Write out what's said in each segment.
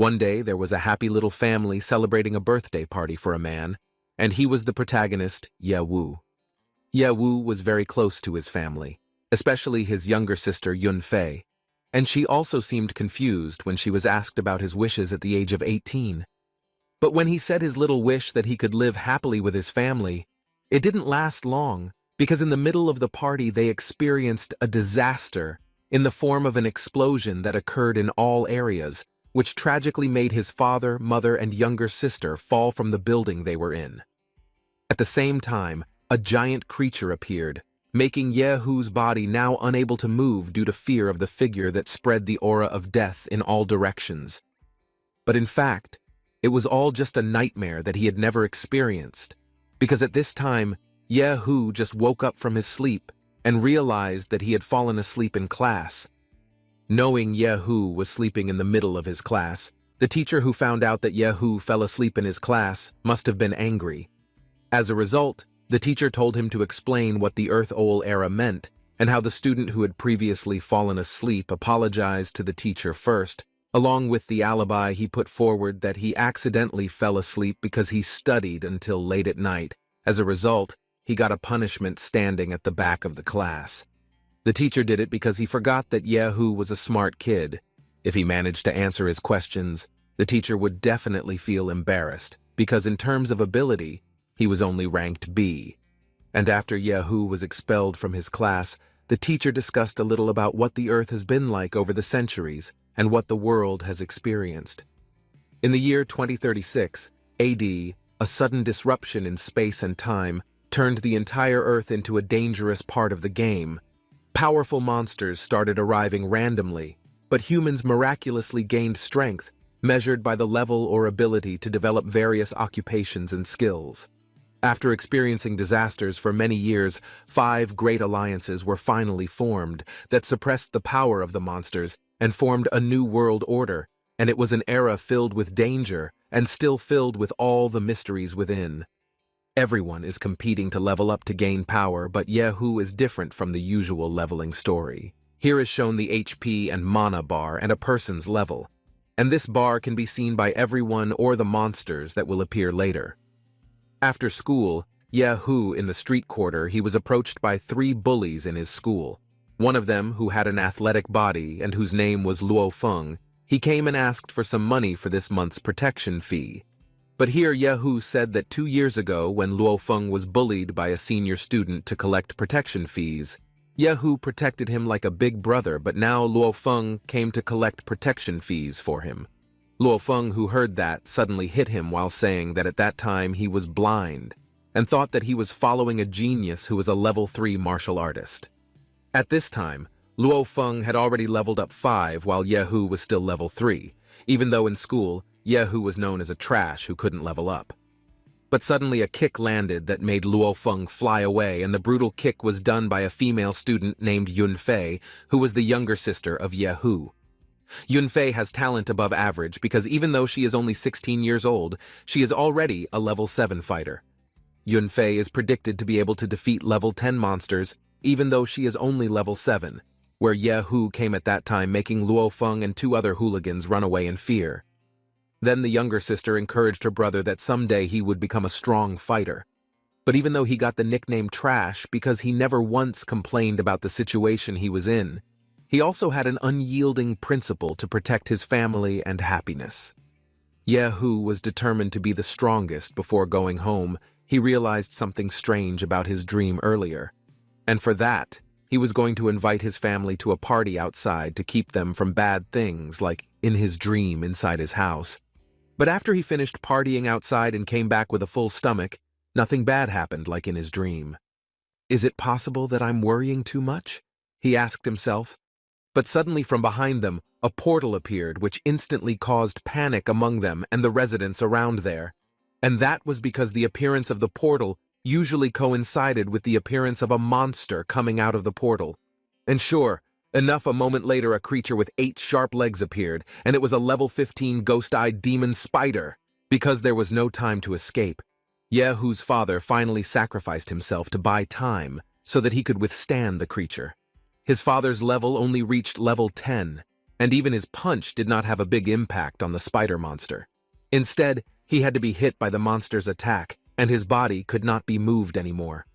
One day, there was a happy little family celebrating a birthday party for a man, and he was the protagonist, Ye Wu. Ye Wu was very close to his family, especially his younger sister Yunfei, and she also seemed confused when she was asked about his wishes at the age of 18. But when he said his little wish that he could live happily with his family, it didn't last long, because in the middle of the party they experienced a disaster in the form of an explosion that occurred in all areas, which tragically made his father, mother, and younger sister fall from the building they were in. At the same time, a giant creature appeared, making Ye Wu's body now unable to move due to fear of the figure that spread the aura of death in all directions. But in fact, it was all just a nightmare that he had never experienced, because at this time, Ye Wu just woke up from his sleep and realized that he had fallen asleep in class. Knowing Ye Wu was sleeping in the middle of his class, the teacher who found out that Ye Wu fell asleep in his class must have been angry. As a result, the teacher told him to explain what the Earth-Ol era meant and how the student who had previously fallen asleep apologized to the teacher first, along with the alibi he put forward that he accidentally fell asleep because he studied until late at night. As a result, he got a punishment standing at the back of the class. The teacher did it because he forgot that Ye Wu was a smart kid. If he managed to answer his questions, the teacher would definitely feel embarrassed, because in terms of ability, he was only ranked B. And after Ye Wu was expelled from his class, the teacher discussed a little about what the Earth has been like over the centuries and what the world has experienced. In the year 2036 AD, a sudden disruption in space and time turned the entire Earth into a dangerous part of the game. Powerful monsters started arriving randomly, but humans miraculously gained strength, measured by the level or ability to develop various occupations and skills. After experiencing disasters for many years, 5 great alliances were finally formed that suppressed the power of the monsters and formed a new world order, and it was an era filled with danger and still filled with all the mysteries within. Everyone is competing to level up to gain power, but Ye Wu is different from the usual leveling story. Here is shown the HP and mana bar and a person's level, and this bar can be seen by everyone or the monsters that will appear later. After school, Ye Wu in the street quarter, he was approached by 3 bullies in his school. One of them, who had an athletic body and whose name was Luo Feng, he came and asked for some money for this month's protection fee. But here Ye Wu said that 2 years ago, when Luo Feng was bullied by a senior student to collect protection fees, Ye Wu protected him like a big brother, but now Luo Feng came to collect protection fees for him. Luo Feng, who heard that, suddenly hit him while saying that at that time he was blind and thought that he was following a genius who was a level 3 martial artist. At this time, Luo Feng had already leveled up 5 while Ye Wu was still level 3, even though in school, Ye Wu was known as a trash who couldn't level up. But suddenly a kick landed that made Luo Feng fly away, and the brutal kick was done by a female student named Yunfei, who was the younger sister of Ye Wu. Yunfei has talent above average because even though she is only 16 years old, she is already a level 7 fighter. Yunfei is predicted to be able to defeat level 10 monsters, even though she is only level 7, where Ye Wu came at that time, making Luo Feng and 2 other hooligans run away in fear. Then the younger sister encouraged her brother that someday he would become a strong fighter. But even though he got the nickname Trash because he never once complained about the situation he was in, he also had an unyielding principle to protect his family and happiness. Ye Wu was determined to be the strongest. Before going home, he realized something strange about his dream earlier. And for that, he was going to invite his family to a party outside to keep them from bad things like in his dream inside his house. But after he finished partying outside and came back with a full stomach, nothing bad happened like in his dream. Is it possible that I'm worrying too much? He asked himself. But suddenly from behind them, a portal appeared which instantly caused panic among them and the residents around there. And that was because the appearance of the portal usually coincided with the appearance of a monster coming out of the portal. And sure, enough, a moment later a creature with 8 sharp legs appeared, and it was a level 15 ghost-eyed demon spider. Because there was no time to escape, Ye Wu's father finally sacrificed himself to buy time so that he could withstand the creature. His father's level only reached level 10, and even his punch did not have a big impact on the spider monster. Instead, he had to be hit by the monster's attack, and his body could not be moved anymore.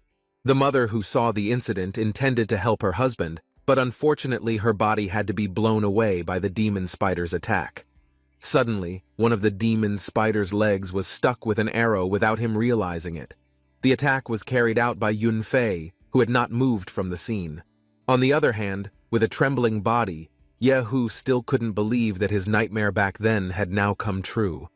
The mother who saw the incident intended to help her husband, but unfortunately her body had to be blown away by the demon spider's attack. Suddenly, one of the demon spider's legs was stuck with an arrow without him realizing it. The attack was carried out by Yunfei, who had not moved from the scene. On the other hand, with a trembling body, Yehu still couldn't believe that his nightmare back then had now come true.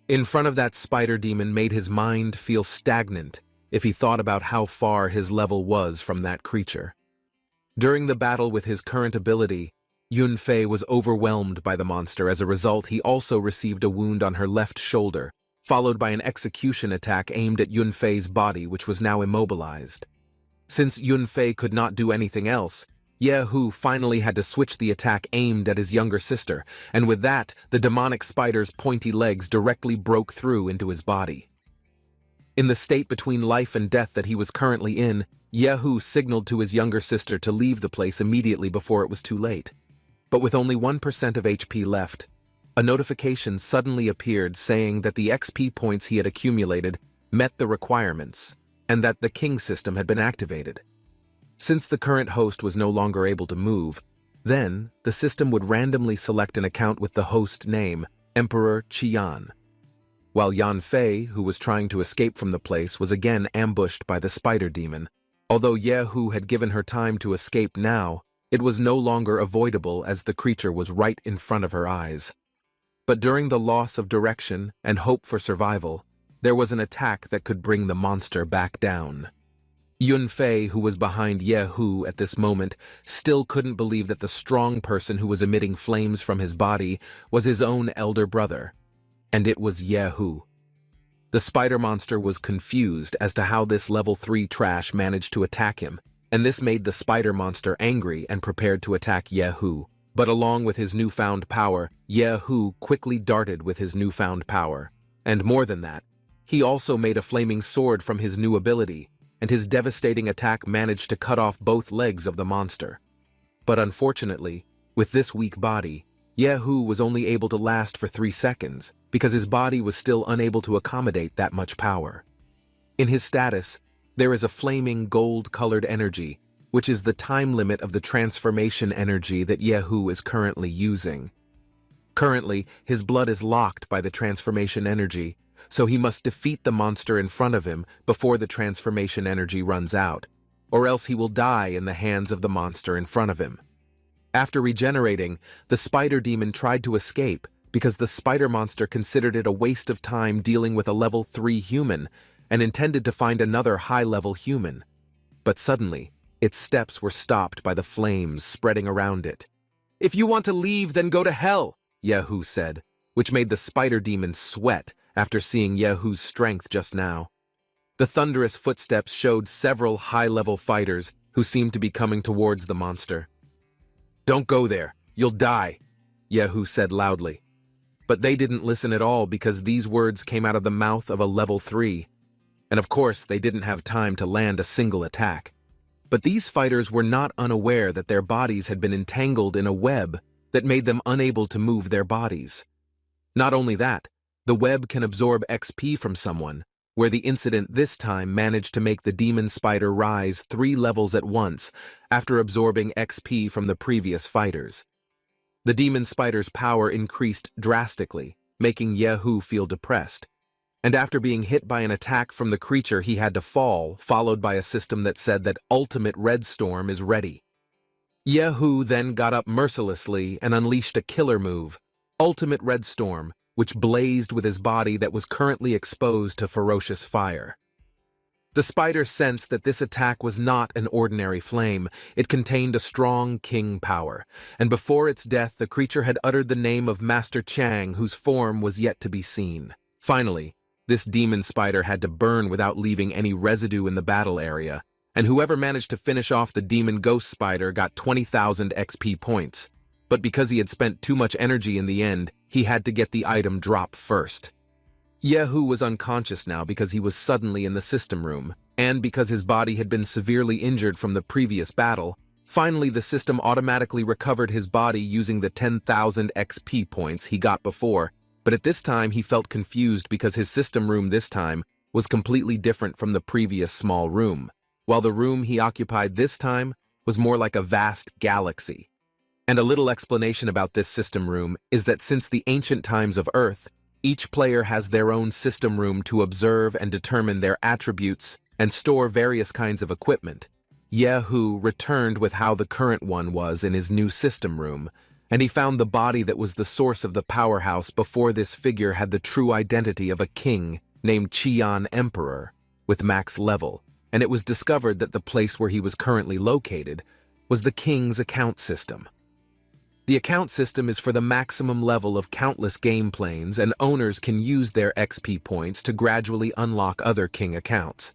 In front of that spider demon made his mind feel stagnant if he thought about how far his level was from that creature. During the battle with his current ability, Yunfei was overwhelmed by the monster. As a result, he also received a wound on her left shoulder, followed by an execution attack aimed at Yunfei's body, which was now immobilized. Since Yunfei could not do anything else, Yehu finally had to switch the attack aimed at his younger sister, and with that, the demonic spider's pointy legs directly broke through into his body. In the state between life and death that he was currently in, Yehu signaled to his younger sister to leave the place immediately before it was too late. But with only 1% of HP left, a notification suddenly appeared saying that the XP points he had accumulated met the requirements, and that the king system had been activated. Since the current host was no longer able to move, then the system would randomly select an account with the host name, Emperor Qian. While Yanfei, who was trying to escape from the place, was again ambushed by the spider demon. Although Yehu had given her time to escape now, it was no longer avoidable as the creature was right in front of her eyes. But during the loss of direction and hope for survival, there was an attack that could bring the monster back down. Yunfei, who was behind Yehu at this moment, still couldn't believe that the strong person who was emitting flames from his body was his own elder brother. And it was Yehu. The spider monster was confused as to how this level 3 trash managed to attack him, and this made the spider monster angry and prepared to attack Yehu. But along with his newfound power, Yehu quickly darted with his newfound power. And more than that, he also made a flaming sword from his new ability, and his devastating attack managed to cut off both legs of the monster. But unfortunately, with this weak body, Yehu was only able to last for 3 seconds, because his body was still unable to accommodate that much power. In his status, there is a flaming gold-colored energy, which is the time limit of the transformation energy that Yehu is currently using. Currently, his blood is locked by the transformation energy, so he must defeat the monster in front of him before the transformation energy runs out, or else he will die in the hands of the monster in front of him. After regenerating, the spider demon tried to escape because the spider monster considered it a waste of time dealing with a level 3 human and intended to find another high-level human. But suddenly, its steps were stopped by the flames spreading around it. "If you want to leave, then go to hell," Yehu said, which made the spider demon sweat after seeing Yehu's strength just now. The thunderous footsteps showed several high-level fighters who seemed to be coming towards the monster. "Don't go there, you'll die," Yehu said loudly. But they didn't listen at all because these words came out of the mouth of a level 3. And of course, they didn't have time to land a single attack. But these fighters were not unaware that their bodies had been entangled in a web that made them unable to move their bodies. Not only that, the web can absorb XP from someone, where the incident this time managed to make the demon spider rise 3 levels at once after absorbing XP from the previous fighters. The demon spider's power increased drastically, making Yehu feel depressed. And after being hit by an attack from the creature, he had to fall, followed by a system that said that Ultimate Red Storm is ready. Yehu then got up mercilessly and unleashed a killer move, Ultimate Red Storm, which blazed with his body that was currently exposed to ferocious fire. The spider sensed that this attack was not an ordinary flame. It contained a strong king power, and before its death the creature had uttered the name of Master Chang, whose form was yet to be seen. Finally, this demon spider had to burn without leaving any residue in the battle area, and whoever managed to finish off the demon ghost spider got 20,000 XP points. But because he had spent too much energy in the end, he had to get the item drop first. Yehu was unconscious now because he was suddenly in the system room, and because his body had been severely injured from the previous battle, Finally, the system automatically recovered his body using the 10,000 XP points he got before, but at this time he felt confused because his system room this time was completely different from the previous small room, while the room he occupied this time was more like a vast galaxy. And a little explanation about this system room is that since the ancient times of Earth, each player has their own system room to observe and determine their attributes and store various kinds of equipment. Yehu returned with how the current one was in his new system room, and he found the body that was the source of the powerhouse before this figure had the true identity of a king named Qian Emperor, with max level, and it was discovered that the place where he was currently located was the king's account system. The account system is for the maximum level of countless game planes, and owners can use their XP points to gradually unlock other king accounts.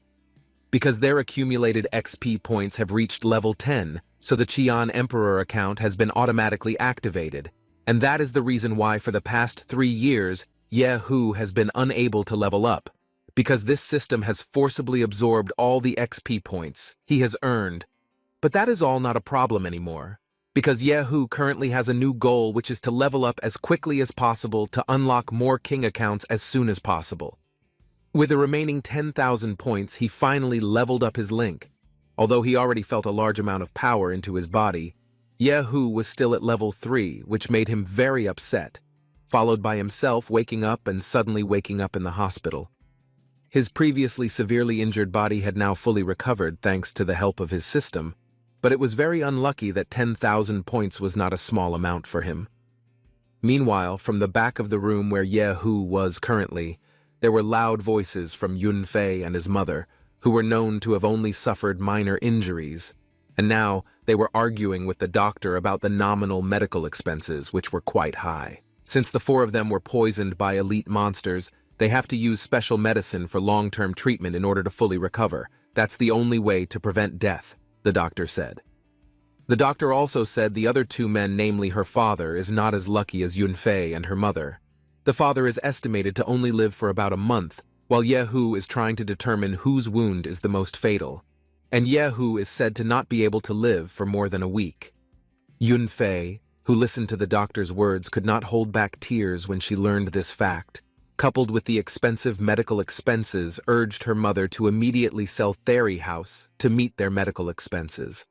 Because their accumulated XP points have reached level 10, so the Qian Emperor account has been automatically activated, and that is the reason why for the past 3 years, Yehu has been unable to level up, because this system has forcibly absorbed all the XP points he has earned. But that is all not a problem anymore, because Yehu currently has a new goal, which is to level up as quickly as possible to unlock more king accounts as soon as possible. With the remaining 10,000 points, he finally leveled up his link. Although he already felt a large amount of power into his body, Yehu was still at level 3, which made him very upset, followed by himself waking up and suddenly waking up in the hospital. His previously severely injured body had now fully recovered thanks to the help of his system, but it was very unlucky that 10,000 points was not a small amount for him. Meanwhile, from the back of the room where Yehu was currently, there were loud voices from Yunfei and his mother, who were known to have only suffered minor injuries, and now they were arguing with the doctor about the nominal medical expenses, which were quite high. Since the 4 of them were poisoned by elite monsters, they have to use special medicine for long-term treatment in order to fully recover. That's the only way to prevent death, the doctor said. The doctor also said the other 2 men, namely her father, is not as lucky as Yunfei and her mother. The father is estimated to only live for about a month, while Yehu is trying to determine whose wound is the most fatal, and Yehu is said to not be able to live for more than a week. Yunfei, who listened to the doctor's words, could not hold back tears when she learned this fact, coupled with the expensive medical expenses, urged her mother to immediately sell Theory House to meet their medical expenses.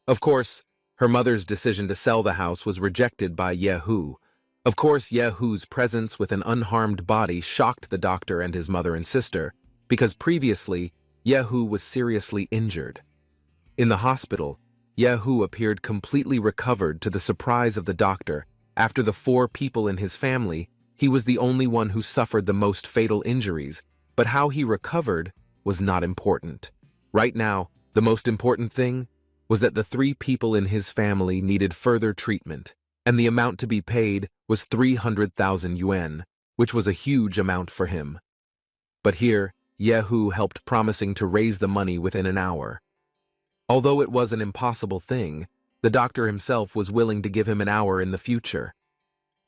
Of course, her mother's decision to sell the house was rejected by Yehu. Of course, Yehu's presence with an unharmed body shocked the doctor and his mother and sister, because previously, Yehu was seriously injured. In the hospital, Yehu appeared completely recovered to the surprise of the doctor. After the 4 people in his family, he was the only one who suffered the most fatal injuries, but how he recovered was not important. Right now, the most important thing was that the 3 people in his family needed further treatment, and the amount to be paid was 300,000 yuan, which was a huge amount for him. But here, Yehu helped, promising to raise the money within an hour. Although it was an impossible thing, the doctor himself was willing to give him an hour in the future.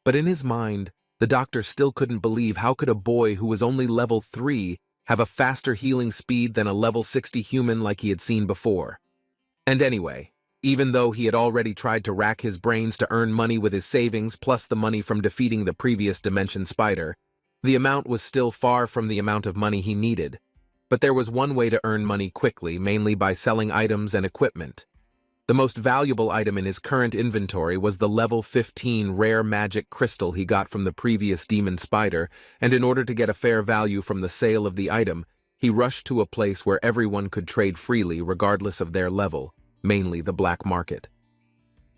But in his mind, the doctor still couldn't believe how could a boy who was only level 3 have a faster healing speed than a level 60 human like he had seen before. And anyway, even though he had already tried to rack his brains to earn money with his savings plus the money from defeating the previous dimension spider, the amount was still far from the amount of money he needed. But there was one way to earn money quickly, mainly by selling items and equipment. The most valuable item in his current inventory was the level 15 rare magic crystal he got from the previous demon spider, and in order to get a fair value from the sale of the item, he rushed to a place where everyone could trade freely regardless of their level, mainly the black market.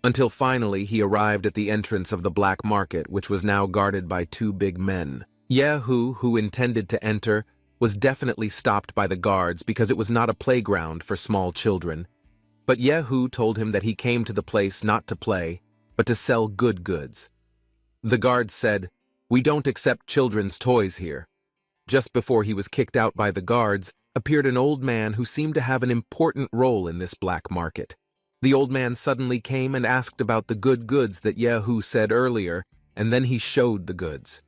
Until finally he arrived at the entrance of the black market, which was now guarded by 2 big men. Yehu, who intended to enter, was definitely stopped by the guards because it was not a playground for small children. But Yehu told him that he came to the place not to play, but to sell good goods. The guards said, "We don't accept children's toys here." Just before he was kicked out by the guards, appeared an old man who seemed to have an important role in this black market. The old man suddenly came and asked about the good goods that Yehu said earlier, and then he showed the goods.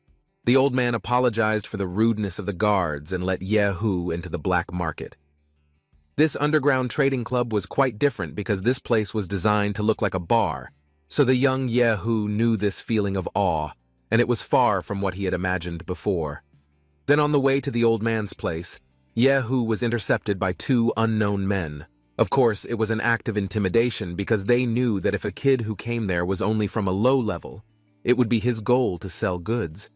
The old man apologized for the rudeness of the guards and let Yehu into the black market. This underground trading club was quite different because this place was designed to look like a bar, so the young Yehu knew this feeling of awe, and it was far from what he had imagined before. Then on the way to the old man's place, Yehu was intercepted by two unknown men. Of course, it was an act of intimidation because they knew that if a kid who came there was only from a low level, it would be his goal to sell goods.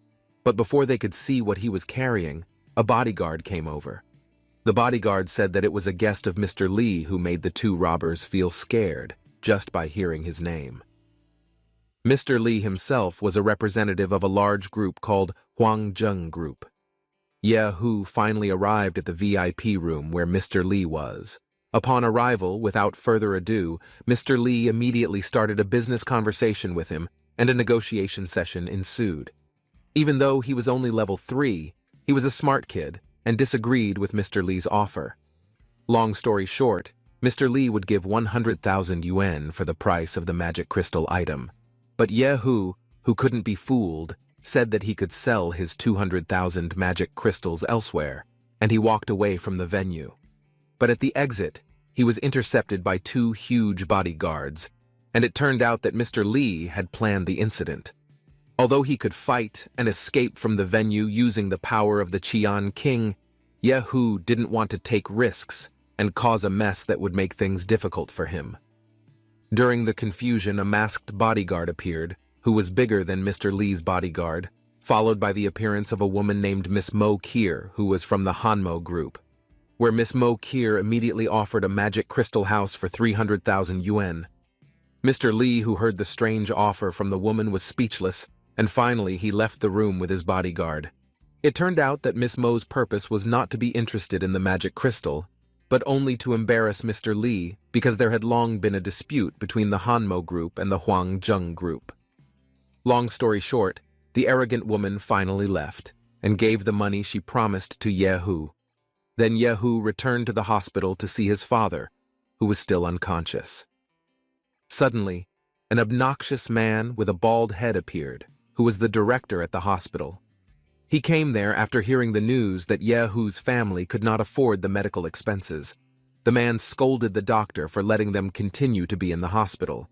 But before they could see what he was carrying, a bodyguard came over. The bodyguard said that it was a guest of Mr. Lee who made the two robbers feel scared just by hearing his name. Mr. Lee himself was a representative of a large group called Huangjung Group. Yehu finally arrived at the VIP room where Mr. Lee was. Upon arrival, without further ado, Mr. Lee immediately started a business conversation with him, and a negotiation session ensued. Even though he was only level 3, he was a smart kid and disagreed with Mr. Lee's offer. Long story short, Mr. Lee would give 100,000 yuan for the price of the magic crystal item. But Yehu, who couldn't be fooled, said that he could sell his 200,000 magic crystals elsewhere, and he walked away from the venue. But at the exit, he was intercepted by two huge bodyguards, and it turned out that Mr. Lee had planned the incident. Although he could fight and escape from the venue using the power of the Qian King, Yehu didn't want to take risks and cause a mess that would make things difficult for him. During the confusion, a masked bodyguard appeared, who was bigger than Mr. Lee's bodyguard, followed by the appearance of a woman named Miss Mo Kier, who was from the Hanmo group, where Miss Mo Kier immediately offered a magic crystal house for 300,000 yuan. Mr. Lee, who heard the strange offer from the woman, was speechless, and finally he left the room with his bodyguard. It turned out that Miss Mo's purpose was not to be interested in the magic crystal, but only to embarrass Mr. Lee because there had long been a dispute between the Hanmo group and the Huangjung group. Long story short, the arrogant woman finally left and gave the money she promised to Yehu. Then Yehu returned to the hospital to see his father, who was still unconscious. Suddenly, an obnoxious man with a bald head appeared, who was the director at the hospital. He came there after hearing the news that Yehu's family could not afford the medical expenses. The man scolded the doctor for letting them continue to be in the hospital.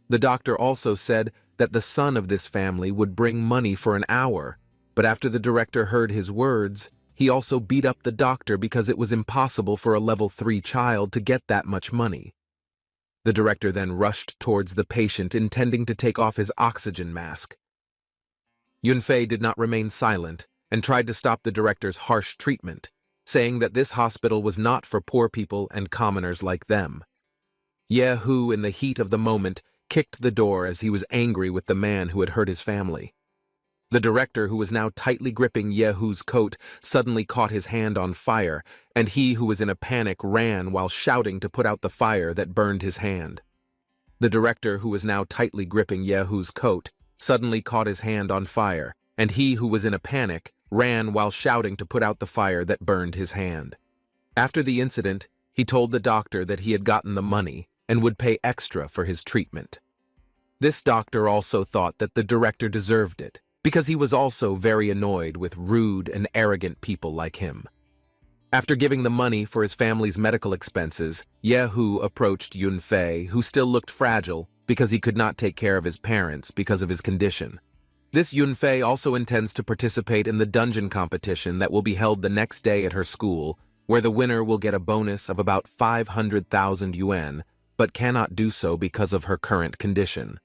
The doctor also said that the son of this family would bring money for an hour, but after the director heard his words, he also beat up the doctor because it was impossible for a level 3 child to get that much money. The director then rushed towards the patient, intending to take off his oxygen mask. Yunfei did not remain silent and tried to stop the director's harsh treatment, saying that this hospital was not for poor people and commoners like them. Yehu, in the heat of the moment, kicked the door as he was angry with the man who had hurt his family. The director, who was now tightly gripping Yehu's coat, suddenly caught his hand on fire, and he who was in a panic ran while shouting to put out the fire that burned his hand. The director, who was now tightly gripping Yehu's coat, suddenly caught his hand on fire, and he who was in a panic ran while shouting to put out the fire that burned his hand. After the incident, he told the doctor that he had gotten the money and would pay extra for his treatment. This doctor also thought that the director deserved it, because he was also very annoyed with rude and arrogant people like him. After giving the money for his family's medical expenses, Yehu approached Yunfei, who still looked fragile because he could not take care of his parents because of his condition. This Yunfei also intends to participate in the dungeon competition that will be held the next day at her school, where the winner will get a bonus of about 500,000 yuan, but cannot do so because of her current condition.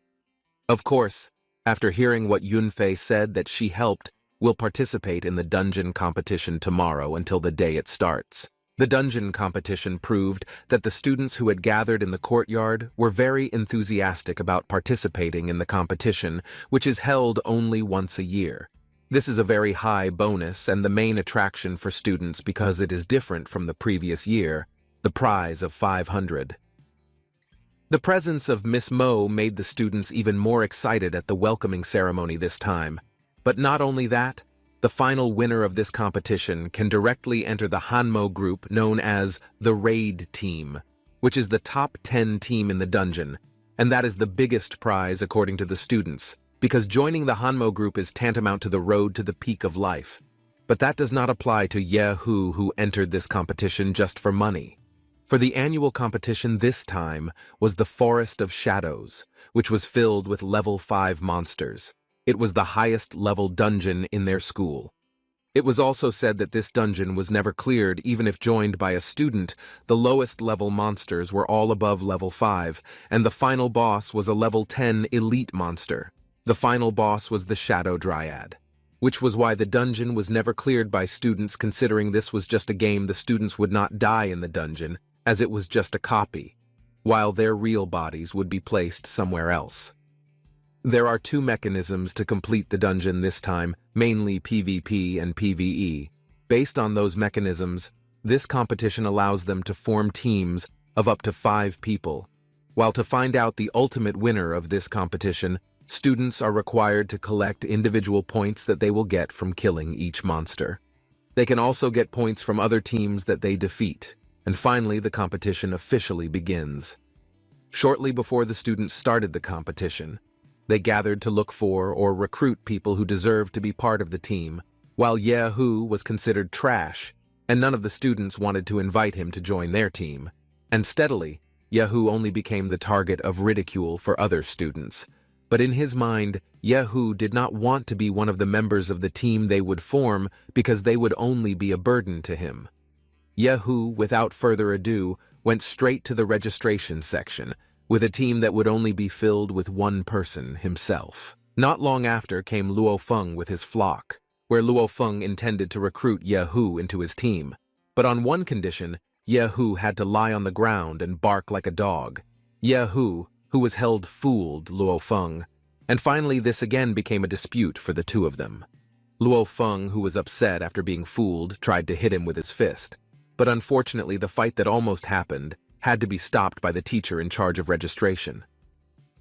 Of course, after hearing what Yunfei said that she helped, will participate in the dungeon competition tomorrow until the day it starts. The dungeon competition proved that the students who had gathered in the courtyard were very enthusiastic about participating in the competition, which is held only once a year. This is a very high bonus and the main attraction for students because it is different from the previous year, the prize of 500. The presence of Miss Mo made the students even more excited at the welcoming ceremony this time. But not only that, the final winner of this competition can directly enter the Hanmo group known as the Raid Team, which is the top 10 team in the dungeon, and that is the biggest prize according to the students, because joining the Hanmo group is tantamount to the road to the peak of life. But that does not apply to Yehu, who entered this competition just for money. For the annual competition this time was the Forest of Shadows, which was filled with level 5 monsters. It was the highest level dungeon in their school. It was also said that this dungeon was never cleared even if joined by a student. The lowest level monsters were all above level 5, and the final boss was a level 10 elite monster. The final boss was the Shadow Dryad, which was why the dungeon was never cleared by students, considering this was just a game. The students would not die in the dungeon, as it was just a copy, while their real bodies would be placed somewhere else. There are 2 mechanisms to complete the dungeon this time, mainly PvP and PvE. Based on those mechanisms, this competition allows them to form teams of up to 5 people, while to find out the ultimate winner of this competition, students are required to collect individual points that they will get from killing each monster. They can also get points from other teams that they defeat. And finally, the competition officially begins. Shortly before the students started the competition, they gathered to look for or recruit people who deserved to be part of the team, while Yehu was considered trash, and none of the students wanted to invite him to join their team. And steadily, Yehu only became the target of ridicule for other students. But in his mind, Yehu did not want to be one of the members of the team they would form because they would only be a burden to him. Yehu, without further ado, went straight to the registration section, with a team that would only be filled with one person, himself. Not long after came Luo Feng with his flock, where Luo Feng intended to recruit Yehu into his team. But on one condition, Yehu had to lie on the ground and bark like a dog. Yehu, who was held, fooled Luo Feng, and finally this again became a dispute for the 2 of them. Luo Feng, who was upset after being fooled, tried to hit him with his fist. But unfortunately, the fight that almost happened had to be stopped by the teacher in charge of registration.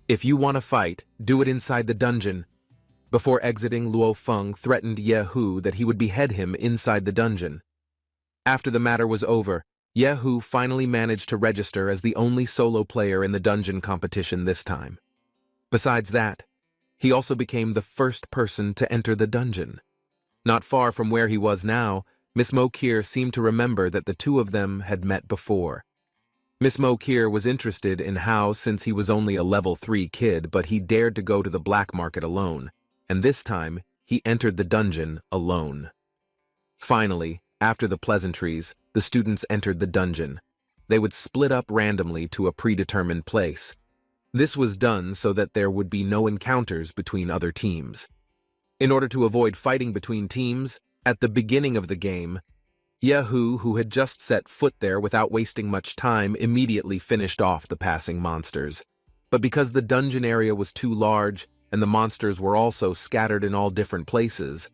If you want to fight, do it inside the dungeon. Before exiting, Luo Feng threatened Yehu that he would behead him inside the dungeon. After the matter was over, Yehu finally managed to register as the only solo player in the dungeon competition this time. Besides that, he also became the first person to enter the dungeon. Not far from where he was now, Miss Mokir seemed to remember that the 2 of them had met before. Miss Mokir was interested in how, since he was only a level 3 kid, but he dared to go to the black market alone, and this time he entered the dungeon alone. Finally, after the pleasantries, the students entered the dungeon. They would split up randomly to a predetermined place. This was done so that there would be no encounters between other teams. In order to avoid fighting between teams, at the beginning of the game, Yehu, who had just set foot there without wasting much time, immediately finished off the passing monsters. But because the dungeon area was too large, and the monsters were also scattered in all different places,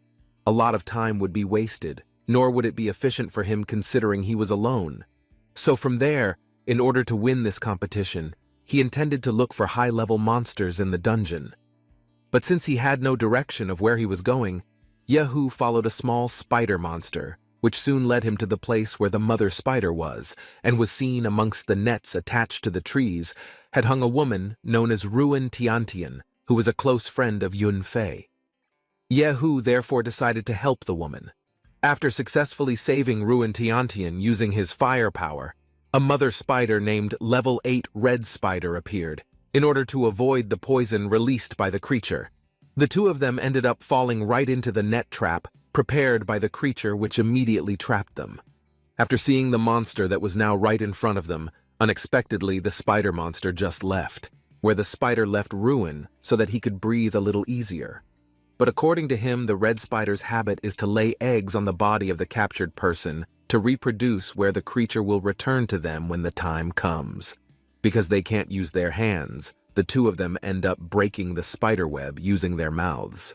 a lot of time would be wasted, nor would it be efficient for him considering he was alone. So from there, in order to win this competition, he intended to look for high-level monsters in the dungeon. But since he had no direction of where he was going, Yehu followed a small spider monster, which soon led him to the place where the mother spider was, and was seen amongst the nets attached to the trees, had hung a woman known as Ruin Tiantian, who was a close friend of Yun Fei. Yehu therefore decided to help the woman. After successfully saving Ruin Tiantian using his firepower, a mother spider named Level 8 Red Spider appeared, in order to avoid the poison released by the creature. The 2 of them ended up falling right into the net trap prepared by the creature, which immediately trapped them. After seeing the monster that was now right in front of them, unexpectedly the spider monster just left, where the spider left Ruin so that he could breathe a little easier. But according to him, the red spider's habit is to lay eggs on the body of the captured person to reproduce, where the creature will return to them when the time comes. Because they can't use their hands, the 2 of them end up breaking the spider web using their mouths.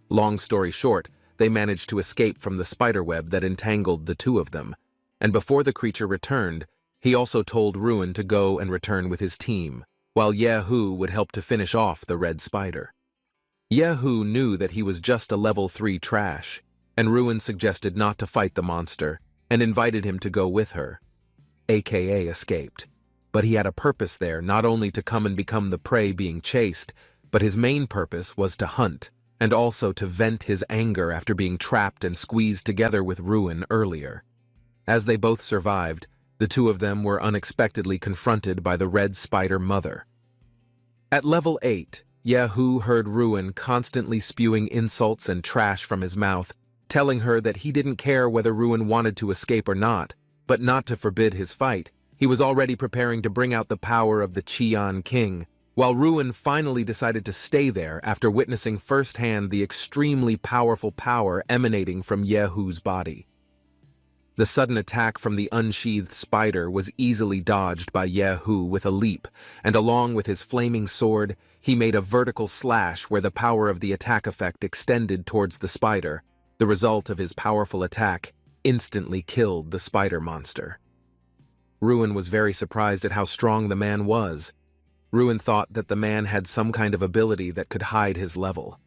Long story short, they managed to escape from the spider web that entangled the 2 of them, and before the creature returned, he also told Ruin to go and return with his team, while Yehu would help to finish off the red spider. Yehu knew that he was just a level 3 trash, and Ruin suggested not to fight the monster and invited him to go with her, aka escaped. But he had a purpose there, not only to come and become the prey being chased, but his main purpose was to hunt, and also to vent his anger after being trapped and squeezed together with Ruin earlier. As they both survived, the The two of them were unexpectedly confronted by the red spider mother. At level 8, Yahoo heard Ruin constantly spewing insults and trash from his mouth, telling her that he didn't care whether Ruin wanted to escape or not, but not to forbid his fight. He was already preparing to bring out the power of the Qian King, while Ruin finally decided to stay there after witnessing firsthand the extremely powerful power emanating from Yahoo's body. The sudden attack from the unsheathed spider was easily dodged by Yahoo with a leap, and along with his flaming sword, he made a vertical slash where the power of the attack effect extended towards the spider. The result of his powerful attack instantly killed the spider monster. Ruin was very surprised at how strong the man was. Ruin thought that the man had some kind of ability that could hide his level.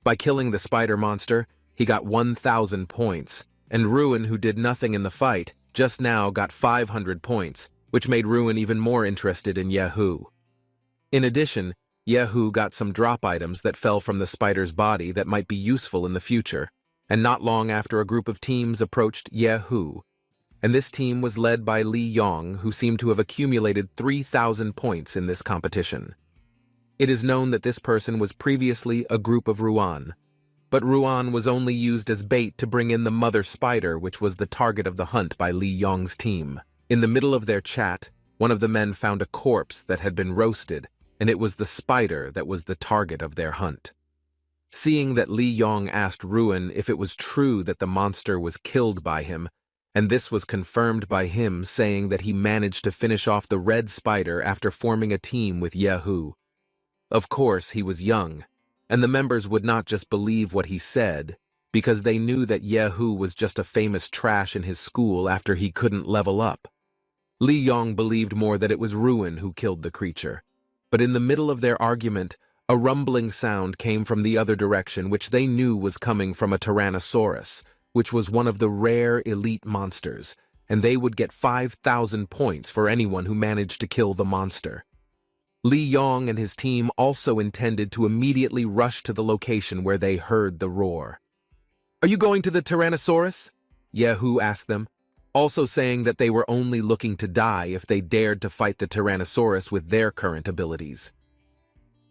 By killing the spider monster, he got 1,000 points, and Ruin, who did nothing in the fight, just now got 500 points, which made Ruin even more interested in Yahoo. In addition, Yahoo got some drop items that fell from the spider's body that might be useful in the future, and not long after a group of teams approached Yahoo, and this team was led by Li Yong, who seemed to have accumulated 3,000 points in this competition. It is known that this person was previously a group of Ruan, but Ruan was only used as bait to bring in the mother spider, which was the target of the hunt by Li Yong's team. In the middle of their chat, one of the men found a corpse that had been roasted, and it was the spider that was the target of their hunt. Seeing that Li Yong asked Ruin if it was true that the monster was killed by him, and this was confirmed by him saying that he managed to finish off the red spider after forming a team with Yahoo. Of course, he was young, and the members would not just believe what he said, because they knew that Yahoo was just a famous trash in his school after he couldn't level up. Li Yong believed more that it was Ruin who killed the creature, but in the middle of their argument, a rumbling sound came from the other direction which they knew was coming from a Tyrannosaurus, which was one of the rare elite monsters, and they would get 5,000 points for anyone who managed to kill the monster. Li Yong and his team also intended to immediately rush to the location where they heard the roar. "Are you going to the Tyrannosaurus?" Yahoo asked them, also saying that they were only looking to die if they dared to fight the Tyrannosaurus with their current abilities.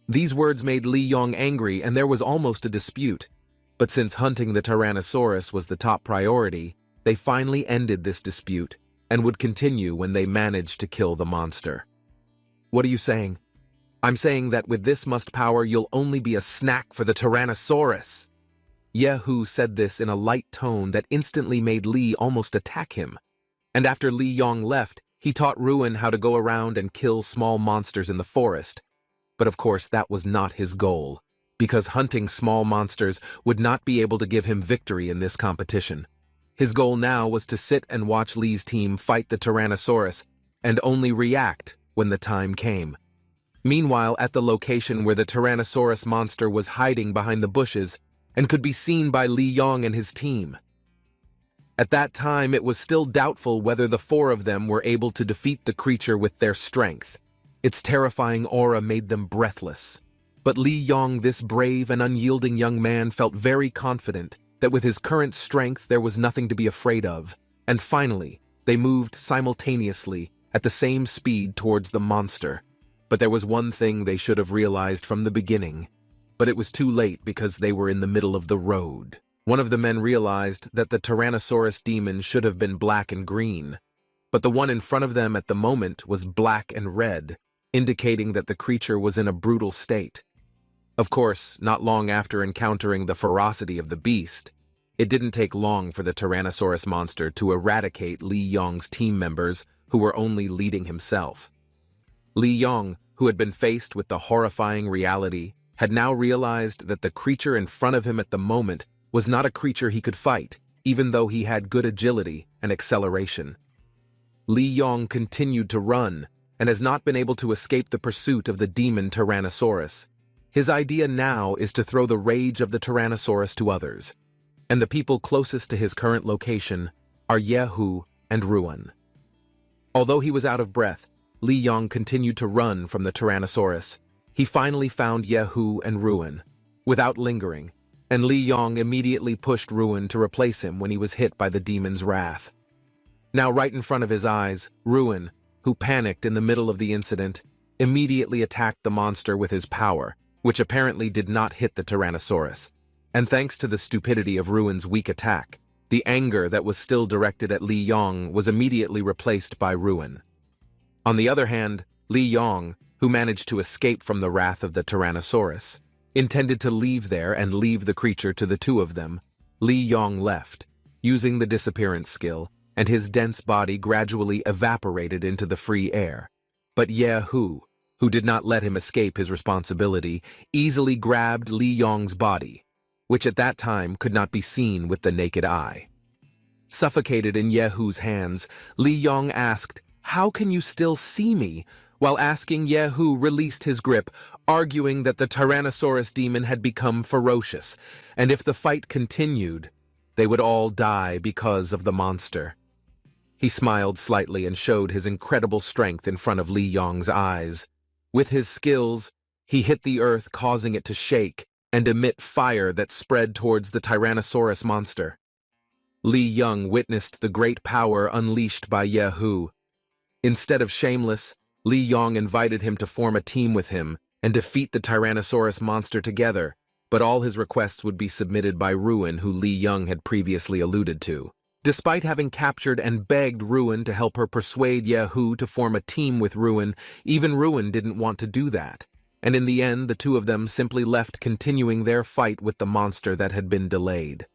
These words made Li Yong angry, and there was almost a dispute. But since hunting the Tyrannosaurus was the top priority, they finally ended this dispute and would continue when they managed to kill the monster. "What are you saying?" "I'm saying that with this must power, you'll only be a snack for the Tyrannosaurus." Yahoo said this in a light tone that instantly made Li almost attack him. And after Li Yong left, he taught Ruin how to go around and kill small monsters in the forest. But of course, that was not his goal, because hunting small monsters would not be able to give him victory in this competition. His goal now was to sit and watch Li's team fight the Tyrannosaurus and only react when the time came. Meanwhile, at the location where the Tyrannosaurus monster was hiding behind the bushes and could be seen by Li Yong and his team. At that time, it was still doubtful whether the four of them were able to defeat the creature with their strength. Its terrifying aura made them breathless. But Li Yong, this brave and unyielding young man, felt very confident that with his current strength there was nothing to be afraid of, and finally, they moved simultaneously at the same speed towards the monster. But there was one thing they should have realized from the beginning, but it was too late because they were in the middle of the road. One of the men realized that the Tyrannosaurus demon should have been black and green, but the one in front of them at the moment was black and red, indicating that the creature was in a brutal state. Of course, not long after encountering the ferocity of the beast, it didn't take long for the Tyrannosaurus monster to eradicate Li Yong's team members who were only leading himself. Li Yong, who had been faced with the horrifying reality, had now realized that the creature in front of him at the moment was not a creature he could fight, even though he had good agility and acceleration. Li Yong continued to run and has not been able to escape the pursuit of the demon Tyrannosaurus. His idea now is to throw the rage of the Tyrannosaurus to others, and the people closest to his current location are Yahoo and Ruin. Although he was out of breath, Li Yong continued to run from the Tyrannosaurus. He finally found Yahoo and Ruin, without lingering, and Li Yong immediately pushed Ruin to replace him when he was hit by the demon's wrath. Now right in front of his eyes, Ruin, who panicked in the middle of the incident, immediately attacked the monster with his power, which apparently did not hit the Tyrannosaurus. And thanks to the stupidity of Ruin's weak attack, the anger that was still directed at Li Yong was immediately replaced by Ruin. On the other hand, Li Yong, who managed to escape from the wrath of the Tyrannosaurus, intended to leave there and leave the creature to the two of them. Li Yong left, using the disappearance skill, and his dense body gradually evaporated into the free air. But Ye Hu, who did not let him escape his responsibility, easily grabbed Li Yong's body, which at that time could not be seen with the naked eye. Suffocated in Ye Hu's hands, Li Yong asked, "How can you still see me?" while asking Ye Hu released his grip, arguing that the Tyrannosaurus demon had become ferocious, and if the fight continued, they would all die because of the monster. He smiled slightly and showed his incredible strength in front of Li Yong's eyes. With his skills, he hit the earth, causing it to shake and emit fire that spread towards the Tyrannosaurus monster. Li Yong witnessed the great power unleashed by Ye Hu. Instead of shameless, Li Yong invited him to form a team with him and defeat the Tyrannosaurus monster together, but all his requests would be submitted by Ruin, who Li Yong had previously alluded to. Despite having captured and begged Ruin to help her persuade Ye Hu to form a team with Ruin, even Ruin didn't want to do that, and in the end the two of them simply left, continuing their fight with the monster that had been delayed.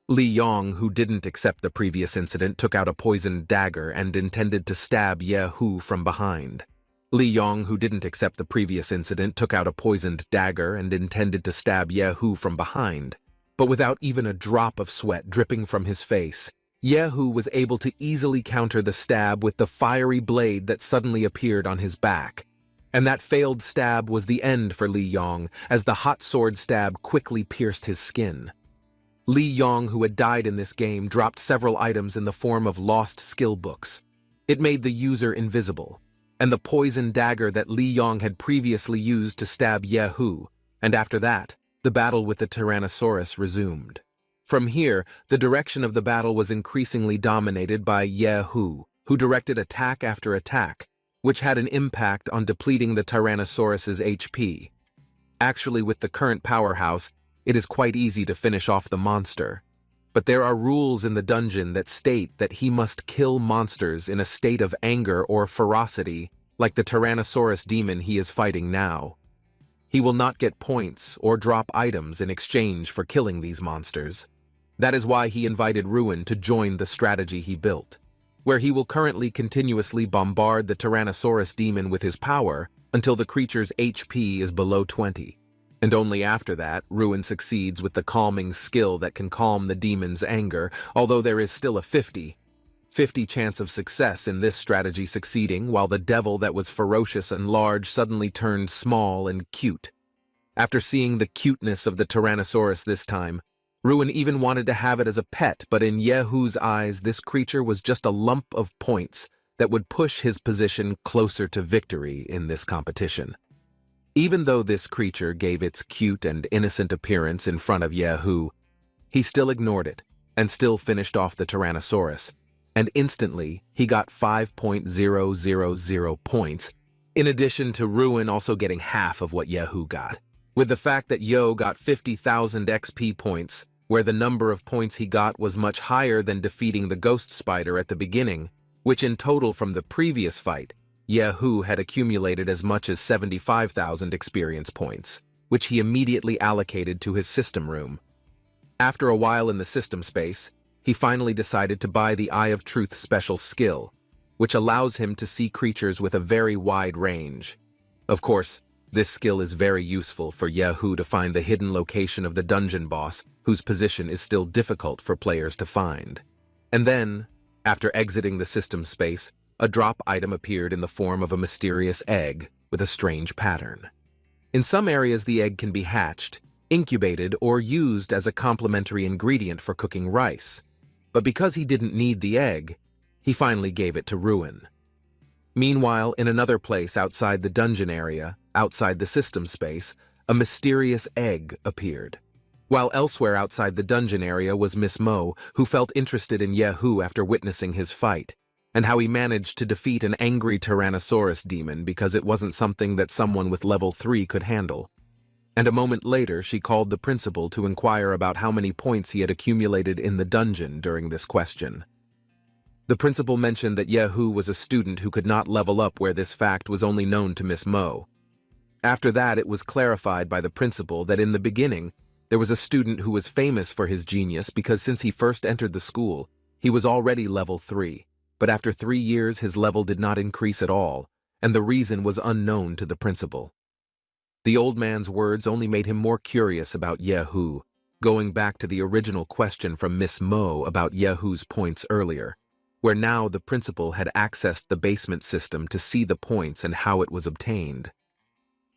Li Yong, who didn't accept the previous incident, took out a poisoned dagger and intended to stab Ye Hu from behind. Li Yong, who didn't accept the previous incident, took out a poisoned dagger and intended to stab Ye Hu from behind. But without even a drop of sweat dripping from his face, Ye Hu was able to easily counter the stab with the fiery blade that suddenly appeared on his back. And that failed stab was the end for Li Yong, as the hot sword stab quickly pierced his skin. Li Yong, who had died in this game, dropped several items in the form of lost skill books. It made the user invisible, and the poison dagger that Li Yong had previously used to stab Ye Hu, and after that, the battle with the Tyrannosaurus resumed. From here, the direction of the battle was increasingly dominated by Ye Hu, who directed attack after attack, which had an impact on depleting the Tyrannosaurus's HP. Actually, with the current powerhouse, it is quite easy to finish off the monster. But there are rules in the dungeon that state that he must kill monsters in a state of anger or ferocity, like the Tyrannosaurus demon he is fighting now. He will not get points or drop items in exchange for killing these monsters. That is why he invited Ruin to join the strategy he built, where he will currently continuously bombard the Tyrannosaurus demon with his power until the creature's HP is below 20. And only after that, Ruin succeeds with the calming skill that can calm the demon's anger, although there is still a 50 chance of success in this strategy succeeding, while the devil that was ferocious and large suddenly turned small and cute. After seeing the cuteness of the Tyrannosaurus this time, Ruin even wanted to have it as a pet, but in Ye Hu's eyes this creature was just a lump of points that would push his position closer to victory in this competition. Even though this creature gave its cute and innocent appearance in front of Ye Hu, he still ignored it and still finished off the Tyrannosaurus, and instantly he got 5.000 points, in addition to Ruin also getting half of what Ye Hu got. With the fact that Yo got 50,000 XP points, where the number of points he got was much higher than defeating the ghost spider at the beginning, which in total from the previous fight, Ye Hu had accumulated as much as 75,000 experience points, which he immediately allocated to his system room. After a while in the system space, he finally decided to buy the Eye of Truth special skill, which allows him to see creatures with a very wide range. Of course, this skill is very useful for Ye Hu to find the hidden location of the dungeon boss, whose position is still difficult for players to find. And then, after exiting the system space, a drop item appeared in the form of a mysterious egg with a strange pattern. In some areas, the egg can be hatched, incubated, or used as a complementary ingredient for cooking rice. But because he didn't need the egg, he finally gave it to Ruin. Meanwhile, in another place outside the dungeon area, outside the system space, a mysterious egg appeared. While elsewhere outside the dungeon area was Miss Mo, who felt interested in Ye Hu after witnessing his fight. and how he managed to defeat an angry Tyrannosaurus demon because it wasn't something that someone with level 3 could handle. And a moment later, she called the principal to inquire about how many points he had accumulated in the dungeon during this question. The principal mentioned that Yehu was a student who could not level up, where this fact was only known to Miss Mo. After that, it was clarified by the principal that in the beginning, there was a student who was famous for his genius because since he first entered the school, he was already level 3, but after 3 years his level did not increase at all, and the reason was unknown to the principal. The old man's words only made him more curious about Yehu, going back to the original question from Miss Mo about Yehu's points earlier, where now the principal had accessed the basement system to see the points and how it was obtained.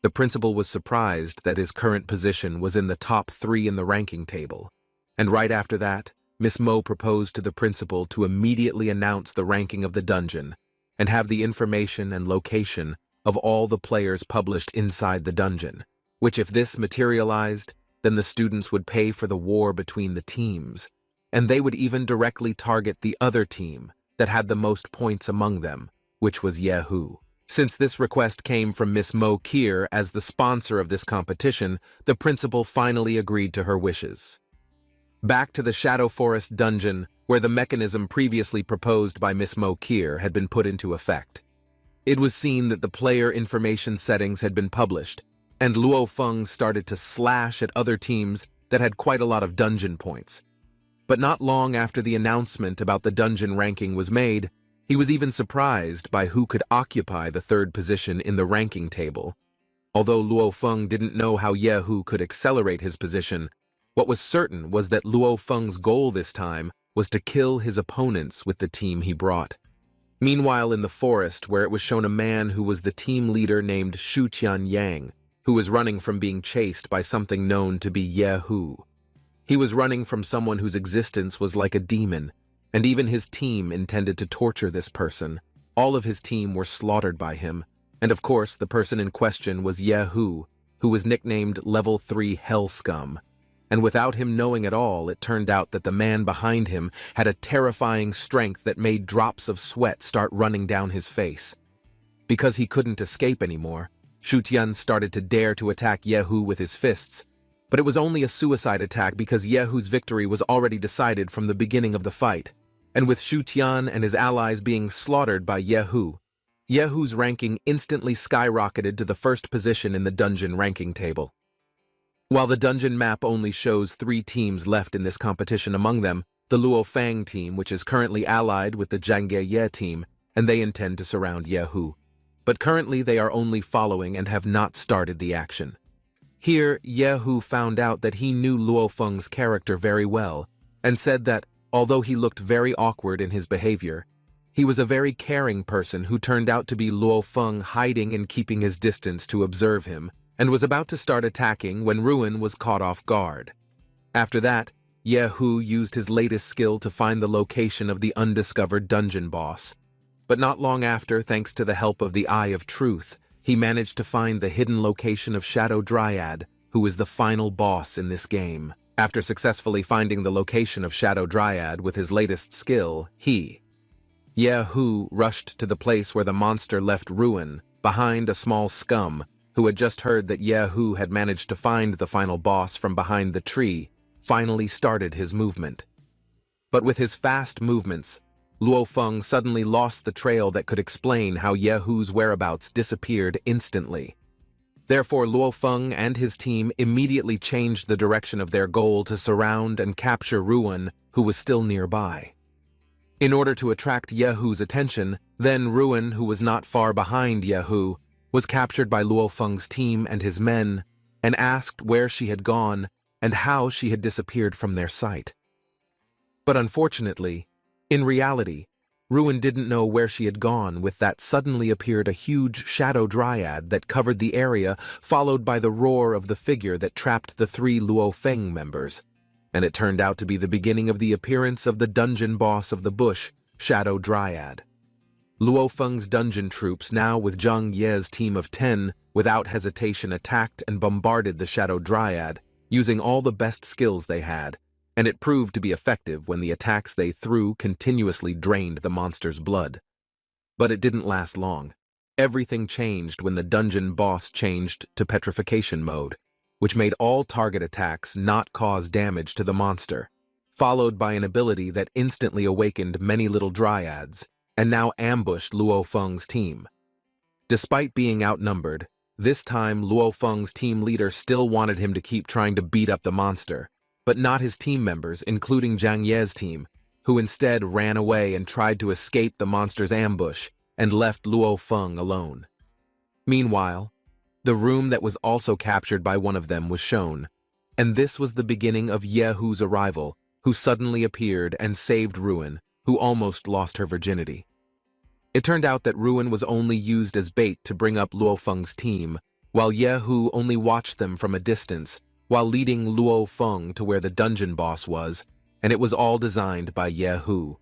The principal was surprised that his current position was in the top 3 in the ranking table, and right after that, Miss Mo proposed to the principal to immediately announce the ranking of the dungeon and have the information and location of all the players published inside the dungeon, which if this materialized, then the students would pay for the war between the teams, and they would even directly target the other team that had the most points among them, which was Yehu. Since this request came from Miss Mo Kier as the sponsor of this competition, the principal finally agreed to her wishes. Back to the Shadow Forest dungeon, where the mechanism previously proposed by Miss Mo Kier had been put into effect. It was seen that the player information settings had been published, and Luo Feng started to slash at other teams that had quite a lot of dungeon points. But not long after the announcement about the dungeon ranking was made, he was even surprised by who could occupy the 3rd position in the ranking table. Although Luo Feng didn't know how Yehu could accelerate his position, what was certain was that Luo Feng's goal this time was to kill his opponents with the team he brought. Meanwhile, in the forest, where it was shown a man who was the team leader named Shu Tian Yang, who was running from being chased by something known to be Yehu. He was running from someone whose existence was like a demon, and even his team intended to torture this person. All of his team were slaughtered by him, and of course the person in question was Yehu, who was nicknamed Level 3 Hell Scum. And without him knowing at all, it turned out that the man behind him had a terrifying strength that made drops of sweat start running down his face. Because he couldn't escape anymore, Shu Tian started to dare to attack Yehu with his fists, but it was only a suicide attack because Yehu's victory was already decided from the beginning of the fight, and with Shu Tian and his allies being slaughtered by Yehu's ranking instantly skyrocketed to the 1st position in the dungeon ranking table. While the dungeon map only shows 3 teams left in this competition, among them the Luo Fang team, which is currently allied with the Zhangge Ye team, and they intend to surround Yehu. But currently they are only following and have not started the action. Here, Yehu found out that he knew Luo Feng's character very well, and said that, although he looked very awkward in his behavior, he was a very caring person who turned out to be Luo Feng hiding and keeping his distance to observe him, and was about to start attacking when Ruin was caught off guard. After that, Yehu used his latest skill to find the location of the undiscovered dungeon boss. But not long after, thanks to the help of the Eye of Truth, he managed to find the hidden location of Shadow Dryad, who is the final boss in this game. After successfully finding the location of Shadow Dryad with his latest skill, Yehu rushed to the place where the monster left Ruin, behind a small scum, who had just heard that Yehu had managed to find the final boss from behind the tree, finally started his movement. But with his fast movements, Luo Feng suddenly lost the trail that could explain how Yehu's whereabouts disappeared instantly. Therefore, Luo Feng and his team immediately changed the direction of their goal to surround and capture Ruin, who was still nearby. In order to attract Yehu's attention, then Ruin, who was not far behind Yehu, was captured by Luo Feng's team and his men, and asked where she had gone and how she had disappeared from their sight. But unfortunately, in reality, Ruin didn't know where she had gone. With that suddenly appeared a huge shadow dryad that covered the area, followed by the roar of the figure that trapped the 3 Luo Feng members, and it turned out to be the beginning of the appearance of the dungeon boss of the bush, Shadow Dryad. Luo Feng's dungeon troops, now with Zhang Ye's team of 10, without hesitation attacked and bombarded the Shadow Dryad, using all the best skills they had, and it proved to be effective when the attacks they threw continuously drained the monster's blood. But it didn't last long. Everything changed when the dungeon boss changed to petrification mode, which made all target attacks not cause damage to the monster, followed by an ability that instantly awakened many little dryads, and now ambushed Luo Feng's team. Despite being outnumbered, this time Luo Feng's team leader still wanted him to keep trying to beat up the monster, but not his team members, including Zhang Ye's team, who instead ran away and tried to escape the monster's ambush and left Luo Feng alone. Meanwhile, the room that was also captured by one of them was shown, and this was the beginning of Yehu's arrival, who suddenly appeared and saved Ruin, who almost lost her virginity. It turned out that Ruin was only used as bait to bring up Luo Feng's team, while Yehu only watched them from a distance, while leading Luo Feng to where the dungeon boss was, and it was all designed by Yehu.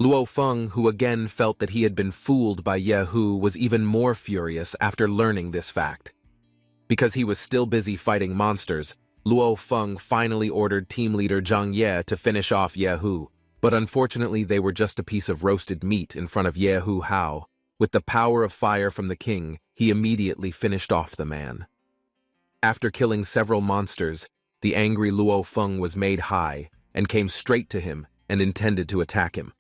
Luo Feng, who again felt that he had been fooled by Yehu, was even more furious after learning this fact. Because he was still busy fighting monsters, Luo Feng finally ordered team leader Zhang Ye to finish off Yehu, but unfortunately they were just a piece of roasted meat in front of Yehu Hao. With the power of fire from the king, he immediately finished off the man. After killing several monsters, the angry Luo Feng was made high and came straight to him and intended to attack him.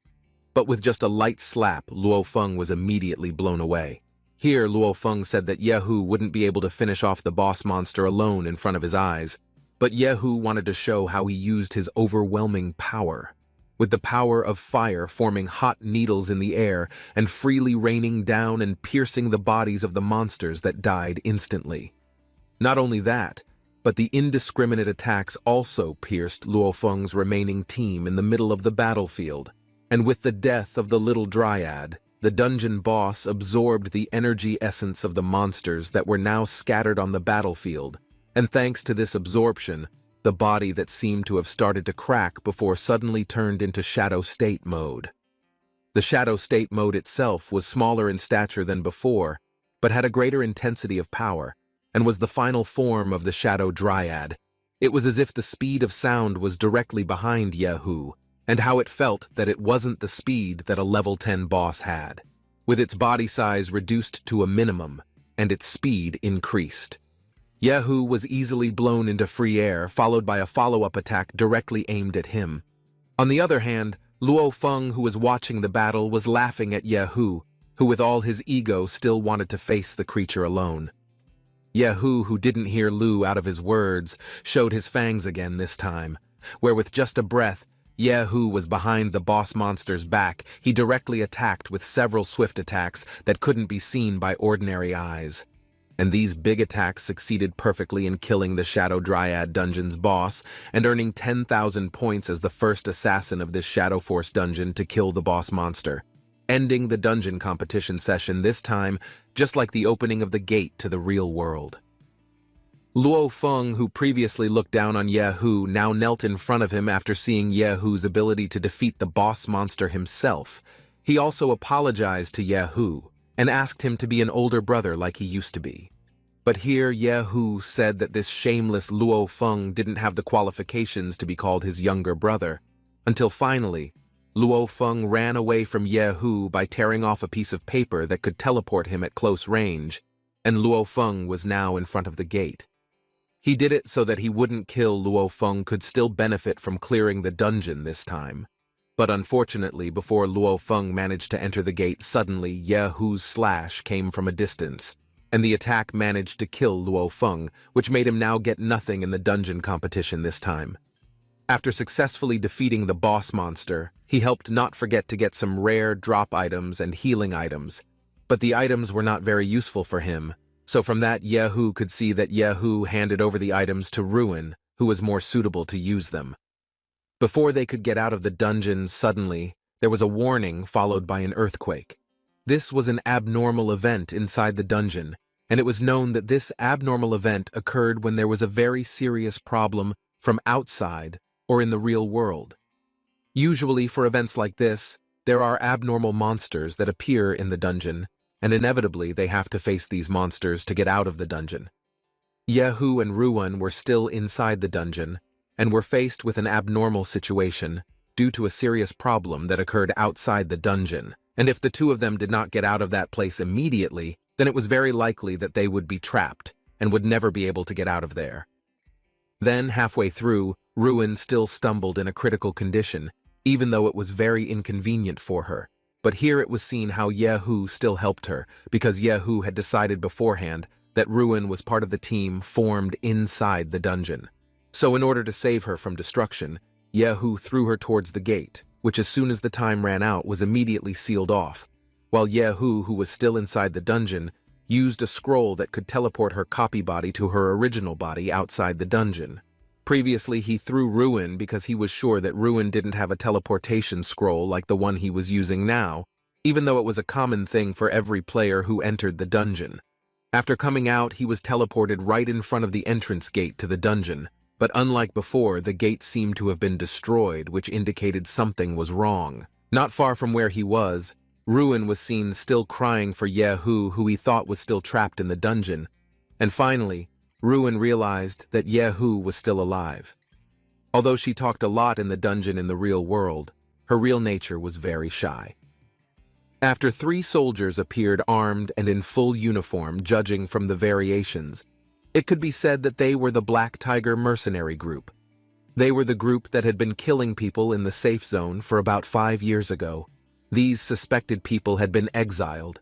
But with just a light slap, Luo Feng was immediately blown away. Here, Luo Feng said that Yehu wouldn't be able to finish off the boss monster alone in front of his eyes, but Yehu wanted to show how he used his overwhelming power, with the power of fire forming hot needles in the air and freely raining down and piercing the bodies of the monsters that died instantly. Not only that, but the indiscriminate attacks also pierced Luo Feng's remaining team in the middle of the battlefield, and with the death of the little dryad, the dungeon boss absorbed the energy essence of the monsters that were now scattered on the battlefield, and thanks to this absorption, the body that seemed to have started to crack before suddenly turned into shadow state mode. The shadow state mode itself was smaller in stature than before, but had a greater intensity of power, and was the final form of the shadow dryad. It was as if the speed of sound was directly behind Yehu, and how it felt that it wasn't the speed that a level 10 boss had, with its body size reduced to a minimum, and its speed increased. Yehu was easily blown into free air, followed by a follow-up attack directly aimed at him. On the other hand, Luo Feng, who was watching the battle, was laughing at Yehu, who with all his ego still wanted to face the creature alone. Yehu, who didn't hear Lu out of his words, showed his fangs again this time, where with just a breath, Yehu was behind the boss monster's back. He directly attacked with several swift attacks that couldn't be seen by ordinary eyes. And these big attacks succeeded perfectly in killing the Shadow Dryad dungeon's boss and earning 10,000 points as the first assassin of this Shadow Force dungeon to kill the boss monster, ending the dungeon competition session this time just like the opening of the gate to the real world. Luo Feng, who previously looked down on Yehu, now knelt in front of him after seeing Yehu's ability to defeat the boss monster himself. He also apologized to Yehu and asked him to be an older brother like he used to be. But here Yehu said that this shameless Luo Feng didn't have the qualifications to be called his younger brother, until finally, Luo Feng ran away from Yehu by tearing off a piece of paper that could teleport him at close range, and Luo Feng was now in front of the gate. He did it so that he wouldn't kill Luo Feng could still benefit from clearing the dungeon this time. But unfortunately, before Luo Feng managed to enter the gate, suddenly Yehu's slash came from a distance, and the attack managed to kill Luo Feng, which made him now get nothing in the dungeon competition this time. After successfully defeating the boss monster, he helped not forget to get some rare drop items and healing items, but the items were not very useful for him, so from that Yehu could see that Yehu handed over the items to Ruin, who was more suitable to use them. Before they could get out of the dungeon, suddenly, there was a warning followed by an earthquake. This was an abnormal event inside the dungeon, and it was known that this abnormal event occurred when there was a very serious problem from outside or in the real world. Usually for events like this, there are abnormal monsters that appear in the dungeon, and inevitably they have to face these monsters to get out of the dungeon. Yehu and Ruan were still inside the dungeon, and were faced with an abnormal situation due to a serious problem that occurred outside the dungeon. And if the two of them did not get out of that place immediately, then it was very likely that they would be trapped and would never be able to get out of there. Then, halfway through, Ruin still stumbled in a critical condition, even though it was very inconvenient for her. But here it was seen how Yehu still helped her, because Yehu had decided beforehand that Ruin was part of the team formed inside the dungeon. So in order to save her from destruction, Yehu threw her towards the gate, which as soon as the time ran out was immediately sealed off, while Yehu, who was still inside the dungeon, used a scroll that could teleport her copy body to her original body outside the dungeon. Previously, he threw Ruin because he was sure that Ruin didn't have a teleportation scroll like the one he was using now, even though it was a common thing for every player who entered the dungeon. After coming out, he was teleported right in front of the entrance gate to the dungeon, but unlike before, the gate seemed to have been destroyed, which indicated something was wrong. Not far from where he was, Ruin was seen still crying for Yehu, who he thought was still trapped in the dungeon, and finally, Ruin realized that Yehu was still alive. Although she talked a lot in the dungeon in the real world, her real nature was very shy. After 3 soldiers appeared armed and in full uniform, judging from the variations, it could be said that they were the Black Tiger mercenary group. They were the group that had been killing people in the safe zone for about 5 years ago. These suspected people had been exiled,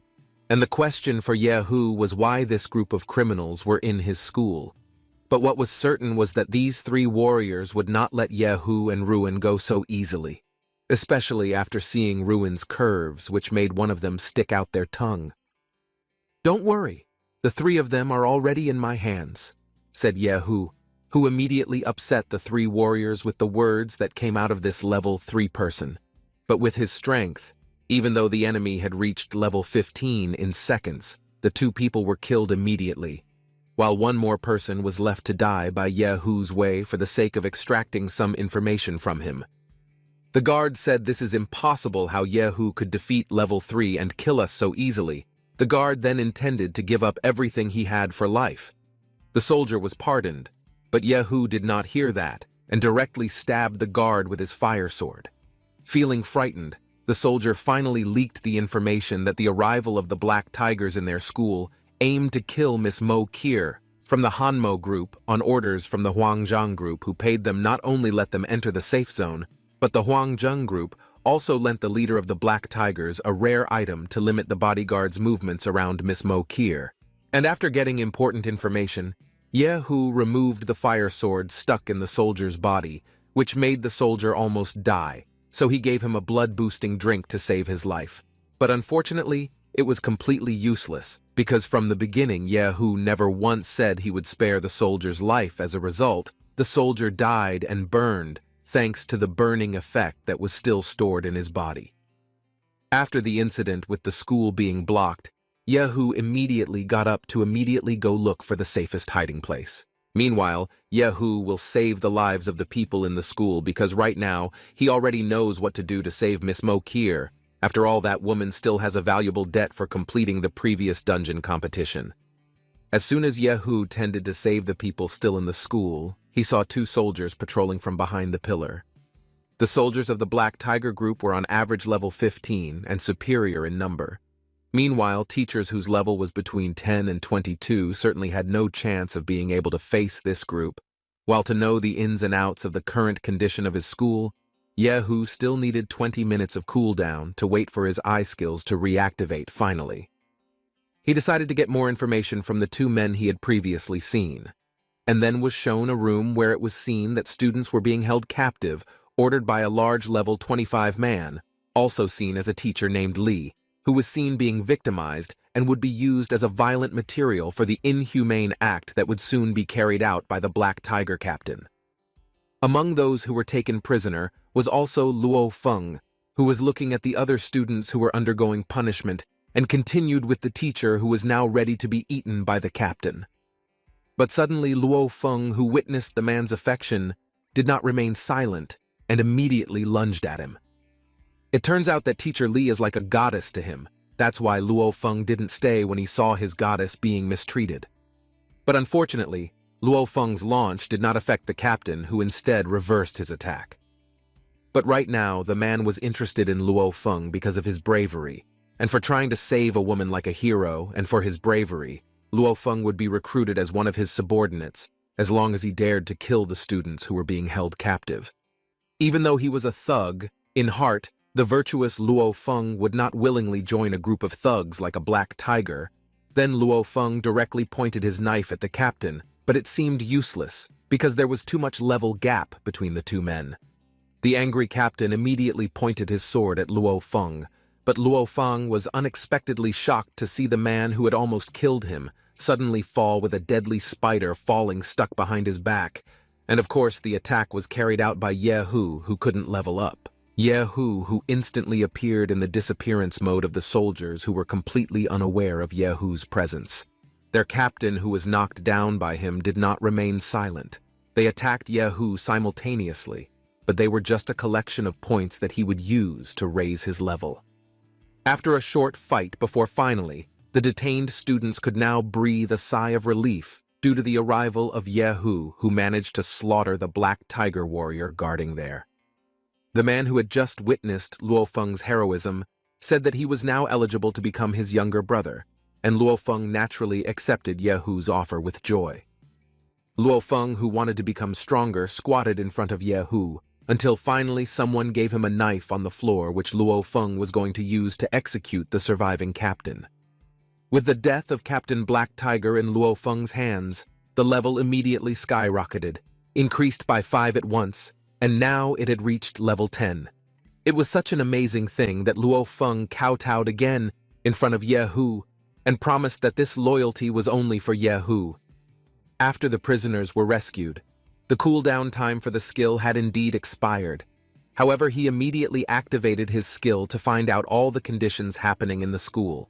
and the question for Yehu was why this group of criminals were in his school. But what was certain was that these 3 warriors would not let Yehu and Ruin go so easily, especially after seeing Ruin's curves, which made one of them stick out their tongue. "Don't worry, the 3 of them are already in my hands," said Yehu, who immediately upset the 3 warriors with the words that came out of this level 3 person. But with his strength, even though the enemy had reached level 15 in seconds, the 2 people were killed immediately, while 1 more person was left to die by Yehu's way for the sake of extracting some information from him. The guard said this is impossible how Yehu could defeat level 3 and kill us so easily. The guard then intended to give up everything he had for life. The soldier was pardoned, but Yehu did not hear that and directly stabbed the guard with his fire sword. Feeling frightened, the soldier finally leaked the information that the arrival of the Black Tigers in their school aimed to kill Miss Mo Kier from the Hanmo group on orders from the Huangzhang group, who paid them not only let them enter the safe zone, but the Huangzhang group also lent the leader of the Black Tigers a rare item to limit the bodyguard's movements around Miss Mo Kier. And after getting important information, Yehu removed the fire sword stuck in the soldier's body, which made the soldier almost die, so he gave him a blood-boosting drink to save his life. But unfortunately, it was completely useless, because from the beginning Yehu never once said he would spare the soldier's life. As a result, the soldier died and burned, thanks to the burning effect that was still stored in his body. After the incident with the school being blocked, Yehu immediately got up to go look for the safest hiding place. Meanwhile, Yehu will save the lives of the people in the school because right now, he already knows what to do to save Miss Mo Kier. After all, that woman still has a valuable debt for completing the previous dungeon competition. As soon as Yehu tended to save the people still in the school, he saw 2 soldiers patrolling from behind the pillar. The soldiers of the Black Tiger group were on average level 15 and superior in number. Meanwhile, teachers whose level was between 10 and 22 certainly had no chance of being able to face this group, while to know the ins and outs of the current condition of his school, Yehu still needed 20 minutes of cooldown to wait for his eye skills to reactivate finally. He decided to get more information from the 2 men he had previously seen, and then was shown a room where it was seen that students were being held captive, ordered by a large level 25 man, also seen as a teacher named Li, who was seen being victimized and would be used as a violent material for the inhumane act that would soon be carried out by the Black Tiger captain. Among those who were taken prisoner was also Luo Feng, who was looking at the other students who were undergoing punishment and continued with the teacher who was now ready to be eaten by the captain. But suddenly Luo Feng, who witnessed the man's affection, did not remain silent and immediately lunged at him. It turns out that Teacher Li is like a goddess to him. That's why Luo Feng didn't stay when he saw his goddess being mistreated. But unfortunately, Luo Feng's launch did not affect the captain, who instead reversed his attack. But right now, the man was interested in Luo Feng because of his bravery, and for trying to save a woman like a hero, and for his bravery, Luo Feng would be recruited as one of his subordinates, as long as he dared to kill the students who were being held captive. Even though he was a thug, in heart, the virtuous Luo Feng would not willingly join a group of thugs like a black tiger. Then Luo Feng directly pointed his knife at the captain, but it seemed useless, because there was too much level gap between the two men. The angry captain immediately pointed his sword at Luo Feng, but Luo Feng was unexpectedly shocked to see the man who had almost killed him suddenly fall with a deadly spider falling stuck behind his back, and of course the attack was carried out by Yehu, who couldn't level up. Yehu, who instantly appeared in the disappearance mode of the soldiers who were completely unaware of Yehu's presence. Their captain, who was knocked down by him, did not remain silent. They attacked Yehu simultaneously, but they were just a collection of points that he would use to raise his level. After a short fight before finally, the detained students could now breathe a sigh of relief due to the arrival of Yehu, who managed to slaughter the black tiger warrior guarding there. The man who had just witnessed Luo Feng's heroism said that he was now eligible to become his younger brother, and Luo Feng naturally accepted Yehu's offer with joy. Luo Feng, who wanted to become stronger, squatted in front of Yehu, until finally someone gave him a knife on the floor which Luo Feng was going to use to execute the surviving captain. With the death of Captain Black Tiger in Luo Feng's hands, the level immediately skyrocketed, increased by 5 at once, and now it had reached level 10. It was such an amazing thing that Luo Feng kowtowed again in front of Yehu and promised that this loyalty was only for Yehu. After the prisoners were rescued, the cooldown time for the skill had indeed expired. However, he immediately activated his skill to find out all the conditions happening in the school.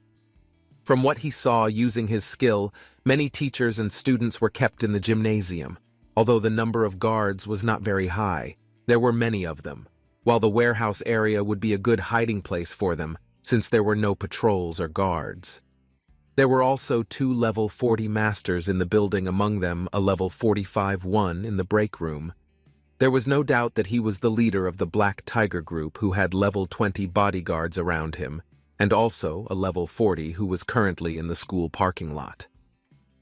From what he saw using his skill, many teachers and students were kept in the gymnasium. Although the number of guards was not very high, there were many of them, while the warehouse area would be a good hiding place for them, since there were no patrols or guards. There were also 2 level 40 masters in the building, among them a level 45-1 in the break room. There was no doubt that he was the leader of the Black Tiger group, who had level 20 bodyguards around him, and also a level 40 who was currently in the school parking lot.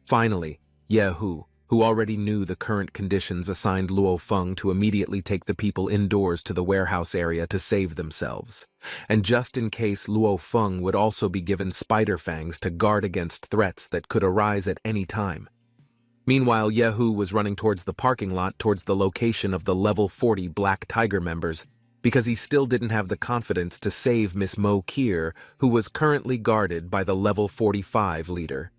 Finally, Yehu, who already knew the current conditions, assigned Luo Feng to immediately take the people indoors to the warehouse area to save themselves. And just in case, Luo Feng would also be given spider fangs to guard against threats that could arise at any time. Meanwhile, Yehu was running towards the parking lot, towards the location of the level 40 Black Tiger members, because he still didn't have the confidence to save Miss Mo Kier, who was currently guarded by the level 45 leader.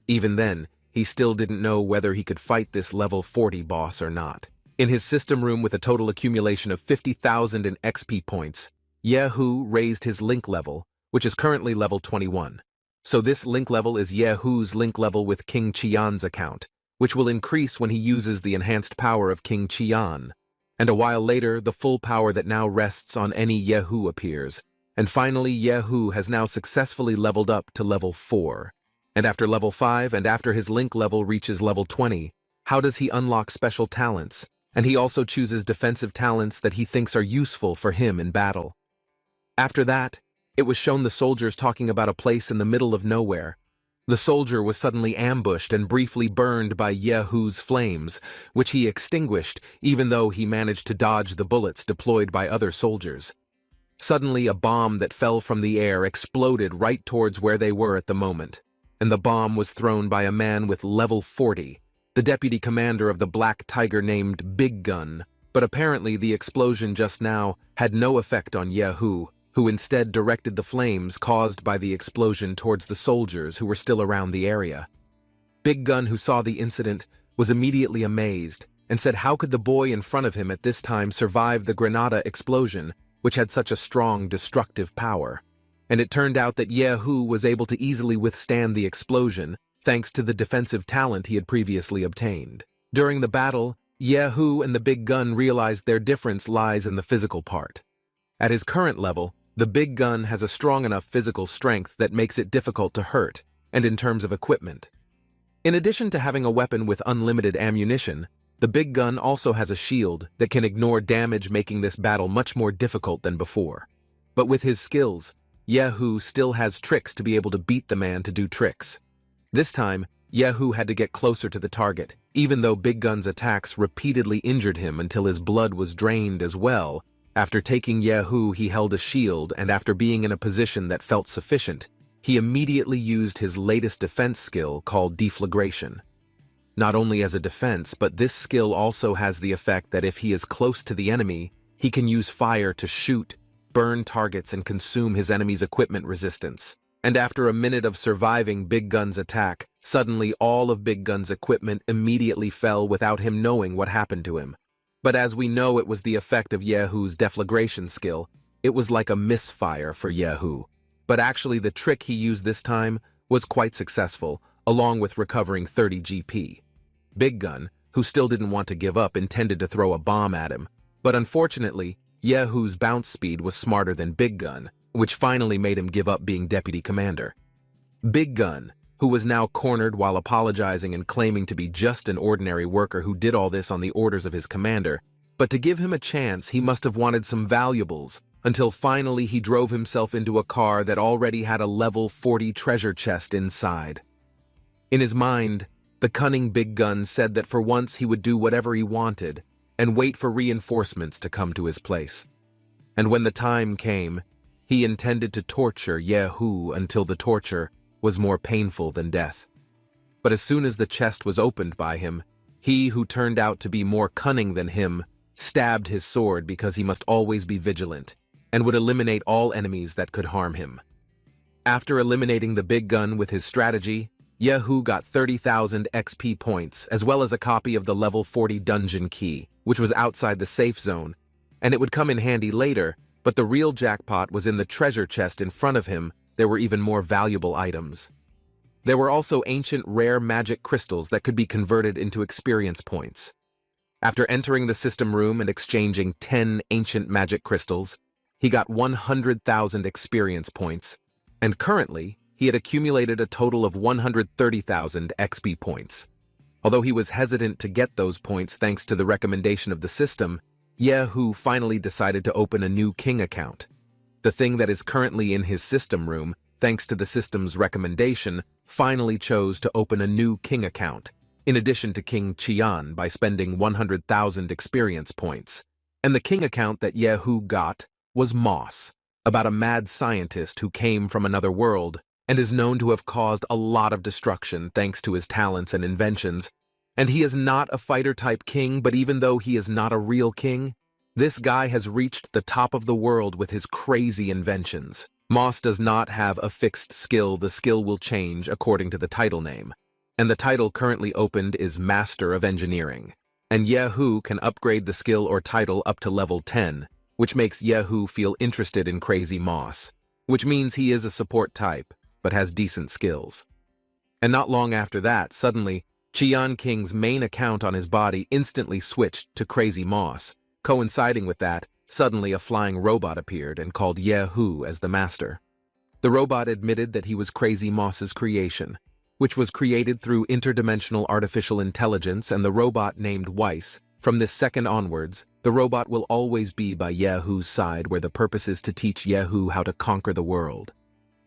Even then, he still didn't know whether he could fight this level 40 boss or not. In his system room with a total accumulation of 50,000 in XP points, Yehu raised his link level, which is currently level 21. So this link level is Yehu's link level with King Qian's account, which will increase when he uses the enhanced power of King Qian. And a while later, the full power that now rests on any Yehu appears. And finally, Yehu has now successfully leveled up to level 4. And after level 5 and after his link level reaches level 20, how does he unlock special talents? And he also chooses defensive talents that he thinks are useful for him in battle. After that, it was shown the soldiers talking about a place in the middle of nowhere. The soldier was suddenly ambushed and briefly burned by Yehu's flames, which he extinguished even though he managed to dodge the bullets deployed by other soldiers. Suddenly, a bomb that fell from the air exploded right towards where they were at the moment. And the bomb was thrown by a man with level 40, the deputy commander of the Black Tiger named Big Gun, but apparently the explosion just now had no effect on Yehu, who instead directed the flames caused by the explosion towards the soldiers who were still around the area. Big Gun, who saw the incident, was immediately amazed and said how could the boy in front of him at this time survive the Granada explosion, which had such a strong destructive power. And it turned out that Yehu was able to easily withstand the explosion thanks to the defensive talent he had previously obtained. During the battle, Yehu and the Big Gun realized their difference lies in the physical part. At his current level, the Big Gun has a strong enough physical strength that makes it difficult to hurt, and in terms of equipment. In addition to having a weapon with unlimited ammunition, the big gun also has a shield that can ignore damage, making this battle much more difficult than before. But with his skills, Yehu still has tricks to be able to beat the man to do tricks. This time, Yehu had to get closer to the target, even though Big Gun's attacks repeatedly injured him until his blood was drained as well. After taking Yehu, he held a shield, and after being in a position that felt sufficient, he immediately used his latest defense skill called deflagration. Not only as a defense, but this skill also has the effect that if he is close to the enemy, he can use fire to shoot, burn targets, and consume his enemy's equipment resistance. And after a minute of surviving Big Gun's attack, suddenly all of Big Gun's equipment immediately fell without him knowing what happened to him. But as we know, it was the effect of Yehu's deflagration skill. It was like a misfire for Yehu. But actually the trick he used this time was quite successful, along with recovering 30 GP. Big Gun, who still didn't want to give up, intended to throw a bomb at him. But unfortunately, Yehu's bounce speed was smarter than Big Gun, which finally made him give up being deputy commander. Big Gun, who was now cornered while apologizing and claiming to be just an ordinary worker who did all this on the orders of his commander, but to give him a chance he must have wanted some valuables, until finally he drove himself into a car that already had a level 40 treasure chest inside. In his mind, the cunning Big Gun said that for once he would do whatever he wanted and wait for reinforcements to come to his place. And when the time came, he intended to torture Yehu until the torture was more painful than death. But as soon as the chest was opened by him, he who turned out to be more cunning than him stabbed his sword because he must always be vigilant and would eliminate all enemies that could harm him. After eliminating the Big Gun with his strategy, Yehu got 30,000 XP points as well as a copy of the level 40 dungeon key, which was outside the safe zone, and it would come in handy later. But the real jackpot was in the treasure chest in front of him. There were even more valuable items. There were also ancient rare magic crystals that could be converted into experience points. After entering the system room and exchanging 10 ancient magic crystals, he got 100,000 experience points, and currently he had accumulated a total of 130,000 XP points. Although he was hesitant to get those points thanks to the recommendation of the system, Yehu finally decided to open a new king account. The thing that is currently in his system room, thanks to the system's recommendation, finally chose to open a new king account, in addition to King Qian, by spending 100,000 experience points. And the king account that Yehu got was Moss, about a mad scientist who came from another world and is known to have caused a lot of destruction thanks to his talents and inventions. And he is not a fighter-type king, but even though he is not a real king, this guy has reached the top of the world with his crazy inventions. Moss does not have a fixed skill. The skill will change according to the title name. And the title currently opened is Master of Engineering. And Yehu can upgrade the skill or title up to level 10, which makes Yehu feel interested in Crazy Moss, which means he is a support type, but has decent skills. And not long after that, suddenly, Qian King's main account on his body instantly switched to Crazy Moss. Coinciding with that, suddenly a flying robot appeared and called Yehu as the master. The robot admitted that he was Crazy Moss's creation, which was created through interdimensional artificial intelligence, and the robot named Weiss. From this second onwards, the robot will always be by Yehu's side, where the purpose is to teach Yehu how to conquer the world.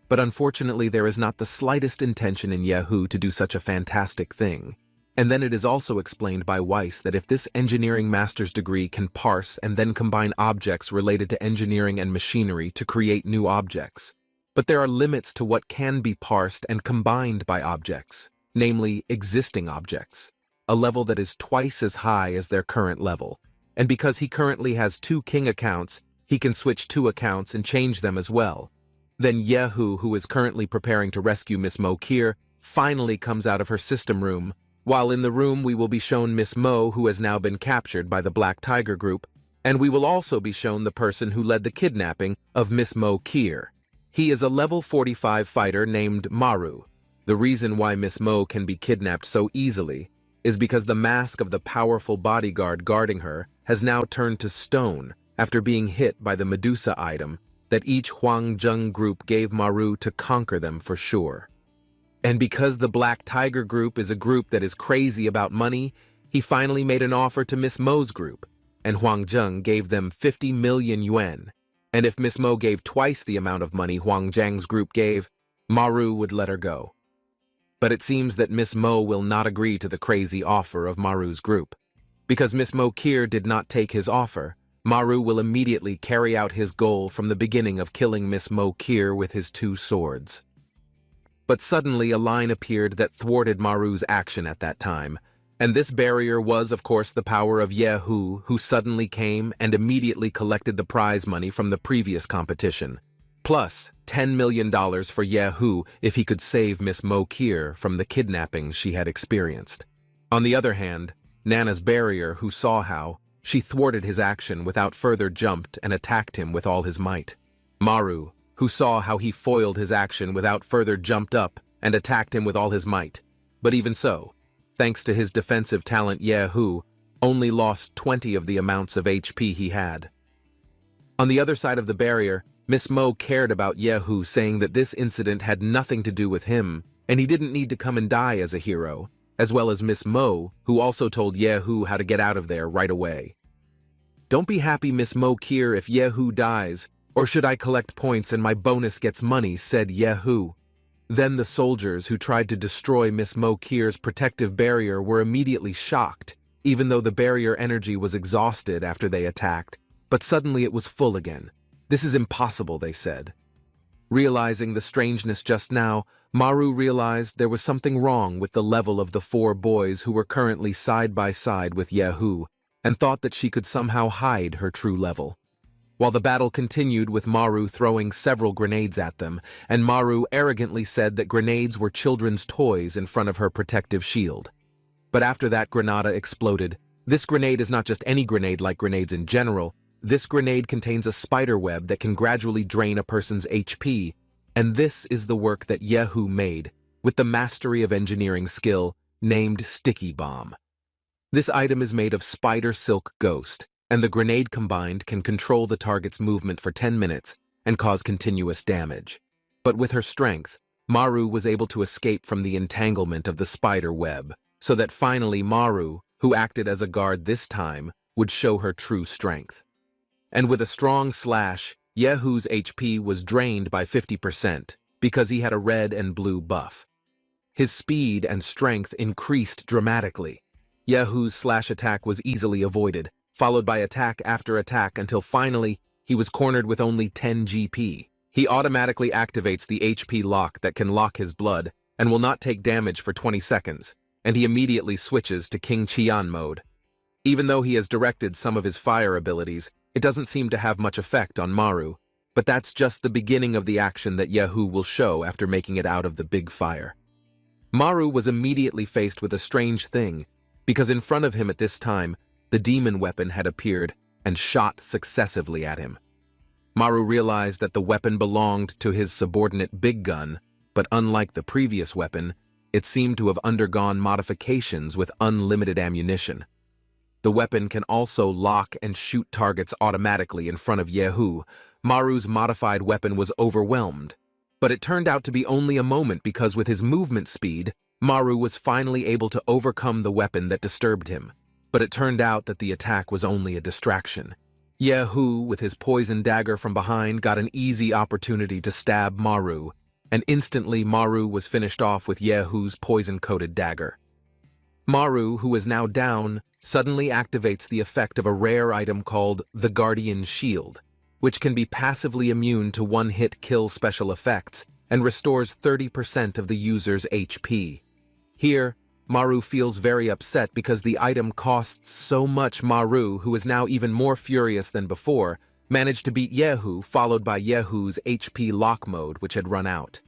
But unfortunately, there is not the slightest intention in Yehu to do such a fantastic thing. And then it is also explained by Weiss that if this engineering master's degree can parse and then combine objects related to engineering and machinery to create new objects. But there are limits to what can be parsed and combined by objects, namely existing objects, a level that is twice as high as their current level. And because he currently has 2 king accounts, he can switch 2 accounts and change them as well. Then Yehu, who is currently preparing to rescue Miss Mo Kier, finally comes out of her system room. While in the room, we will be shown Miss Mo, who has now been captured by the Black Tiger Group, and we will also be shown the person who led the kidnapping of Miss Mo Kier. He is a level 45 fighter named Maru. The reason why Miss Mo can be kidnapped so easily is because the mask of the powerful bodyguard guarding her has now turned to stone after being hit by the Medusa item that each Huangjung group gave Maru to conquer them for sure. And because the Black Tiger Group is a group that is crazy about money, he finally made an offer to Miss Mo's group, and Huang Zheng gave them 50 million yuan. And if Miss Mo gave twice the amount of money Huang Zheng's group gave, Maru would let her go. But it seems that Miss Mo will not agree to the crazy offer of Maru's group. Because Miss Mo Kier did not take his offer, Maru will immediately carry out his goal from the beginning of killing Miss Mo Kier with his 2 swords. But suddenly a line appeared that thwarted Maru's action at that time, and this barrier was, of course, the power of Yehu, who suddenly came and immediately collected the prize money from the previous competition, plus $10 million for Yehu if he could save Miss Mo Kier from the kidnapping she had experienced. On the other hand, Nana's barrier, who saw how, she thwarted his action without further jumped and attacked him with all his might. Maru, who saw how he foiled his action without further jumped up and attacked him with all his might. But even so, thanks to his defensive talent Yehu, only lost 20 of the amounts of HP he had. On the other side of the barrier, Miss Mo cared about Yehu, saying that this incident had nothing to do with him, and he didn't need to come and die as a hero, as well as Miss Mo, who also told Yehu how to get out of there right away. Don't be happy, Miss Mo Kier, if Yehu dies, or should I collect points and my bonus gets money, said Yehu. Then the soldiers who tried to destroy Miss Mo Kier's protective barrier were immediately shocked, even though the barrier energy was exhausted after they attacked, but suddenly it was full again. This is impossible, they said. Realizing the strangeness just now, Maru realized there was something wrong with the level of the 4 boys who were currently side by side with Yehu, and thought that she could somehow hide her true level. While the battle continued with Maru throwing several grenades at them, and Maru arrogantly said that grenades were children's toys in front of her protective shield. But after that grenada exploded, this grenade is not just any grenade like grenades in general. This grenade contains a spider web that can gradually drain a person's HP, and this is the work that Yehu made, with the mastery of engineering skill, named Sticky Bomb. This item is made of spider silk ghost, and the grenade combined can control the target's movement for 10 minutes and cause continuous damage. But with her strength, Maru was able to escape from the entanglement of the spider web, so that finally Maru, who acted as a guard this time, would show her true strength. And with a strong slash, Yehu's HP was drained by 50% because he had a red and blue buff. His speed and strength increased dramatically. Yehu's slash attack was easily avoided, followed by attack after attack until finally he was cornered with only 10 GP. He automatically activates the HP lock that can lock his blood and will not take damage for 20 seconds, and he immediately switches to King Qian mode. Even though he has directed some of his fire abilities, it doesn't seem to have much effect on Maru, but that's just the beginning of the action that Yehu will show after making it out of the big fire. Maru was immediately faced with a strange thing, because in front of him at this time, the demon weapon had appeared and shot successively at him. Maru realized that the weapon belonged to his subordinate Big Gun, but unlike the previous weapon, it seemed to have undergone modifications with unlimited ammunition. The weapon can also lock and shoot targets automatically in front of Yehu. Maru's modified weapon was overwhelmed, but it turned out to be only a moment because with his movement speed, Maru was finally able to overcome the weapon that disturbed him. But it turned out that the attack was only a distraction. Yehu, with his poison dagger from behind, got an easy opportunity to stab Maru, and instantly Maru was finished off with Yehu's poison-coated dagger. Maru, who is now down, suddenly activates the effect of a rare item called the Guardian Shield, which can be passively immune to one-hit kill special effects and restores 30% of the user's HP. Here, Maru feels very upset because the item costs so much. Maru, who is now even more furious than before, managed to beat Yehu, followed by Yehu's HP lock mode, which had run out.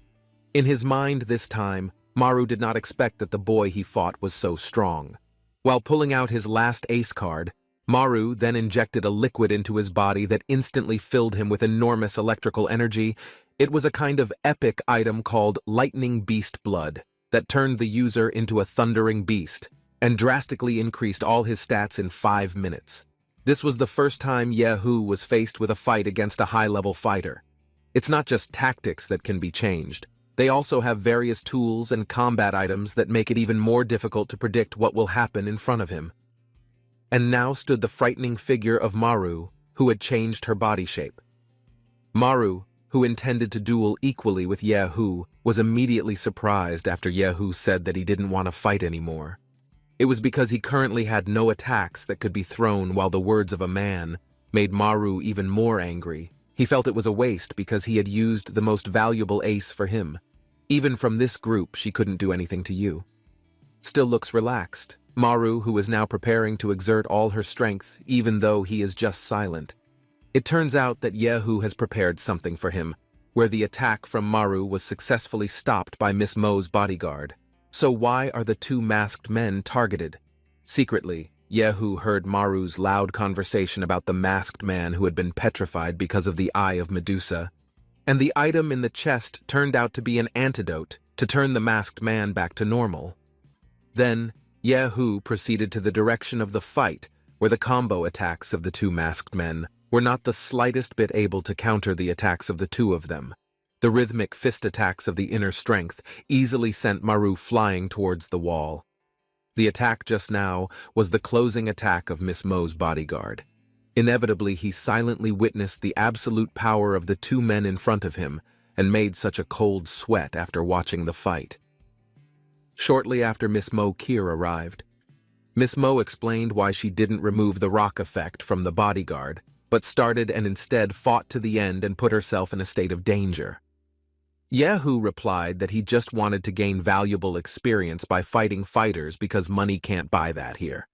In his mind this time, Maru did not expect that the boy he fought was so strong. While pulling out his last ace card, Maru then injected a liquid into his body that instantly filled him with enormous electrical energy. It was a kind of epic item called Lightning Beast Blood that turned the user into a thundering beast and drastically increased all his stats in 5 minutes. This was the first time Yehu was faced with a fight against a high-level fighter. It's not just tactics that can be changed. They also have various tools and combat items that make it even more difficult to predict what will happen in front of him. And now stood the frightening figure of Maru, who had changed her body shape. Maru, who intended to duel equally with Yehu, was immediately surprised after Yehu said that he didn't want to fight anymore. It was because he currently had no attacks that could be thrown, while the words of a man made Maru even more angry. He felt it was a waste because he had used the most valuable ace for him. Even from this group, she couldn't do anything to you. Still looks relaxed. Maru, who is now preparing to exert all her strength, even though he is just silent. It turns out that Yehu has prepared something for him, where the attack from Maru was successfully stopped by Miss Mo's bodyguard. So why are the two masked men targeted? Secretly, Yehu heard Maru's loud conversation about the masked man who had been petrified because of the eye of Medusa, and the item in the chest turned out to be an antidote to turn the masked man back to normal. Then, Yehu proceeded to the direction of the fight, where the combo attacks of the two masked men were not the slightest bit able to counter the attacks of the two of them. The rhythmic fist attacks of the inner strength easily sent Maru flying towards the wall. The attack just now was the closing attack of Miss Mo's bodyguard. Inevitably, he silently witnessed the absolute power of the two men in front of him and made such a cold sweat after watching the fight. Shortly after Miss Mo Kier arrived, Miss Mo explained why she didn't remove the rock effect from the bodyguard, but started and instead fought to the end and put herself in a state of danger. Yehu replied that he just wanted to gain valuable experience by fighting fighters because money can't buy that here.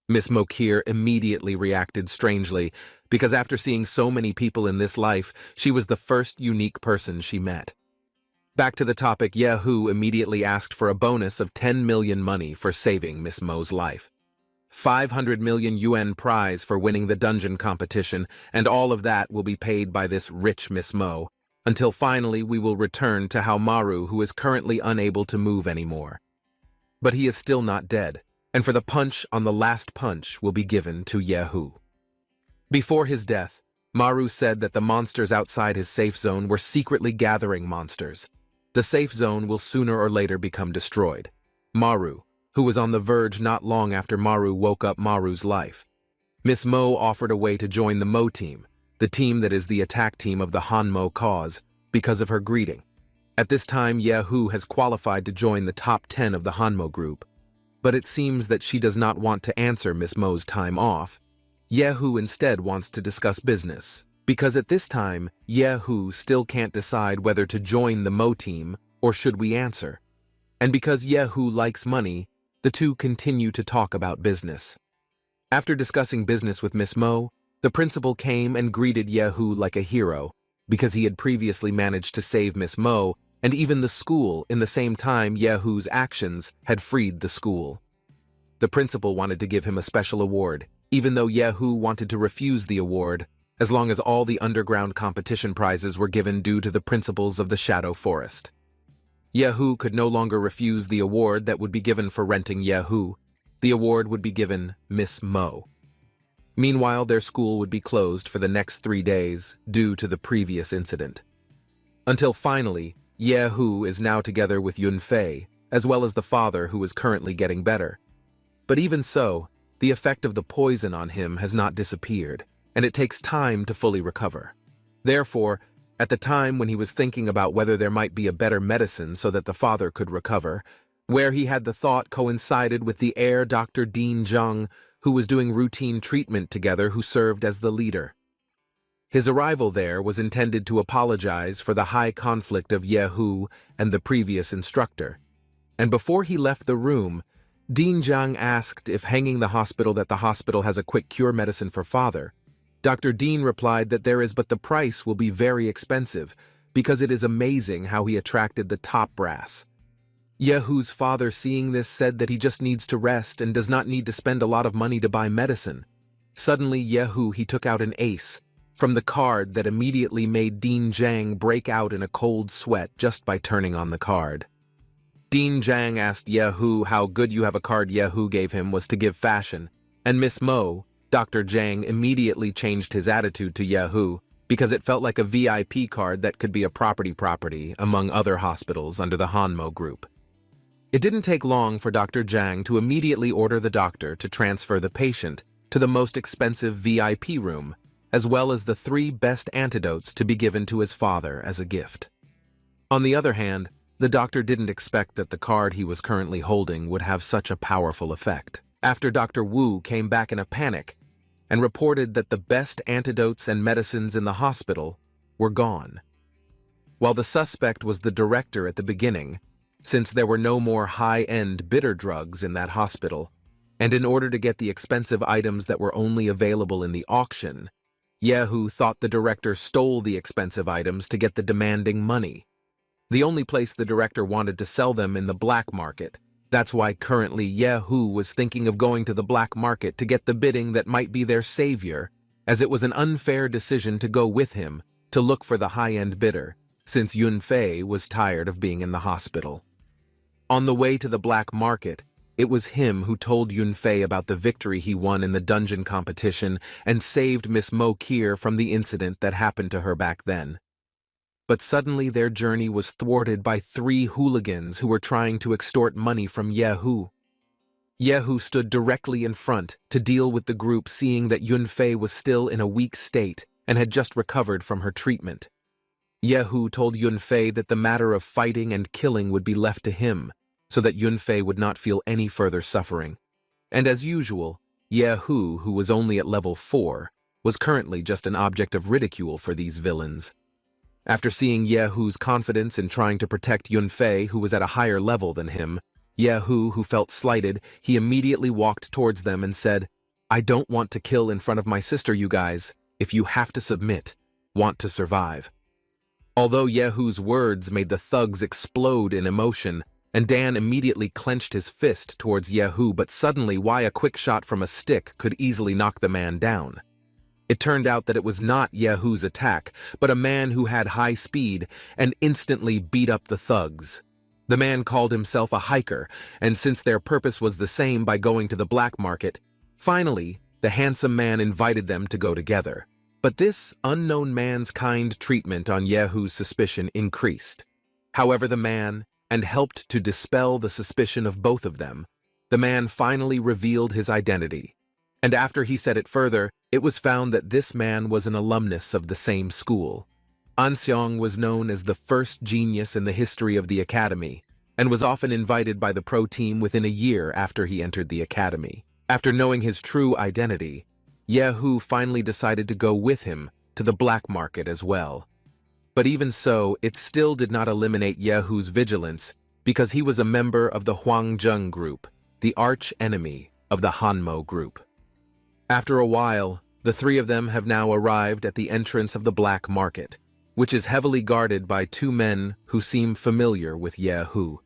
Miss Mokir immediately reacted strangely because after seeing so many people in this life, she was the first unique person she met. Back to the topic, Yehu immediately asked for a bonus of 10 million money for saving Miss Mo's life. 500 million yuan prize for winning the dungeon competition, and all of that will be paid by this rich Miss Mo, until finally we will return to how Maru, who is currently unable to move anymore. But he is still not dead, and for the punch on the last punch will be given to Yehu. Before his death, Maru said that the monsters outside his safe zone were secretly gathering monsters. The safe zone will sooner or later become destroyed. Maru, who was on the verge not long after Maru woke up Maru's life. Miss Mo offered a way to join the Mo team, the team that is the attack team of the Hanmo cause, because of her greeting. At this time, Yehu has qualified to join the top 10 of the Hanmo group, but it seems that she does not want to answer Miss Mo's time off. Yehu instead wants to discuss business, because at this time, Yehu still can't decide whether to join the Mo team or should we answer. And because Yehu likes money, the two continue to talk about business. After discussing business with Miss Mo, the principal came and greeted Yehu like a hero, because he had previously managed to save Miss Mo, and even the school in the same time Yehu's actions had freed the school. The principal wanted to give him a special award, even though Yehu wanted to refuse the award, as long as all the underground competition prizes were given due to the principles of the Shadow Forest. Yehu could no longer refuse the award that would be given for renting Yehu. The award would be given Miss Mo. Meanwhile, their school would be closed for the next 3 days due to the previous incident. Until finally, Yehu is now together with Yunfei, as well as the father who is currently getting better. But even so, the effect of the poison on him has not disappeared, and it takes time to fully recover. Therefore, at the time when he was thinking about whether there might be a better medicine so that the father could recover, where he had the thought coincided with the heir Dr. Dean Zhang, who was doing routine treatment together, who served as the leader. His arrival there was intended to apologize for the high conflict of Yehu and the previous instructor. And before he left the room, Dean Zhang asked if hanging the hospital has a quick cure medicine for father. Dr. Dean replied that there is, but the price will be very expensive, because it is amazing how he attracted the top brass. Yehu's father, seeing this, said that he just needs to rest and does not need to spend a lot of money to buy medicine. Suddenly, he took out an ace from the card that immediately made Dean Zhang break out in a cold sweat just by turning on the card. Dean Zhang asked Yehu how good you have a card. Yehu gave him was to give fashion, and Miss Mo, Dr. Zhang, immediately changed his attitude to Yehu because it felt like a VIP card that could be a property among other hospitals under the Hanmo group. It didn't take long for Dr. Zhang to immediately order the doctor to transfer the patient to the most expensive VIP room, as well as the 3 best antidotes to be given to his father as a gift. On the other hand, the doctor didn't expect that the card he was currently holding would have such a powerful effect. After Dr. Wu came back in a panic and reported that the best antidotes and medicines in the hospital were gone. While the suspect was the director at the beginning, since there were no more high-end bitter drugs in that hospital, and in order to get the expensive items that were only available in the auction, Yehu thought the director stole the expensive items to get the demanding money. The only place the director wanted to sell them in the black market. That's why currently Yehu was thinking of going to the black market to get the bidding that might be their savior, as it was an unfair decision to go with him to look for the high-end bidder, since Yunfei was tired of being in the hospital. On the way to the black market, it was him who told Yunfei about the victory he won in the dungeon competition and saved Miss Mo Kier from the incident that happened to her back then. But suddenly their journey was thwarted by 3 hooligans who were trying to extort money from Yehu. Yehu stood directly in front to deal with the group, seeing that Yunfei was still in a weak state and had just recovered from her treatment. Yehu told Yunfei that the matter of fighting and killing would be left to him, so that Yunfei would not feel any further suffering. And as usual, Yehu, who was only at level 4, was currently just an object of ridicule for these villains. After seeing Yehu's confidence in trying to protect Yunfei, who was at a higher level than him, Yehu, who felt slighted, he immediately walked towards them and said, "I don't want to kill in front of my sister, you guys. If you have to submit, want to survive." Although Yehu's words made the thugs explode in emotion, and Dan immediately clenched his fist towards Yehu, but suddenly a quick shot from a stick could easily knock the man down. It turned out that it was not Yehu's attack, but a man who had high speed and instantly beat up the thugs. The man called himself a hiker, and since their purpose was the same by going to the black market, finally, the handsome man invited them to go together. But this unknown man's kind treatment on Yehu's suspicion increased. However, the man, and helped to dispel the suspicion of both of them, the man finally revealed his identity. And after he said it further, it was found that this man was an alumnus of the same school. An Xiong was known as the first genius in the history of the academy, and was often invited by the pro team within a year after he entered the academy. After knowing his true identity, Yehu finally decided to go with him to the black market as well. But even so, it still did not eliminate Yehu's vigilance, because he was a member of the Huangjung group, the arch enemy of the Hanmo group. After a while, the 3 of them have now arrived at the entrance of the black market, which is heavily guarded by 2 men who seem familiar with Yehu.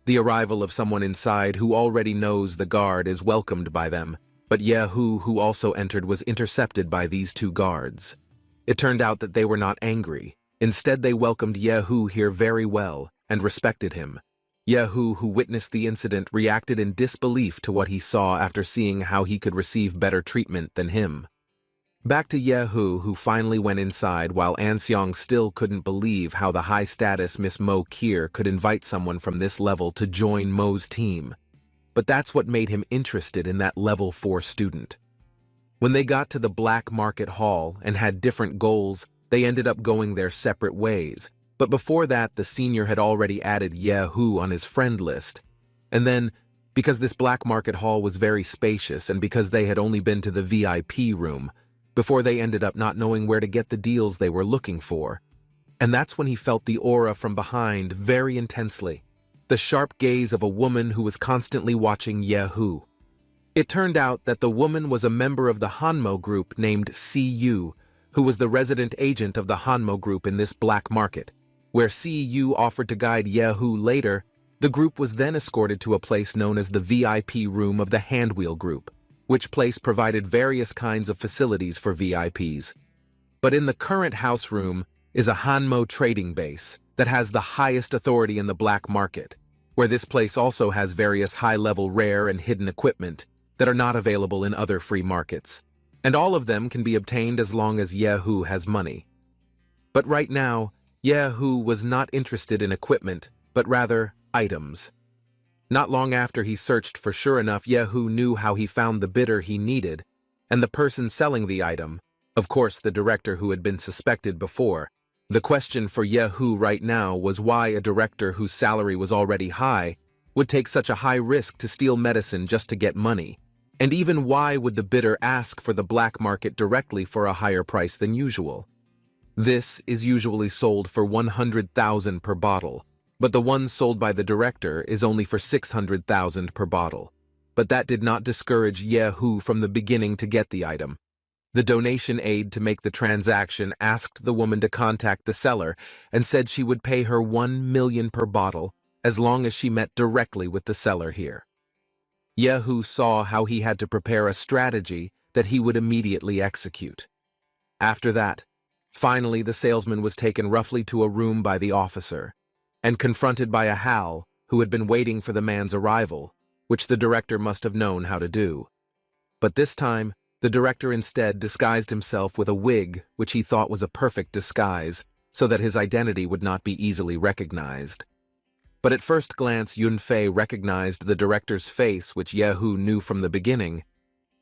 The arrival of someone inside who already knows the guard is welcomed by them, but Yehu, who also entered, was intercepted by these 2 guards. It turned out that they were not angry. Instead, they welcomed Yehu here very well and respected him. Yehu, who witnessed the incident, reacted in disbelief to what he saw after seeing how he could receive better treatment than him. Back to Yehu, who finally went inside, while An Xiong still couldn't believe how the high-status Miss Mo Kier could invite someone from this level to join Mo's team. But that's what made him interested in that level 4 student. When they got to the black market hall and had different goals, they ended up going their separate ways. But before that, the senior had already added Yehu on his friend list. And then, because this black market hall was very spacious and because they had only been to the VIP room, before they ended up not knowing where to get the deals they were looking for. And that's when he felt the aura from behind very intensely, the sharp gaze of a woman who was constantly watching Yehu. It turned out that the woman was a member of the Hanmo group named CU, who was the resident agent of the Hanmo group in this black market. Where CU offered to guide Yehu later, the group was then escorted to a place known as the VIP room of the Handwheel group, which place provided various kinds of facilities for VIPs. But in the current house room is a Hanmo trading base that has the highest authority in the black market, where this place also has various high-level rare and hidden equipment that are not available in other free markets. And all of them can be obtained as long as Yehu has money. But right now, Yehu was not interested in equipment, but rather items. Not long after he searched for sure enough, Yehu knew how he found the bidder he needed, and the person selling the item, of course the director who had been suspected before. The question for Yehu right now was why a director whose salary was already high would take such a high risk to steal medicine just to get money, and even why would the bidder ask for the black market directly for a higher price than usual. This is usually sold for 100,000 per bottle, but the one sold by the director is only for 600,000 per bottle. But that did not discourage Yehu from the beginning to get the item. The donation aide to make the transaction asked the woman to contact the seller and said she would pay her 1 million per bottle as long as she met directly with the seller here. Yehu saw how he had to prepare a strategy that he would immediately execute. After that, finally the salesman was taken roughly to a room by the officer and confronted by a Hal who had been waiting for the man's arrival, which the director must have known how to do. But this time, the director instead disguised himself with a wig which he thought was a perfect disguise so that his identity would not be easily recognized. But at first glance, Yunfei recognized the director's face, which Yehu knew from the beginning.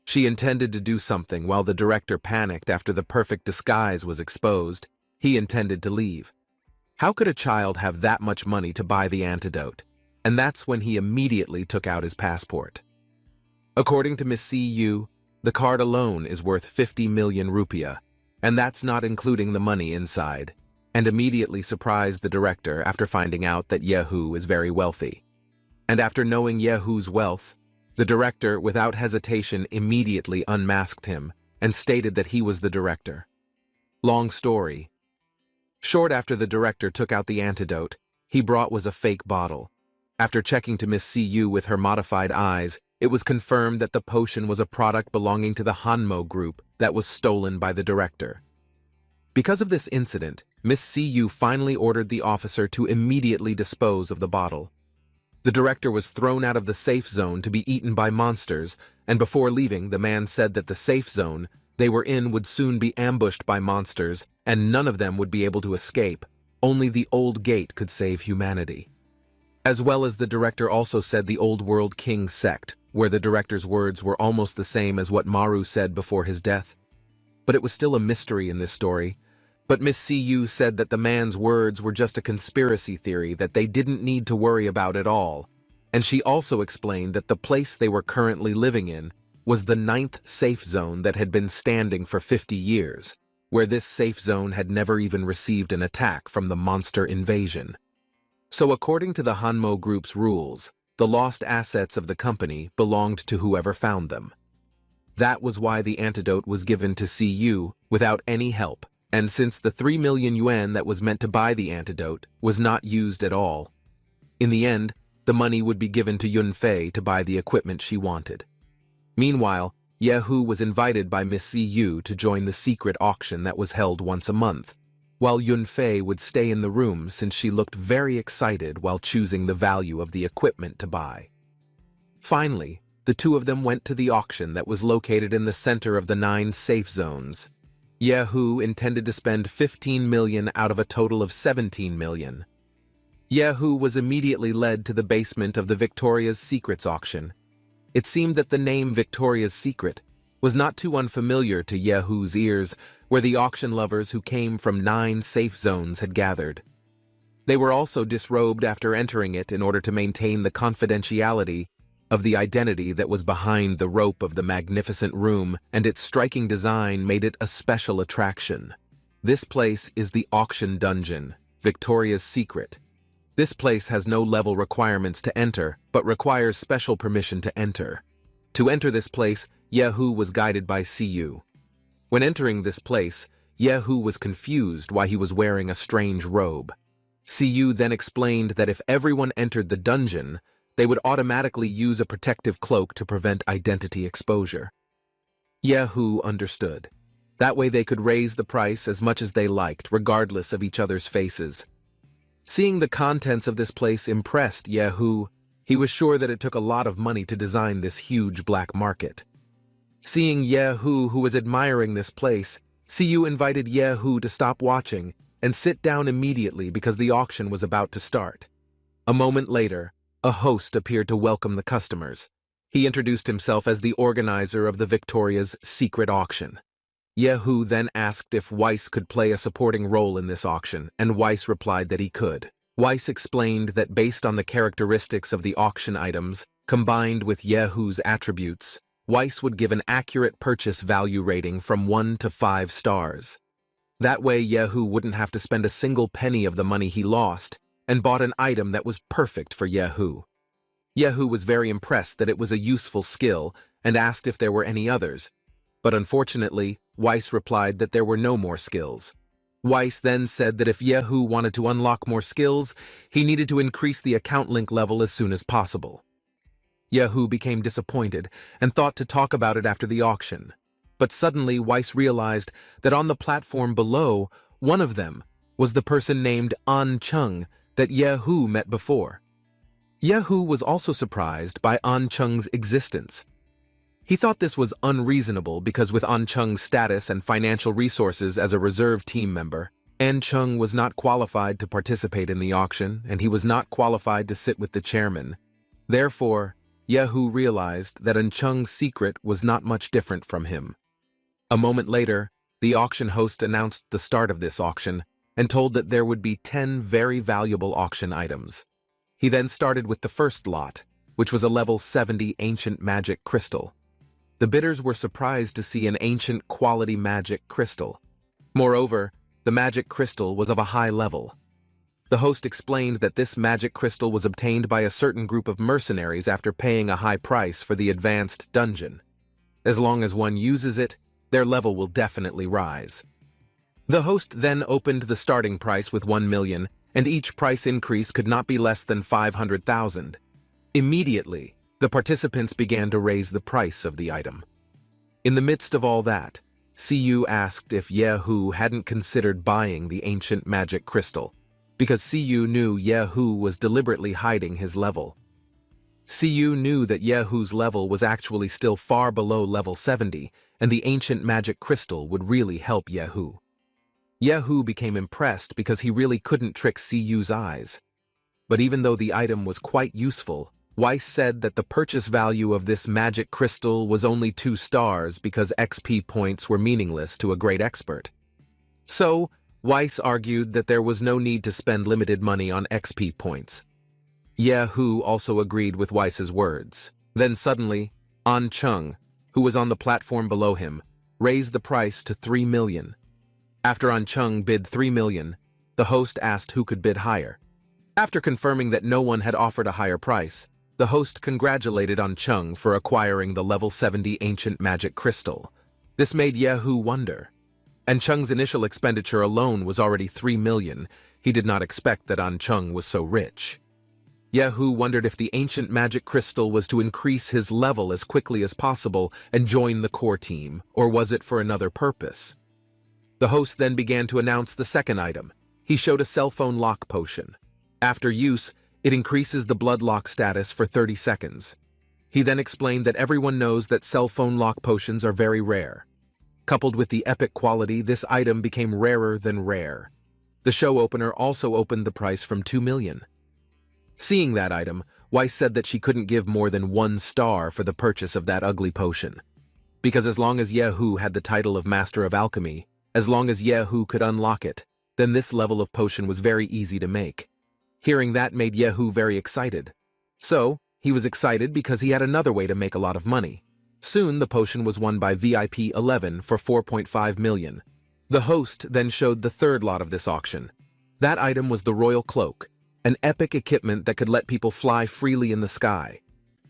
She intended to do something while the director panicked after the perfect disguise was exposed. He intended to leave. How could a child have that much money to buy the antidote? And that's when he immediately took out his passport. According to Miss Yu, the card alone is worth 50 million rupiah, and that's not including the money inside, and immediately surprised the director after finding out that Yehu is very wealthy. And after knowing Yehu's wealth, the director, without hesitation, immediately unmasked him and stated that he was the director. Long story. Short after the director took out the antidote, he brought was a fake bottle. After checking to Miss Yu with her modified eyes, it was confirmed that the potion was a product belonging to the Hanmo group that was stolen by the director. Because of this incident, Miss Yu finally ordered the officer to immediately dispose of the bottle. The director was thrown out of the safe zone to be eaten by monsters, and before leaving, the man said that the safe zone they were in would soon be ambushed by monsters, and none of them would be able to escape. Only the old gate could save humanity. As well as the director also said the Old World King sect, where the director's words were almost the same as what Maru said before his death. But it was still a mystery in this story. But Miss Yu said that the man's words were just a conspiracy theory that they didn't need to worry about at all. And she also explained that the place they were currently living in was the 9th safe zone that had been standing for 50 years, where this safe zone had never even received an attack from the monster invasion. So according to the Hanmo Group's rules, the lost assets of the company belonged to whoever found them. That was why the antidote was given to Cu without any help, and since the 3 million yuan that was meant to buy the antidote was not used at all. In the end, the money would be given to Yunfei to buy the equipment she wanted. Meanwhile, Yehu was invited by Miss Yu to join the secret auction that was held once a month, while Yunfei would stay in the room since she looked very excited while choosing the value of the equipment to buy. Finally, the two of them went to the auction that was located in the center of the 9 safe zones. Yehu intended to spend 15 million out of a total of 17 million. Yehu was immediately led to the basement of the Victoria's Secrets auction. It seemed that the name Victoria's Secret was not too unfamiliar to Yehu's ears, where the auction lovers who came from 9 safe zones had gathered. They were also disrobed after entering it in order to maintain the confidentiality of the identity that was behind the rope of the magnificent room, and its striking design made it a special attraction. This place is the auction dungeon, Victoria's Secret. This place has no level requirements to enter, but requires special permission to enter. To enter this place, Yehu was guided by Cu. When entering this place, Yehu was confused why he was wearing a strange robe. Cu then explained that if everyone entered the dungeon, they would automatically use a protective cloak to prevent identity exposure. Yehu understood. That way they could raise the price as much as they liked, regardless of each other's faces. Seeing the contents of this place impressed Yehu. He was sure that it took a lot of money to design this huge black market. Seeing Yehu, who was admiring this place, Cu invited Yehu to stop watching and sit down immediately because the auction was about to start. A moment later, a host appeared to welcome the customers. He introduced himself as the organizer of the Victoria's secret auction. Yehu then asked if Weiss could play a supporting role in this auction, and Weiss replied that he could. Weiss explained that based on the characteristics of the auction items, combined with Yehu's attributes, Weiss would give an accurate purchase value rating from 1 to 5 stars. That way Yehu wouldn't have to spend a single penny of the money he lost, and bought an item that was perfect for Yehu. Yehu was very impressed that it was a useful skill and asked if there were any others, but unfortunately, Weiss replied that there were no more skills. Weiss then said that if Yehu wanted to unlock more skills, he needed to increase the account link level as soon as possible. Yehu became disappointed and thought to talk about it after the auction, but suddenly Weiss realized that on the platform below, one of them was the person named An Chung that Yehu met before. Yehu was also surprised by An Chung's existence. He thought this was unreasonable because with An Chung's status and financial resources as a reserve team member, An Chung was not qualified to participate in the auction and he was not qualified to sit with the chairman. Therefore, Yehu realized that An Chung's secret was not much different from him. A moment later, the auction host announced the start of this auction and told that there would be 10 very valuable auction items. He then started with the first lot, which was a level 70 ancient magic crystal. The bidders were surprised to see an ancient quality magic crystal. Moreover, the magic crystal was of a high level. The host explained that this magic crystal was obtained by a certain group of mercenaries after paying a high price for the advanced dungeon. As long as one uses it, their level will definitely rise. The host then opened the starting price with 1 million, and each price increase could not be less than 500,000. Immediately, the participants began to raise the price of the item. In the midst of all that, Siyu asked if Yehu hadn't considered buying the ancient magic crystal, because Siyu knew Yehu was deliberately hiding his level. Siyu knew that Yehu's level was actually still far below level 70, and the ancient magic crystal would really help Yehu. Yehu became impressed because he really couldn't trick Siyu's eyes. But even though the item was quite useful, Weiss said that the purchase value of this magic crystal was only 2 stars because XP points were meaningless to a great expert. So, Weiss argued that there was no need to spend limited money on XP points. Yehu also agreed with Weiss's words. Then suddenly, An Chung, who was on the platform below him, raised the price to 3 million. After An Chung bid 3 million, the host asked who could bid higher. After confirming that no one had offered a higher price, the host congratulated An Chung for acquiring the level 70 ancient magic crystal. This made Yehu wonder. An Chung's initial expenditure alone was already 3 million. He did not expect that An Chung was so rich. Yehu wondered if the ancient magic crystal was to increase his level as quickly as possible and join the core team, or was it for another purpose? The host then began to announce the second item. He showed a cell phone lock potion. After use, it increases the blood lock status for 30 seconds. He then explained that everyone knows that cell phone lock potions are very rare. Coupled with the epic quality, this item became rarer than rare. The show opener also opened the price from 2 million. Seeing that item, Weiss said that she couldn't give more than 1 star for the purchase of that ugly potion. Because as long as Yehu had the title of Master of Alchemy, as long as Yehu could unlock it, then this level of potion was very easy to make. Hearing that made Yehu very excited. So, he was excited because he had another way to make a lot of money. Soon, the potion was won by VIP 11 for 4.5 million. The host then showed the third lot of this auction. That item was the Royal Cloak, an epic equipment that could let people fly freely in the sky.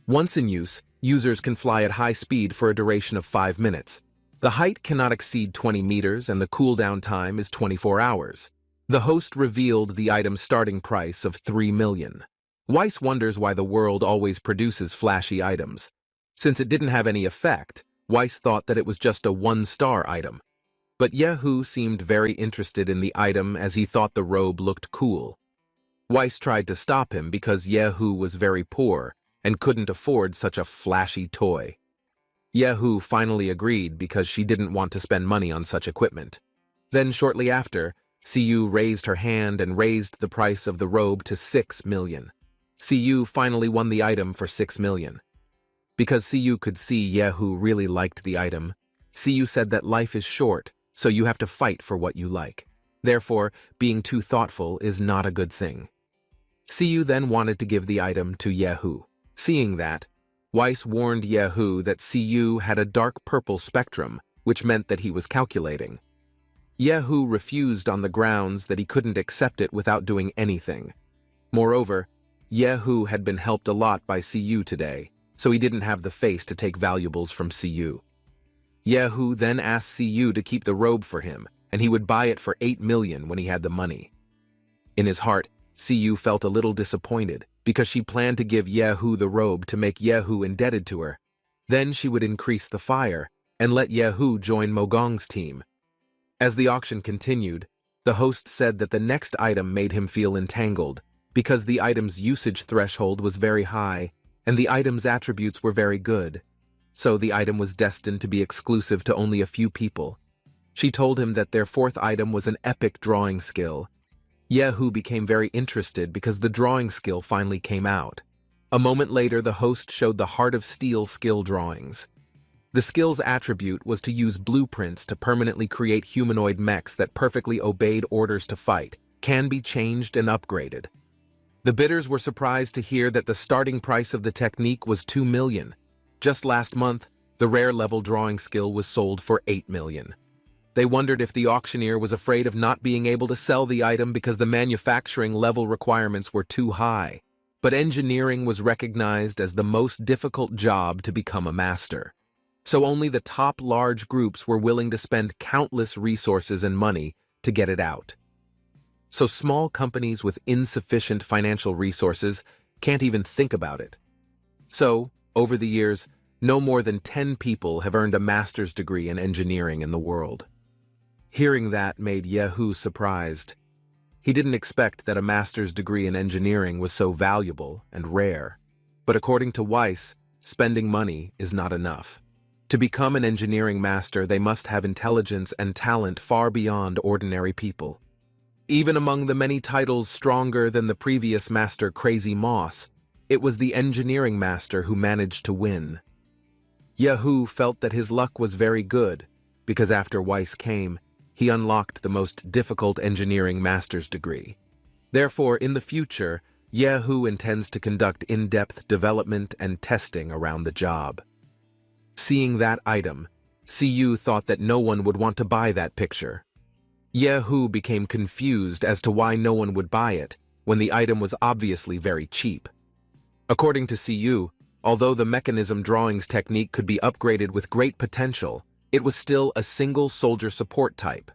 Once in use, users can fly at high speed for a duration of 5 minutes. The height cannot exceed 20 meters and the cooldown time is 24 hours. The host revealed the item's starting price of 3 million. Weiss wonders why the world always produces flashy items. Since it didn't have any effect, Weiss thought that it was just a 1-star item. But Yehu seemed very interested in the item as he thought the robe looked cool. Weiss tried to stop him because Yehu was very poor and couldn't afford such a flashy toy. Yehu finally agreed because she didn't want to spend money on such equipment. Then shortly after, Siyu raised her hand and raised the price of the robe to 6 million. Siyu finally won the item for 6 million. Because Siyu could see Yehu really liked the item, Siyu said that life is short, so you have to fight for what you like. Therefore, being too thoughtful is not a good thing. Siyu then wanted to give the item to Yehu. Seeing that, Weiss warned Yehu that Siyu had a dark purple spectrum, which meant that he was calculating. Yehu refused on the grounds that he couldn't accept it without doing anything. Moreover, Yehu had been helped a lot by Siyu today, so he didn't have the face to take valuables from Siyu. Yehu then asked Siyu to keep the robe for him, and he would buy it for 8 million when he had the money. In his heart, Siyu felt a little disappointed because she planned to give Yehu the robe to make Yehu indebted to her. Then she would increase the fire and let Yehu join Mogong's team. As the auction continued, the host said that the next item made him feel entangled because the item's usage threshold was very high and the item's attributes were very good. So the item was destined to be exclusive to only a few people. She told him that their fourth item was an epic drawing skill. Yehu became very interested because the drawing skill finally came out. A moment later, the host showed the Heart of Steel skill drawings. The skill's attribute was to use blueprints to permanently create humanoid mechs that perfectly obeyed orders to fight, can be changed and upgraded. The bidders were surprised to hear that the starting price of the technique was 2 million. Just last month, the rare level drawing skill was sold for 8 million. They wondered if the auctioneer was afraid of not being able to sell the item because the manufacturing level requirements were too high. But engineering was recognized as the most difficult job to become a master. So only the top large groups were willing to spend countless resources and money to get it out. So small companies with insufficient financial resources can't even think about it. So, over the years, no more than 10 people have earned a master's degree in engineering in the world. Hearing that made Yehu surprised. He didn't expect that a master's degree in engineering was so valuable and rare. But according to Weiss, spending money is not enough. To become an engineering master, they must have intelligence and talent far beyond ordinary people. Even among the many titles stronger than the previous master Crazy Moss, it was the engineering master who managed to win. Yehu felt that his luck was very good, because after Weiss came, he unlocked the most difficult engineering master's degree. Therefore, in the future, Yehu intends to conduct in-depth development and testing around the job. Seeing that item, Siyu thought that no one would want to buy that picture. Yehu became confused as to why no one would buy it when the item was obviously very cheap. According to Siyu, although the mechanism drawings technique could be upgraded with great potential, it was still a single soldier support type.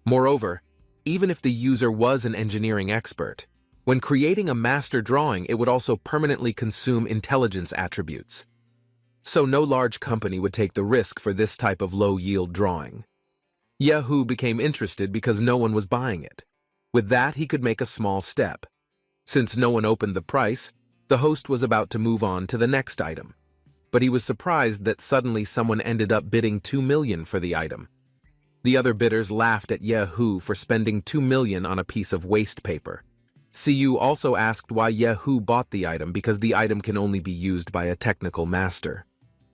Moreover, even if the user was an engineering expert, when creating a master drawing, it would also permanently consume intelligence attributes. So no large company would take the risk for this type of low-yield drawing. Yehu became interested because no one was buying it. With that, he could make a small step. Since no one opened the price, the host was about to move on to the next item. But he was surprised that suddenly someone ended up bidding 2 million for the item. The other bidders laughed at Yehu for spending 2 million on a piece of waste paper. Siyu also asked why Yehu bought the item because the item can only be used by a technical master.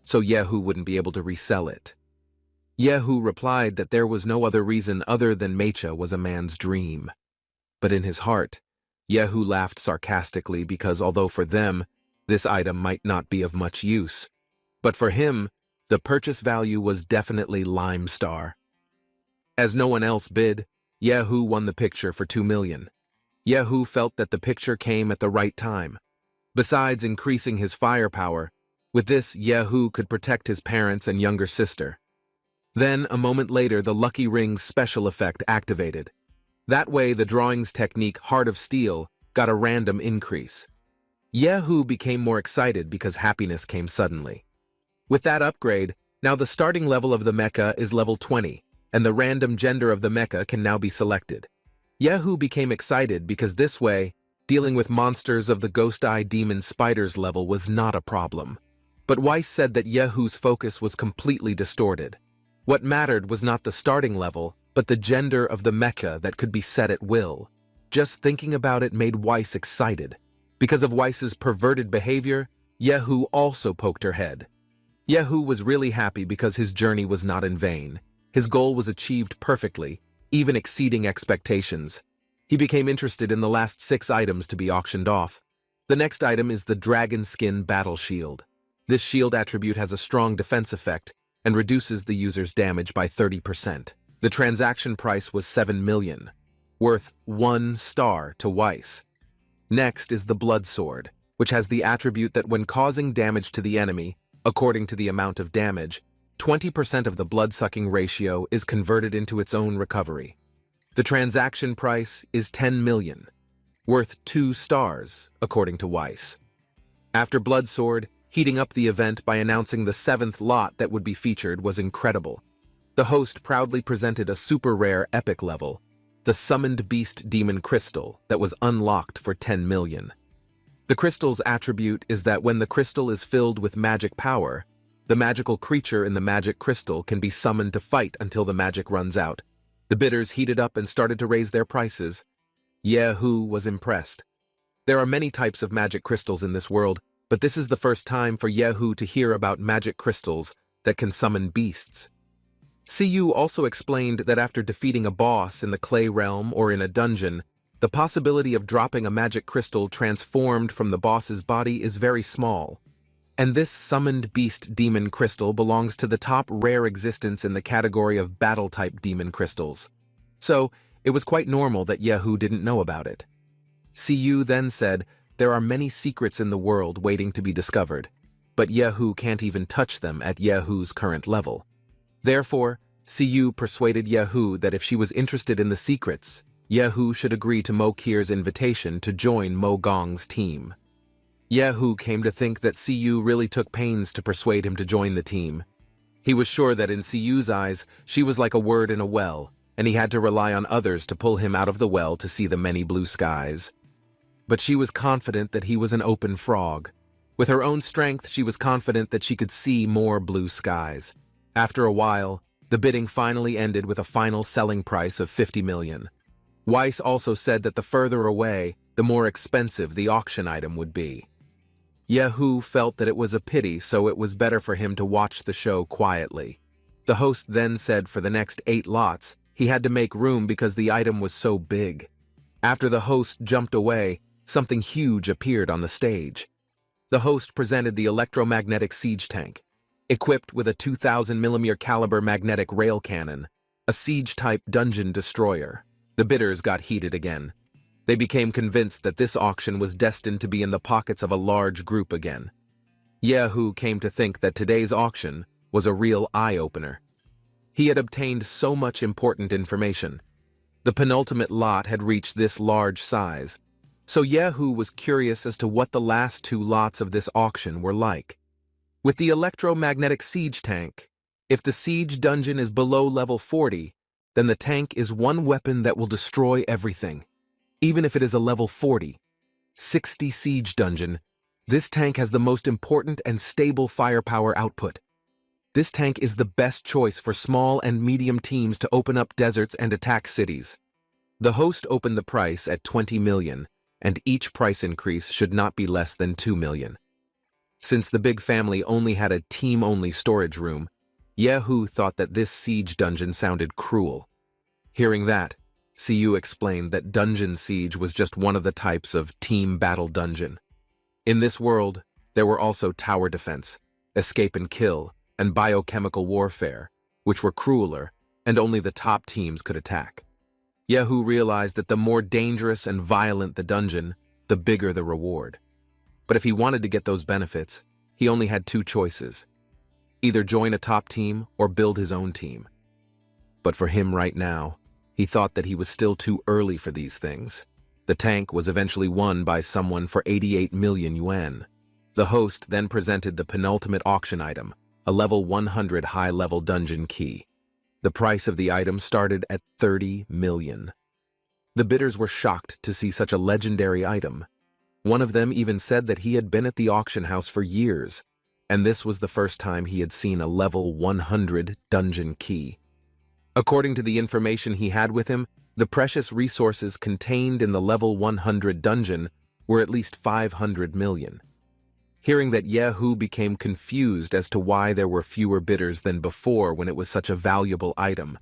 So Yehu wouldn't be able to resell it. Yehu replied that there was no other reason other than Mecha was a man's dream. But in his heart, Yehu laughed sarcastically because although for them, this item might not be of much use, but for him, the purchase value was definitely Lime Star. As no one else bid, Yehu won the picture for 2 million. Yehu felt that the picture came at the right time. Besides increasing his firepower, with this, Yehu could protect his parents and younger sister. Then, a moment later, the Lucky Ring's special effect activated. That way, the drawing's technique, Heart of Steel, got a random increase. Yehu became more excited because happiness came suddenly. With that upgrade, now the starting level of the mecha is level 20, and the random gender of the mecha can now be selected. Yehu became excited because this way, dealing with monsters of the Ghost Eye Demon Spiders level was not a problem. But Weiss said that Yehu's focus was completely distorted. What mattered was not the starting level, but the gender of the mecha that could be set at will. Just thinking about it made Weiss excited. Because of Weiss's perverted behavior, Yehu also poked her head. Yehu was really happy because his journey was not in vain. His goal was achieved perfectly, even exceeding expectations. He became interested in the last 6 items to be auctioned off. The next item is the Dragon Skin Battle Shield. This shield attribute has a strong defense effect and reduces the user's damage by 30%. The transaction price was 7 million, worth 1 star to Weiss. Next is the Blood Sword, which has the attribute that when causing damage to the enemy, according to the amount of damage, 20% of the blood-sucking ratio is converted into its own recovery. The transaction price is 10 million, worth 2 stars, according to Weiss. After Blood Sword, heating up the event by announcing the 7th lot that would be featured was incredible. The host proudly presented a super rare epic level, the Summoned Beast Demon Crystal, that was unlocked for 10 million. The crystal's attribute is that when the crystal is filled with magic power, the magical creature in the magic crystal can be summoned to fight until the magic runs out. The bidders heated up and started to raise their prices. Yehu was impressed. There are many types of magic crystals in this world, but this is the first time for Yehu to hear about magic crystals that can summon beasts. Siyu also explained that after defeating a boss in the clay realm or in a dungeon, the possibility of dropping a magic crystal transformed from the boss's body is very small. And this Summoned Beast Demon Crystal belongs to the top rare existence in the category of battle-type demon crystals. So, it was quite normal that Yehu didn't know about it. Siyu then said, there are many secrets in the world waiting to be discovered, but Yehu can't even touch them at Yehu's current level. Therefore, Siyu persuaded Yehu that if she was interested in the secrets, Yehu should agree to Mo Kier's invitation to join Mo Gong's team. Yehu came to think that Siyu really took pains to persuade him to join the team. He was sure that in Siyu's eyes, she was like a word in a well, and he had to rely on others to pull him out of the well to see the many blue skies. But she was confident that he was an open frog. With her own strength, she was confident that she could see more blue skies. After a while, the bidding finally ended with a final selling price of 50 million. Weiss also said that the further away, the more expensive the auction item would be. Yehu felt that it was a pity, so it was better for him to watch the show quietly. The host then said for the next 8 lots, he had to make room because the item was so big. After the host jumped away, something huge appeared on the stage. The host presented the electromagnetic siege tank, equipped with a 2,000mm caliber magnetic rail cannon, a siege-type dungeon destroyer. The bidders got heated again. They became convinced that this auction was destined to be in the pockets of a large group again. Yehu came to think that today's auction was a real eye-opener. He had obtained so much important information. The penultimate lot had reached this large size, so Yehu was curious as to what the last 2 lots of this auction were like. With the electromagnetic siege tank, if the siege dungeon is below level 40, then the tank is one weapon that will destroy everything. Even if it is a level 40, 60 siege dungeon, this tank has the most important and stable firepower output. This tank is the best choice for small and medium teams to open up deserts and attack cities. The host opened the price at 20 million, and each price increase should not be less than 2 million. Since the big family only had a team-only storage room, Yehu thought that this siege dungeon sounded cruel. Hearing that, Siyu explained that dungeon siege was just one of the types of team battle dungeon. In this world, there were also tower defense, escape and kill, and biochemical warfare, which were crueler, and only the top teams could attack. Yehu realized that the more dangerous and violent the dungeon, the bigger the reward. But if he wanted to get those benefits, he only had 2 choices: either join a top team or build his own team. But for him right now, he thought that he was still too early for these things. The tank was eventually won by someone for 88 million yuan. The host then presented the penultimate auction item, a level 100 high-level dungeon key. The price of the item started at 30 million. The bidders were shocked to see such a legendary item. One of them even said that he had been at the auction house for years, and this was the first time he had seen a level 100 dungeon key. According to the information he had with him, the precious resources contained in the level 100 dungeon were at least 500 million. Hearing that, Yehu became confused as to why there were fewer bidders than before when it was such a valuable item.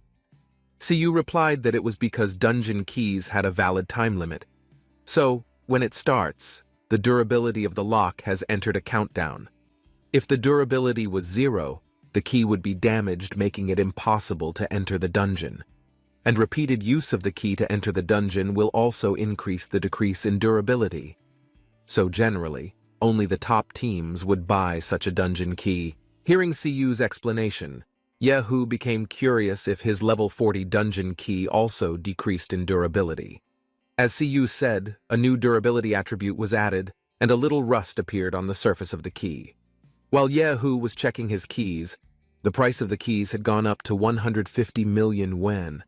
Siyu replied that it was because dungeon keys had a valid time limit. So, when it starts, the durability of the lock has entered a countdown. If the durability was 0, the key would be damaged, making it impossible to enter the dungeon. And repeated use of the key to enter the dungeon will also increase the decrease in durability. So generally, only the top teams would buy such a dungeon key. Hearing Siyu's explanation, Yehu became curious if his level 40 dungeon key also decreased in durability. As Siyu said, a new durability attribute was added, and a little rust appeared on the surface of the key. While Yehu was checking his keys, the price of the keys had gone up to 150 million yuan.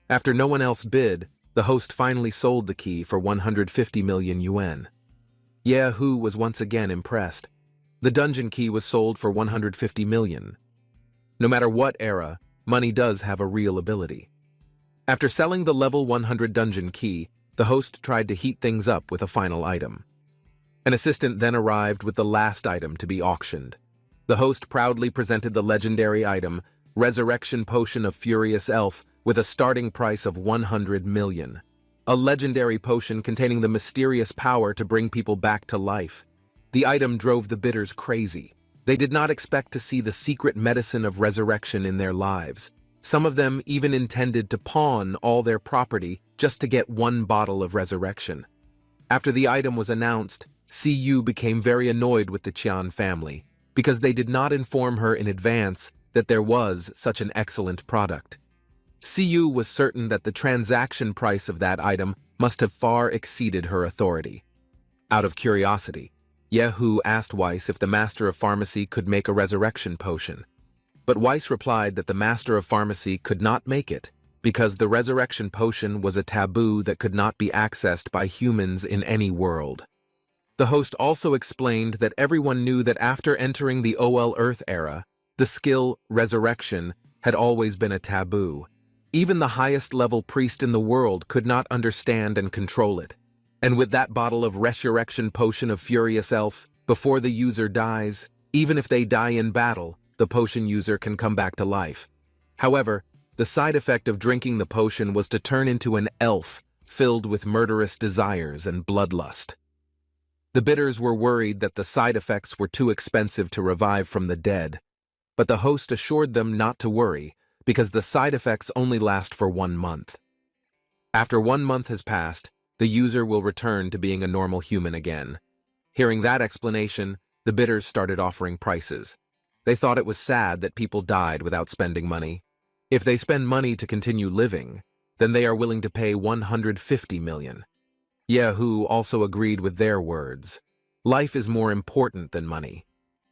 After no one else bid, the host finally sold the key for 150 million yuan. Yehu was once again impressed. The dungeon key was sold for 150 million. No matter what era, money does have a real ability. After selling the level 100 dungeon key, the host tried to heat things up with a final item. An assistant then arrived with the last item to be auctioned. The host proudly presented the legendary item, Resurrection Potion of Furious Elf, with a starting price of 100 million. A legendary potion containing the mysterious power to bring people back to life. The item drove the bidders crazy. They did not expect to see the secret medicine of resurrection in their lives. Some of them even intended to pawn all their property just to get one bottle of resurrection. After the item was announced, Siyu became very annoyed with the Qian family because they did not inform her in advance that there was such an excellent product. Siyu was certain that the transaction price of that item must have far exceeded her authority. Out of curiosity, Yehu asked Weiss if the Master of Pharmacy could make a resurrection potion. But Weiss replied that the Master of Pharmacy could not make it because the resurrection potion was a taboo that could not be accessed by humans in any world. The host also explained that everyone knew that after entering the OL Earth era, the skill resurrection had always been a taboo. Even the highest level priest in the world could not understand and control it. And with that bottle of resurrection potion of Furious Elf, before the user dies, even if they die in battle, the potion user can come back to life. However, the side effect of drinking the potion was to turn into an elf filled with murderous desires and bloodlust. The bidders were worried that the side effects were too expensive to revive from the dead, but the host assured them not to worry because the side effects only last for 1 month. After 1 month has passed, the user will return to being a normal human again. Hearing that explanation, the bidders started offering prices. They thought it was sad that people died without spending money. If they spend money to continue living, then they are willing to pay 150 million. Yehu also agreed with their words. Life is more important than money.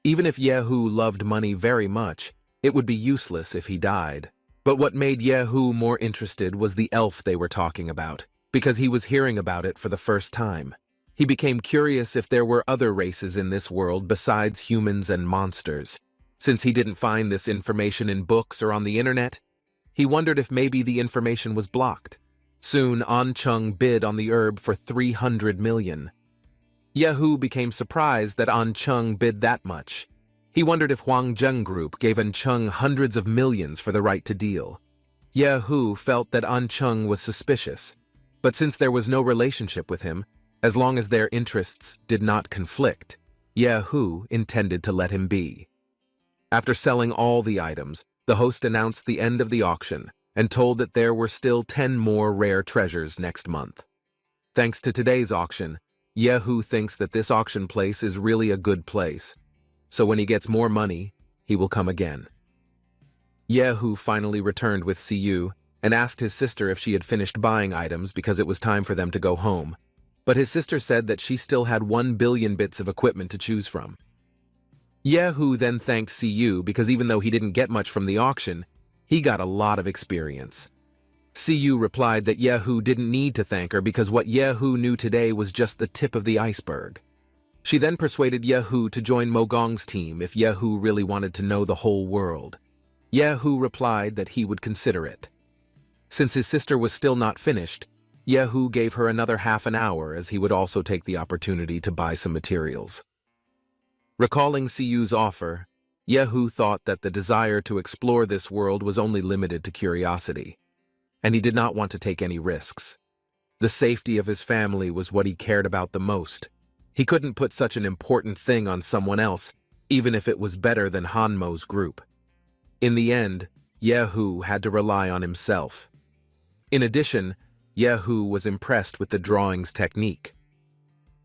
Even if Yehu loved money very much, it would be useless if he died. But what made Yehu more interested was the elf they were talking about, because he was hearing about it for the first time. He became curious if there were other races in this world besides humans and monsters. Since he didn't find this information in books or on the internet, he wondered if maybe the information was blocked. Soon, An Chung bid on the herb for 300 million. Yehu became surprised that An Chung bid that much. He wondered if Huang Zheng Group gave An Chung hundreds of millions for the right to deal. Yehu felt that An Chung was suspicious, but since there was no relationship with him, as long as their interests did not conflict, Yehu intended to let him be. After selling all the items, the host announced the end of the auction and told that there were still 10 more rare treasures next month. Thanks to today's auction, Yehu thinks that this auction place is really a good place, so when he gets more money, he will come again. Yehu finally returned with Siyu and asked his sister if she had finished buying items because it was time for them to go home, but his sister said that she still had 1 billion bits of equipment to choose from. Yehu then thanked Siyu because even though he didn't get much from the auction, he got a lot of experience. Siyu replied that Yehu didn't need to thank her because what Yehu knew today was just the tip of the iceberg. She then persuaded Yehu to join Mogong's team if Yehu really wanted to know the whole world. Yehu replied that he would consider it. Since his sister was still not finished, Yehu gave her another half an hour as he would also take the opportunity to buy some materials. Recalling Siyu's offer, Yehu thought that the desire to explore this world was only limited to curiosity, and he did not want to take any risks. The safety of his family was what he cared about the most. He couldn't put such an important thing on someone else, even if it was better than Hanmo's group. In the end, Yehu had to rely on himself. In addition, Yehu was impressed with the drawing's technique.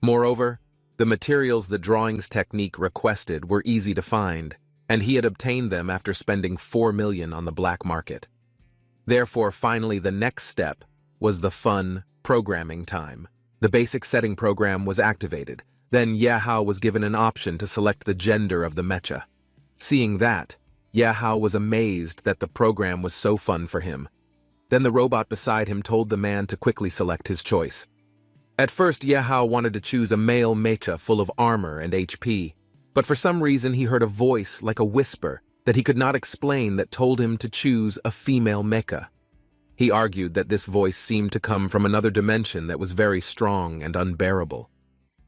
Moreover, the materials the drawing's technique requested were easy to find, and he had obtained them after spending 4 million on the black market. Therefore, finally, the next step was the fun programming time. The basic setting program was activated. Then Yehu was given an option to select the gender of the mecha. Seeing that, Yehu was amazed that the program was so fun for him. Then the robot beside him told the man to quickly select his choice. At first, Yehu wanted to choose a male mecha full of armor and HP, but for some reason he heard a voice like a whisper that he could not explain that told him to choose a female mecha. He argued that this voice seemed to come from another dimension that was very strong and unbearable.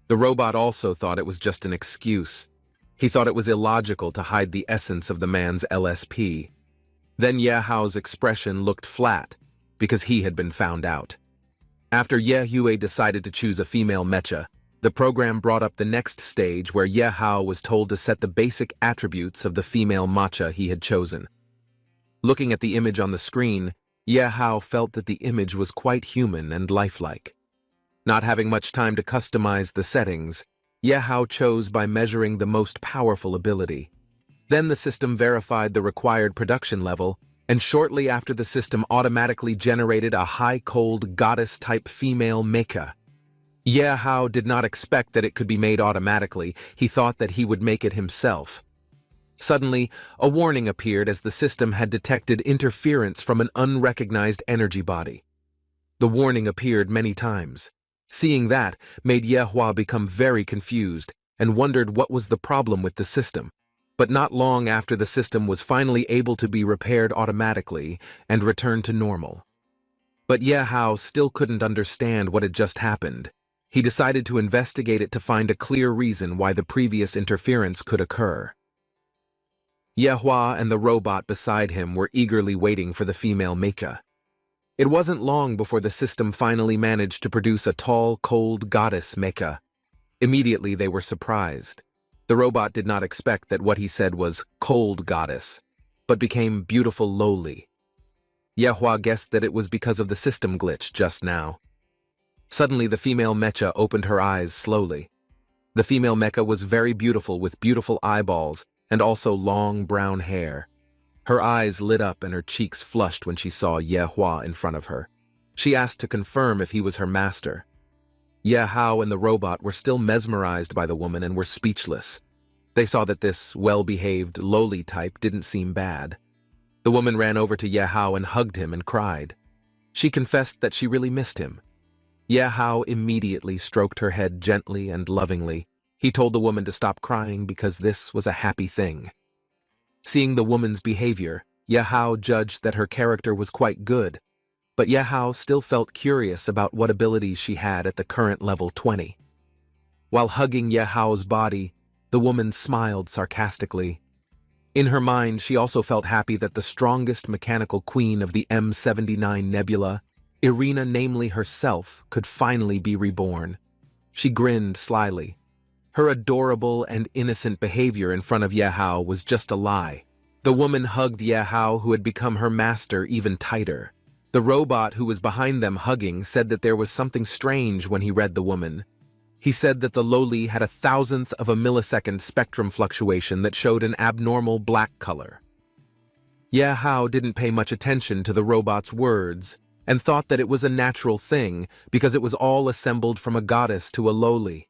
The robot also thought it was just an excuse. He thought it was illogical to hide the essence of the man's LSP. Then Yehu's expression looked flat because he had been found out. After Yehu decided to choose a female mecha, the program brought up the next stage where Yehu was told to set the basic attributes of the female mecha he had chosen. Looking at the image on the screen, Yehu felt that the image was quite human and lifelike. Not having much time to customize the settings, Yehu chose by measuring the most powerful ability. Then the system verified the required production level, and shortly after the system automatically generated a high-cold goddess-type female mecha. Yehu did not expect that it could be made automatically. He thought that he would make it himself. Suddenly, a warning appeared as the system had detected interference from an unrecognized energy body. The warning appeared many times. Seeing that made Yehu become very confused and wondered what was the problem with the system. But not long after the system was finally able to be repaired automatically and returned to normal. But Yehu still couldn't understand what had just happened. He decided to investigate it to find a clear reason why the previous interference could occur. Yehu and the robot beside him were eagerly waiting for the female mecha. It wasn't long before the system finally managed to produce a tall, cold goddess mecha. Immediately they were surprised. The robot did not expect that what he said was cold goddess, but became beautiful lowly. Yehu guessed that it was because of the system glitch just now. Suddenly the female mecha opened her eyes slowly. The female mecha was very beautiful with beautiful eyeballs and also long brown hair. Her eyes lit up and her cheeks flushed when she saw Yehu in front of her. She asked to confirm if he was her master. Yehu and the robot were still mesmerized by the woman and were speechless. They saw that this well-behaved, lowly type didn't seem bad. The woman ran over to Yehu and hugged him and cried. She confessed that she really missed him. Yehu immediately stroked her head gently and lovingly. He told the woman to stop crying because this was a happy thing. Seeing the woman's behavior, Yehu judged that her character was quite good, but Yehu still felt curious about what abilities she had at the current level 20. While hugging Yehu's body, the woman smiled sarcastically. In her mind, she also felt happy that the strongest mechanical queen of the M79 Nebula, Irina, namely herself, could finally be reborn. She grinned slyly. Her adorable and innocent behavior in front of Yehu was just a lie. The woman hugged Yehu, who had become her master, even tighter. The robot who was behind them hugging said that there was something strange when he read the woman. He said that the lowly had 1,000th of a millisecond spectrum fluctuation that showed an abnormal black color. Yehu didn't pay much attention to the robot's words and thought that it was a natural thing because it was all assembled from a goddess to a lowly.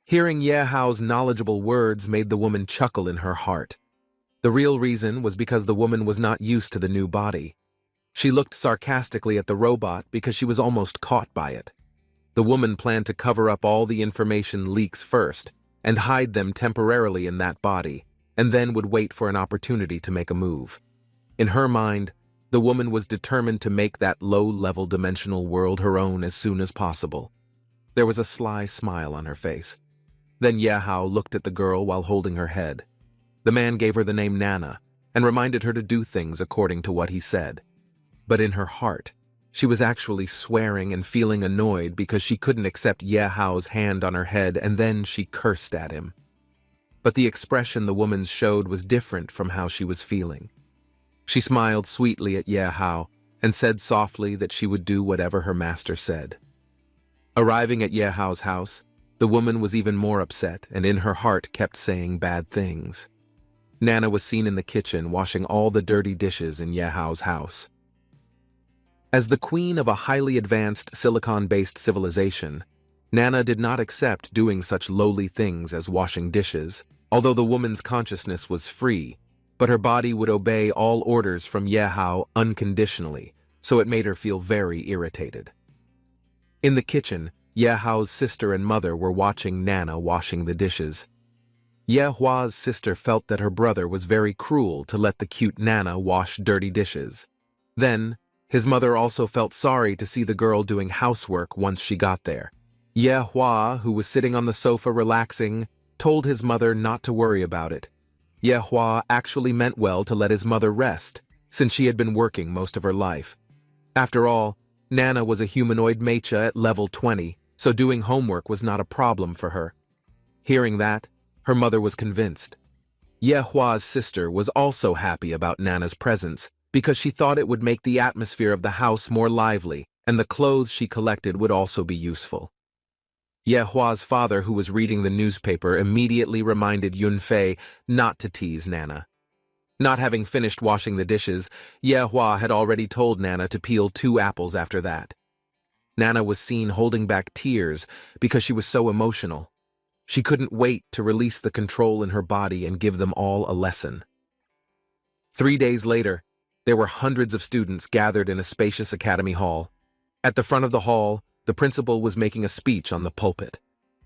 Hearing Yehu's knowledgeable words made the woman chuckle in her heart. The real reason was because the woman was not used to the new body. She looked sarcastically at the robot because she was almost caught by it. The woman planned to cover up all the information leaks first and hide them temporarily in that body, and then would wait for an opportunity to make a move. In her mind, the woman was determined to make that low-level dimensional world her own as soon as possible. There was a sly smile on her face. Then Yehao looked at the girl while holding her head. The man gave her the name Nana and reminded her to do things according to what he said. But in her heart, she was actually swearing and feeling annoyed because she couldn't accept Yehao's hand on her head, and then she cursed at him. But the expression the woman showed was different from how she was feeling. She smiled sweetly at Yehao and said softly that she would do whatever her master said. Arriving at Yehao's house, the woman was even more upset and in her heart kept saying bad things. Nana was seen in the kitchen washing all the dirty dishes in Yehao's house. As the queen of a highly advanced silicon-based civilization, Nana did not accept doing such lowly things as washing dishes, although the woman's consciousness was free, but her body would obey all orders from Yehao unconditionally, so it made her feel very irritated. In the kitchen, Yehao's sister and mother were watching Nana washing the dishes. Yehua's sister felt that her brother was very cruel to let the cute Nana wash dirty dishes. Then, his mother also felt sorry to see the girl doing housework once she got there. Yehua, who was sitting on the sofa relaxing, told his mother not to worry about it. Yehua actually meant well to let his mother rest, since she had been working most of her life. After all, Nana was a humanoid mecha at level 20, so doing homework was not a problem for her. Hearing that, her mother was convinced. Yehua's sister was also happy about Nana's presence, because she thought it would make the atmosphere of the house more lively, and the clothes she collected would also be useful. Yehua's father, who was reading the newspaper, immediately reminded Yunfei not to tease Nana. Not having finished washing the dishes, Yehua had already told Nana to peel 2 apples after that. Nana was seen holding back tears because she was so emotional. She couldn't wait to release the control in her body and give them all a lesson. 3 days later, there were hundreds of students gathered in a spacious academy hall. At the front of the hall, the principal was making a speech on the pulpit.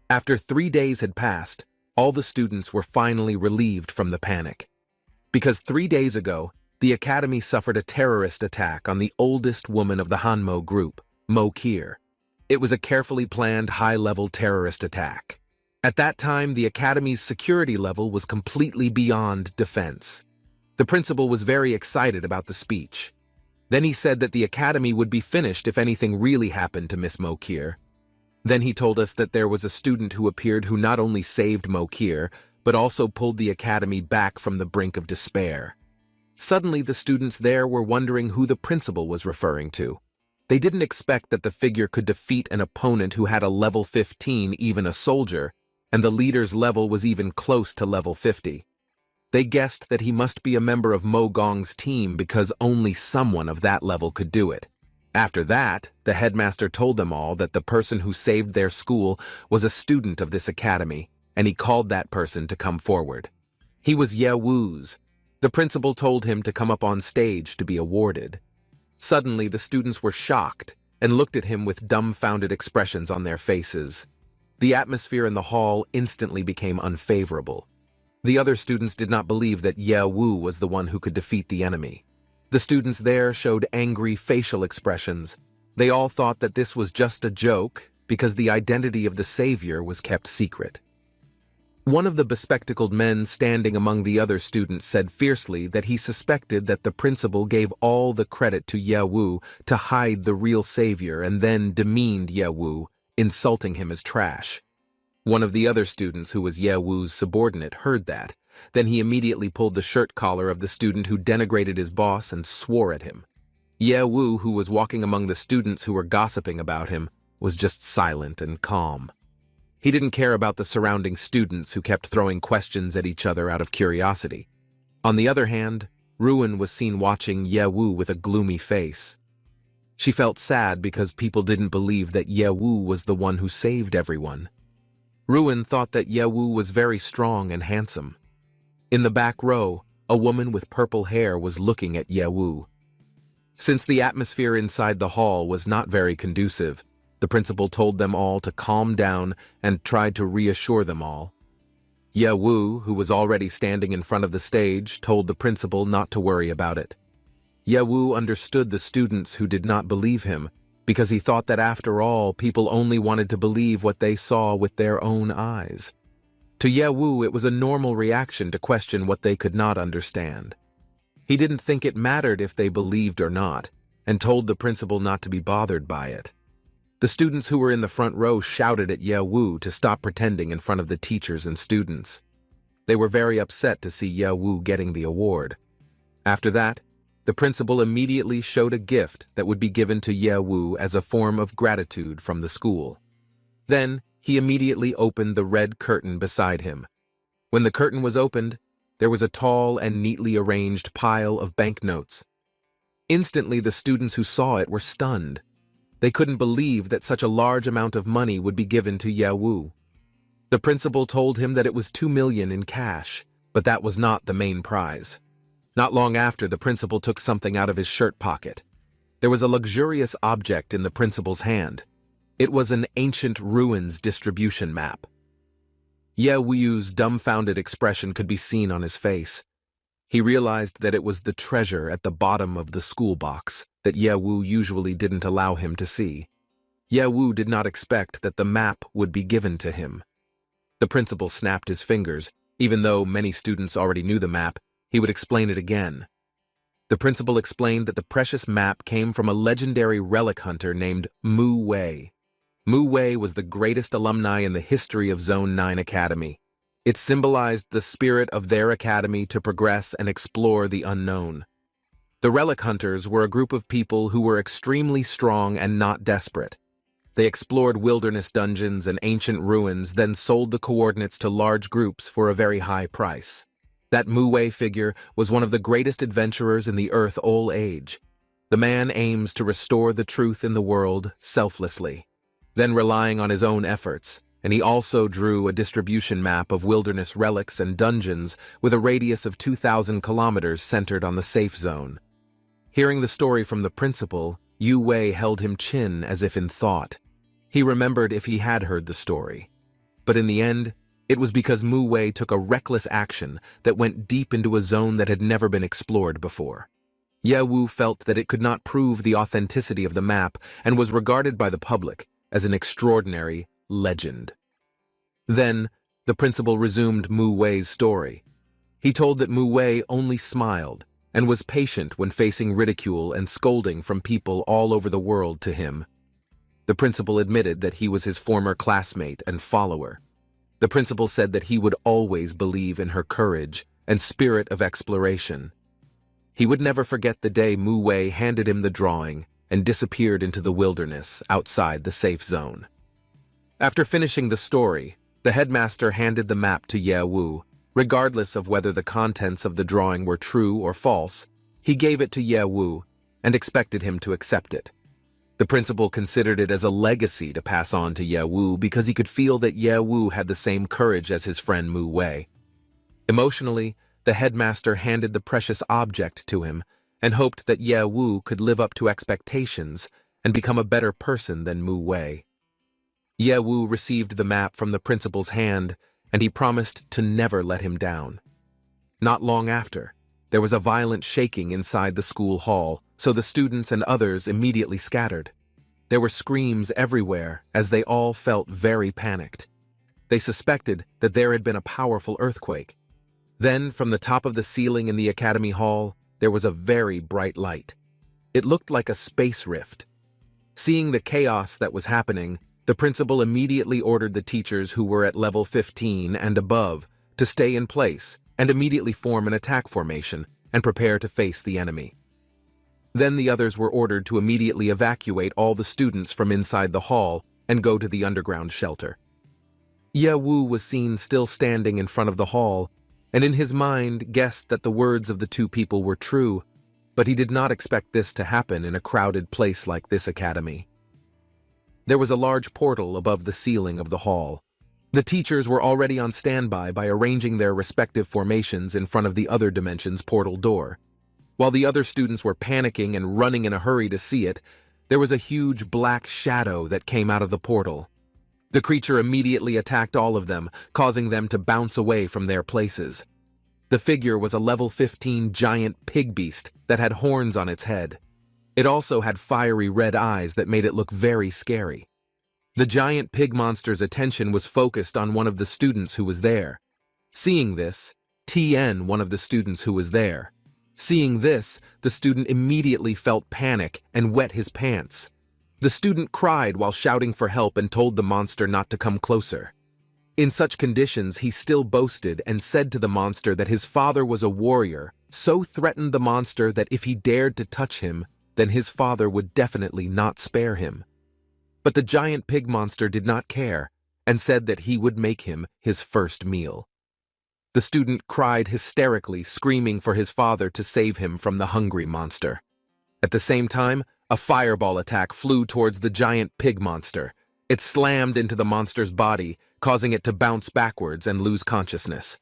After 3 days had passed, all the students were finally relieved from the panic. Because 3 days ago, the academy suffered a terrorist attack on the oldest woman of the Hanmo group, Mo Kier. It was a carefully planned high-level terrorist attack. At that time, the academy's security level was completely beyond defense. The principal was very excited about the speech. Then he said that the academy would be finished if anything really happened to Miss Mo Kier. Then he told us that there was a student who appeared who not only saved Mo Kier, but also pulled the academy back from the brink of despair. Suddenly, the students there were wondering who the principal was referring to. They didn't expect that the figure could defeat an opponent who had a level 15, even a soldier, and the leader's level was even close to level 50. They guessed that he must be a member of Mo Gong's team because only someone of that level could do it. After that, the headmaster told them all that the person who saved their school was a student of this academy, and he called that person to come forward. He was Ye Wu's. The principal told him to come up on stage to be awarded. Suddenly, the students were shocked and looked at him with dumbfounded expressions on their faces. The atmosphere in the hall instantly became unfavorable. The other students did not believe that Ye Wu was the one who could defeat the enemy. The students there showed angry facial expressions. They all thought that this was just a joke because the identity of the savior was kept secret. One of the bespectacled men standing among the other students said fiercely that he suspected that the principal gave all the credit to Ye Wu to hide the real savior and then demeaned Ye Wu, insulting him as trash. One of the other students, who was Ye Wu's subordinate, heard that. Then he immediately pulled the shirt collar of the student who denigrated his boss and swore at him. Ye Wu, who was walking among the students who were gossiping about him, was just silent and calm. He didn't care about the surrounding students who kept throwing questions at each other out of curiosity. On the other hand, Ruin was seen watching Ye Wu with a gloomy face. She felt sad because people didn't believe that Ye Wu was the one who saved everyone. Ruin thought that Ye Wu was very strong and handsome. In the back row, a woman with purple hair was looking at Ye Wu. Since the atmosphere inside the hall was not very conducive, the principal told them all to calm down and tried to reassure them all. Ye Wu, who was already standing in front of the stage, told the principal not to worry about it. Yewu understood the students who did not believe him, because he thought that after all, people only wanted to believe what they saw with their own eyes. To Yewu, it was a normal reaction to question what they could not understand. He didn't think it mattered if they believed or not, and told the principal not to be bothered by it. The students who were in the front row shouted at Yewu to stop pretending in front of the teachers and students. They were very upset to see Yewu getting the award. After that, the principal immediately showed a gift that would be given to Yewu as a form of gratitude from the school. Then, he immediately opened the red curtain beside him. When the curtain was opened, there was a tall and neatly arranged pile of banknotes. Instantly, the students who saw it were stunned. They couldn't believe that such a large amount of money would be given to Yewu. The principal told him that it was 2 million in cash, but that was not the main prize. Not long after, the principal took something out of his shirt pocket. There was a luxurious object in the principal's hand. It was an ancient ruins distribution map. Yewu's dumbfounded expression could be seen on his face. He realized that it was the treasure at the bottom of the school box that Yewu usually didn't allow him to see. Yewu did not expect that the map would be given to him. The principal snapped his fingers. Even though many students already knew the map, he would explain it again. The principal explained that the precious map came from a legendary relic hunter named Mu Wei. Mu Wei was the greatest alumni in the history of Zone 9 Academy. It symbolized the spirit of their academy to progress and explore the unknown. The relic hunters were a group of people who were extremely strong and not desperate. They explored wilderness dungeons and ancient ruins, then sold the coordinates to large groups for a very high price. That Mu Wei figure was one of the greatest adventurers in the Earth Old Age. The man aims to restore the truth in the world selflessly, then relying on his own efforts, and he also drew a distribution map of wilderness relics and dungeons with a radius of 2,000 kilometers centered on the safe zone. Hearing the story from the principal, Yu Wei held him chin as if in thought. He remembered if he had heard the story. But in the end, it was because Mu Wei took a reckless action that went deep into a zone that had never been explored before. Yewu felt that it could not prove the authenticity of the map and was regarded by the public as an extraordinary legend. Then, the principal resumed Mu Wei's story. He told that Mu Wei only smiled and was patient when facing ridicule and scolding from people all over the world to him. The principal admitted that he was his former classmate and follower. The principal said that he would always believe in her courage and spirit of exploration. He would never forget the day Mu Wei handed him the drawing and disappeared into the wilderness outside the safe zone. After finishing the story, the headmaster handed the map to Yewu. Regardless of whether the contents of the drawing were true or false, he gave it to Yewu and expected him to accept it. The principal considered it as a legacy to pass on to Yewu because he could feel that Yewu had the same courage as his friend Mu Wei. Emotionally, the headmaster handed the precious object to him and hoped that Yewu could live up to expectations and become a better person than Mu Wei. Yewu received the map from the principal's hand, and he promised to never let him down. Not long after, there was a violent shaking inside the school hall, so the students and others immediately scattered. There were screams everywhere as they all felt very panicked. They suspected that there had been a powerful earthquake. Then, from the top of the ceiling in the academy hall, there was a very bright light. It looked like a space rift. Seeing the chaos that was happening, the principal immediately ordered the teachers who were at level 15 and above to stay in place and immediately form an attack formation and prepare to face the enemy. Then the others were ordered to immediately evacuate all the students from inside the hall and go to the underground shelter. Yewu was seen still standing in front of the hall, and in his mind guessed that the words of the two people were true, but he did not expect this to happen in a crowded place like this academy. There was a large portal above the ceiling of the hall. The teachers were already on standby by arranging their respective formations in front of the other dimension's portal door. While the other students were panicking and running in a hurry to see it, there was a huge black shadow that came out of the portal. The creature immediately attacked all of them, causing them to bounce away from their places. The figure was a level 15 giant pig beast that had horns on its head. It also had fiery red eyes that made it look very scary. The giant pig monster's attention was focused on one of the students who was there. Seeing this, one of the students who was there. Seeing this, the student immediately felt panic and wet his pants. The student cried while shouting for help and told the monster not to come closer. In such conditions, he still boasted and said to the monster that his father was a warrior, so threatened the monster that if he dared to touch him, then his father would definitely not spare him. But the giant pig monster did not care and said that he would make him his first meal. The student cried hysterically, screaming for his father to save him from the hungry monster. At the same time, a fireball attack flew towards the giant pig monster. It slammed into the monster's body, causing it to bounce backwards and lose consciousness.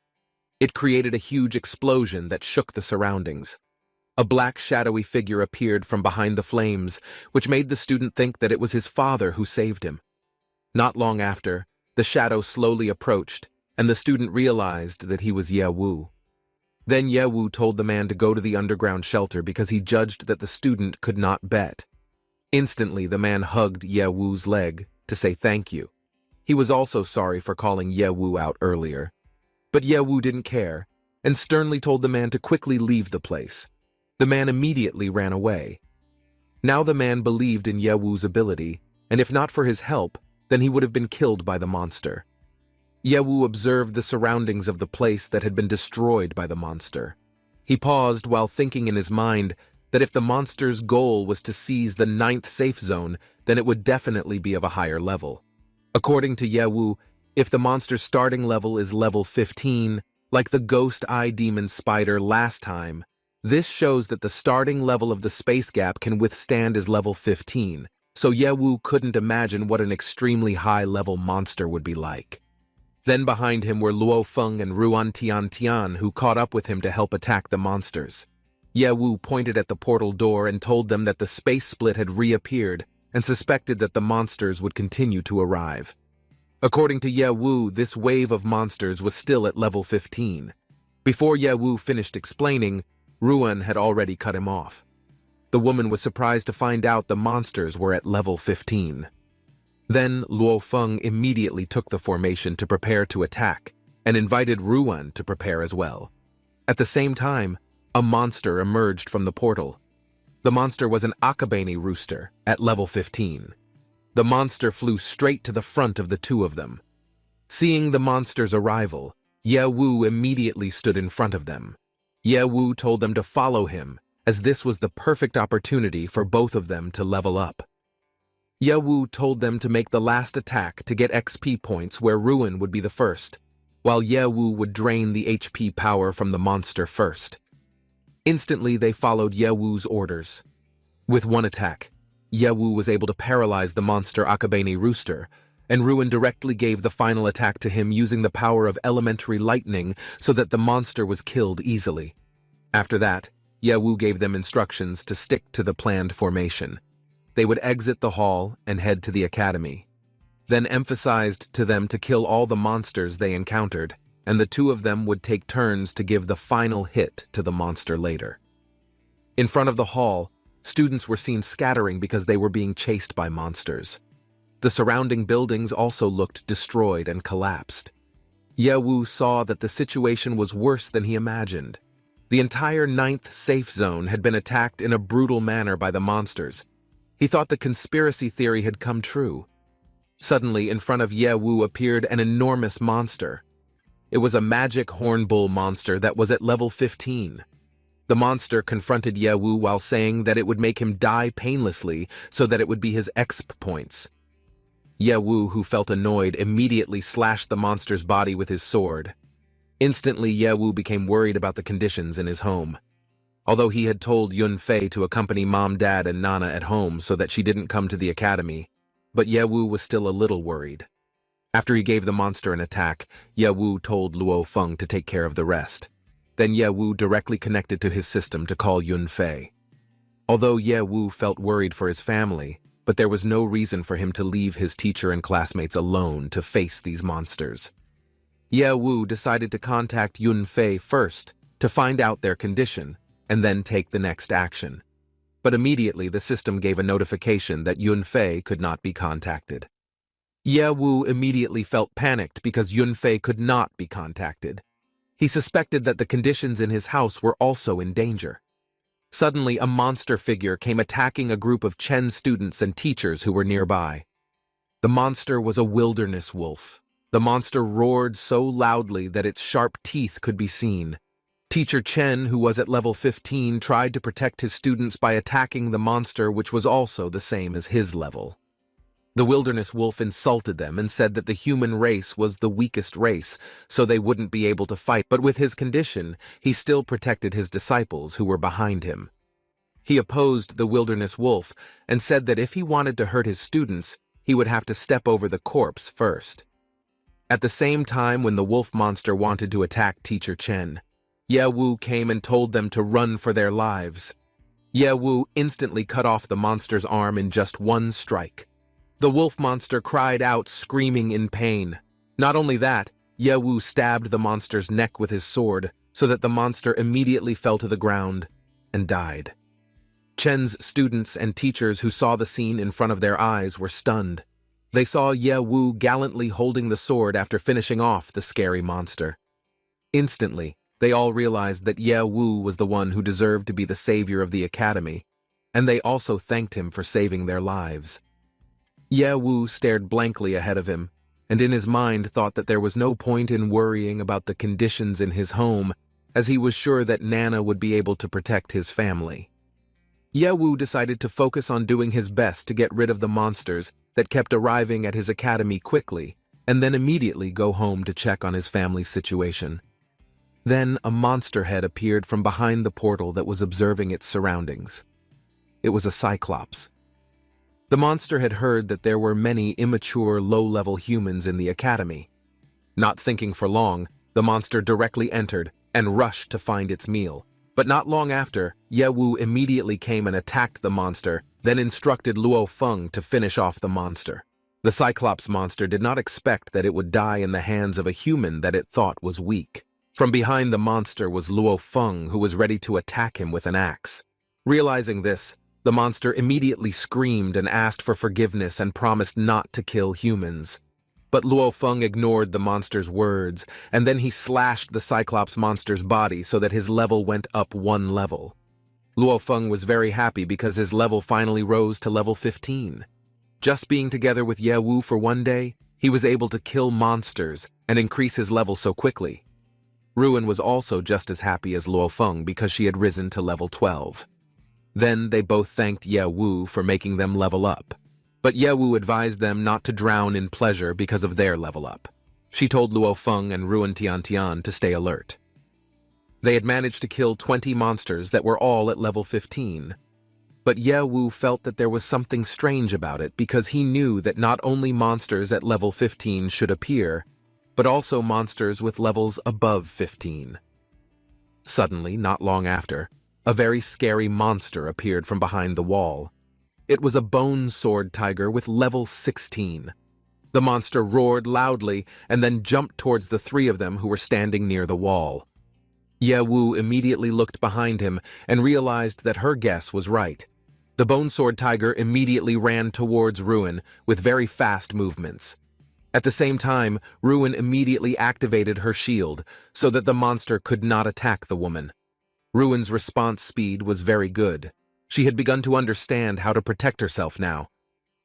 It created a huge explosion that shook the surroundings. A black shadowy figure appeared from behind the flames, which made the student think that it was his father who saved him. Not long after, the shadow slowly approached, and the student realized that he was Ye-Wu. Then Ye-Wu told the man to go to the underground shelter because he judged that the student could not bet. Instantly, the man hugged Ye-Wu's leg to say thank you. He was also sorry for calling Ye-Wu out earlier. But Ye-Wu didn't care, and sternly told the man to quickly leave the place. The man immediately ran away. Now the man believed in Ye-Wu's ability, and if not for his help, then he would have been killed by the monster. Ye-Wu observed the surroundings of the place that had been destroyed by the monster. He paused while thinking in his mind that if the monster's goal was to seize the 9th safe zone, then it would definitely be of a higher level. According to Ye-Wu, if the monster's starting level is level 15, like the ghost eye demon spider last time, this shows that the starting level of the space gap can withstand is level 15, so Ye-Wu couldn't imagine what an extremely high-level monster would be like. Then behind him were Luo Feng and Ruan Tian, who caught up with him to help attack the monsters. Ye-Wu pointed at the portal door and told them that the space split had reappeared and suspected that the monsters would continue to arrive. According to Ye-Wu, this wave of monsters was still at level 15. Before Ye-Wu finished explaining, Ruan had already cut him off. The woman was surprised to find out the monsters were at level 15. Then Luo Feng immediately took the formation to prepare to attack and invited Ruan to prepare as well. At the same time, a monster emerged from the portal. The monster was an Akabane rooster at level 15. The monster flew straight to the front of the two of them. Seeing the monster's arrival, Ye-Wu immediately stood in front of them. Ye-Wu told them to follow him, as this was the perfect opportunity for both of them to level up. Ye-Wu told them to make the last attack to get XP points where Ruan would be the first, while Ye-Wu would drain the HP power from the monster first. Instantly, they followed Ye-Wu's orders. With one attack, Ye-Wu was able to paralyze the monster Akabane Rooster, and Ruan directly gave the final attack to him using the power of elementary lightning so that the monster was killed easily. After that, Ye-Wu gave them instructions to stick to the planned formation. They would exit the hall and head to the academy. Then emphasized to them to kill all the monsters they encountered, and the two of them would take turns to give the final hit to the monster later. In front of the hall, students were seen scattering because they were being chased by monsters. The surrounding buildings also looked destroyed and collapsed. Ye-Wu saw that the situation was worse than he imagined. The entire 9th safe zone had been attacked in a brutal manner by the monsters. He thought the conspiracy theory had come true. Suddenly, in front of Ye-Wu appeared an enormous monster. It was a magic hornbull monster that was at level 15. The monster confronted Ye-Wu while saying that it would make him die painlessly so that it would be his exp points. Ye-Wu, who felt annoyed, immediately slashed the monster's body with his sword. Instantly, Ye-Wu became worried about the conditions in his home. Although he had told Yun-Fei to accompany Mom, Dad, and Nana at home so that she didn't come to the academy, but Ye-Wu was still a little worried. After he gave the monster an attack, Ye-Wu told Luo Feng to take care of the rest. Then Ye-Wu directly connected to his system to call Yun-Fei. Although Ye-Wu felt worried for his family, but there was no reason for him to leave his teacher and classmates alone to face these monsters. Ye Wu decided to contact Yun Fei first to find out their condition and then take the next action. But immediately the system gave a notification that Yun Fei could not be contacted. Ye Wu immediately felt panicked because Yun Fei could not be contacted. He suspected that the conditions in his house were also in danger. Suddenly, a monster figure came attacking a group of Chen students and teachers who were nearby. The monster was a wilderness wolf. The monster roared so loudly that its sharp teeth could be seen. Teacher Chen, who was at level 15, tried to protect his students by attacking the monster, which was also the same as his level. The wilderness wolf insulted them and said that the human race was the weakest race, so they wouldn't be able to fight, but with his condition, he still protected his disciples who were behind him. He opposed the wilderness wolf and said that if he wanted to hurt his students, he would have to step over the corpse first. At the same time when the wolf monster wanted to attack Teacher Chen, Ye Wu came and told them to run for their lives. Ye Wu instantly cut off the monster's arm in just one strike. The wolf monster cried out, screaming in pain. Not only that, Ye Wu stabbed the monster's neck with his sword so that the monster immediately fell to the ground and died. Chen's students and teachers who saw the scene in front of their eyes were stunned. They saw Ye Wu gallantly holding the sword after finishing off the scary monster. Instantly, they all realized that Ye Wu was the one who deserved to be the savior of the academy, and they also thanked him for saving their lives. Ye Wu stared blankly ahead of him, and in his mind thought that there was no point in worrying about the conditions in his home, as he was sure that Nana would be able to protect his family. Ye Wu decided to focus on doing his best to get rid of the monsters that kept arriving at his academy quickly, and then immediately go home to check on his family's situation. Then a monster head appeared from behind the portal that was observing its surroundings. It was a cyclops. The monster had heard that there were many immature, low-level humans in the academy. Not thinking for long, the monster directly entered and rushed to find its meal. But not long after, Ye Wu immediately came and attacked the monster, then instructed Luo Feng to finish off the monster. The Cyclops monster did not expect that it would die in the hands of a human that it thought was weak. From behind the monster was Luo Feng, who was ready to attack him with an axe. Realizing this, the monster immediately screamed and asked for forgiveness and promised not to kill humans. But Luo Feng ignored the monster's words, and then he slashed the Cyclops monster's body so that his level went up 1 level. Luo Feng was very happy because his level finally rose to level 15. Just being together with Ye Wu for 1 day, he was able to kill monsters and increase his level so quickly. Ruin was also just as happy as Luo Feng because she had risen to level 12. Then they both thanked Ye Wu for making them level up. But Ye Wu advised them not to drown in pleasure because of their level up. She told Luo Feng and Ruin Tiantian to stay alert. They had managed to kill 20 monsters that were all at level 15. But Ye Wu felt that there was something strange about it because he knew that not only monsters at level 15 should appear, but also monsters with levels above 15. Suddenly, not long after, a very scary monster appeared from behind the wall. It was a bone sword tiger with level 16. The monster roared loudly and then jumped towards the 3 of them who were standing near the wall. Ye Wu immediately looked behind him and realized that her guess was right. The bone sword tiger immediately ran towards Ruin with very fast movements. At the same time, Ruin immediately activated her shield so that the monster could not attack the woman. Ruin's response speed was very good. She had begun to understand how to protect herself now.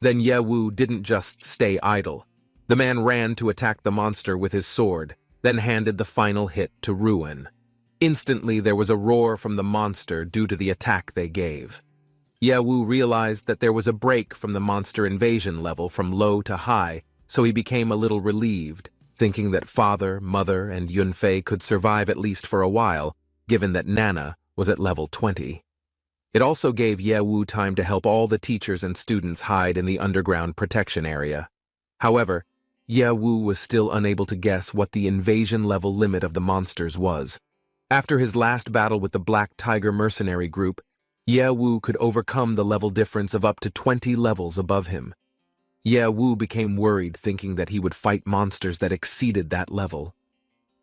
Then Ye Wu didn't just stay idle. The man ran to attack the monster with his sword, then handed the final hit to Ruin. Instantly there was a roar from the monster due to the attack they gave. Ye Wu realized that there was a break from the monster invasion level from low to high, so he became a little relieved, thinking that father, mother, and Yun Fei could survive at least for a while, given that Nana was at level 20. It also gave Ye Wu time to help all the teachers and students hide in the underground protection area. However, Ye Wu was still unable to guess what the invasion level limit of the monsters was. After his last battle with the Black Tiger mercenary group, Ye Wu could overcome the level difference of up to 20 levels above him. Ye Wu became worried thinking that he would fight monsters that exceeded that level.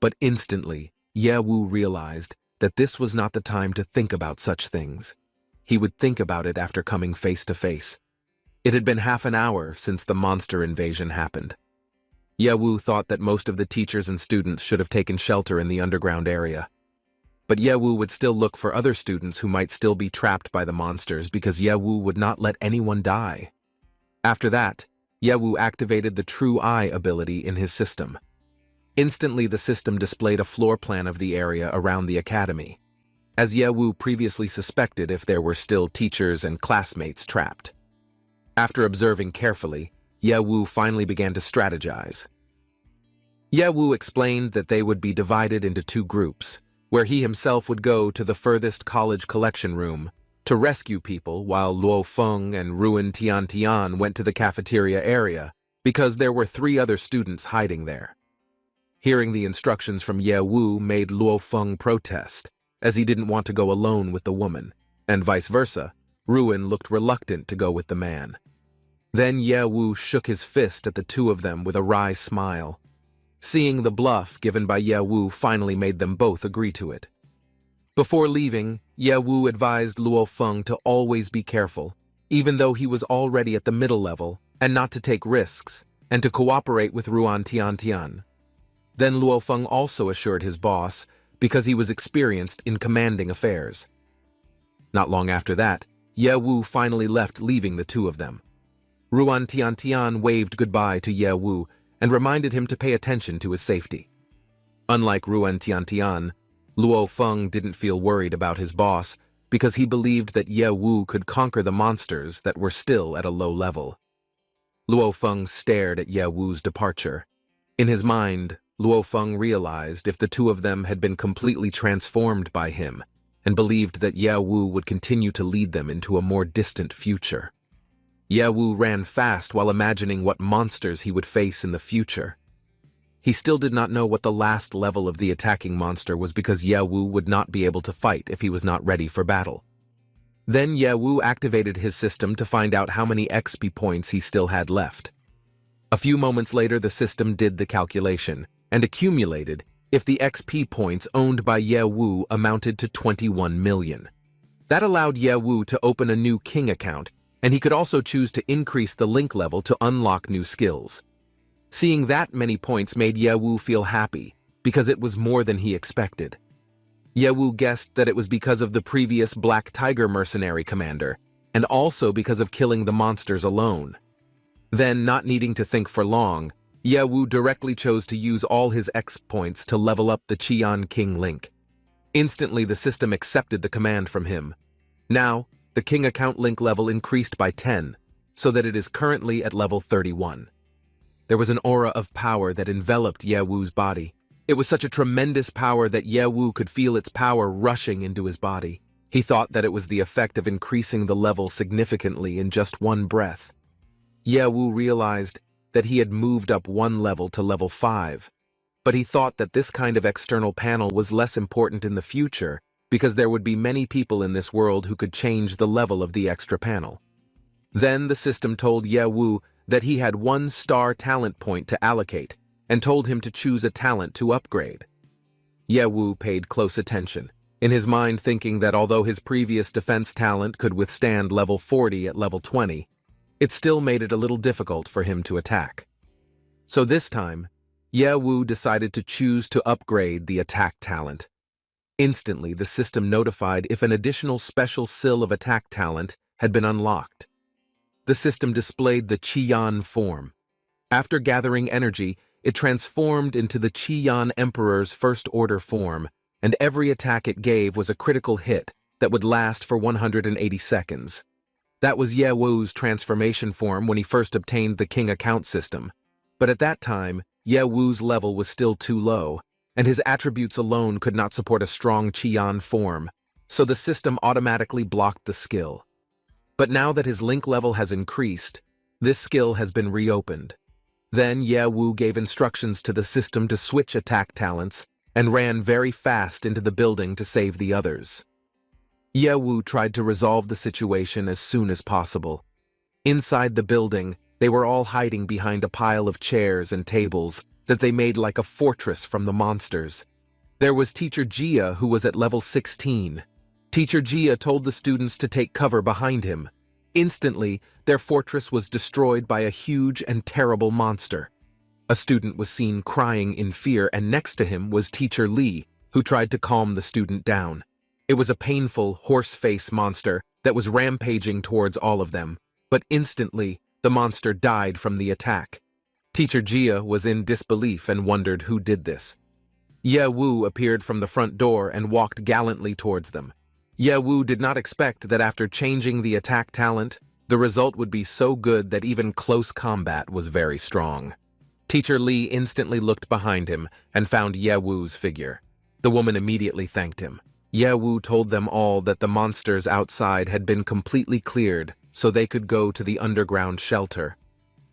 But instantly, Ye Wu realized that this was not the time to think about such things. He would think about it after coming face to face. It had been half an hour since the monster invasion happened. Ye Wu thought that most of the teachers and students should have taken shelter in the underground area. But Ye Wu would still look for other students who might still be trapped by the monsters because Ye Wu would not let anyone die. After that, Ye Wu activated the True Eye ability in his system. Instantly, the system displayed a floor plan of the area around the academy, as Ye Wu previously suspected if there were still teachers and classmates trapped. After observing carefully, Ye Wu finally began to strategize. Ye Wu explained that they would be divided into two groups, where he himself would go to the furthest college collection room to rescue people while Luo Feng and Ruan Tian Tian went to the cafeteria area because there were 3 other students hiding there. Hearing the instructions from Ye Wu made Luo Feng protest, as he didn't want to go alone with the woman, and vice versa, Ruan looked reluctant to go with the man. Then Ye Wu shook his fist at the two of them with a wry smile. Seeing the bluff given by Ye Wu finally made them both agree to it. Before leaving, Ye Wu advised Luo Feng to always be careful, even though he was already at the middle level, and not to take risks, and to cooperate with Ruan Tian Tian. Then Luo Feng also assured his boss, because he was experienced in commanding affairs. Not long after that, Ye Wu finally left, leaving the two of them. Ruan Tian Tian waved goodbye to Ye Wu and reminded him to pay attention to his safety. Unlike Ruan Tian Tian, Luo Feng didn't feel worried about his boss because he believed that Ye Wu could conquer the monsters that were still at a low level. Luo Feng stared at Ye Wu's departure. In his mind, Luo Feng realized if the two of them had been completely transformed by him and believed that Ye Wu would continue to lead them into a more distant future. Ye Wu ran fast while imagining what monsters he would face in the future. He still did not know what the last level of the attacking monster was because Ye Wu would not be able to fight if he was not ready for battle. Then Ye Wu activated his system to find out how many XP points he still had left. A few moments later, the system did the calculation and accumulated if the XP points owned by Ye Wu amounted to 21 million. That allowed Ye Wu to open a new king account, and he could also choose to increase the link level to unlock new skills. Seeing that many points made Ye Wu feel happy, because it was more than he expected. Ye Wu guessed that it was because of the previous Black Tiger mercenary commander, and also because of killing the monsters alone. Then, not needing to think for long, Ye Wu directly chose to use all his X points to level up the Qian King link. Instantly, the system accepted the command from him. Now, the King account link level increased by 10, so that it is currently at level 31. There was an aura of power that enveloped Ye Wu's body. It was such a tremendous power that Ye Wu could feel its power rushing into his body. He thought that it was the effect of increasing the level significantly in just one breath. Ye Wu realized that he had moved up 1 level to level 5, but he thought that this kind of external panel was less important in the future because there would be many people in this world who could change the level of the extra panel. Then the system told Ye Wu that he had 1 star talent point to allocate and told him to choose a talent to upgrade. Ye Wu paid close attention, in his mind thinking that although his previous defense talent could withstand level 40 at level 20, it still made it a little difficult for him to attack. So this time, Ye Wu decided to choose to upgrade the attack talent. Instantly, the system notified if an additional special sill of attack talent had been unlocked. The system displayed the Qian form. After gathering energy, it transformed into the Qian Emperor's First Order form, and every attack it gave was a critical hit that would last for 180 seconds. That was Ye Wu's transformation form when he first obtained the King account system. But at that time, Ye Wu's level was still too low, and his attributes alone could not support a strong Qian form, so the system automatically blocked the skill. But now that his link level has increased, this skill has been reopened. Then Ye Wu gave instructions to the system to switch attack talents and ran very fast into the building to save the others. Ye Wu tried to resolve the situation as soon as possible. Inside the building, they were all hiding behind a pile of chairs and tables, that they made like a fortress from the monsters. There was Teacher Jia, who was at level 16. Teacher Jia told the students to take cover behind him. Instantly, their fortress was destroyed by a huge and terrible monster. A student was seen crying in fear, and next to him was Teacher Lee, who tried to calm the student down. It was a painful, horse-face monster that was rampaging towards all of them, but instantly, the monster died from the attack. Teacher Jia was in disbelief and wondered who did this. Ye Wu appeared from the front door and walked gallantly towards them. Ye Wu did not expect that after changing the attack talent, the result would be so good that even close combat was very strong. Teacher Lee instantly looked behind him and found Ye Wu's figure. The woman immediately thanked him. Ye Wu told them all that the monsters outside had been completely cleared so they could go to the underground shelter.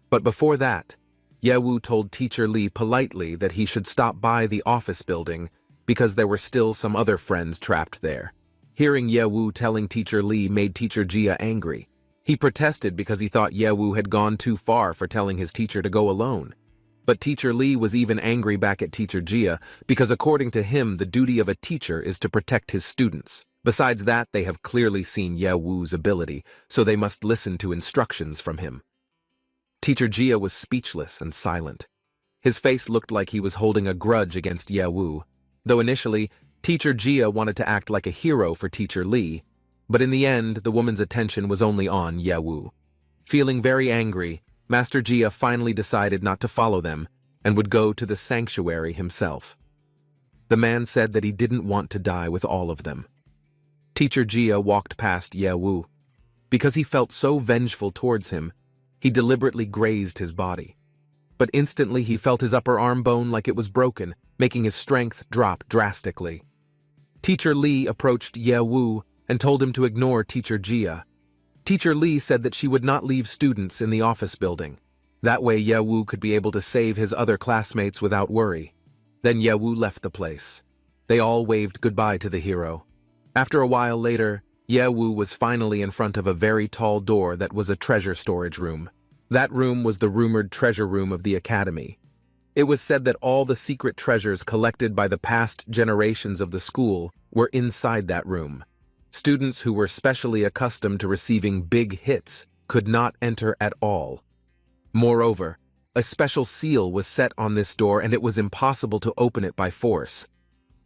But before that, Ye Wu told Teacher Lee politely that he should stop by the office building because there were still some other friends trapped there. Hearing Ye Wu telling Teacher Lee made Teacher Jia angry. He protested because he thought Ye Wu had gone too far for telling his teacher to go alone. But Teacher Lee was even angry back at Teacher Jia because according to him, the duty of a teacher is to protect his students. Besides that, they have clearly seen Ye Wu's ability, so they must listen to instructions from him. Teacher Jia was speechless and silent. His face looked like he was holding a grudge against Ye Wu, though initially, Teacher Jia wanted to act like a hero for Teacher Lee, but in the end, the woman's attention was only on Ye Wu. Feeling very angry, Master Jia finally decided not to follow them and would go to the sanctuary himself. The man said that he didn't want to die with all of them. Teacher Jia walked past Ye Wu. Because he felt so vengeful towards him, he deliberately grazed his body. But instantly he felt his upper arm bone like it was broken, making his strength drop drastically. Teacher Lee approached Ye Wu and told him to ignore Teacher Jia. Teacher Lee said that she would not leave students in the office building. That way Ye Wu could be able to save his other classmates without worry. Then Ye Wu left the place. They all waved goodbye to the hero. After a while later, Ye Wu was finally in front of a very tall door that was a treasure storage room. That room was the rumored treasure room of the academy. It was said that all the secret treasures collected by the past generations of the school were inside that room. Students who were specially accustomed to receiving big hits could not enter at all. Moreover, a special seal was set on this door and it was impossible to open it by force.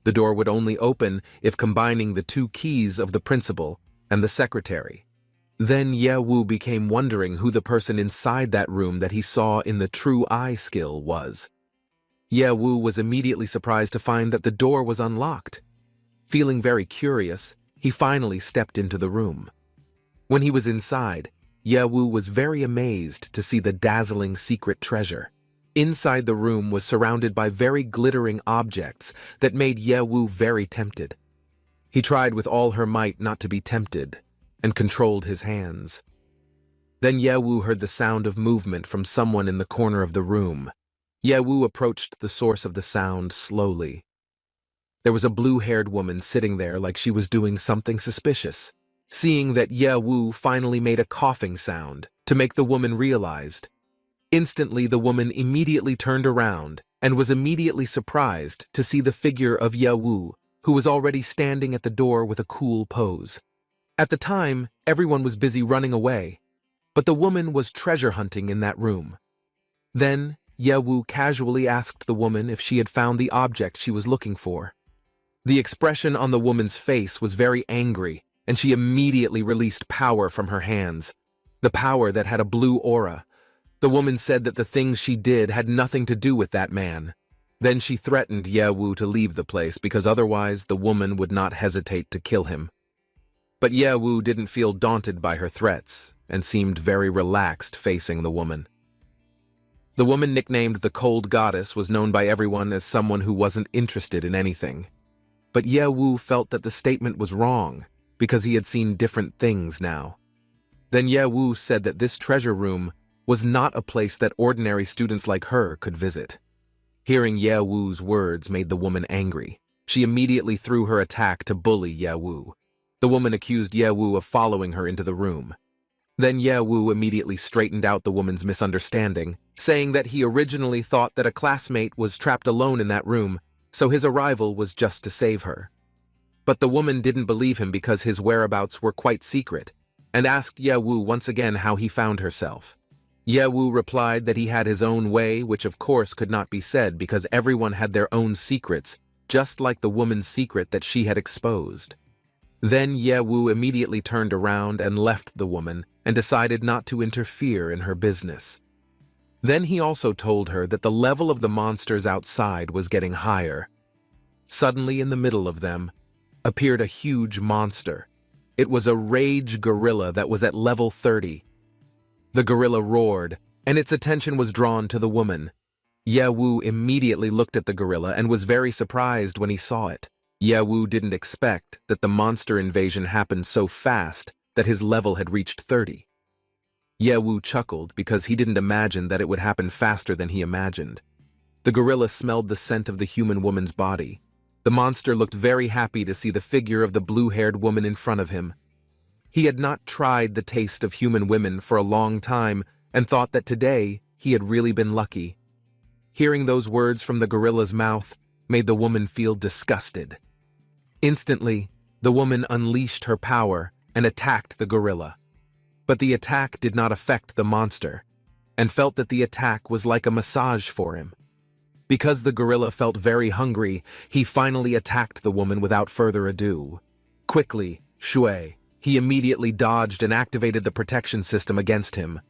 The door would only open if combining the two keys of the principal and the secretary. Then Ye Wu became wondering who the person inside that room that he saw in the true eye skill was. Ye Wu was immediately surprised to find that the door was unlocked. Feeling very curious, he finally stepped into the room. When he was inside, Ye Wu was very amazed to see the dazzling secret treasure. Inside the room was surrounded by very glittering objects that made Ye Wu very tempted. He tried with all her might not to be tempted, and controlled his hands. Then Ye Wu heard the sound of movement from someone in the corner of the room. Ye Wu approached the source of the sound slowly. There was a blue-haired woman sitting there like she was doing something suspicious. Seeing that, Ye Wu finally made a coughing sound to make the woman realized. Instantly, the woman immediately turned around and was immediately surprised to see the figure of Ye Wu, who was already standing at the door with a cool pose. At the time, everyone was busy running away, but the woman was treasure hunting in that room. Then, Ye Wu casually asked the woman if she had found the object she was looking for. The expression on the woman's face was very angry, and she immediately released power from her hands, the power that had a blue aura. The woman said that the things she did had nothing to do with that man. Then she threatened Ye Wu to leave the place because otherwise the woman would not hesitate to kill him. But Ye Wu didn't feel daunted by her threats and seemed very relaxed facing the woman. The woman nicknamed the Cold Goddess was known by everyone as someone who wasn't interested in anything. But Ye Wu felt that the statement was wrong because he had seen different things now. Then Ye Wu said that this treasure room was not a place that ordinary students like her could visit. Hearing Ye Wu's words made the woman angry. She immediately threw her attack to bully Ye Wu. The woman accused Ye Wu of following her into the room. Then Ye Wu immediately straightened out the woman's misunderstanding, saying that he originally thought that a classmate was trapped alone in that room, so his arrival was just to save her. But the woman didn't believe him because his whereabouts were quite secret, and asked Ye Wu once again how he found herself. Ye Wu replied that he had his own way, which of course could not be said because everyone had their own secrets, just like the woman's secret that she had exposed. Then Ye Wu immediately turned around and left the woman and decided not to interfere in her business. Then he also told her that the level of the monsters outside was getting higher. Suddenly, in the middle of them, appeared a huge monster. It was a rage gorilla that was at level 30. The gorilla roared, and its attention was drawn to the woman. Ye Wu immediately looked at the gorilla and was very surprised when he saw it. Ye Wu didn't expect that the monster invasion happened so fast that his level had reached 30. Ye Wu chuckled because he didn't imagine that it would happen faster than he imagined. The gorilla smelled the scent of the human woman's body. The monster looked very happy to see the figure of the blue-haired woman in front of him. He had not tried the taste of human women for a long time and thought that today he had really been lucky. Hearing those words from the gorilla's mouth made the woman feel disgusted. Instantly, the woman unleashed her power and attacked the gorilla. But the attack did not affect the monster, and felt that the attack was like a massage for him. Because the gorilla felt very hungry, he finally attacked the woman without further ado. Quickly, he immediately dodged and activated the protection system against him.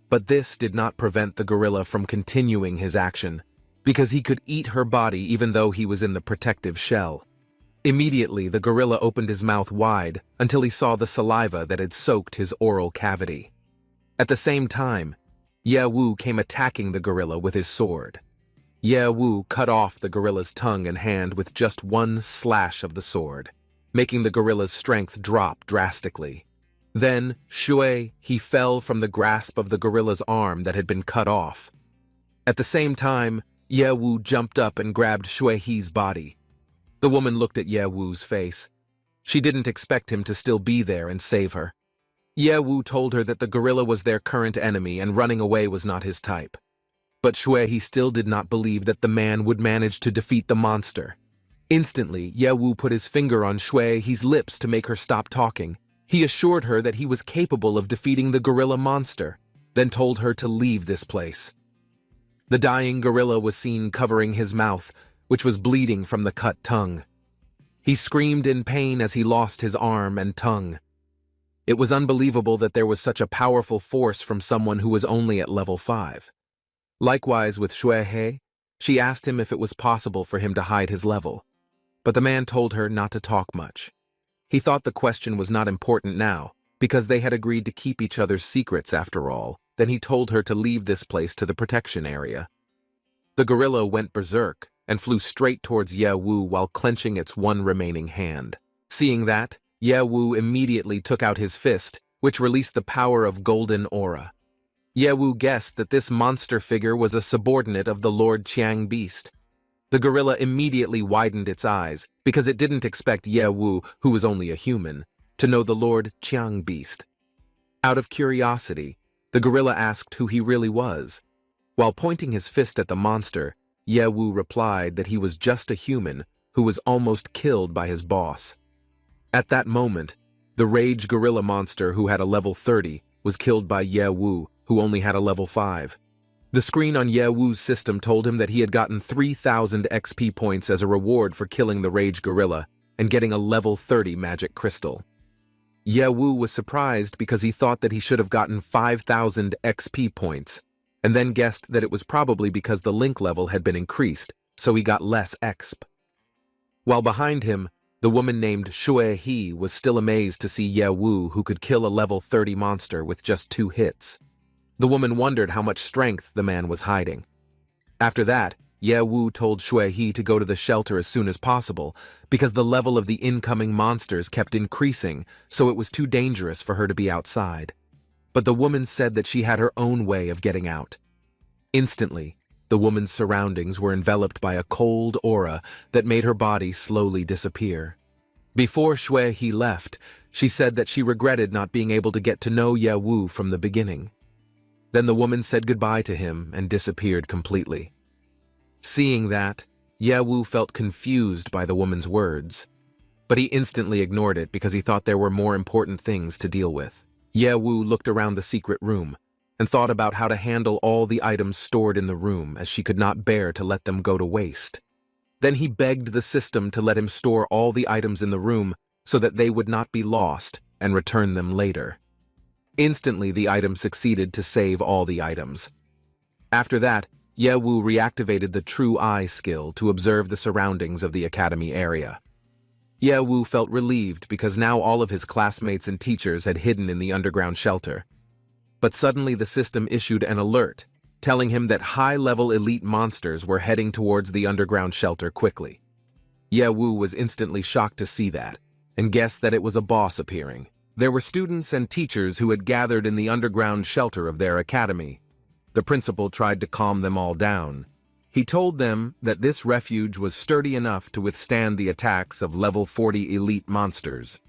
But this did not prevent the gorilla from continuing his action, because he could eat her body even though he was in the protective shell. Immediately, the gorilla opened his mouth wide until he saw the saliva that had soaked his oral cavity. At the same time, Ye Wu came attacking the gorilla with his sword. Ye Wu cut off the gorilla's tongue and hand with just one slash of the sword, making the gorilla's strength drop drastically. Then, he fell from the grasp of the gorilla's arm that had been cut off. At the same time, Ye Wu jumped up and grabbed Shui's body. The woman looked at Ye Wu's face. She didn't expect him to still be there and save her. Ye Wu told her that the gorilla was their current enemy and running away was not his type. But Shui still did not believe that the man would manage to defeat the monster. Instantly, Ye Wu put his finger on Shui's lips to make her stop talking. He assured her that he was capable of defeating the gorilla monster, then told her to leave this place. The dying gorilla was seen covering his mouth, which was bleeding from the cut tongue. He screamed in pain as he lost his arm and tongue. It was unbelievable that there was such a powerful force from someone who was only at level 5. Likewise with Shui, she asked him if it was possible for him to hide his level, but the man told her not to talk much. He thought the question was not important now, because they had agreed to keep each other's secrets after all. Then he told her to leave this place to the protection area. The gorilla went berserk and flew straight towards Ye Wu while clenching its one remaining hand. Seeing that, Ye Wu immediately took out his fist, which released the power of golden aura. Ye Wu guessed that this monster figure was a subordinate of the Lord Qiang beast. The gorilla immediately widened its eyes, because it didn't expect Ye Wu, who was only a human, to know the Lord Qiang beast. Out of curiosity, the gorilla asked who he really was. While pointing his fist at the monster, Ye Wu replied that he was just a human who was almost killed by his boss. At that moment, the rage gorilla monster who had a level 30 was killed by Ye Wu, who only had a level 5. The screen on Ye Wu's system told him that he had gotten 3,000 XP points as a reward for killing the rage gorilla and getting a level 30 magic crystal. Ye Wu was surprised because he thought that he should have gotten 5,000 XP points, and then guessed that it was probably because the link level had been increased, so he got less XP. While behind him, the woman named Shui was still amazed to see Ye Wu, who could kill a level 30 monster with just 2 hits. The woman wondered how much strength the man was hiding. After that, Ye Wu told Shui to go to the shelter as soon as possible, because the level of the incoming monsters kept increasing, so it was too dangerous for her to be outside. But the woman said that she had her own way of getting out. Instantly, the woman's surroundings were enveloped by a cold aura that made her body slowly disappear. Before Shui He left, she said that she regretted not being able to get to know Ye Wu from the beginning. Then the woman said goodbye to him and disappeared completely. Seeing that, Ye Wu felt confused by the woman's words, but he instantly ignored it because he thought there were more important things to deal with. Ye Wu looked around the secret room and thought about how to handle all the items stored in the room, as she could not bear to let them go to waste. Then he begged the system to let him store all the items in the room so that they would not be lost and return them later. Instantly, the item succeeded to save all the items. After that, Ye Wu reactivated the True Eye skill to observe the surroundings of the academy area. Ye Wu felt relieved because now all of his classmates and teachers had hidden in the underground shelter. But suddenly the system issued an alert, telling him that high-level elite monsters were heading towards the underground shelter quickly. Ye Wu was instantly shocked to see that, and guessed that it was a boss appearing. There were students and teachers who had gathered in the underground shelter of their academy. The principal tried to calm them all down. He told them that this refuge was sturdy enough to withstand the attacks of level 40 elite monsters.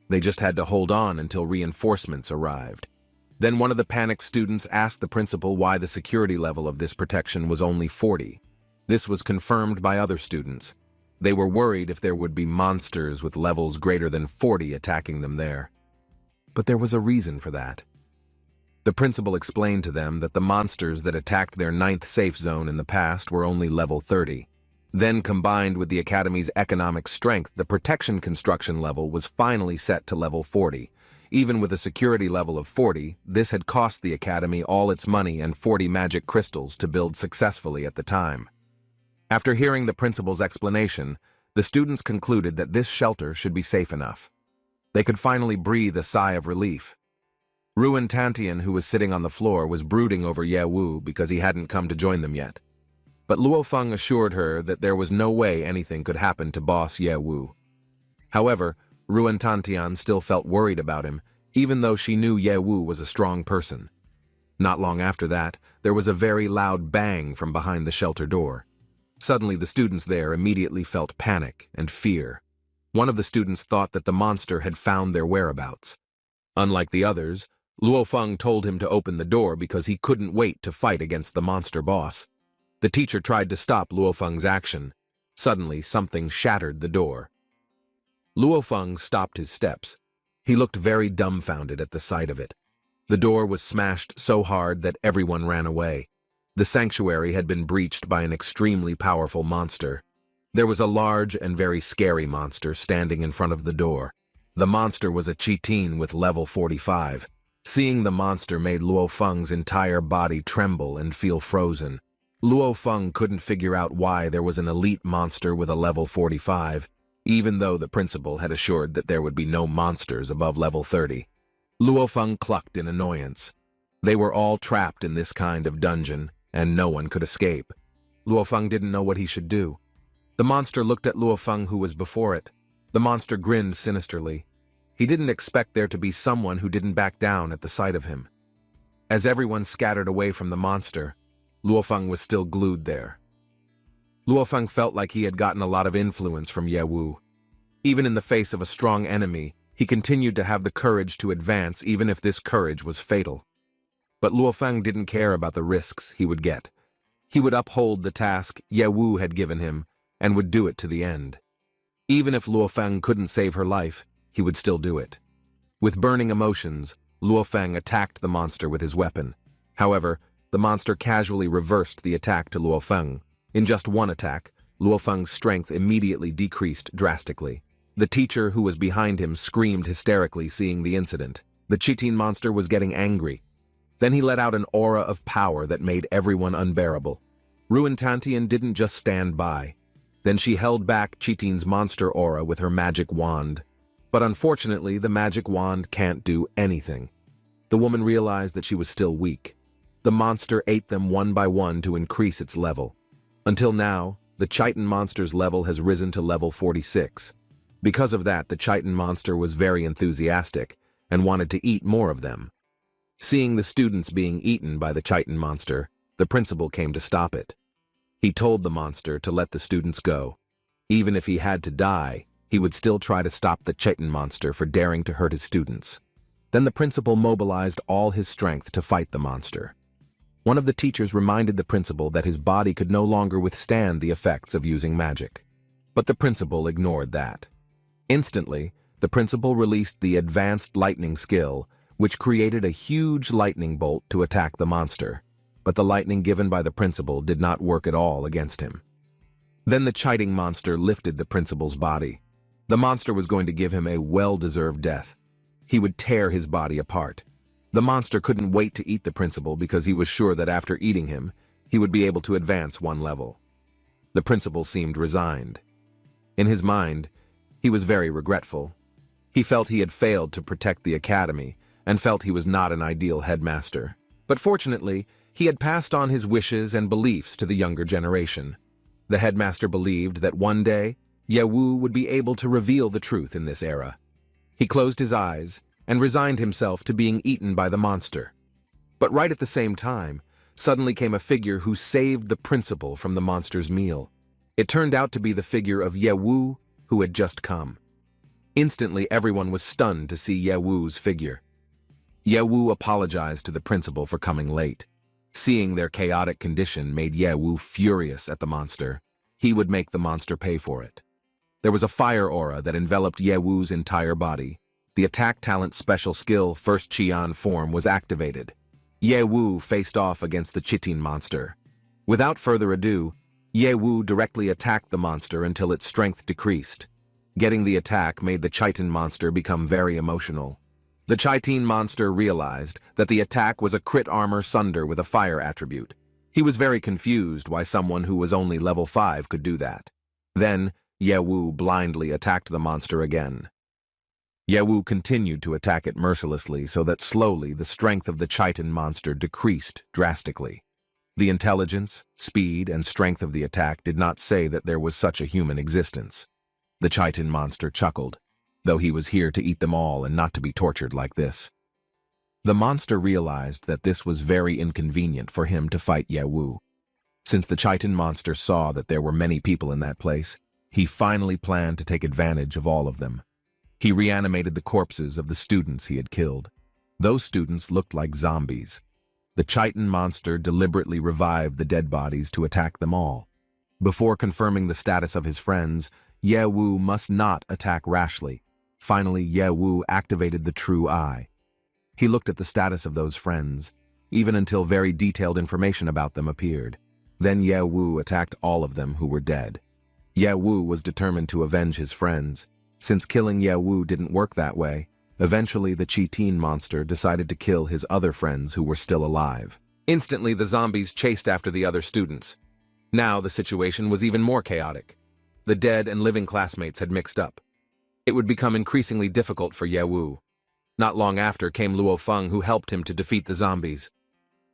They just had to hold on until reinforcements arrived. Then one of the panicked students asked the principal why the security level of this protection was only 40. This was confirmed by other students. They were worried if there would be monsters with levels greater than 40 attacking them there. But there was a reason for that. The principal explained to them that the monsters that attacked their 9th safe zone in the past were only level 30. Then, combined with the academy's economic strength, the protection construction level was finally set to level 40. Even with a security level of 40, this had cost the academy all its money and 40 magic crystals to build successfully at the time. After hearing the principal's explanation, the students concluded that this shelter should be safe enough. They could finally breathe a sigh of relief. Ruin Tantian, who was sitting on the floor, was brooding over Ye Wu because he hadn't come to join them yet. But Luo Feng assured her that there was no way anything could happen to boss Ye Wu. However, Ruin Tantian still felt worried about him, even though she knew Ye Wu was a strong person. Not long after that, there was a very loud bang from behind the shelter door. Suddenly, the students there immediately felt panic and fear. One of the students thought that the monster had found their whereabouts. Unlike the others, Luo Feng told him to open the door because he couldn't wait to fight against the monster boss. The teacher tried to stop Luo Feng's action. Suddenly, something shattered the door. Luo Feng stopped his steps. He looked very dumbfounded at the sight of it. The door was smashed so hard that everyone ran away. The sanctuary had been breached by an extremely powerful monster. There was a large and very scary monster standing in front of the door. The monster was a chitin with level 45. Seeing the monster made Luo Feng's entire body tremble and feel frozen. Luo Feng couldn't figure out why there was an elite monster with a level 45, even though the principal had assured that there would be no monsters above level 30. Luo Feng clucked in annoyance. They were all trapped in this kind of dungeon, and no one could escape. Luo Feng didn't know what he should do. The monster looked at Luo Feng, who was before it. The monster grinned sinisterly. He didn't expect there to be someone who didn't back down at the sight of him. As everyone scattered away from the monster, Luo Feng was still glued there. Luo Feng felt like he had gotten a lot of influence from Ye Wu. Even in the face of a strong enemy, he continued to have the courage to advance even if this courage was fatal. But Luo Feng didn't care about the risks he would get. He would uphold the task Ye Wu had given him and would do it to the end. Even if Luo Feng couldn't save her life, he would still do it. With burning emotions, Luo Feng attacked the monster with his weapon. However, the monster casually reversed the attack to Luo Feng. In just one attack, Luo Feng's strength immediately decreased drastically. The teacher who was behind him screamed hysterically, seeing the incident. The chitin monster was getting angry. Then he let out an aura of power that made everyone unbearable. Ruin Tantian didn't just stand by. Then she held back Chitin's monster aura with her magic wand. But unfortunately, the magic wand can't do anything. The woman realized that she was still weak. The monster ate them one by one to increase its level. Until now, the chitin monster's level has risen to level 46. Because of that, the chitin monster was very enthusiastic and wanted to eat more of them. Seeing the students being eaten by the chitin monster, the principal came to stop it. He told the monster to let the students go. Even if he had to die, he would still try to stop the chitin monster for daring to hurt his students. Then the principal mobilized all his strength to fight the monster. One of the teachers reminded the principal that his body could no longer withstand the effects of using magic. But the principal ignored that. Instantly, the principal released the advanced lightning skill, which created a huge lightning bolt to attack the monster. But the lightning given by the principal did not work at all against him. Then the chiting monster lifted the principal's body. The monster was going to give him a well-deserved death. He would tear his body apart. The monster couldn't wait to eat the principal because he was sure that after eating him, he would be able to advance one level. The principal seemed resigned. In his mind, he was very regretful. He felt he had failed to protect the academy and felt he was not an ideal headmaster. But fortunately, he had passed on his wishes and beliefs to the younger generation. The headmaster believed that one day, Yewu would be able to reveal the truth in this era. He closed his eyes and resigned himself to being eaten by the monster. But right at the same time, suddenly came a figure who saved the principal from the monster's meal. It turned out to be the figure of Yewu, who had just come. Instantly, everyone was stunned to see Yewu's figure. Yewu apologized to the principal for coming late. Seeing their chaotic condition made Yewu furious at the monster. He would make the monster pay for it. There was a fire aura that enveloped Yewu's entire body. The attack talent special skill First Qian form was activated. Yewu faced off against the chitin monster. Without further ado, Yewu directly attacked the monster until its strength decreased. Getting the attack made the chitin monster become very emotional. The chitin monster realized that the attack was a crit armor sunder with a fire attribute. He was very confused why someone who was only level 5 could do that. Then, Yewu blindly attacked the monster again. Yewu continued to attack it mercilessly so that slowly the strength of the chitin monster decreased drastically. The intelligence, speed, and strength of the attack did not say that there was such a human existence. The chitin monster chuckled, though he was here to eat them all and not to be tortured like this. The monster realized that this was very inconvenient for him to fight Yewu. Since the chitin monster saw that there were many people in that place, he finally planned to take advantage of all of them. He reanimated the corpses of the students he had killed. Those students looked like zombies. The chitin monster deliberately revived the dead bodies to attack them all. Before confirming the status of his friends, Yewu must not attack rashly. Finally, Yewu activated the true eye. He looked at the status of those friends, even until very detailed information about them appeared. Then Yewu attacked all of them who were dead. Yewu was determined to avenge his friends. Since killing Yewu didn't work that way, eventually the chitin monster decided to kill his other friends who were still alive. Instantly, the zombies chased after the other students. Now the situation was even more chaotic. The dead and living classmates had mixed up. It would become increasingly difficult for Yewu. Not long after came Luo Feng, who helped him to defeat the zombies.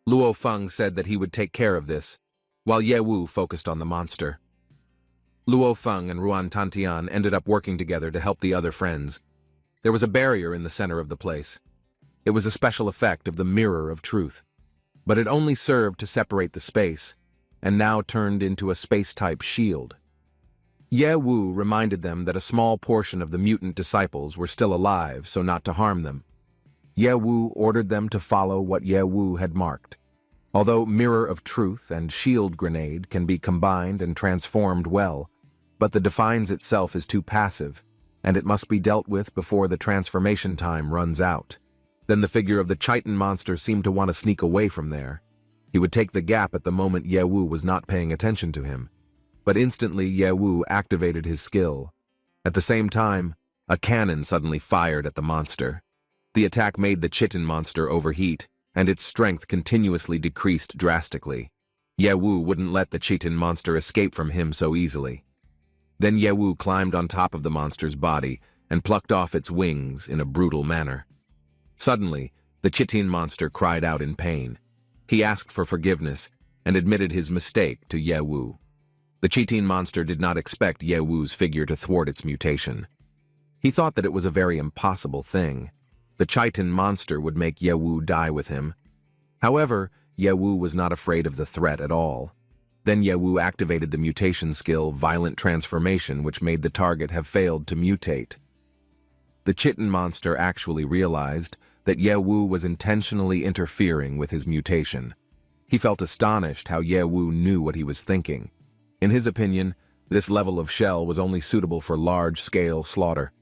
Luo Feng said that he would take care of this, while Yewu focused on the monster. Luo Feng and Ruan Tantian ended up working together to help the other friends. There was a barrier in the center of the place. It was a special effect of the Mirror of Truth, but it only served to separate the space, and now turned into a space-type shield. Yewu reminded them that a small portion of the mutant disciples were still alive, so not to harm them. Yewu ordered them to follow what Yewu had marked. Although Mirror of Truth and Shield Grenade can be combined and transformed well, but the Defines itself is too passive, and it must be dealt with before the transformation time runs out. Then the figure of the chitin monster seemed to want to sneak away from there. He would take the gap at the moment Yewu was not paying attention to him. But instantly Yewu activated his skill. At the same time, a cannon suddenly fired at the monster. The attack made the chitin monster overheat, and its strength continuously decreased drastically. Yewu wouldn't let the chitin monster escape from him so easily. Then Yewu climbed on top of the monster's body and plucked off its wings in a brutal manner. Suddenly, the chitin monster cried out in pain. He asked for forgiveness and admitted his mistake to Yewu. The chitin monster did not expect Yewu's figure to thwart its mutation. He thought that it was a very impossible thing. The chitin monster would make Yewu die with him. However, Yewu was not afraid of the threat at all. Then Yewu activated the mutation skill Violent Transformation, which made the target have failed to mutate. The chitin monster actually realized that Yewu was intentionally interfering with his mutation. He felt astonished how Yewu knew what he was thinking. In his opinion, this level of shell was only suitable for large-scale slaughter.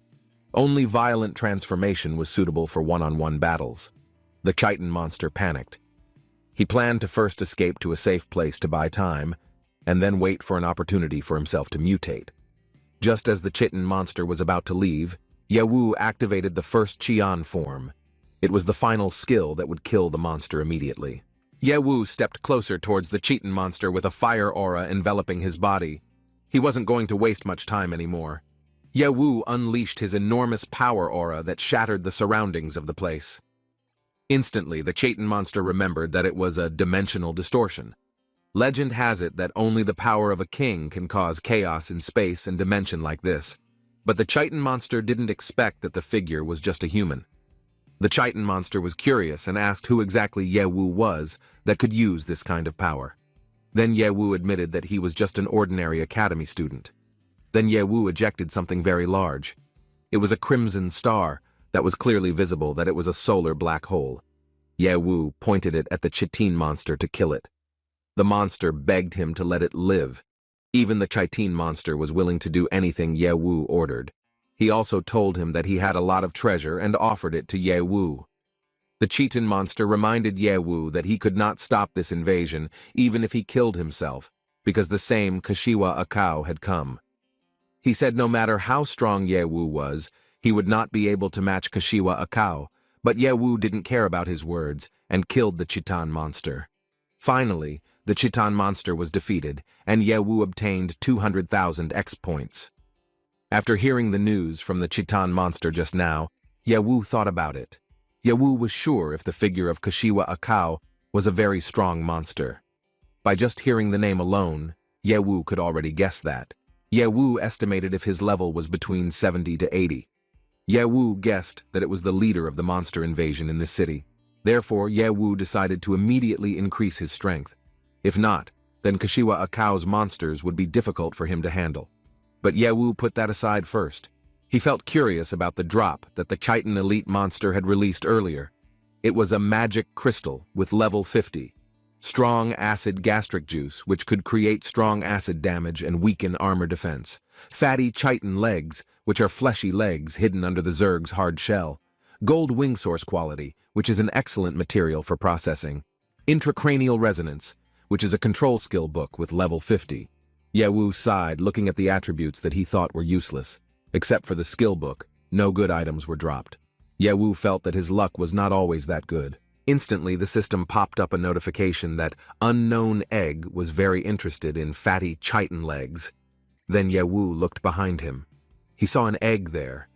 Only Violent Transformation was suitable for one-on-one battles. The chitin monster panicked. He planned to first escape to a safe place to buy time, and then wait for an opportunity for himself to mutate. Just as the chitin monster was about to leave, Yewu activated the first Qian form. It was the final skill that would kill the monster immediately. Yewu stepped closer towards the chitin monster with a fire aura enveloping his body. He wasn't going to waste much time anymore. Yewu unleashed his enormous power aura that shattered the surroundings of the place. Instantly, the chitin monster remembered that it was a dimensional distortion. Legend has it that only the power of a king can cause chaos in space and dimension like this. But the chitin monster didn't expect that the figure was just a human. The chitin monster was curious and asked who exactly Yewu was that could use this kind of power. Then Yewu admitted that he was just an ordinary academy student. Then Yewu ejected something very large. It was a crimson star that was clearly visible that it was a solar black hole. Yewu pointed it at the chitin monster to kill it. The monster begged him to let it live. Even the chitin monster was willing to do anything Yewu ordered. He also told him that he had a lot of treasure and offered it to Yewu. The chitin monster reminded Yewu that he could not stop this invasion even if he killed himself, because the same Kashiwa Akao had come. He said no matter how strong Yewu was, he would not be able to match Kashiwa Akao, but Yewu didn't care about his words and killed the chitin monster. Finally, the chitin monster was defeated, and Yewu obtained 200,000 X points. After hearing the news from the chitin monster just now, Yewu thought about it. Yewu was sure if the figure of Kashiwa Akao was a very strong monster. By just hearing the name alone, Yewu could already guess that. Yewu estimated if his level was between 70 to 80. Yewu guessed that it was the leader of the monster invasion in this city. Therefore, Yewu decided to immediately increase his strength. If not, then Kashiwa Akao's monsters would be difficult for him to handle. But Yewu put that aside first. He felt curious about the drop that the chitin elite monster had released earlier. It was a magic crystal with level 50. Strong acid gastric juice, which could create strong acid damage and weaken armor defense. Fatty chitin legs, which are fleshy legs hidden under the Zerg's hard shell. Gold wing source quality, which is an excellent material for processing. Intracranial resonance, which is a control skill book with level 50. Yewu sighed, looking at the attributes that he thought were useless. Except for the skill book, no good items were dropped. Yewu felt that his luck was not always that good. Instantly, the system popped up a notification that Unknown Egg was very interested in fatty chitin legs. Then Yewu looked behind him. He saw an egg there.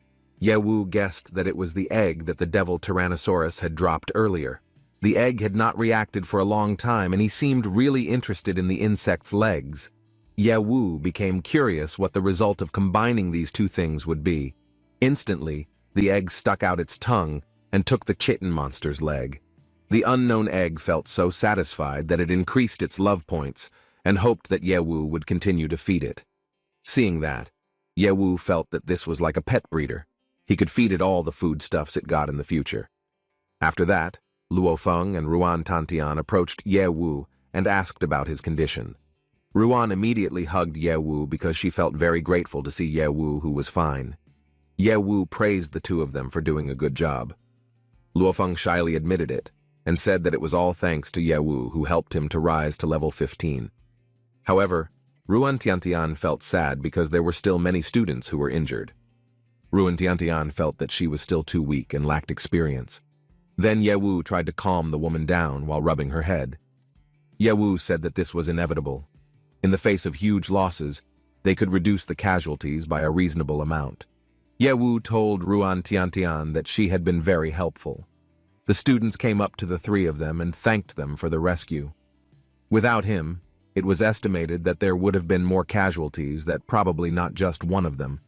Yewu guessed that it was the egg that the devil Tyrannosaurus had dropped earlier. The egg had not reacted for a long time, and he seemed really interested in the insect's legs. Yewu became curious what the result of combining these two things would be. Instantly, the egg stuck out its tongue and took the chitin monster's leg. The unknown egg felt so satisfied that it increased its love points and hoped that Yewu would continue to feed it. Seeing that, Yewu felt that this was like a pet breeder. He could feed it all the foodstuffs it got in the future. After that, Luofeng and Ruan Tantian approached Yewu and asked about his condition. Ruan immediately hugged Yewu because she felt very grateful to see Yewu, who was fine. Yewu praised the two of them for doing a good job. Luofeng shyly admitted it and said that it was all thanks to Yewu, who helped him to rise to level 15. However, Ruan Tiantian felt sad because there were still many students who were injured. Ruan Tiantian felt that she was still too weak and lacked experience. Then Yewu tried to calm the woman down while rubbing her head. Yewu said that this was inevitable. In the face of huge losses, they could reduce the casualties by a reasonable amount. Yewu told Ruan Tiantian that she had been very helpful. The students came up to the three of them and thanked them for the rescue. Without him, it was estimated that there would have been more casualties, that probably not just one of them.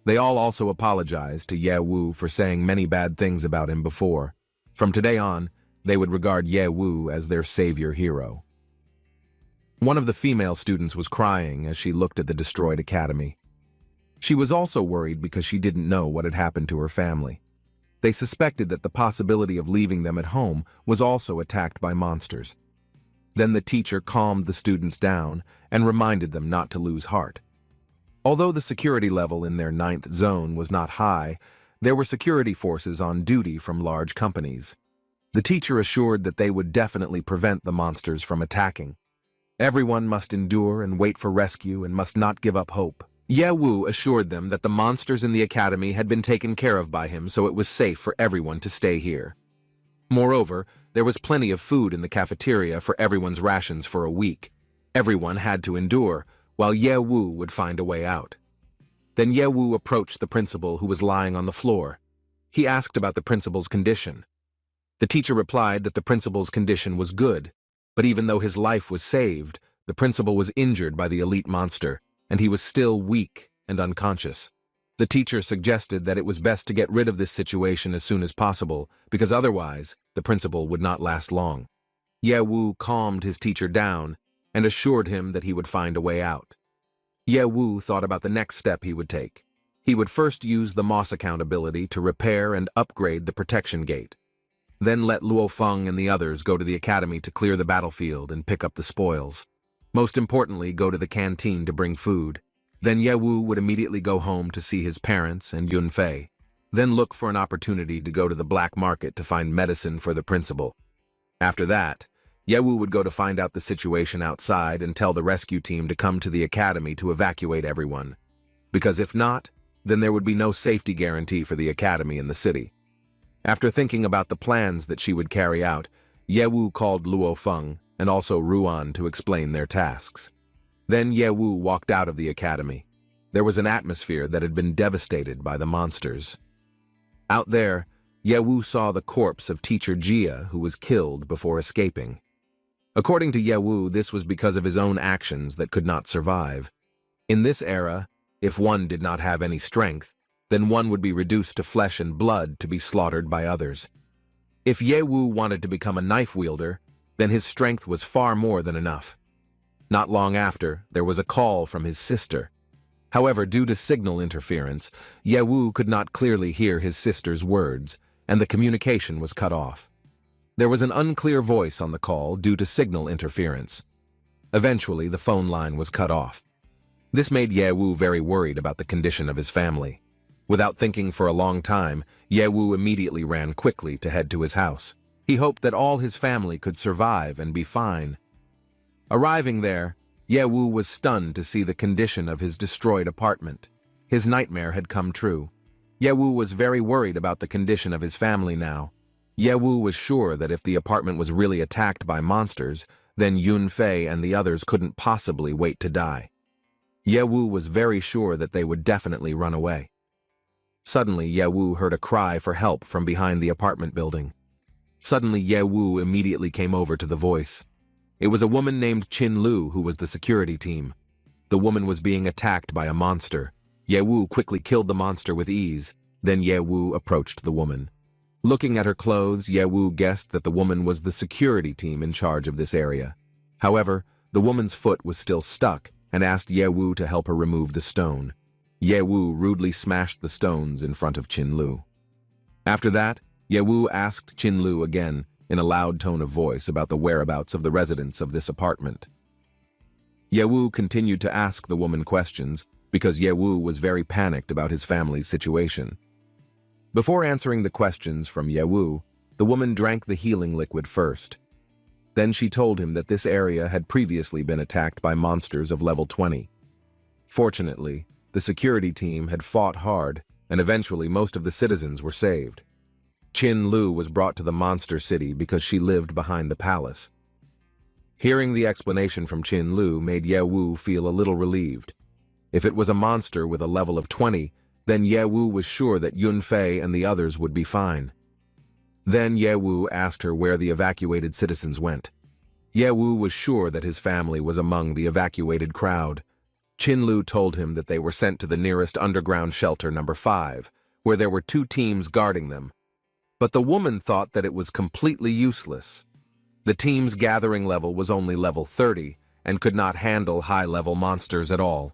They all also apologized to Yewu for saying many bad things about him before. From today on, they would regard Yewu as their savior hero. One of the female students was crying as she looked at the destroyed academy. She was also worried because she didn't know what had happened to her family. They suspected that the possibility of leaving them at home was also attacked by monsters. Then the teacher calmed the students down and reminded them not to lose heart. Although the security level in their 9th zone was not high, there were security forces on duty from large companies. The teacher assured that they would definitely prevent the monsters from attacking. Everyone must endure and wait for rescue and must not give up hope. Ye Wu assured them that the monsters in the academy had been taken care of by him, so it was safe for everyone to stay here. Moreover, there was plenty of food in the cafeteria for everyone's rations for a week. Everyone had to endure, while Ye Wu would find a way out. Then Ye Wu approached the principal, who was lying on the floor. He asked about the principal's condition. The teacher replied that the principal's condition was good, but even though his life was saved, the principal was injured by the elite monster, and he was still weak and unconscious. The teacher suggested that it was best to get rid of this situation as soon as possible, because otherwise, the principal would not last long. Ye Wu calmed his teacher down and assured him that he would find a way out. Ye Wu thought about the next step he would take. He would first use the Moss account ability to repair and upgrade the protection gate. Then let Luo Feng and the others go to the academy to clear the battlefield and pick up the spoils. Most importantly, go to the canteen to bring food. Then Ye Wu would immediately go home to see his parents and Yunfei. Then look for an opportunity to go to the black market to find medicine for the principal. After that, Ye Wu would go to find out the situation outside and tell the rescue team to come to the academy to evacuate everyone. Because if not, then there would be no safety guarantee for the academy in the city. After thinking about the plans that she would carry out, Ye Wu called Luo Feng and also Ruan to explain their tasks. Then Ye Wu walked out of the academy. There was an atmosphere that had been devastated by the monsters. Out there, Ye Wu saw the corpse of teacher Jia, who was killed before escaping. According to Ye Wu, this was because of his own actions that could not survive. In this era, if one did not have any strength, then one would be reduced to flesh and blood to be slaughtered by others. If Ye Wu wanted to become a knife wielder, then his strength was far more than enough. Not long after, there was a call from his sister. However, due to signal interference, Ye Wu could not clearly hear his sister's words, and the communication was cut off. There was an unclear voice on the call due to signal interference. Eventually, the phone line was cut off. This made Ye Wu very worried about the condition of his family. Without thinking for a long time, Ye Wu immediately ran quickly to head to his house. He hoped that all his family could survive and be fine. Arriving there, Ye Wu was stunned to see the condition of his destroyed apartment. His nightmare had come true. Ye Wu was very worried about the condition of his family now. Ye Wu was sure that if the apartment was really attacked by monsters, then Yunfei and the others couldn't possibly wait to die. Ye Wu was very sure that they would definitely run away. Suddenly, Ye Wu heard a cry for help from behind the apartment building. Suddenly, Ye Wu immediately came over to the voice. It was a woman named Qin Lu who was the security team. The woman was being attacked by a monster. Ye Wu quickly killed the monster with ease. Then Ye Wu approached the woman. Looking at her clothes, Ye Wu guessed that the woman was the security team in charge of this area. However, the woman's foot was still stuck and asked Ye Wu to help her remove the stone. Ye Wu rudely smashed the stones in front of Qin Lu. After that, Ye Wu asked Qin Lu again, in a loud tone of voice, about the whereabouts of the residents of this apartment. Ye Wu continued to ask the woman questions because Ye Wu was very panicked about his family's situation. Before answering the questions from Ye Wu, the woman drank the healing liquid first. Then she told him that this area had previously been attacked by monsters of level 20. Fortunately, the security team had fought hard, and eventually most of the citizens were saved. Qin Lu was brought to the monster city because she lived behind the palace. Hearing the explanation from Qin Lu made Ye Wu feel a little relieved. If it was a monster with a level of 20, then Ye Wu was sure that Yunfei and the others would be fine. Then Ye Wu asked her where the evacuated citizens went. Ye Wu was sure that his family was among the evacuated crowd. Qin Lu told him that they were sent to the nearest underground shelter number 5, where there were 2 teams guarding them. But the woman thought that it was completely useless. The team's gathering level was only level 30, and could not handle high-level monsters at all.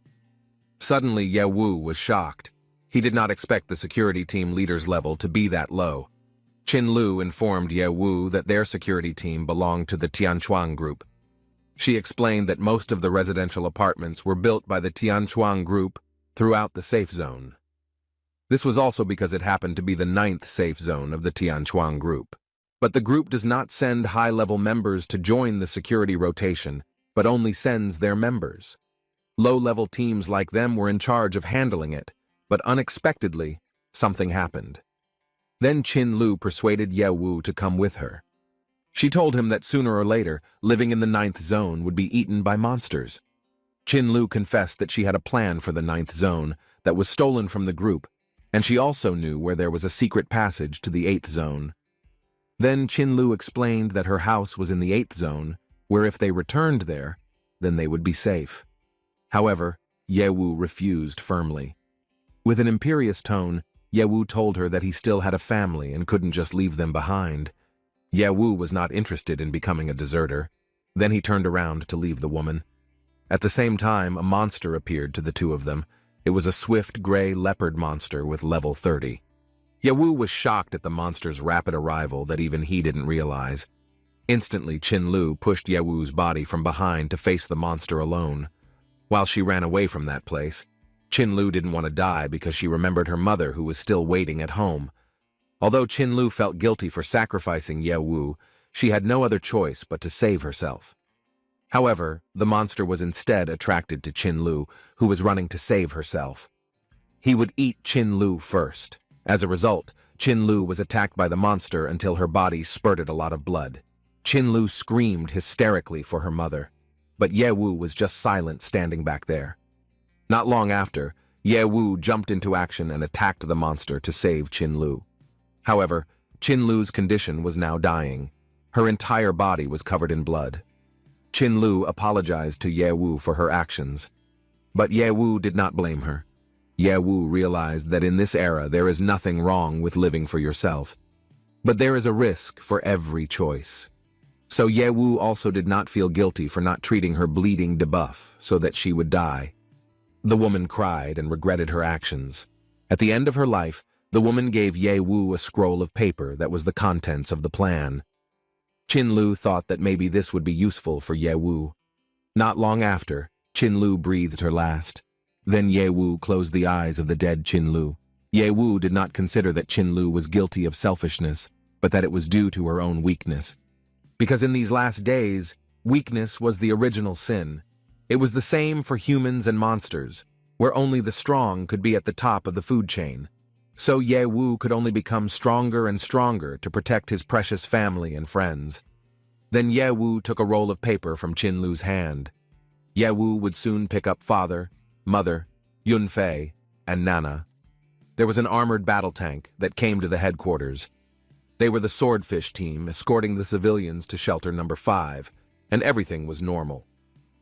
Suddenly, Ye Wu was shocked. He did not expect the security team leader's level to be that low. Qin Lu informed Ye Wu that their security team belonged to the Tianchuan group. She explained that most of the residential apartments were built by the Tianchuan group throughout the safe zone. This was also because it happened to be the 9th safe zone of the Tianchuan group. But the group does not send high-level members to join the security rotation, but only sends their members. Low-level teams like them were in charge of handling it, but unexpectedly, something happened. Then Qin Lu persuaded Ye Wu to come with her. She told him that sooner or later, living in the 9th zone would be eaten by monsters. Qin Lu confessed that she had a plan for the 9th zone that was stolen from the group, and she also knew where there was a secret passage to the 8th zone. Then Qin Lu explained that her house was in the 8th zone, where if they returned there, then they would be safe. However, Ye Wu refused firmly. With an imperious tone, Ye Wu told her that he still had a family and couldn't just leave them behind. Ye Wu was not interested in becoming a deserter. Then he turned around to leave the woman. At the same time, a monster appeared to the two of them. It was a swift gray leopard monster with level 30. Ye Wu was shocked at the monster's rapid arrival that even he didn't realize. Instantly, Qin Lu pushed Ye Wu's body from behind to face the monster alone. While she ran away from that place, Qin Lu didn't want to die because she remembered her mother who was still waiting at home. Although Qin Lu felt guilty for sacrificing Ye Wu, she had no other choice but to save herself. However, the monster was instead attracted to Qin Lu, who was running to save herself. He would eat Qin Lu first. As a result, Qin Lu was attacked by the monster until her body spurted a lot of blood. Qin Lu screamed hysterically for her mother, but Ye Wu was just silent standing back there. Not long after, Ye Wu jumped into action and attacked the monster to save Qin Lu. However, Qin Lu's condition was now dying. Her entire body was covered in blood. Qin Lu apologized to Ye Wu for her actions, but Ye Wu did not blame her. Ye Wu realized that in this era there is nothing wrong with living for yourself, but there is a risk for every choice. So Ye Wu also did not feel guilty for not treating her bleeding debuff so that she would die. The woman cried and regretted her actions. At the end of her life, the woman gave Ye Wu a scroll of paper that was the contents of the plan. Qin Lu thought that maybe this would be useful for Ye Wu. Not long after, Qin Lu breathed her last. Then Ye Wu closed the eyes of the dead Qin Lu. Ye Wu did not consider that Qin Lu was guilty of selfishness, but that it was due to her own weakness. Because in these last days, weakness was the original sin. It was the same for humans and monsters, where only the strong could be at the top of the food chain. So Ye Wu could only become stronger and stronger to protect his precious family and friends. Then Ye Wu took a roll of paper from Qin Lu's hand. Ye Wu would soon pick up father, mother, Yunfei, and Nana. There was an armored battle tank that came to the headquarters. They were the swordfish team escorting the civilians to shelter number 5, and everything was normal.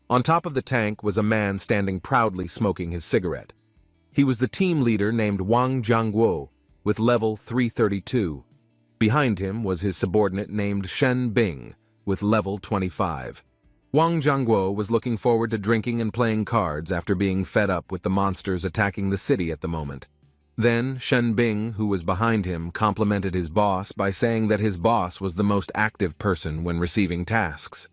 On top of the tank was a man standing proudly smoking his cigarette. He was the team leader named Wang Jiangguo, with level 332. Behind him was his subordinate named Shen Bing, with level 25. Wang Jiangguo was looking forward to drinking and playing cards after being fed up with the monsters attacking the city at the moment. Then, Shen Bing, who was behind him, complimented his boss by saying that his boss was the most active person when receiving tasks.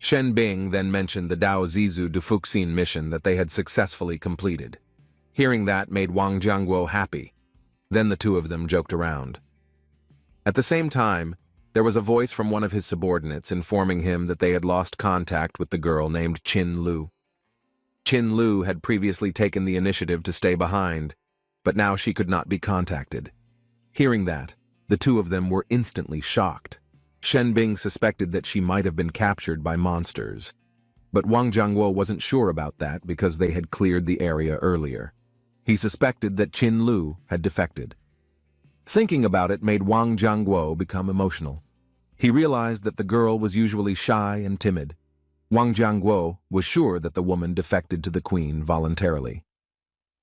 Shen Bing then mentioned the Dao Zizu Dufuxin mission that they had successfully completed. Hearing that made Wang Jiangguo happy. Then the two of them joked around. At the same time, there was a voice from one of his subordinates informing him that they had lost contact with the girl named Qin Lu. Qin Lu had previously taken the initiative to stay behind, but now she could not be contacted. Hearing that, the two of them were instantly shocked. Shen Bing suspected that she might have been captured by monsters, but Wang Jiangguo wasn't sure about that because they had cleared the area earlier. He suspected that Qin Lu had defected. Thinking about it made Wang Jiangguo become emotional. He realized that the girl was usually shy and timid. Wang Jiangguo was sure that the woman defected to the queen voluntarily.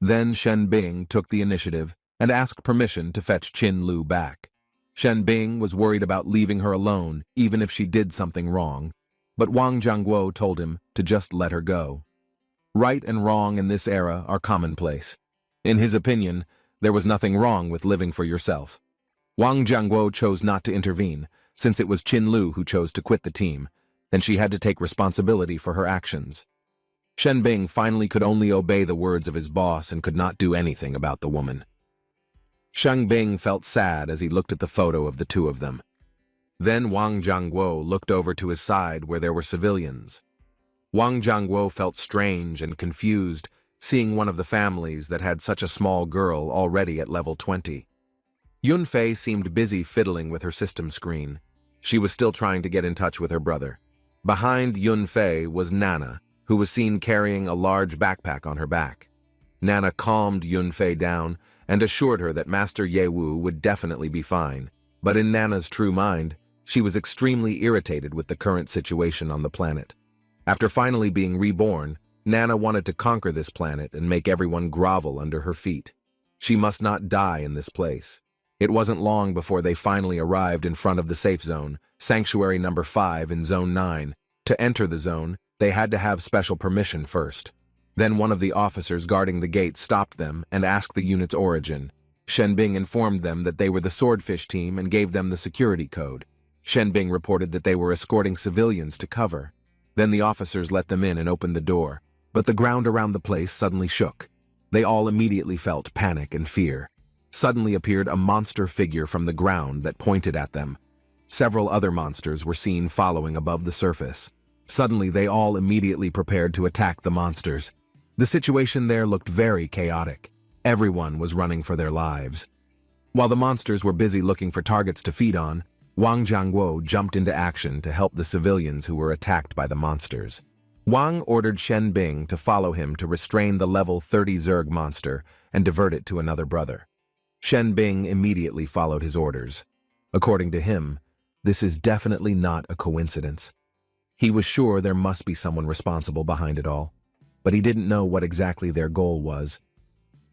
Then Shen Bing took the initiative and asked permission to fetch Qin Lu back. Shen Bing was worried about leaving her alone even if she did something wrong. but Wang Jiangguo told him to just let her go. Right and wrong in this era are commonplace. In his opinion, there was nothing wrong with living for yourself. Wang Jiangguo chose not to intervene, since it was Qin Lu who chose to quit the team, then she had to take responsibility for her actions. Shen Bing finally could only obey the words of his boss and could not do anything about the woman. Shen Bing felt sad as he looked at the photo of the two of them. Then Wang Jiangguo looked over to his side where there were civilians. Wang Jiangguo felt strange and confused, seeing one of the families that had such a small girl already at level 20. Yunfei seemed busy fiddling with her system screen. She was still trying to get in touch with her brother. Behind Yunfei was Nana, who was seen carrying a large backpack on her back. Nana calmed Yunfei down and assured her that Master Yewu would definitely be fine, but in Nana's true mind, she was extremely irritated with the current situation on the planet. After finally being reborn, Nana wanted to conquer this planet and make everyone grovel under her feet. She must not die in this place. It wasn't long before they finally arrived in front of the safe zone, Sanctuary number 5 in Zone 9. To enter the zone, they had to have special permission first. Then one of the officers guarding the gate stopped them and asked the unit's origin. Shen Bing informed them that they were the Swordfish team and gave them the security code. Shen Bing reported that they were escorting civilians to cover. Then the officers let them in and opened the door, but the ground around the place suddenly shook. They all immediately felt panic and fear. Suddenly appeared a monster figure from the ground that pointed at them. Several other monsters were seen following above the surface. Suddenly, they all immediately prepared to attack the monsters. The situation there looked very chaotic. Everyone was running for their lives. While the monsters were busy looking for targets to feed on, Wang Jiangguo jumped into action to help the civilians who were attacked by the monsters. Wang ordered Shen Bing to follow him to restrain the level 30 Zerg monster and divert it to another brother. Shen Bing immediately followed his orders. According to him, this is definitely not a coincidence. He was sure there must be someone responsible behind it all, but he didn't know what exactly their goal was.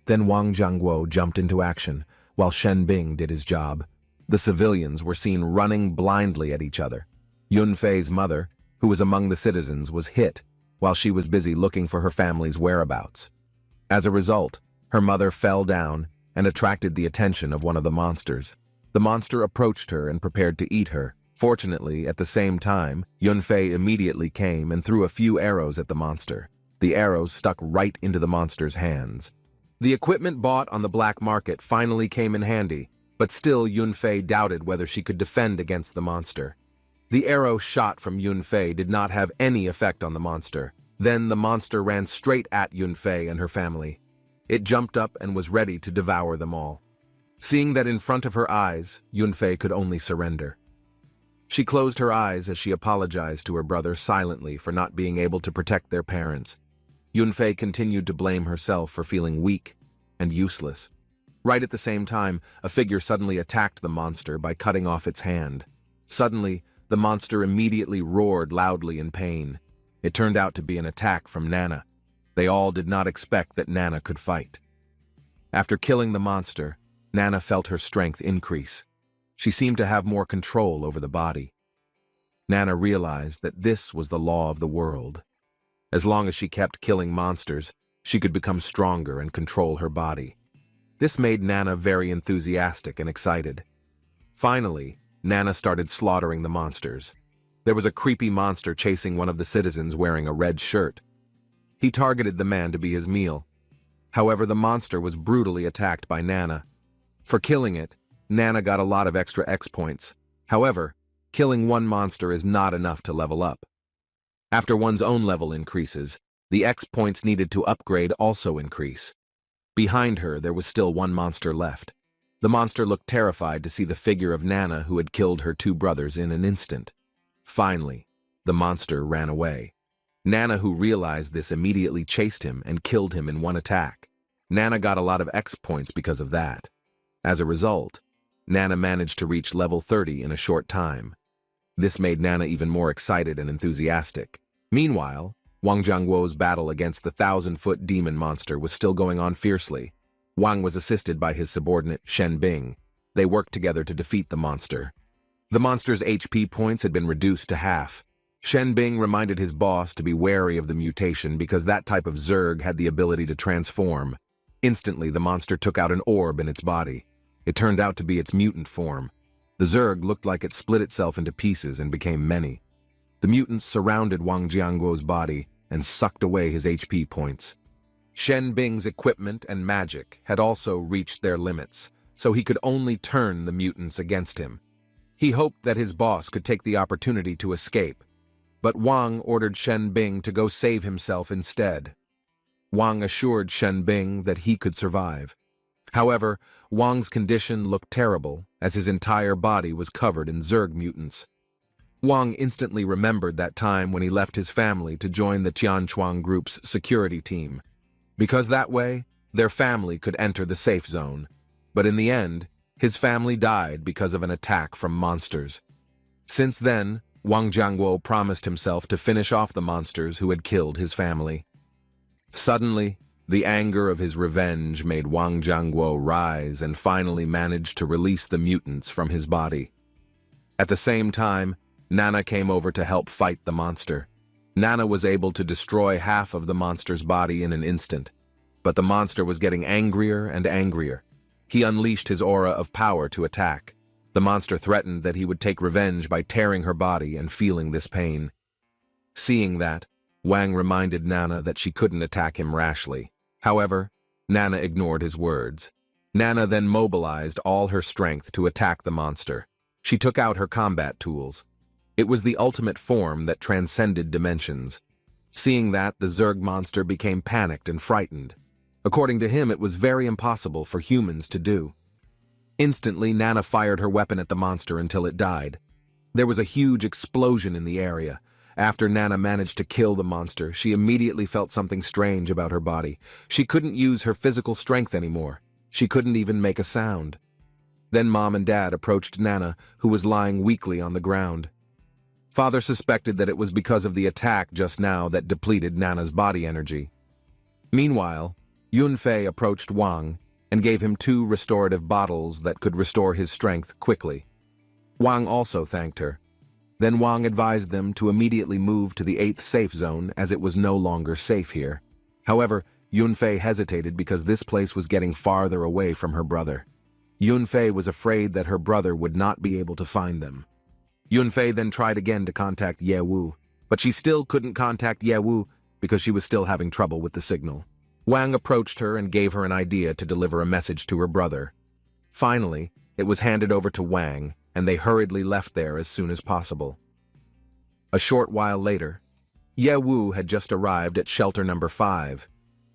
Then Wang Jiangguo jumped into action, while Shen Bing did his job. The civilians were seen running blindly at each other. Yunfei's mother, who was among the citizens, was hit, while she was busy looking for her family's whereabouts. As a result, her mother fell down and attracted the attention of one of the monsters. The monster approached her and prepared to eat her. Fortunately, at the same time, Yunfei immediately came and threw a few arrows at the monster. The arrows stuck right into the monster's hands. The equipment bought on the black market finally came in handy, but still Yunfei doubted whether she could defend against the monster. The arrow shot from Yunfei did not have any effect on the monster. Then the monster ran straight at Yunfei and her family. It jumped up and was ready to devour them all. Seeing that in front of her eyes, Yunfei could only surrender. She closed her eyes as she apologized to her brother silently for not being able to protect their parents. Yunfei continued to blame herself for feeling weak and useless. Right at the same time, a figure suddenly attacked the monster by cutting off its hand. Suddenly, the monster immediately roared loudly in pain. It turned out to be an attack from Nana. They all did not expect that Nana could fight. After killing the monster, Nana felt her strength increase. She seemed to have more control over the body. Nana realized that this was the law of the world. As long as she kept killing monsters, she could become stronger and control her body. This made Nana very enthusiastic and excited. Finally, Nana started slaughtering the monsters. There was a creepy monster chasing one of the citizens wearing a red shirt. He targeted the man to be his meal. However, the monster was brutally attacked by Nana. For killing it, Nana got a lot of extra X points. However, killing one monster is not enough to level up. After one's own level increases, the X points needed to upgrade also increase. Behind her, there was still one monster left. The monster looked terrified to see the figure of Nana who had killed her two brothers in an instant. Finally, the monster ran away. Nana, who realized this, immediately chased him and killed him in one attack. Nana got a lot of X points because of that. As a result, Nana managed to reach level 30 in a short time. This made Nana even more excited and enthusiastic. Meanwhile, Wang Jiangguo's battle against the 1,000-foot demon monster was still going on fiercely. Wang was assisted by his subordinate, Shen Bing. They worked together to defeat the monster. The monster's HP points had been reduced to half. Shen Bing reminded his boss to be wary of the mutation because that type of Zerg had the ability to transform. Instantly, the monster took out an orb in its body. It turned out to be its mutant form. The Zerg looked like it split itself into pieces and became many. The mutants surrounded Wang Jianguo's body and sucked away his HP points. Shen Bing's equipment and magic had also reached their limits, so he could only turn the mutants against him. He hoped that his boss could take the opportunity to escape, but Wang ordered Shen Bing to go save himself instead. Wang assured Shen Bing that he could survive. However, Wang's condition looked terrible, as his entire body was covered in Zerg mutants. Wang instantly remembered that time when he left his family to join the Tianchuan group's security team, because that way, their family could enter the safe zone. But in the end, his family died because of an attack from monsters. Since then, Wang Jianguo promised himself to finish off the monsters who had killed his family. Suddenly, the anger of his revenge made Wang Jianguo rise and finally managed to release the mutants from his body. At the same time, Nana came over to help fight the monster. Nana was able to destroy half of the monster's body in an instant, but the monster was getting angrier and angrier. He unleashed his aura of power to attack. The monster threatened that he would take revenge by tearing her body and feeling this pain. Seeing that, Wang reminded Nana that she couldn't attack him rashly. However, Nana ignored his words. Nana then mobilized all her strength to attack the monster. She took out her combat tools. It was the ultimate form that transcended dimensions. Seeing that, the Zerg monster became panicked and frightened. According to him, it was very impossible for humans to do. Instantly, Nana fired her weapon at the monster until it died. There was a huge explosion in the area. After Nana managed to kill the monster, she immediately felt something strange about her body. She couldn't use her physical strength anymore. She couldn't even make a sound. Then Mom and Dad approached Nana, who was lying weakly on the ground. Father suspected that it was because of the attack just now that depleted Nana's body energy. Meanwhile, Yunfei approached Wang and gave him 2 restorative bottles that could restore his strength quickly. Wang also thanked her. Then Wang advised them to immediately move to the 8th safe zone as it was no longer safe here. However, Yunfei hesitated because this place was getting farther away from her brother. Yunfei was afraid that her brother would not be able to find them. Yunfei then tried again to contact Ye Wu, but she still couldn't contact Ye Wu because she was still having trouble with the signal. Wang approached her and gave her an idea to deliver a message to her brother. Finally, it was handed over to Wang, and they hurriedly left there as soon as possible. A short while later, Ye Wu had just arrived at shelter number 5.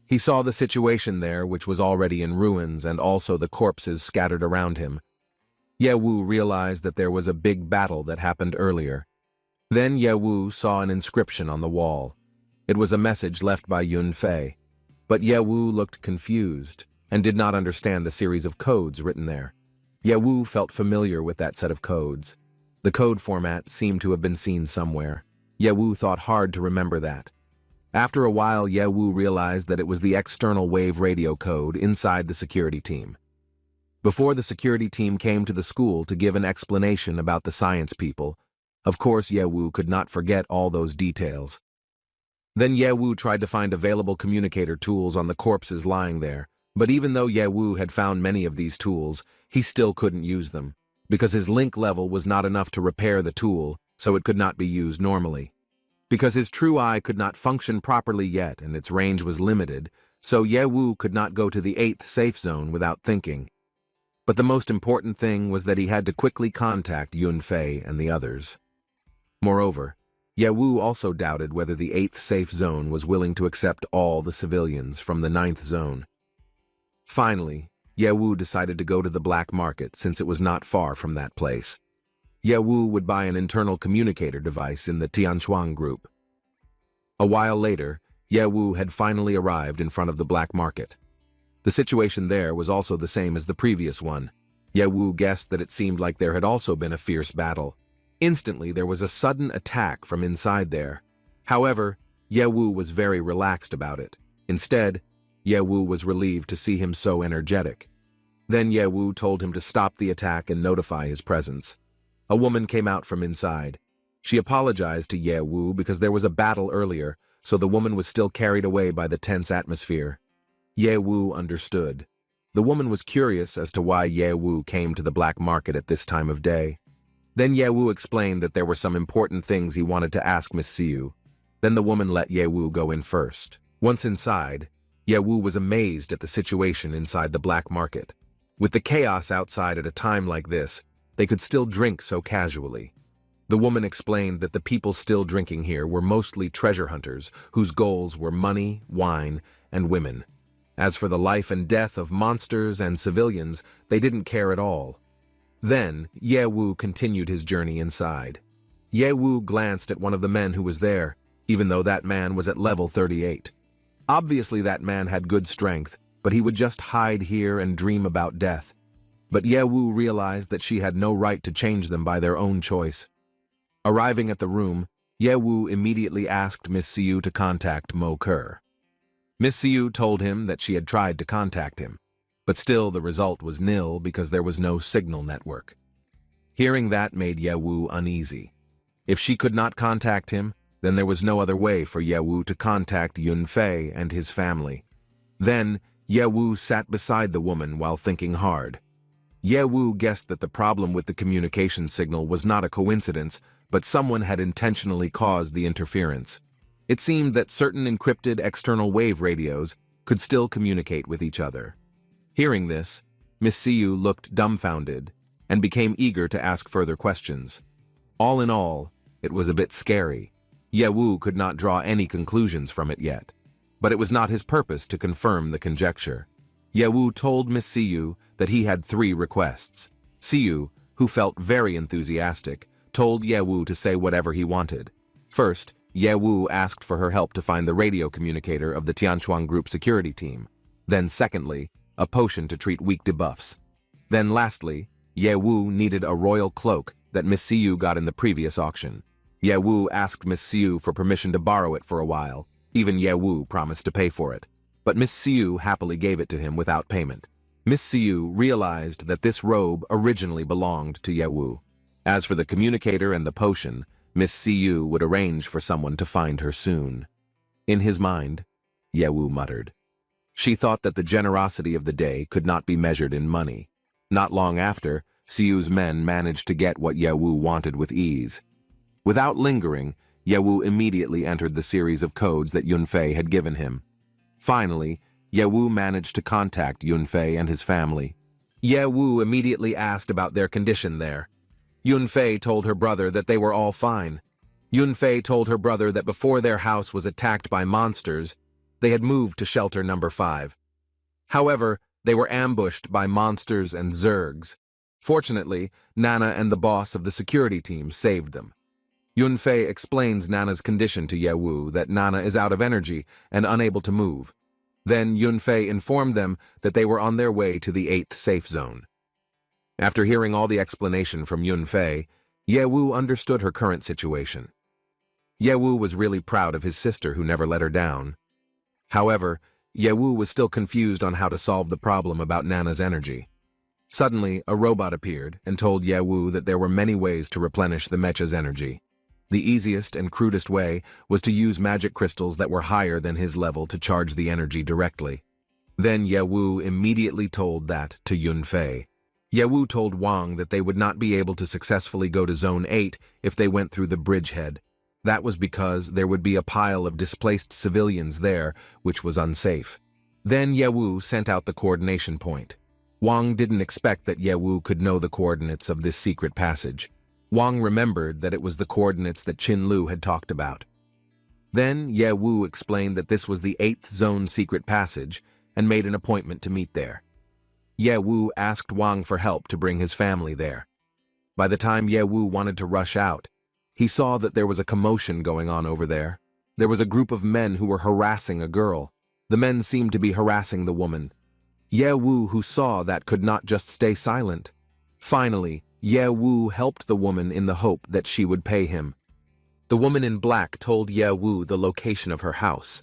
He saw the situation there, which was already in ruins, and also the corpses scattered around him. Ye Wu realized that there was a big battle that happened earlier. Then Ye Wu saw an inscription on the wall. It was a message left by Yunfei, but Ye Wu looked confused and did not understand the series of codes written there. Ye Wu felt familiar with that set of codes. The code format seemed to have been seen somewhere. Ye Wu thought hard to remember that. After a while, Ye Wu realized that it was the external wave radio code inside the security team. Before the security team came to the school to give an explanation about the science people, of course Ye Wu could not forget all those details. Then Ye Wu tried to find available communicator tools on the corpses lying there, but even though Ye Wu had found many of these tools, he still couldn't use them, because his link level was not enough to repair the tool, so it could not be used normally. Because his true eye could not function properly yet and its range was limited, so Ye Wu could not go to the 8th safe zone without thinking. But the most important thing was that he had to quickly contact Yunfei and the others. Moreover, Ye Wu also doubted whether the 8th safe zone was willing to accept all the civilians from the 9th zone. Finally, Ye Wu decided to go to the black market since it was not far from that place. Ye Wu would buy an internal communicator device in the Tianchuan group. A while later, Ye Wu had finally arrived in front of the black market. The situation there was also the same as the previous one. Ye Wu guessed that it seemed like there had also been a fierce battle. Instantly, there was a sudden attack from inside there. However, Ye Wu was very relaxed about it. Instead, Ye Wu was relieved to see him so energetic. Then Ye Wu told him to stop the attack and notify his presence. A woman came out from inside. She apologized to Ye Wu because there was a battle earlier, so the woman was still carried away by the tense atmosphere. Ye Wu understood. The woman was curious as to why Ye Wu came to the black market at this time of day. Then Ye Wu explained that there were some important things he wanted to ask Miss Siu. Then the woman let Ye Wu go in first. Once inside, Ye Wu was amazed at the situation inside the black market. With the chaos outside at a time like this, they could still drink so casually. The woman explained that the people still drinking here were mostly treasure hunters whose goals were money, wine, and women. As for the life and death of monsters and civilians, they didn't care at all. Then, Ye Wu continued his journey inside. Ye Wu glanced at one of the men who was there, even though that man was at level 38. Obviously that man had good strength, but he would just hide here and dream about death. But Ye Wu realized that she had no right to change them by their own choice. Arriving at the room, Ye Wu immediately asked Miss Siu to contact Mo Kerr. Miss Siu told him that she had tried to contact him, but still the result was nil because there was no signal network. Hearing that made Ye Wu uneasy. If she could not contact him, then there was no other way for Ye Wu to contact Yun Fei and his family. Then, Ye Wu sat beside the woman while thinking hard. Ye Wu guessed that the problem with the communication signal was not a coincidence, but someone had intentionally caused the interference. It seemed that certain encrypted external wave radios could still communicate with each other. Hearing this, Miss Siu looked dumbfounded and became eager to ask further questions. All in all, it was a bit scary. Ye Wu could not draw any conclusions from it yet, but it was not his purpose to confirm the conjecture. Ye Wu told Miss Siu that he had 3 requests. Siu, who felt very enthusiastic, told Ye Wu to say whatever he wanted. First, Ye Wu asked for her help to find the radio communicator of the Tianchuan Group security team. Then secondly, a potion to treat weak debuffs. Then lastly, Ye Wu needed a royal cloak that Miss Siu got in the previous auction. Ye Wu asked Miss Siu for permission to borrow it for a while. Even Ye Wu promised to pay for it. But Miss Siu happily gave it to him without payment. Miss Siu realized that this robe originally belonged to Ye Wu. As for the communicator and the potion, Miss Siu would arrange for someone to find her soon. In his mind, Ye Wu muttered. She thought that the generosity of the day could not be measured in money. Not long after, Siu's men managed to get what Ye Wu wanted with ease. Without lingering, Ye Wu immediately entered the series of codes that Yun Fei had given him. Finally, Ye Wu managed to contact Yun Fei and his family. Ye Wu immediately asked about their condition there. Yun Fei told her brother that they were all fine. Yun Fei told her brother that before their house was attacked by monsters, they had moved to shelter number 5. However, they were ambushed by monsters and zergs. Fortunately, Nana and the boss of the security team saved them. Yun Fei explains Nana's condition to Ye Wu, that Nana is out of energy and unable to move. Then Yun Fei informed them that they were on their way to the 8th safe zone. After hearing all the explanation from Yun Fei, Ye Wu understood her current situation. Ye Wu was really proud of his sister who never let her down. However, Ye Wu was still confused on how to solve the problem about Nana's energy. Suddenly, a robot appeared and told Ye Wu that there were many ways to replenish the mecha's energy. The easiest and crudest way was to use magic crystals that were higher than his level to charge the energy directly. Then Ye Wu immediately told that to Yun Fei. Ye Wu told Wang that they would not be able to successfully go to Zone 8 if they went through the bridgehead. That was because there would be a pile of displaced civilians there, which was unsafe. Then Ye Wu sent out the coordination point. Wang didn't expect that Ye Wu could know the coordinates of this secret passage. Wang remembered that it was the coordinates that Qin Lu had talked about. Then Ye Wu explained that this was the 8th zone secret passage and made an appointment to meet there. Ye Wu asked Wang for help to bring his family there. By the time Ye Wu wanted to rush out, he saw that there was a commotion going on over there. There was a group of men who were harassing a girl. The men seemed to be harassing the woman. Ye Wu, who saw that, could not just stay silent. Finally, Ye Wu helped the woman in the hope that she would pay him. The woman in black told Ye Wu the location of her house.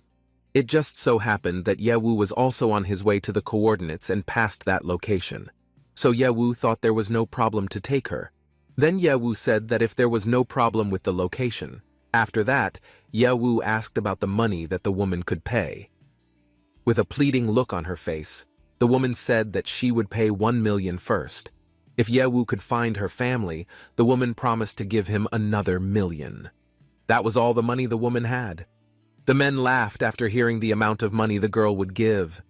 It just so happened that Ye Wu was also on his way to the coordinates and passed that location. So Ye Wu thought there was no problem to take her. Then Yewu said that if there was no problem with the location. After that, Yewu asked about the money that the woman could pay. With a pleading look on her face, the woman said that she would pay 1 million first. If Yewu could find her family, the woman promised to give him another 1 million. That was all the money the woman had. The men laughed after hearing the amount of money the girl would give.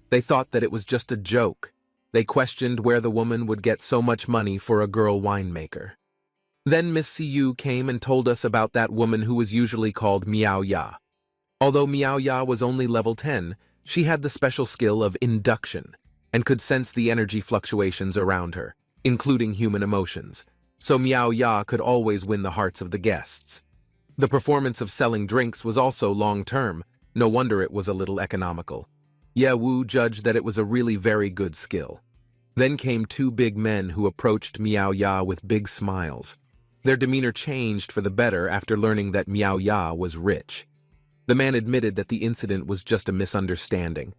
They thought that it was just a joke. They questioned where the woman would get so much money for a girl winemaker. Then Miss Siyu came and told us about that woman who was usually called Miao Ya. Although Miao Ya was only level 10, she had the special skill of induction and could sense the energy fluctuations around her, including human emotions, so Miao Ya could always win the hearts of the guests. The performance of selling drinks was also long-term, no wonder it was a little economical. Yewu judged that it was a really very good skill. Then came 2 big men who approached Miao Ya with big smiles. Their demeanor changed for the better after learning that Miao Ya was rich. The man admitted that the incident was just a misunderstanding.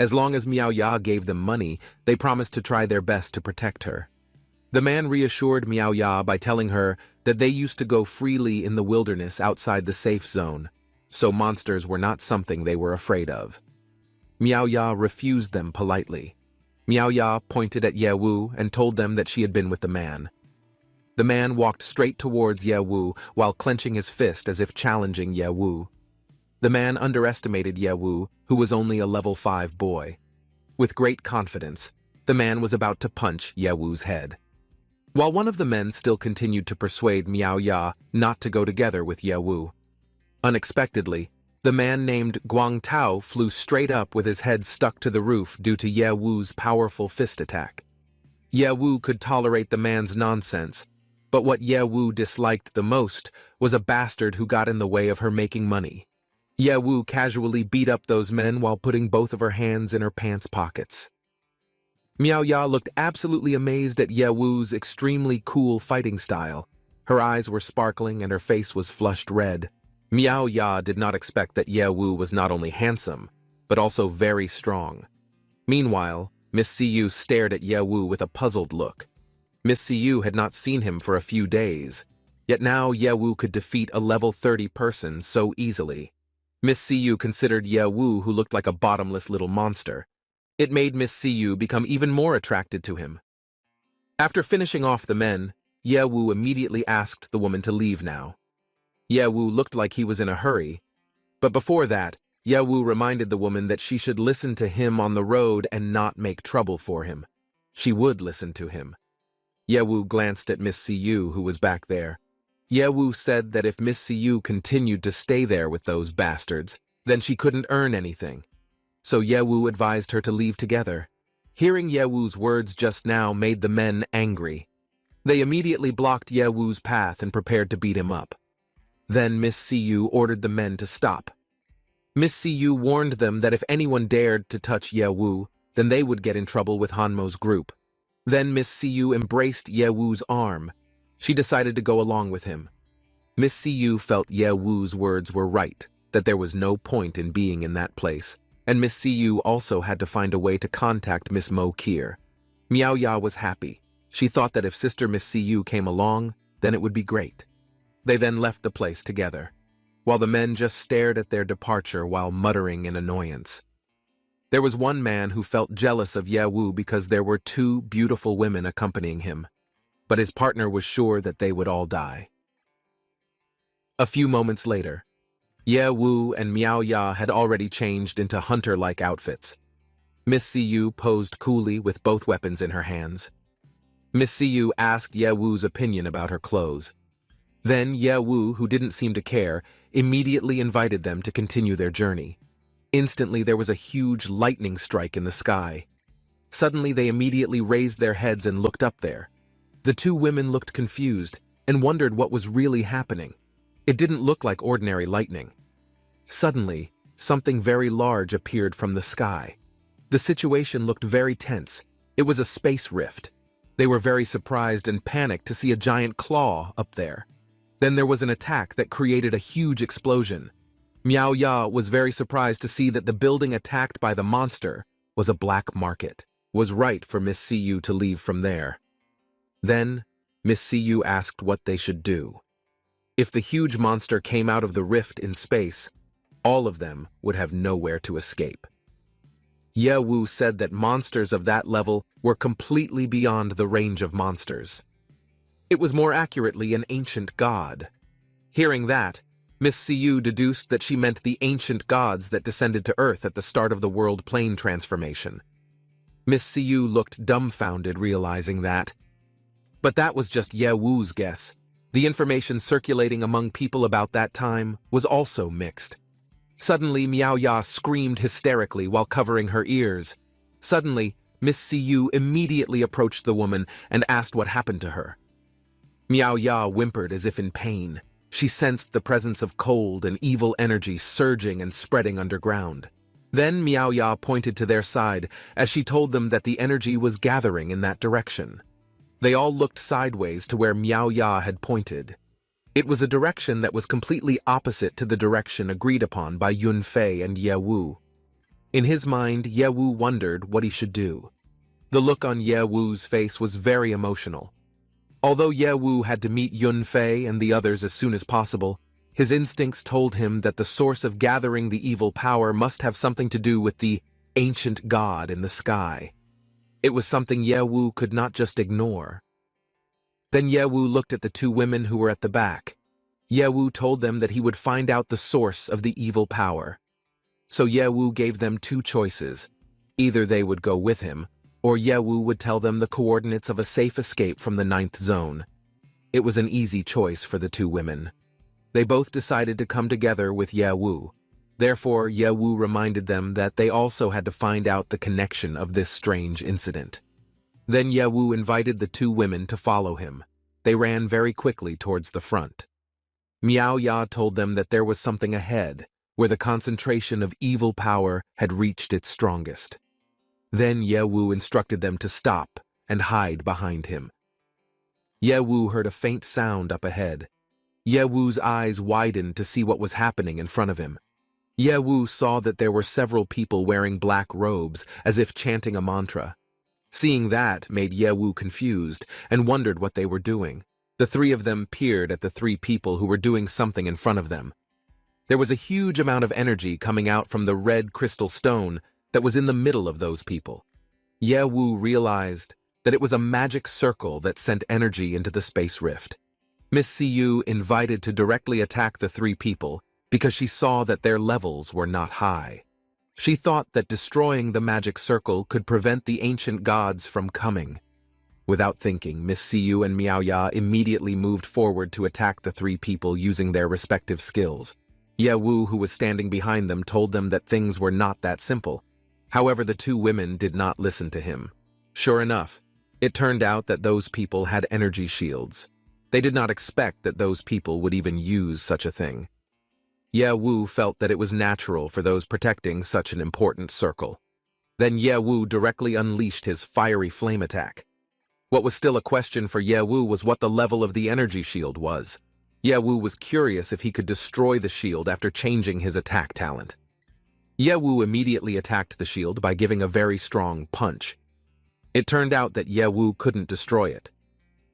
As long as Miao Ya gave them money, they promised to try their best to protect her. The man reassured Miao Ya by telling her that they used to go freely in the wilderness outside the safe zone, so monsters were not something they were afraid of. Miao Ya refused them politely. Miao Ya pointed at Yewu and told them that she had been with the man. The man walked straight towards Yewu while clenching his fist as if challenging Yewu. The man underestimated Yewu, who was only a level 5 boy. With great confidence, the man was about to punch Yewu's head. While one of the men still continued to persuade Miao Ya not to go together with Yewu. Unexpectedly, the man named Guang Tao flew straight up with his head stuck to the roof due to Yewu's powerful fist attack. Yewu could tolerate the man's nonsense, but what Yewu disliked the most was a bastard who got in the way of her making money. Yewu casually beat up those men while putting both of her hands in her pants pockets. Miao Ya looked absolutely amazed at Yewu's extremely cool fighting style. Her eyes were sparkling and her face was flushed red. Miao Ya did not expect that Yewu was not only handsome, but also very strong. Meanwhile, Miss Siyu stared at Yewu with a puzzled look. Miss Siyu had not seen him for a few days, yet now Yewu could defeat a level 30 person so easily. Miss Siyu considered Yewu, who looked like a bottomless little monster. It made Miss Siyu become even more attracted to him. After finishing off the men, Yewu immediately asked the woman to leave now. Yewu looked like he was in a hurry, but before that, Yewu reminded the woman that she should listen to him on the road and not make trouble for him. She would listen to him. Yewu glanced at Miss Siyu, who was back there. Yewu said that if Miss Siyu continued to stay there with those bastards, then she couldn't earn anything. So Yewu advised her to leave together. Hearing Yewu's words just now made the men angry. They immediately blocked Yewu's path and prepared to beat him up. Then Miss Siyu ordered the men to stop. Miss Siyu warned them that if anyone dared to touch Yewu, then they would get in trouble with Hanmo's group. Then Miss Siyu embraced Yewu's arm. She decided to go along with him. Miss Siyu felt Yewu's words were right, that there was no point in being in that place. And Miss Siyu also had to find a way to contact Miss Mo Kier. Miao Ya was happy. She thought that if Sister Miss Siyu came along, then it would be great. They then left the place together, while the men just stared at their departure while muttering in annoyance. There was one man who felt jealous of Yewu because there were 2 beautiful women accompanying him, but his partner was sure that they would all die. A few moments later, Yewu and Miao Ya had already changed into hunter-like outfits. Miss Siyu posed coolly with both weapons in her hands. Miss Siyu asked Yewu's opinion about her clothes. Then Yewu, who didn't seem to care, immediately invited them to continue their journey. Instantly there was a huge lightning strike in the sky. Suddenly they immediately raised their heads and looked up there. The 2 women looked confused and wondered what was really happening. It didn't look like ordinary lightning. Suddenly, something very large appeared from the sky. The situation looked very tense. It was a space rift. They were very surprised and panicked to see a giant claw up there. Then there was an attack that created a huge explosion. Miao Ya was very surprised to see that the building attacked by the monster was a black market. Was right for Miss Siyu to leave from there. Then, Miss Siyu asked what they should do. If the huge monster came out of the rift in space, all of them would have nowhere to escape. Ye Wu said that monsters of that level were completely beyond the range of monsters. It was more accurately an ancient god. Hearing that, Miss Siyu deduced that she meant the ancient gods that descended to Earth at the start of the world plane transformation. Miss Siyu looked dumbfounded, realizing that. But that was just Ye Wu's guess. The information circulating among people about that time was also mixed. Suddenly, Miao Ya screamed hysterically while covering her ears. Suddenly, Miss Siyu immediately approached the woman and asked what happened to her. Miao Ya whimpered as if in pain. She sensed the presence of cold and evil energy surging and spreading underground. Then Miao Ya pointed to their side as she told them that the energy was gathering in that direction. They all looked sideways to where Miao Ya had pointed. It was a direction that was completely opposite to the direction agreed upon by Yun Fei and Ye Wu. In his mind, Ye Wu wondered what he should do. The look on Ye Wu's face was very emotional. Although Ye Wu had to meet Yun Fei and the others as soon as possible, his instincts told him that the source of gathering the evil power must have something to do with the ancient god in the sky. It was something Ye Wu could not just ignore. Then Ye Wu looked at the two women who were at the back. Ye Wu told them that he would find out the source of the evil power. So Ye Wu gave them two choices. Either they would go with him, or Ye Wu would tell them the coordinates of a safe escape from the 9th zone. It was an easy choice for the two women. They both decided to come together with Ye Wu. Therefore, Ye Wu reminded them that they also had to find out the connection of this strange incident. Then Ye Wu invited the two women to follow him. They ran very quickly towards the front. Miao Ya told them that there was something ahead, where the concentration of evil power had reached its strongest. Then Ye Wu instructed them to stop and hide behind him. Ye Wu heard a faint sound up ahead. Ye Wu's eyes widened to see what was happening in front of him. Ye Wu saw that there were several people wearing black robes, as if chanting a mantra. Seeing that made Ye Wu confused and wondered what they were doing. The three of them peered at the three people who were doing something in front of them. There was a huge amount of energy coming out from the red crystal stone that was in the middle of those people. Ye Wu realized that it was a magic circle that sent energy into the space rift. Miss Siyu invited to directly attack the three people because she saw that their levels were not high. She thought that destroying the magic circle could prevent the ancient gods from coming. Without thinking, Miss Siyu and Miao Ya immediately moved forward to attack the three people using their respective skills. Ye Wu, who was standing behind them, told them that things were not that simple. However, the two women did not listen to him. Sure enough, it turned out that those people had energy shields. They did not expect that those people would even use such a thing. Ye Wu felt that it was natural for those protecting such an important circle. Then Ye Wu directly unleashed his fiery flame attack. What was still a question for Ye Wu was what the level of the energy shield was. Ye Wu was curious if he could destroy the shield after changing his attack talent. Ye Wu immediately attacked the shield by giving a very strong punch. It turned out that Ye Wu couldn't destroy it.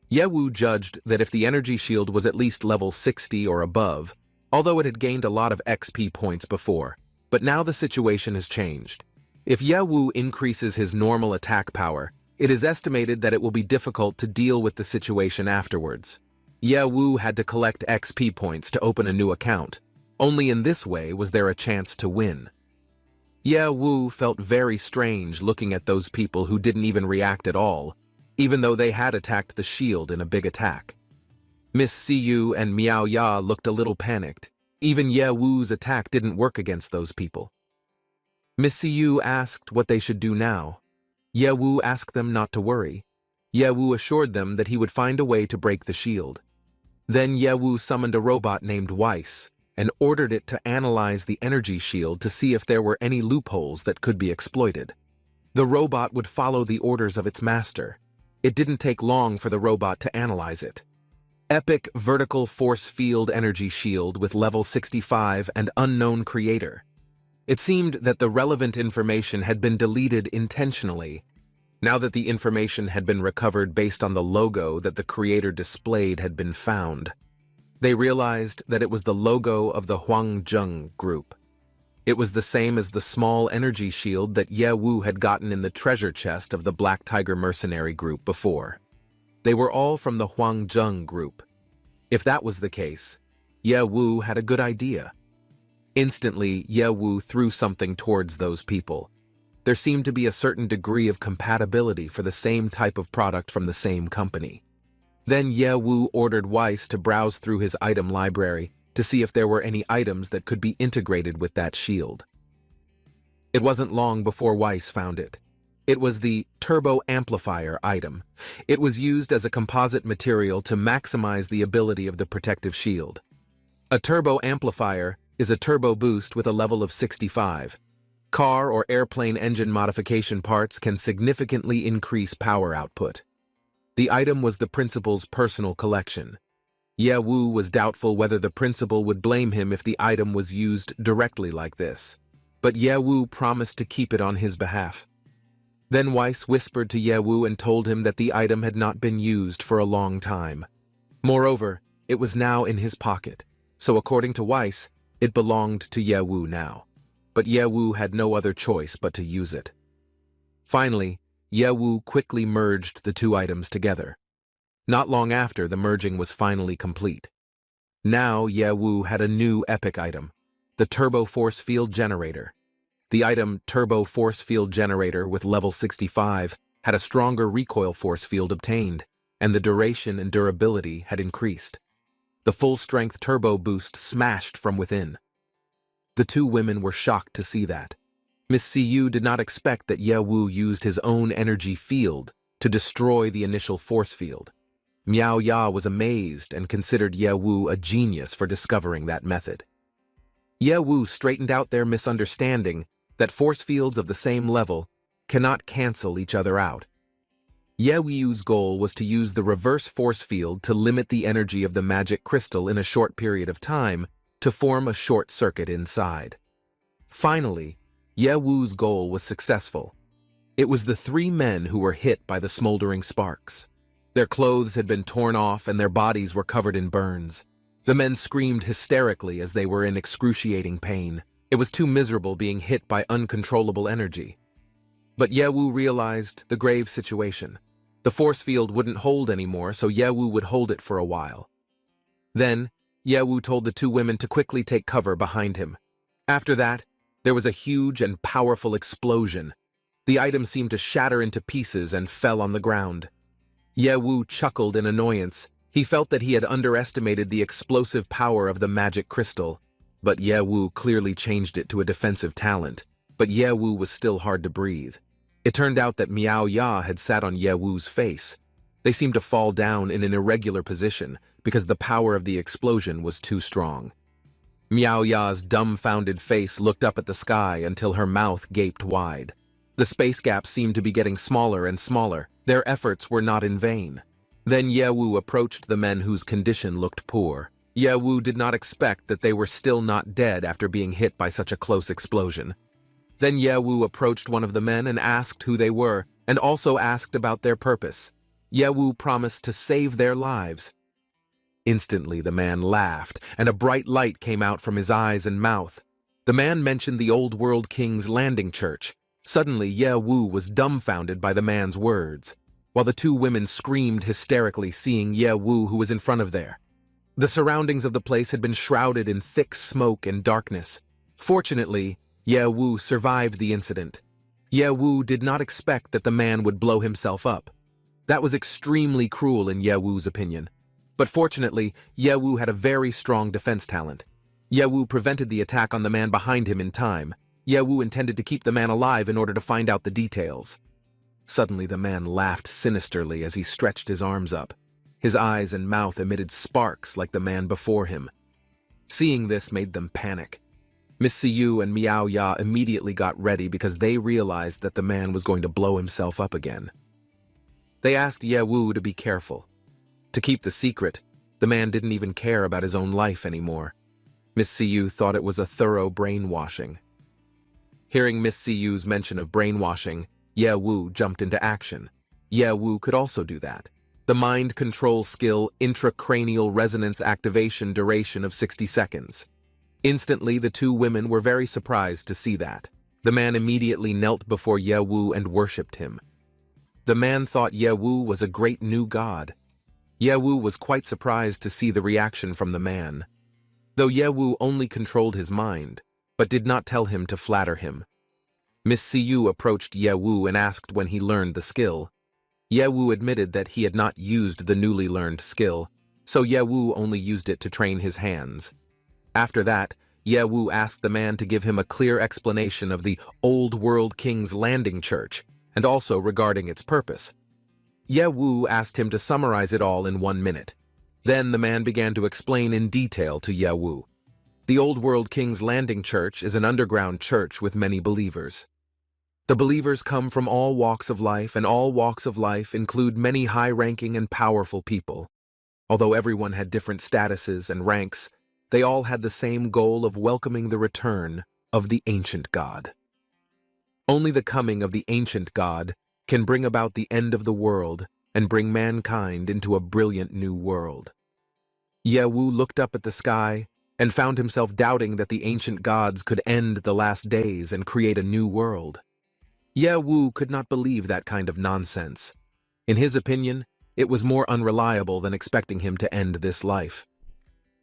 Ye Wu judged that if the energy shield was at least level 60 or above, although it had gained a lot of XP points before, but now the situation has changed. If Ye Wu increases his normal attack power, it is estimated that it will be difficult to deal with the situation afterwards. Ye Wu had to collect XP points to open a new account. Only in this way was there a chance to win. Ye Wu felt very strange looking at those people who didn't even react at all, even though they had attacked the shield in a big attack. Miss Siyu and Miao Ya looked a little panicked. Even Ye Wu's attack didn't work against those people. Miss Siyu asked what they should do now. Ye Wu asked them not to worry. Ye Wu assured them that he would find a way to break the shield. Then Ye Wu summoned a robot named Weiss and ordered it to analyze the energy shield to see if there were any loopholes that could be exploited. The robot would follow the orders of its master. It didn't take long for the robot to analyze it. Epic Vertical Force Field Energy Shield with level 65 and unknown creator. It seemed that the relevant information had been deleted intentionally. Now that the information had been recovered based on the logo that the creator displayed had been found, they realized that it was the logo of the Huangjung group. It was the same as the small energy shield that Ye Wu had gotten in the treasure chest of the Black Tiger mercenary group before. They were all from the Huangjung group. If that was the case, Ye Wu had a good idea. Instantly, Ye Wu threw something towards those people. There seemed to be a certain degree of compatibility for the same type of product from the same company. Then Ye Wu ordered Weiss to browse through his item library to see if there were any items that could be integrated with that shield. It wasn't long before Weiss found it. It was the Turbo Amplifier item. It was used as a composite material to maximize the ability of the protective shield. A Turbo Amplifier is a turbo boost with a level of 65. Car or airplane engine modification parts can significantly increase power output. The item was the principal's personal collection. Ye Wu was doubtful whether the principal would blame him if the item was used directly like this, but Ye Wu promised to keep it on his behalf. Then Weiss whispered to Ye Wu and told him that the item had not been used for a long time. Moreover, it was now in his pocket, so according to Weiss, it belonged to Ye Wu now. But Ye Wu had no other choice but to use it. Finally, Ye Wu quickly merged the two items together. Not long after, the merging was finally complete. Now Ye Wu had a new epic item, the Turbo Force Field Generator. The item Turbo Force Field Generator with level 65 had a stronger recoil force field obtained, and the duration and durability had increased. The full-strength turbo boost smashed from within. The two women were shocked to see that. Miss Siyu did not expect that Ye Wu used his own energy field to destroy the initial force field. Miao Ya was amazed and considered Ye Wu a genius for discovering that method. Ye Wu straightened out their misunderstanding that force fields of the same level cannot cancel each other out. Ye Wu's goal was to use the reverse force field to limit the energy of the magic crystal in a short period of time to form a short circuit inside. Finally, Ye Wu's goal was successful. It was the three men who were hit by the smoldering sparks. Their clothes had been torn off and their bodies were covered in burns. The men screamed hysterically as they were in excruciating pain. It was too miserable being hit by uncontrollable energy. But Ye Wu realized the grave situation. The force field wouldn't hold anymore, so Ye Wu would hold it for a while. Then, Ye Wu told the two women to quickly take cover behind him. After that, there was a huge and powerful explosion. The item seemed to shatter into pieces and fell on the ground. Ye Wu chuckled in annoyance. He felt that he had underestimated the explosive power of the magic crystal. But Ye Wu clearly changed it to a defensive talent. But Ye Wu was still hard to breathe. It turned out that Miao Ya had sat on Ye Wu's face. They seemed to fall down in an irregular position because the power of the explosion was too strong. Miao Ya's dumbfounded face looked up at the sky until her mouth gaped wide. The space gaps seemed to be getting smaller and smaller. Their efforts were not in vain. Then Ye Wu approached the men whose condition looked poor. Ye Wu did not expect that they were still not dead after being hit by such a close explosion. Then Ye Wu approached one of the men and asked who they were, and also asked about their purpose. Ye Wu promised to save their lives. Instantly the man laughed, and a bright light came out from his eyes and mouth. The man mentioned the Old World King's landing church. Suddenly Ye Wu was dumbfounded by the man's words, while the two women screamed hysterically seeing Ye Wu who was in front of there. The surroundings of the place had been shrouded in thick smoke and darkness. Fortunately, Ye Wu survived the incident. Ye Wu did not expect that the man would blow himself up. That was extremely cruel in Ye Wu's opinion. But fortunately, Ye Wu had a very strong defense talent. Ye Wu prevented the attack on the man behind him in time. Ye Wu intended to keep the man alive in order to find out the details. Suddenly the man laughed sinisterly as he stretched his arms up. His eyes and mouth emitted sparks like the man before him. Seeing this made them panic. Miss Siyu and Miao Ya immediately got ready because they realized that the man was going to blow himself up again. They asked Ye Wu to be careful. To keep the secret, the man didn't even care about his own life anymore. Miss Siyu thought it was a thorough brainwashing. Hearing Miss Siyu's mention of brainwashing, Ye Wu jumped into action. Ye Wu could also do that. The mind control skill intracranial resonance activation duration of 60 seconds. Instantly, the two women were very surprised to see that. The man immediately knelt before Ye Wu and worshipped him. The man thought Ye Wu was a great new god. Ye Wu was quite surprised to see the reaction from the man. Though Ye Wu only controlled his mind, but did not tell him to flatter him. Miss Siyu approached Ye Wu and asked when he learned the skill. Ye Wu admitted that he had not used the newly learned skill, so Ye Wu only used it to train his hands. After that, Ye Wu asked the man to give him a clear explanation of the Old World King's Landing Church, and also regarding its purpose. Ye Wu asked him to summarize it all in 1 minute. Then the man began to explain in detail to Ye Wu. The Old World King's Landing Church is an underground church with many believers. The believers come from all walks of life, and all walks of life include many high-ranking and powerful people. Although everyone had different statuses and ranks, they all had the same goal of welcoming the return of the ancient god. Only the coming of the ancient god can bring about the end of the world and bring mankind into a brilliant new world. Ye Wu looked up at the sky and found himself doubting that the ancient gods could end the last days and create a new world. Ye Wu could not believe that kind of nonsense. In his opinion, it was more unreliable than expecting him to end this life.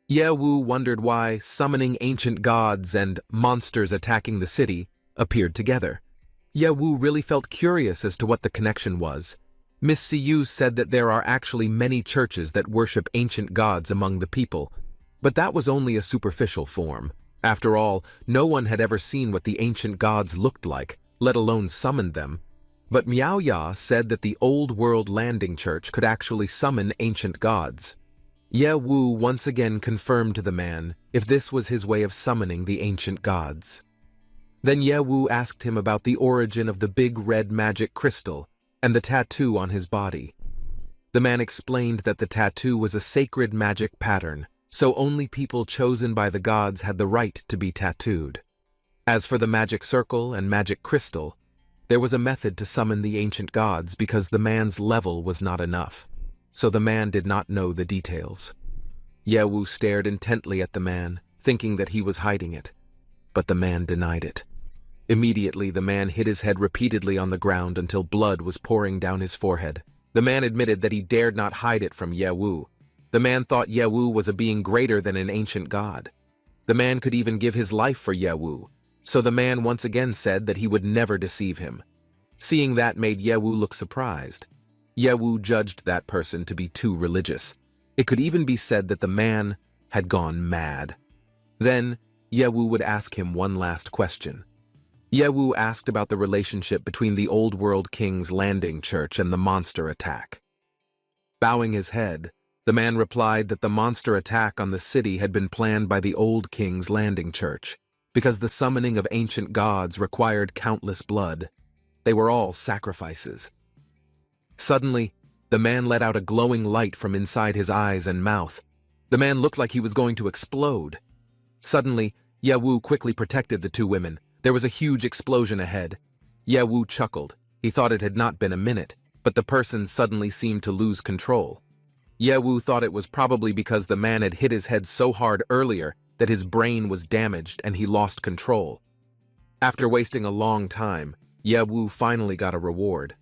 Ye Wu wondered why summoning ancient gods and monsters attacking the city appeared together. Ye Wu really felt curious as to what the connection was. Miss Siyu said that there are actually many churches that worship ancient gods among the people, but that was only a superficial form. After all, no one had ever seen what the ancient gods looked like, let alone summoned them. But Miao Ya said that the Old World Landing Church could actually summon ancient gods. Ye Wu once again confirmed to the man if this was his way of summoning the ancient gods. Then Ye Wu asked him about the origin of the big red magic crystal and the tattoo on his body. The man explained that the tattoo was a sacred magic pattern, so only people chosen by the gods had the right to be tattooed. As for the magic circle and magic crystal, there was a method to summon the ancient gods because the man's level was not enough, so the man did not know the details. Ye Wu stared intently at the man, thinking that he was hiding it, but the man denied it. Immediately, the man hit his head repeatedly on the ground until blood was pouring down his forehead. The man admitted that he dared not hide it from Ye Wu. The man thought Ye Wu was a being greater than an ancient god. The man could even give his life for Ye Wu, so the man once again said that he would never deceive him. Seeing that made Ye Wu look surprised. Ye Wu judged that person to be too religious. It could even be said that the man had gone mad. Then, Ye Wu would ask him one last question. Ye Wu asked about the relationship between the Old World King's Landing Church and the monster attack. Bowing his head, the man replied that the monster attack on the city had been planned by the Old King's Landing Church, because the summoning of ancient gods required countless blood. They were all sacrifices. Suddenly, the man let out a glowing light from inside his eyes and mouth. The man looked like he was going to explode. Suddenly, Ye Wu quickly protected the two women. There was a huge explosion ahead. Ye Wu chuckled. He thought it had not been a minute, but the person suddenly seemed to lose control. Ye Wu thought it was probably because the man had hit his head so hard earlier that his brain was damaged and he lost control. After wasting a long time, Ye Wu finally got a reward.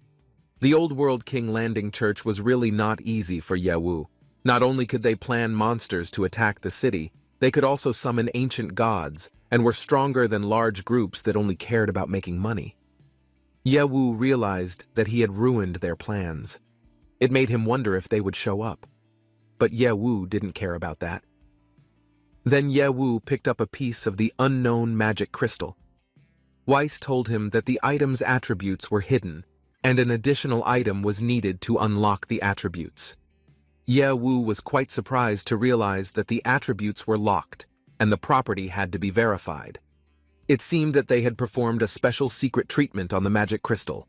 The Old World King Landing Church was really not easy for Ye Wu. Not only could they plan monsters to attack the city, they could also summon ancient gods and were stronger than large groups that only cared about making money. Ye Wu realized that he had ruined their plans. It made him wonder if they would show up. But Ye Wu didn't care about that. Then Ye Wu picked up a piece of the unknown magic crystal. Weiss told him that the item's attributes were hidden, and an additional item was needed to unlock the attributes. Ye Wu was quite surprised to realize that the attributes were locked, and the property had to be verified. It seemed that they had performed a special secret treatment on the magic crystal.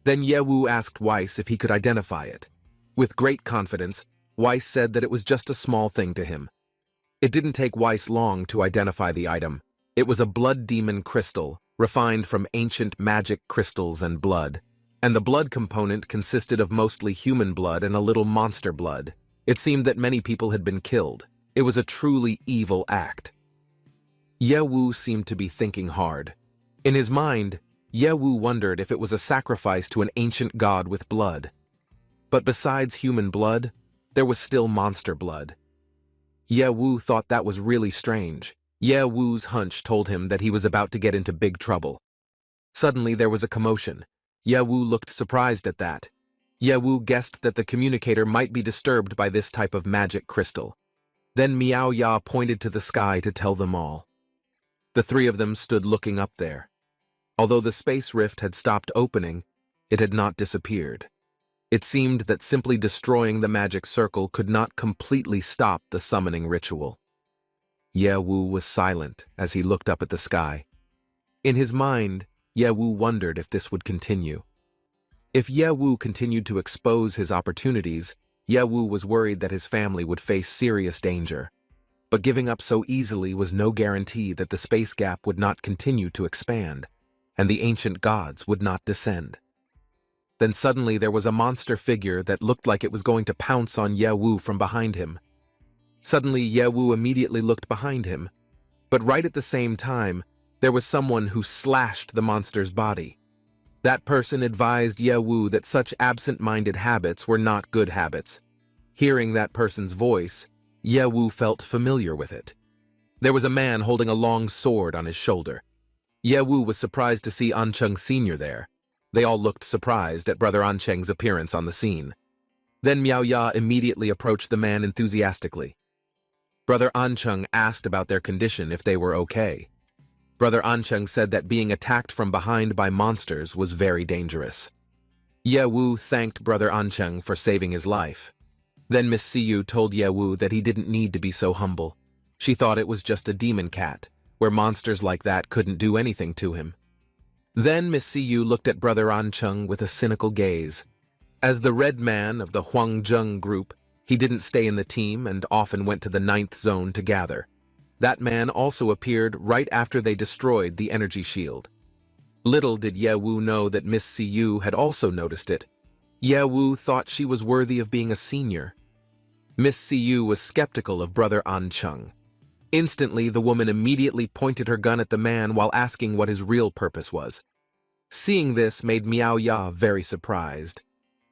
Then Ye Wu asked Weiss if he could identify it. With great confidence, Weiss said that it was just a small thing to him. It didn't take Weiss long to identify the item. It was a blood demon crystal, refined from ancient magic crystals and blood. and the blood component consisted of mostly human blood and a little monster blood. It seemed that many people had been killed. It was a truly evil act. Ye Wu seemed to be thinking hard. In his mind, Ye Wu wondered if it was a sacrifice to an ancient god with blood. But besides human blood, there was still monster blood. Ye Wu thought that was really strange. Ye Wu's hunch told him that he was about to get into big trouble. Suddenly there was a commotion. Ye Wu looked surprised at that. Ye Wu guessed that the communicator might be disturbed by this type of magic crystal. Then Miao Ya pointed to the sky to tell them all. The three of them stood looking up there. Although the space rift had stopped opening, it had not disappeared. It seemed that simply destroying the magic circle could not completely stop the summoning ritual. Ye Wu was silent as he looked up at the sky. In his mind, Ye Wu wondered if this would continue. If Ye Wu continued to expose his opportunities, Ye Wu was worried that his family would face serious danger. But giving up so easily was no guarantee that the space gap would not continue to expand, and the ancient gods would not descend. Then suddenly there was a monster figure that looked like it was going to pounce on Ye Wu from behind him. Suddenly Ye Wu immediately looked behind him, but right at the same time, there was someone who slashed the monster's body. That person advised Ye Wu that such absent-minded habits were not good habits. Hearing that person's voice, Ye Wu felt familiar with it. There was a man holding a long sword on his shoulder. Ye Wu was surprised to see Ancheng Sr. there. They all looked surprised at Brother Ancheng's appearance on the scene. Then Miao Ya immediately approached the man enthusiastically. Brother Ancheng asked about their condition if they were okay. Brother Ancheng said that being attacked from behind by monsters was very dangerous. Ye Wu thanked Brother Ancheng for saving his life. Then Miss Siyu told Ye Wu that he didn't need to be so humble. She thought it was just a demon cat, where monsters like that couldn't do anything to him. Then Miss Siyu looked at Brother Ancheng with a cynical gaze. As the red man of the Huangjeng group, he didn't stay in the team and often went to the 9th zone to gather. That man also appeared right after they destroyed the energy shield. Little did Ye Wu know that Miss Siyu had also noticed it. Ye Wu thought she was worthy of being a senior. Miss Siyu was skeptical of Brother Ancheng. Instantly, the woman immediately pointed her gun at the man while asking what his real purpose was. Seeing this made Miao Ya very surprised.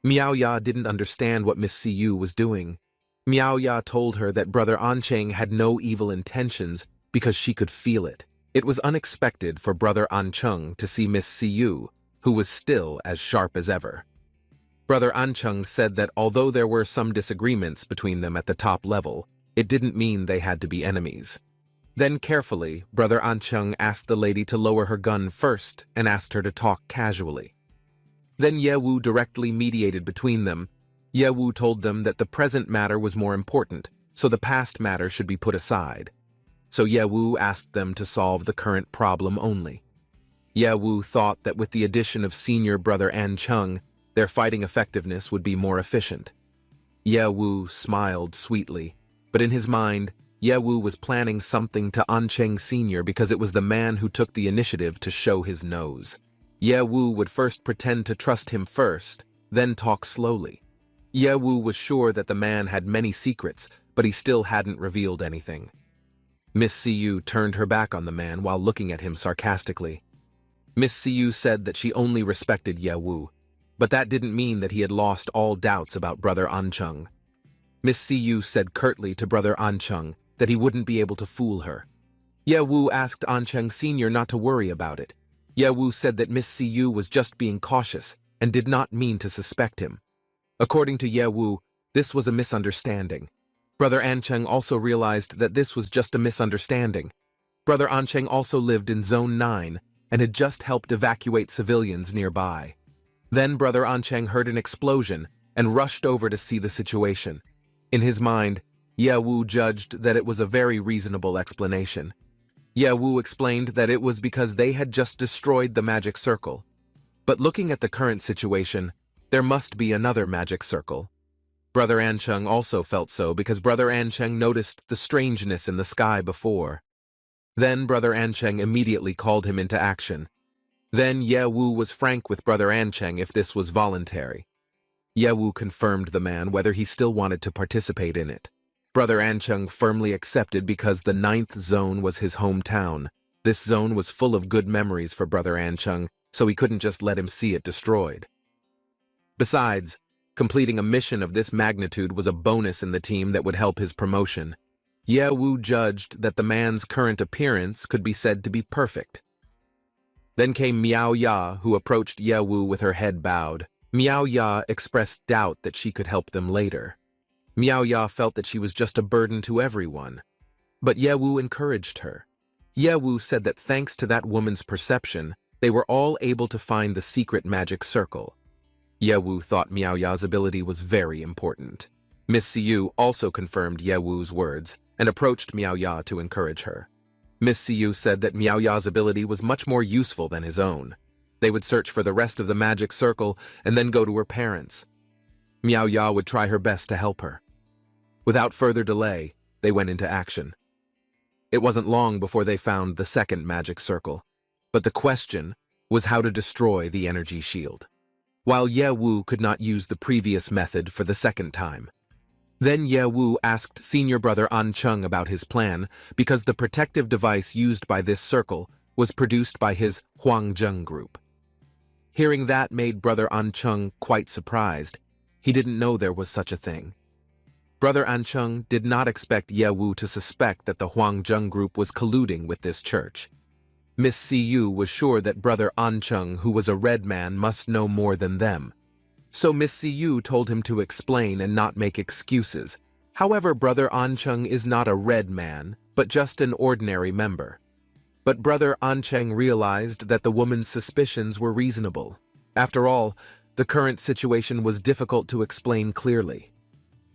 Miao Ya didn't understand what Miss Siyu was doing. Miao Ya told her that Brother Ancheng had no evil intentions because she could feel it. It was unexpected for Brother Ancheng to see Miss Siyu, who was still as sharp as ever. Brother Ancheng said that although there were some disagreements between them at the top level, it didn't mean they had to be enemies. Then carefully, Brother Ancheng asked the lady to lower her gun first and asked her to talk casually. Then Ye Wu directly mediated between them. Ye Wu told them that the present matter was more important, so the past matter should be put aside. So Ye Wu asked them to solve the current problem only. Ye Wu thought that with the addition of senior Brother Ancheng, their fighting effectiveness would be more efficient. Ye Wu smiled sweetly, but in his mind, Ye Wu was planning something to Ancheng Sr. because it was the man who took the initiative to show his nose. Ye Wu would first pretend to trust him first, then talk slowly. Ye Wu was sure that the man had many secrets, but he still hadn't revealed anything. Miss Siyu turned her back on the man while looking at him sarcastically. Miss Siyu said that she only respected Ye Wu, but that didn't mean that he had lost all doubts about Brother Ancheng. Miss Siyu said curtly to Brother Ancheng that he wouldn't be able to fool her. Ye Wu asked Ancheng Sr. not to worry about it. Ye Wu said that Miss Siyu was just being cautious and did not mean to suspect him. According to Ye Wu, this was a misunderstanding. Brother Ancheng also realized that this was just a misunderstanding. Brother Ancheng also lived in Zone 9 and had just helped evacuate civilians nearby. Then Brother Ancheng heard an explosion and rushed over to see the situation. In his mind, Ye Wu judged that it was a very reasonable explanation. Ye Wu explained that it was because they had just destroyed the magic circle. But looking at the current situation, there must be another magic circle. Brother Ancheng also felt so because Brother Ancheng noticed the strangeness in the sky before. Then Brother Ancheng immediately called him into action. Then Ye Wu was frank with Brother Ancheng if this was voluntary. Ye Wu confirmed the man whether he still wanted to participate in it. Brother Ancheng firmly accepted because the 9th zone was his hometown. This zone was full of good memories for Brother Ancheng, so he couldn't just let him see it destroyed. Besides, completing a mission of this magnitude was a bonus in the team that would help his promotion. Ye Wu judged that the man's current appearance could be said to be perfect. Then came Miao Ya, who approached Ye Wu with her head bowed. Miao Ya expressed doubt that she could help them later. Miao Ya felt that she was just a burden to everyone. But Ye Wu encouraged her. Ye Wu said that thanks to that woman's perception, they were all able to find the secret magic circle. Ye Wu thought Miao Ya's ability was very important. Miss Siyu also confirmed Ye Wu's words and approached Miao Ya to encourage her. Miss Siyu said that Miao Ya's ability was much more useful than his own. They would search for the rest of the magic circle and then go to her parents. Miao Ya would try her best to help her. Without further delay, they went into action. It wasn't long before they found the second magic circle, but the question was how to destroy the energy shield, while Ye Wu could not use the previous method for the second time. Then Ye Wu asked Senior Brother Ancheng about his plan because the protective device used by this circle was produced by his Huangjeng group. Hearing that made Brother Ancheng quite surprised. He didn't know there was such a thing. Brother Ancheng did not expect Ye Wu to suspect that the Huangjeng group was colluding with this church. Miss Siyu was sure that Brother Ancheng, who was a red man, must know more than them. So Miss Siyu told him to explain and not make excuses. However, Brother Ancheng is not a red man, but just an ordinary member. But Brother Ancheng realized that the woman's suspicions were reasonable. After all, the current situation was difficult to explain clearly.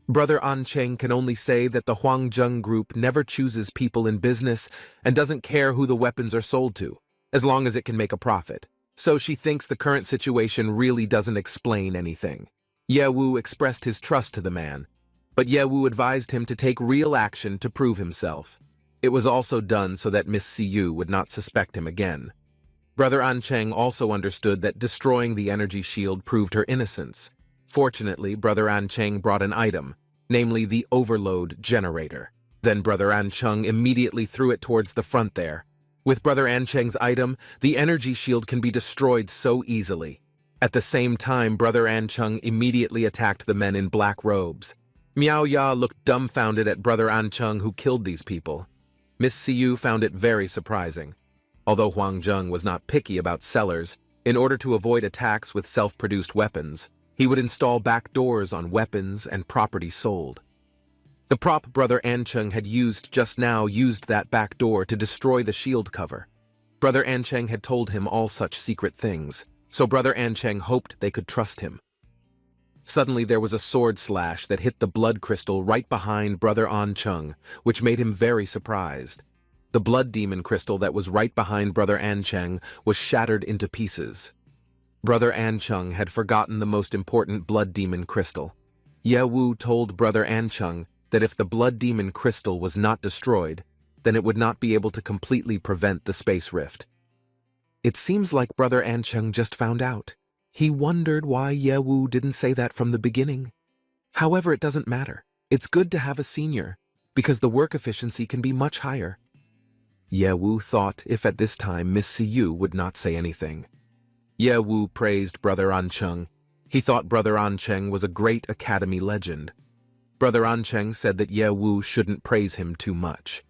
Brother Ancheng can only say that the Huangjeng group never chooses people in business and doesn't care who the weapons are sold to, as long as it can make a profit. So she thinks the current situation really doesn't explain anything. Ye Wu expressed his trust to the man, but Ye Wu advised him to take real action to prove himself. It was also done so that Miss Siyu would not suspect him again. Brother Ancheng also understood that destroying the energy shield proved her innocence. Fortunately, Brother Ancheng brought an item, namely the overload generator. Then Brother Ancheng immediately threw it towards the front there. With Brother Ancheng's item, the energy shield can be destroyed so easily. At the same time, Brother Ancheng immediately attacked the men in black robes. Miao Ya looked dumbfounded at Brother Ancheng who killed these people. Miss Siyu found it very surprising. Although Huangjeng was not picky about sellers, in order to avoid attacks with self-produced weapons, he would install back doors on weapons and property sold. The prop Brother Ancheng had used just now used that back door to destroy the shield cover. Brother Ancheng had told him all such secret things, so Brother Ancheng hoped they could trust him. Suddenly there was a sword slash that hit the blood crystal right behind Brother Ancheng, which made him very surprised. The blood demon crystal that was right behind Brother Ancheng was shattered into pieces. Brother Ancheng had forgotten the most important blood demon crystal. Ye Wu told Brother Ancheng that if the blood demon crystal was not destroyed, then it would not be able to completely prevent the space rift. It seems like Brother Ancheng just found out. He wondered why Ye Wu didn't say that from the beginning. However, it doesn't matter. It's good to have a senior, because the work efficiency can be much higher. Ye Wu thought if at this time Miss Siyu would not say anything. Ye Wu praised Brother Ancheng. He thought Brother Ancheng was a great academy legend. Brother Ancheng said that Ye Wu shouldn't praise him too much.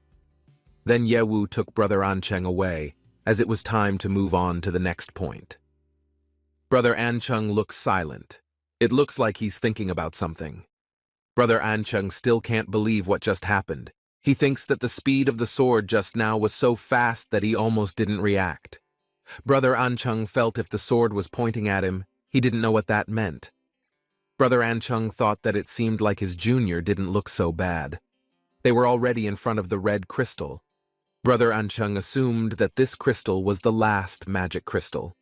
Then Ye Wu took Brother Ancheng away, as it was time to move on to the next point. Brother Ancheng looks silent. It looks like he's thinking about something. Brother Ancheng still can't believe what just happened. He thinks that the speed of the sword just now was so fast that he almost didn't react. Brother Ancheng felt if the sword was pointing at him, he didn't know what that meant. Brother Ancheng thought that it seemed like his junior didn't look so bad. They were already in front of the red crystal. Brother Ancheng assumed that this crystal was the last magic crystal.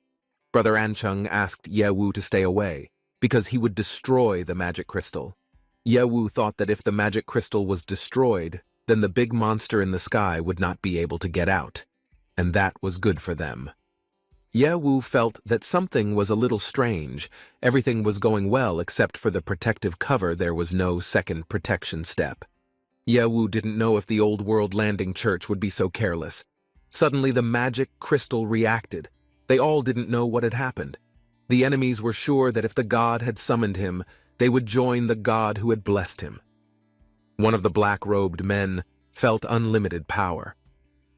Brother Ancheng asked Ye Wu to stay away, because he would destroy the magic crystal. Ye Wu thought that if the magic crystal was destroyed, then the big monster in the sky would not be able to get out, and that was good for them. Ye Wu felt that something was a little strange. Everything was going well except for the protective cover. There was no second protection step. Ye Wu didn't know if the old world landing church would be so careless. Suddenly the magic crystal reacted. They all didn't know what had happened. The enemies were sure that if the god had summoned him, they would join the god who had blessed him. One of the black-robed men felt unlimited power.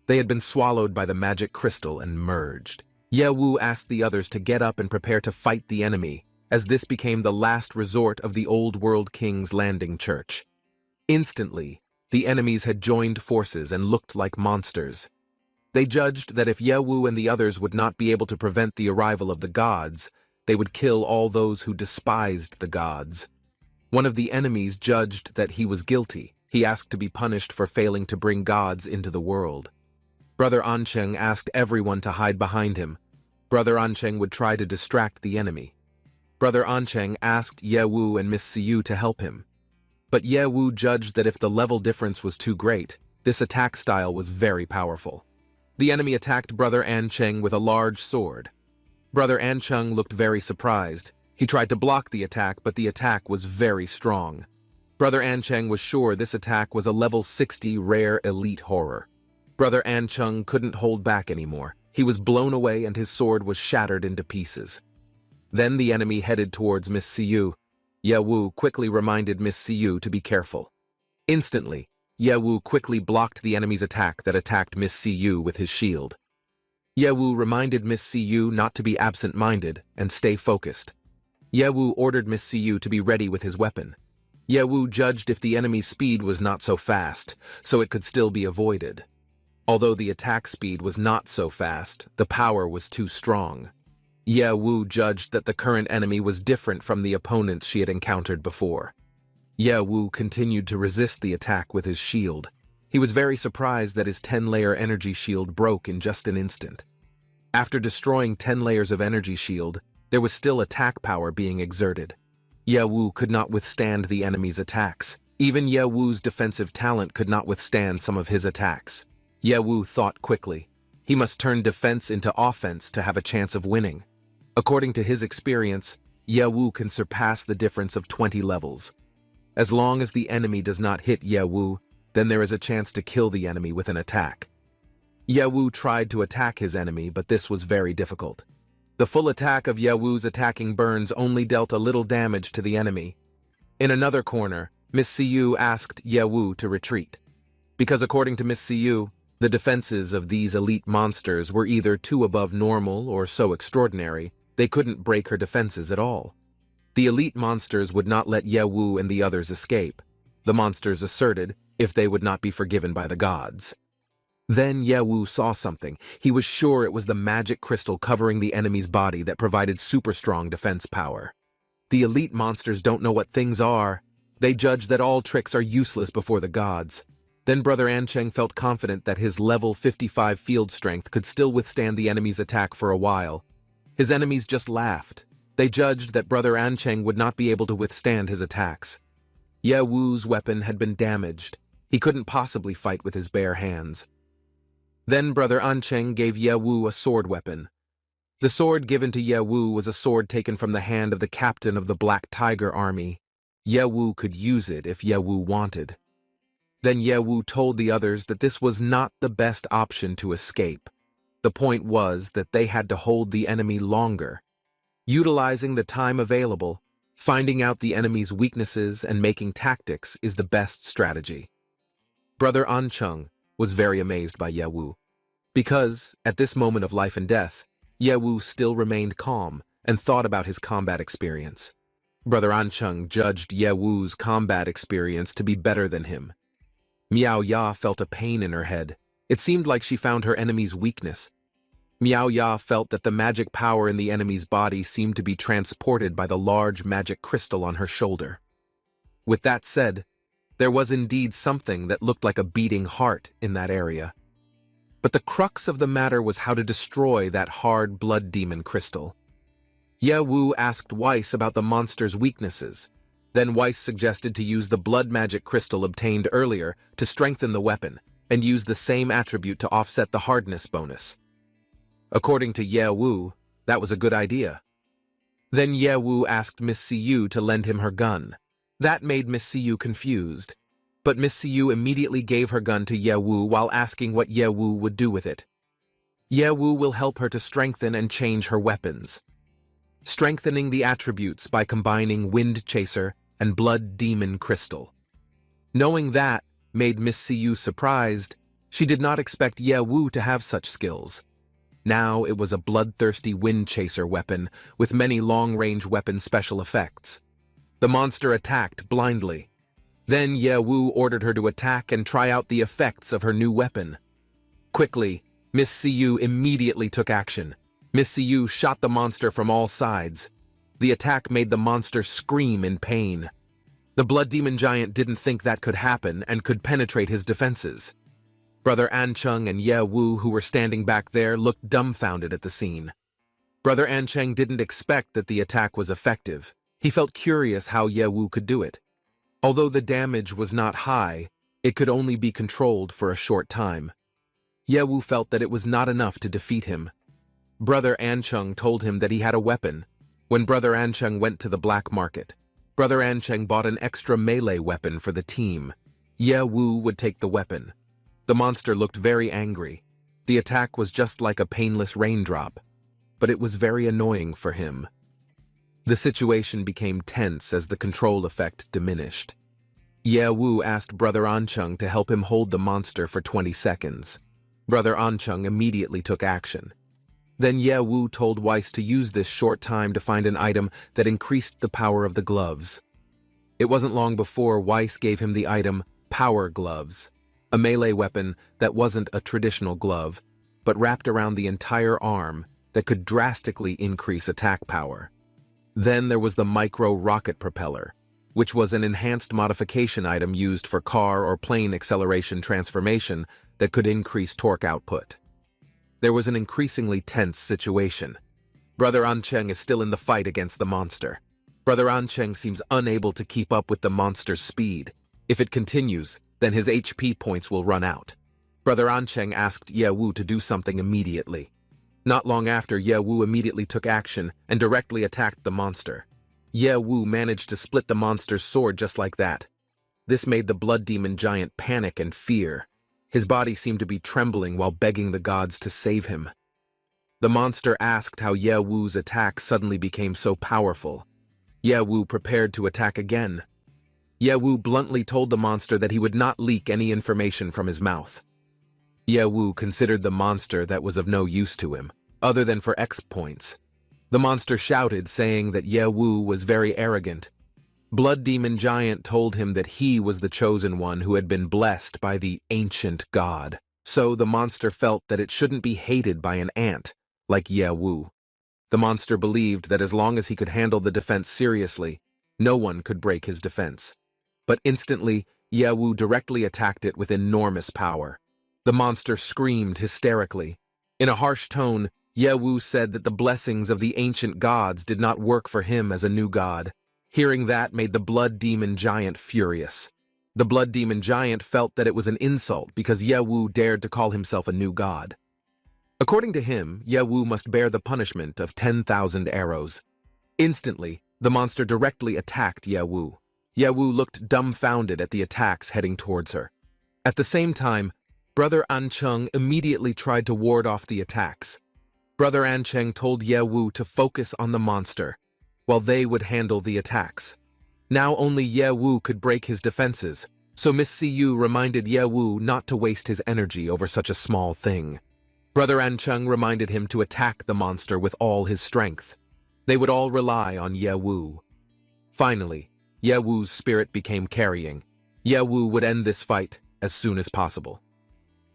They had been swallowed by the magic crystal and merged. Ye Wu asked the others to get up and prepare to fight the enemy, as this became the last resort of the Old World King's landing church. Instantly, the enemies had joined forces and looked like monsters. They judged that if Ye Wu and the others would not be able to prevent the arrival of the gods, they would kill all those who despised the gods. One of the enemies judged that he was guilty. He asked to be punished for failing to bring gods into the world. Brother Ancheng asked everyone to hide behind him. Brother Ancheng would try to distract the enemy. Brother Ancheng asked Ye Wu and Miss Siyu to help him. But Ye Wu judged that if the level difference was too great, this attack style was very powerful. The enemy attacked Brother Ancheng with a large sword. Brother Ancheng looked very surprised. He tried to block the attack, but the attack was very strong. Brother Ancheng was sure this attack was a level 60 rare elite horror. Brother Ancheng couldn't hold back anymore. He was blown away and his sword was shattered into pieces. Then the enemy headed towards Miss Siyu. Ye Wu quickly reminded Miss Siyu to be careful. Instantly, Ye Wu quickly blocked the enemy's attack that attacked Miss Siyu with his shield. Ye Wu reminded Miss Siyu not to be absent-minded and stay focused. Ye Wu ordered Miss Siyu to be ready with his weapon. Ye Wu judged if the enemy's speed was not so fast, so it could still be avoided. Although the attack speed was not so fast, the power was too strong. Ye Wu judged that the current enemy was different from the opponents she had encountered before. Ye Wu continued to resist the attack with his shield. He was very surprised that his 10-layer energy shield broke in just an instant. After destroying 10 layers of energy shield, there was still attack power being exerted. Ye Wu could not withstand the enemy's attacks. Even Ye Wu's defensive talent could not withstand some of his attacks. Ye Wu thought quickly. He must turn defense into offense to have a chance of winning. According to his experience, Ye Wu can surpass the difference of 20 levels. As long as the enemy does not hit Ye Wu, then there is a chance to kill the enemy with an attack. Ye Wu tried to attack his enemy, but this was very difficult. The full attack of Ye Wu's attacking burns only dealt a little damage to the enemy. In another corner, Miss Siyu asked Ye Wu to retreat. Because according to Miss Siyu, the defenses of these elite monsters were either too above normal or so extraordinary, they couldn't break her defenses at all. The elite monsters would not let Ye Wu and the others escape. The monsters asserted if they would not be forgiven by the gods. Then Ye Wu saw something. He was sure it was the magic crystal covering the enemy's body that provided super strong defense power. The elite monsters don't know what things are. They judge that all tricks are useless before the gods. Then Brother Ancheng felt confident that his level 55 field strength could still withstand the enemy's attack for a while. His enemies just laughed. They judged that Brother Ancheng would not be able to withstand his attacks. Ye Wu's weapon had been damaged. He couldn't possibly fight with his bare hands. Then Brother Ancheng gave Ye Wu a sword weapon. The sword given to Ye Wu was a sword taken from the hand of the captain of the Black Tiger Army. Ye Wu could use it if Ye Wu wanted. Then Ye Wu told the others that this was not the best option to escape. The point was that they had to hold the enemy longer. Utilizing the time available, finding out the enemy's weaknesses and making tactics is the best strategy. Brother Ancheng was very amazed by Ye Wu. Because, at this moment of life and death, Ye Wu still remained calm and thought about his combat experience. Brother Ancheng judged Ye Wu's combat experience to be better than him. Miao Ya felt a pain in her head. It seemed like she found her enemy's weakness. Miao Ya felt that the magic power in the enemy's body seemed to be transported by the large magic crystal on her shoulder. With that said, there was indeed something that looked like a beating heart in that area. But the crux of the matter was how to destroy that hard blood demon crystal. Ye Wu asked Weiss about the monster's weaknesses. Then Weiss suggested to use the blood magic crystal obtained earlier to strengthen the weapon, and use the same attribute to offset the hardness bonus. According to Ye Wu, that was a good idea. Then Ye Wu asked Miss Siyu to lend him her gun. That made Miss Siyu confused, but Miss Siyu immediately gave her gun to Ye Wu while asking what Ye Wu would do with it. Ye Wu will help her to strengthen and change her weapons, strengthening the attributes by combining Wind Chaser and Blood Demon Crystal. Knowing that made Miss Siyu surprised. She did not expect Ye Wu to have such skills. Now it was a bloodthirsty Wind Chaser weapon with many long-range weapon special effects. The monster attacked blindly. Then Ye Wu ordered her to attack and try out the effects of her new weapon. Quickly, Miss Siyu immediately took action. Miss Siyu shot the monster from all sides. The attack made the monster scream in pain. The Blood Demon Giant didn't think that could happen and could penetrate his defenses. Brother Ancheng and Ye Wu, who were standing back there, looked dumbfounded at the scene. Brother Ancheng didn't expect that the attack was effective. He felt curious how Ye Wu could do it. Although the damage was not high, it could only be controlled for a short time. Ye Wu felt that it was not enough to defeat him. Brother Ancheng told him that he had a weapon. When Brother Ancheng went to the black market, Brother Ancheng bought an extra melee weapon for the team. Ye Wu would take the weapon. The monster looked very angry. The attack was just like a painless raindrop, but it was very annoying for him. The situation became tense as the control effect diminished. Ye Wu asked Brother Ancheng to help him hold the monster for 20 seconds. Brother Ancheng immediately took action. Then Ye Wu told Weiss to use this short time to find an item that increased the power of the gloves. It wasn't long before Weiss gave him the item Power Gloves, a melee weapon that wasn't a traditional glove, but wrapped around the entire arm that could drastically increase attack power. Then there was the Micro Rocket Propeller, which was an enhanced modification item used for car or plane acceleration transformation that could increase torque output. There was an increasingly tense situation. Brother Ancheng is still in the fight against the monster. Brother Ancheng seems unable to keep up with the monster's speed. If it continues, then his HP points will run out. Brother Ancheng asked Ye Wu to do something immediately. Not long after, Ye Wu immediately took action and directly attacked the monster. Ye Wu managed to split the monster's sword just like that. This made the Blood Demon Giant panic and fear. His body seemed to be trembling while begging the gods to save him. The monster asked how Ye Wu's attack suddenly became so powerful. Ye Wu prepared to attack again. Ye Wu bluntly told the monster that he would not leak any information from his mouth. Ye Wu considered the monster that was of no use to him, other than for X points. The monster shouted, saying that Ye Wu was very arrogant. Blood Demon Giant told him that he was the chosen one who had been blessed by the ancient god. So the monster felt that it shouldn't be hated by an ant, like Ye Wu. The monster believed that as long as he could handle the defense seriously, no one could break his defense. But instantly, Ye Wu directly attacked it with enormous power. The monster screamed hysterically. In a harsh tone, Ye Wu said that the blessings of the ancient gods did not work for him as a new god. Hearing that made the Blood Demon Giant furious. The Blood Demon Giant felt that it was an insult because Ye Wu dared to call himself a new god. According to him, Ye Wu must bear the punishment of 10,000 arrows. Instantly, the monster directly attacked Ye Wu. Ye Wu looked dumbfounded at the attacks heading towards her. At the same time, Brother Ancheng immediately tried to ward off the attacks. Brother Ancheng told Ye Wu to focus on the monster, while they would handle the attacks. Now only Ye Wu could break his defenses, so Miss Siyu reminded Ye Wu not to waste his energy over such a small thing. Brother Ancheng reminded him to attack the monster with all his strength. They would all rely on Ye Wu. Finally, Ye Wu's spirit became carrying. Ye Wu would end this fight as soon as possible.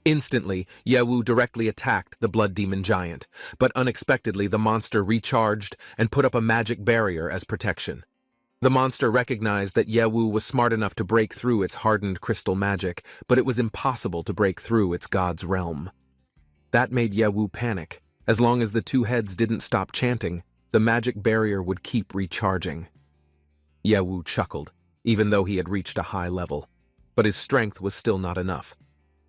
Instantly, Ye Wu directly attacked the Blood Demon Giant, but unexpectedly the monster recharged and put up a magic barrier as protection. The monster recognized that Ye Wu was smart enough to break through its hardened crystal magic, but it was impossible to break through its god's realm. That made Ye Wu panic. As long as the two heads didn't stop chanting, the magic barrier would keep recharging. Ye Wu chuckled, even though he had reached a high level, but his strength was still not enough.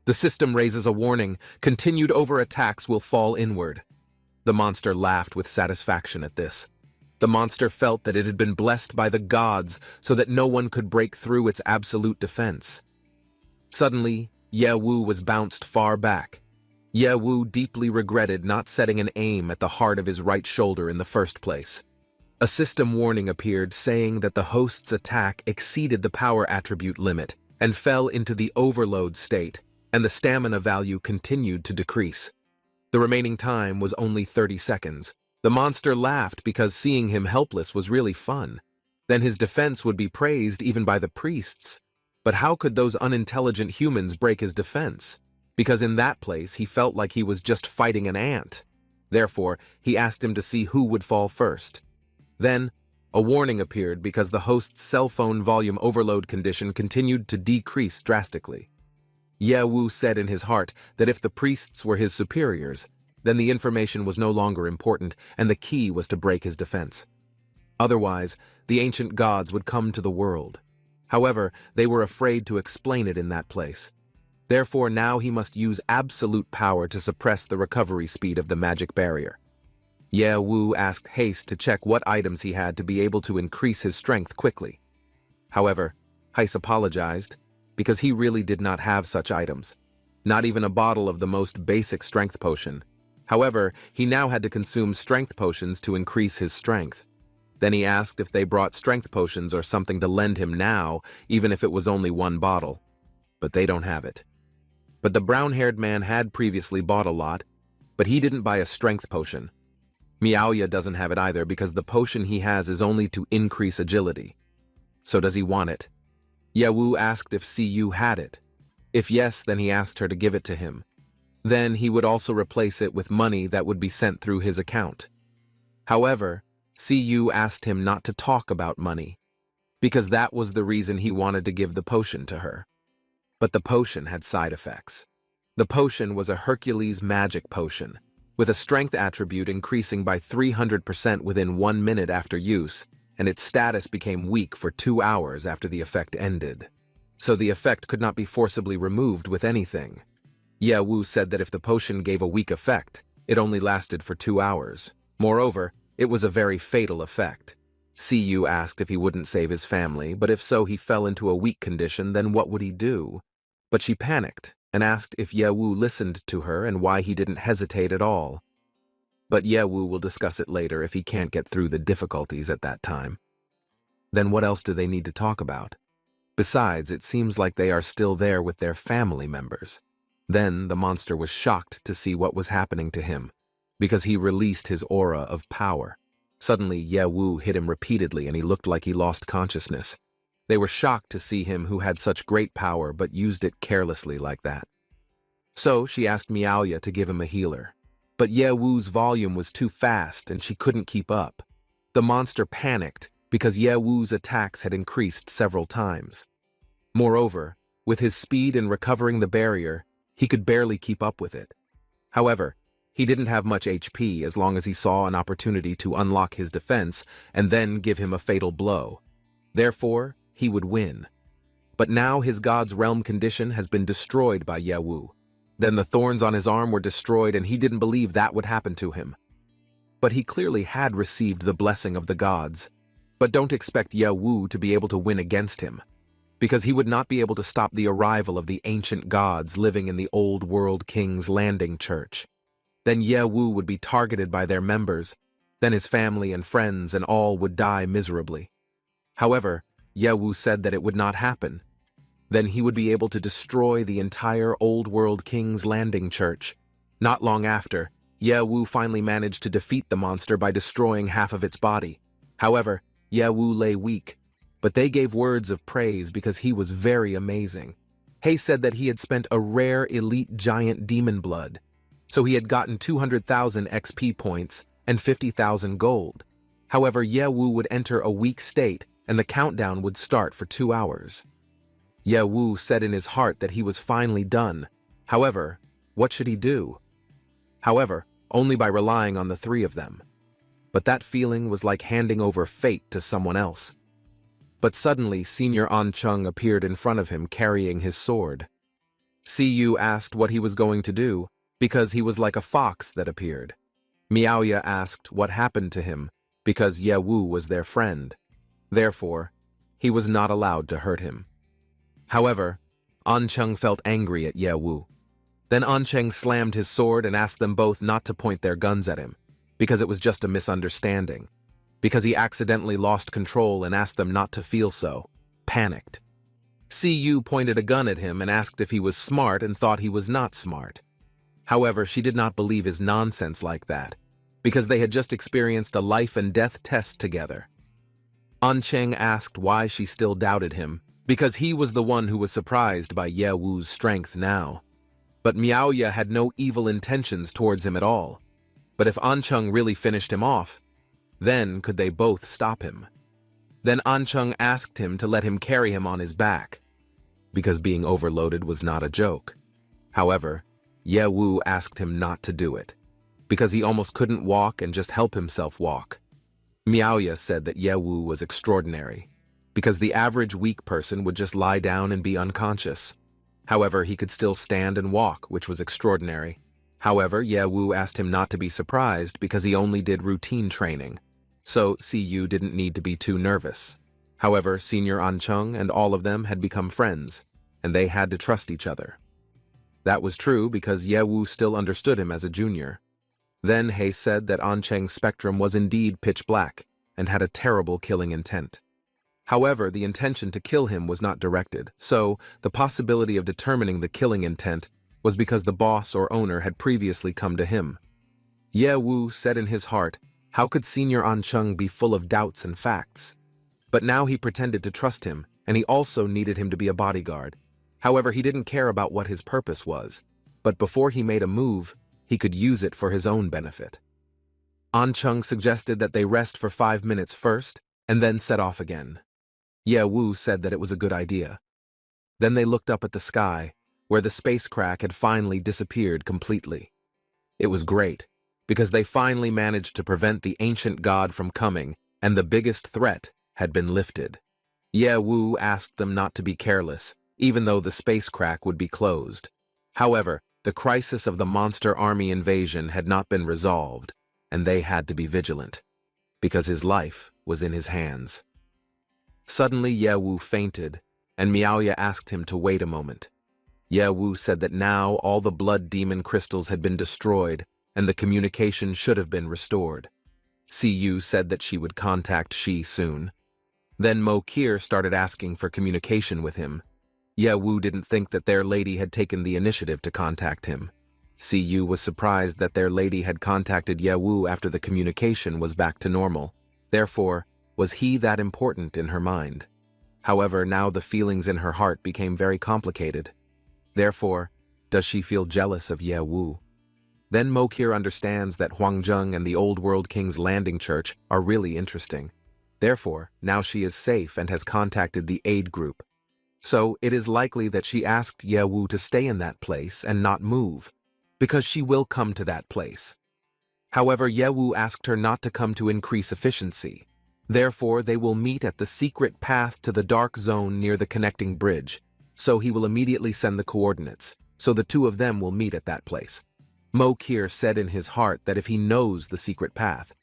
The system raises a warning: continued overattacks will fall inward. The monster laughed with satisfaction at this. The monster felt that it had been blessed by the gods so that no one could break through its absolute defense. Suddenly, Ye Wu was bounced far back. Ye Wu deeply regretted not setting an aim at the heart of his right shoulder in the first place. A system warning appeared saying that the host's attack exceeded the power attribute limit and fell into the overload state, and the stamina value continued to decrease. The remaining time was only 30 seconds. The monster laughed because seeing him helpless was really fun. Then his defense would be praised even by the priests. But how could those unintelligent humans break his defense? Because in that place he felt like he was just fighting an ant. Therefore, he asked him to see who would fall first. Then, a warning appeared because the host's cell phone volume overload condition continued to decrease drastically. Ye Wu said in his heart that if the priests were his superiors, then the information was no longer important and the key was to break his defense. Otherwise, the ancient gods would come to the world. However, they were afraid to explain it in that place. Therefore, now he must use absolute power to suppress the recovery speed of the magic barrier. Ye Wu asked Haste to check what items he had to be able to increase his strength quickly. However, Haste apologized because he really did not have such items. Not even a bottle of the most basic strength potion. However, he now had to consume strength potions to increase his strength. Then he asked if they brought strength potions or something to lend him now, even if it was only one bottle. But they don't have it. But the brown-haired man had previously bought a lot, but he didn't buy a strength potion. Miaoya doesn't have it either because the potion he has is only to increase agility. So does he want it? Ye Wu asked if Siyu had it. If yes, then he asked her to give it to him. Then he would also replace it with money that would be sent through his account. However, Siyu asked him not to talk about money, because that was the reason he wanted to give the potion to her. But the potion had side effects. The potion was a Hercules magic potion, with a strength attribute increasing by 300% within 1 minute after use, and its status became weak for 2 hours after the effect ended. So the effect could not be forcibly removed with anything. Ye Wu said that if the potion gave a weak effect, it only lasted for 2 hours. Moreover, it was a very fatal effect. Siyu asked if he wouldn't save his family, but if so he fell into a weak condition, then what would he do? But she panicked and asked if Ye Wu listened to her and why he didn't hesitate at all. But Ye Wu will discuss it later if he can't get through the difficulties at that time. Then what else do they need to talk about? Besides, it seems like they are still there with their family members. Then the monster was shocked to see what was happening to him, because he released his aura of power. Suddenly, Ye Wu hit him repeatedly and he looked like he lost consciousness. They were shocked to see him who had such great power but used it carelessly like that. So she asked Miaoya to give him a healer. But Ye Wu's volume was too fast and she couldn't keep up. The monster panicked because Ye Wu's attacks had increased several times. Moreover, with his speed in recovering the barrier, he could barely keep up with it. However, he didn't have much HP as long as he saw an opportunity to unlock his defense and then give him a fatal blow. Therefore, he would win. But now his God's realm condition has been destroyed by Ye Wu. Then the thorns on his arm were destroyed and he didn't believe that would happen to him. But he clearly had received the blessing of the gods. But don't expect Ye Wu to be able to win against him, because he would not be able to stop the arrival of the ancient gods living in the Old World King's Landing Church. Then Ye Wu would be targeted by their members. Then his family and friends and all would die miserably. However, Ye Wu said that it would not happen. Then he would be able to destroy the entire Old World King's Landing Church. Not long after, Ye Wu finally managed to defeat the monster by destroying half of its body. However, Ye Wu lay weak, but they gave words of praise because he was very amazing. He said that he had spent a rare elite giant demon blood, so he had gotten 200,000 XP points and 50,000 gold. However, Ye Wu would enter a weak state and the countdown would start for 2 hours. Ye Wu said in his heart that he was finally done. However, what should he do? However, only by relying on the three of them. But that feeling was like handing over fate to someone else. But suddenly, Senior An Chung appeared in front of him carrying his sword. Siyu asked what he was going to do, because he was like a fox that appeared. Miaoya asked what happened to him because Ye Wu was their friend. Therefore, he was not allowed to hurt him. However, Ancheng felt angry at Ye Wu. Then Ancheng slammed his sword and asked them both not to point their guns at him, because it was just a misunderstanding. Because he accidentally lost control and asked them not to feel so, panicked. Yu pointed a gun at him and asked if he was smart and thought he was not smart. However, she did not believe his nonsense like that, because they had just experienced a life and death test together. Ancheng asked why she still doubted him, because he was the one who was surprised by Ye Wu's strength now. But Miaoya had no evil intentions towards him at all. But if Ancheng really finished him off, then could they both stop him? Then Ancheng asked him to let him carry him on his back, because being overloaded was not a joke. However, Ye Wu asked him not to do it, because he almost couldn't walk and just help himself walk. Miaoya said that Ye Wu was extraordinary, because the average weak person would just lie down and be unconscious. However, he could still stand and walk, which was extraordinary. However, Ye Wu asked him not to be surprised because he only did routine training, so Yu didn't need to be too nervous. However, Senior Ancheng and all of them had become friends, and they had to trust each other. That was true because Ye Wu still understood him as a junior. Then He said that Ancheng's spectrum was indeed pitch black and had a terrible killing intent. However, the intention to kill him was not directed, so the possibility of determining the killing intent was because the boss or owner had previously come to him. Ye Wu said in his heart, how could Senior Ancheng be full of doubts and facts? But now he pretended to trust him, and he also needed him to be a bodyguard. However, he didn't care about what his purpose was, but before he made a move, he could use it for his own benefit. Ancheng suggested that they rest for 5 minutes first, and then set off again. Ye Wu said that it was a good idea. Then they looked up at the sky, where the space crack had finally disappeared completely. It was great, because they finally managed to prevent the ancient god from coming, and the biggest threat had been lifted. Ye Wu asked them not to be careless, even though the space crack would be closed. However, the crisis of the monster army invasion had not been resolved, and they had to be vigilant, because his life was in his hands. Suddenly Ye Wu fainted, and Miaoya asked him to wait a moment. Ye Wu said that now all the blood demon crystals had been destroyed, and the communication should have been restored. Yu said that she would contact Shi soon. Then Mo Kier started asking for communication with him. Ye Wu didn't think that their lady had taken the initiative to contact him. Yu was surprised that their lady had contacted Ye Wu after the communication was back to normal. Therefore, was he that important in her mind? However, now the feelings in her heart became very complicated. Therefore, does she feel jealous of Ye Wu? Then Mo Kier understands that Huangjung and the Old World King's landing church are really interesting. Therefore, now she is safe and has contacted the aid group. So it is likely that she asked Ye Wu to stay in that place and not move, because she will come to that place. However, Ye Wu asked her not to come to increase efficiency. Therefore, they will meet at the secret path to the dark zone near the connecting bridge, so he will immediately send the coordinates, so the two of them will meet at that place. Mo Kier said in his heart that if he knows the secret path,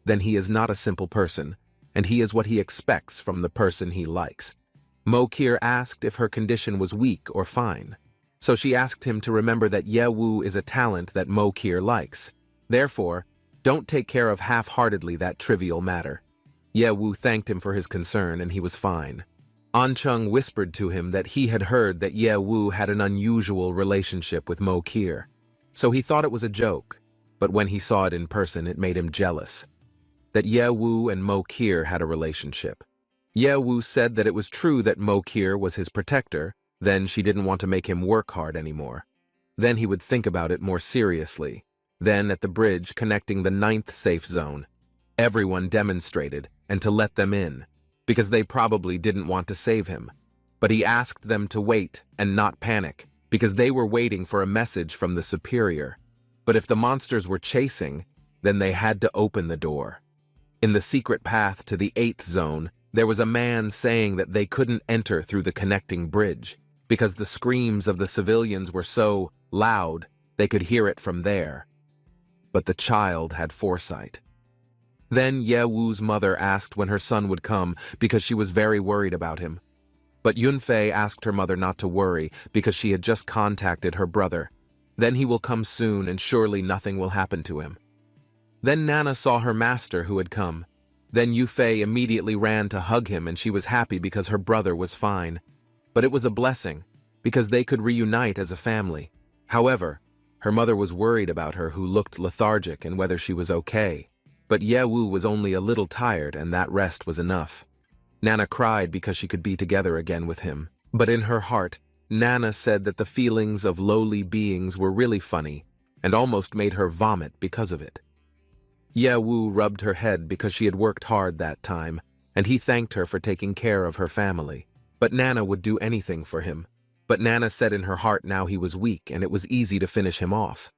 then he is not a simple person, and he is what he expects from the person he likes. Mo Kier asked if her condition was weak or fine, so she asked him to remember that Ye Wu is a talent that Mo Kier likes. Therefore, don't take care of half-heartedly that trivial matter. Ye Wu thanked him for his concern, and he was fine. Ancheng whispered to him that he had heard that Ye Wu had an unusual relationship with Mo Kier, so he thought it was a joke, but when he saw it in person it made him jealous. That Ye Wu and Mo Kier had a relationship. Ye Wu said that it was true that Mo Kier was his protector, then she didn't want to make him work hard anymore. Then he would think about it more seriously. Then at the bridge connecting the 9th safe zone, everyone demonstrated and to let them in, because they probably didn't want to save him. But he asked them to wait and not panic, because they were waiting for a message from the superior. But if the monsters were chasing, then they had to open the door. In the secret path to the 8th zone, there was a man saying that they couldn't enter through the connecting bridge, because the screams of the civilians were so loud they could hear it from there. but the child had foresight. Then Ye-woo's mother asked when her son would come because she was very worried about him. But Yunfei asked her mother not to worry because she had just contacted her brother. Then he will come soon and surely nothing will happen to him. Then Nana saw her master who had come. Then Yufei immediately ran to hug him and she was happy because her brother was fine. But it was a blessing, because they could reunite as a family. However, her mother was worried about her who looked lethargic and whether she was okay. But Ye-woo was only a little tired and that rest was enough. Nana cried because she could be together again with him. But in her heart, Nana said that the feelings of lowly beings were really funny and almost made her vomit because of it. Ye-woo rubbed her head because she had worked hard that time, and he thanked her for taking care of her family. But Nana would do anything for him. But Nana said in her heart now he was weak and it was easy to finish him off.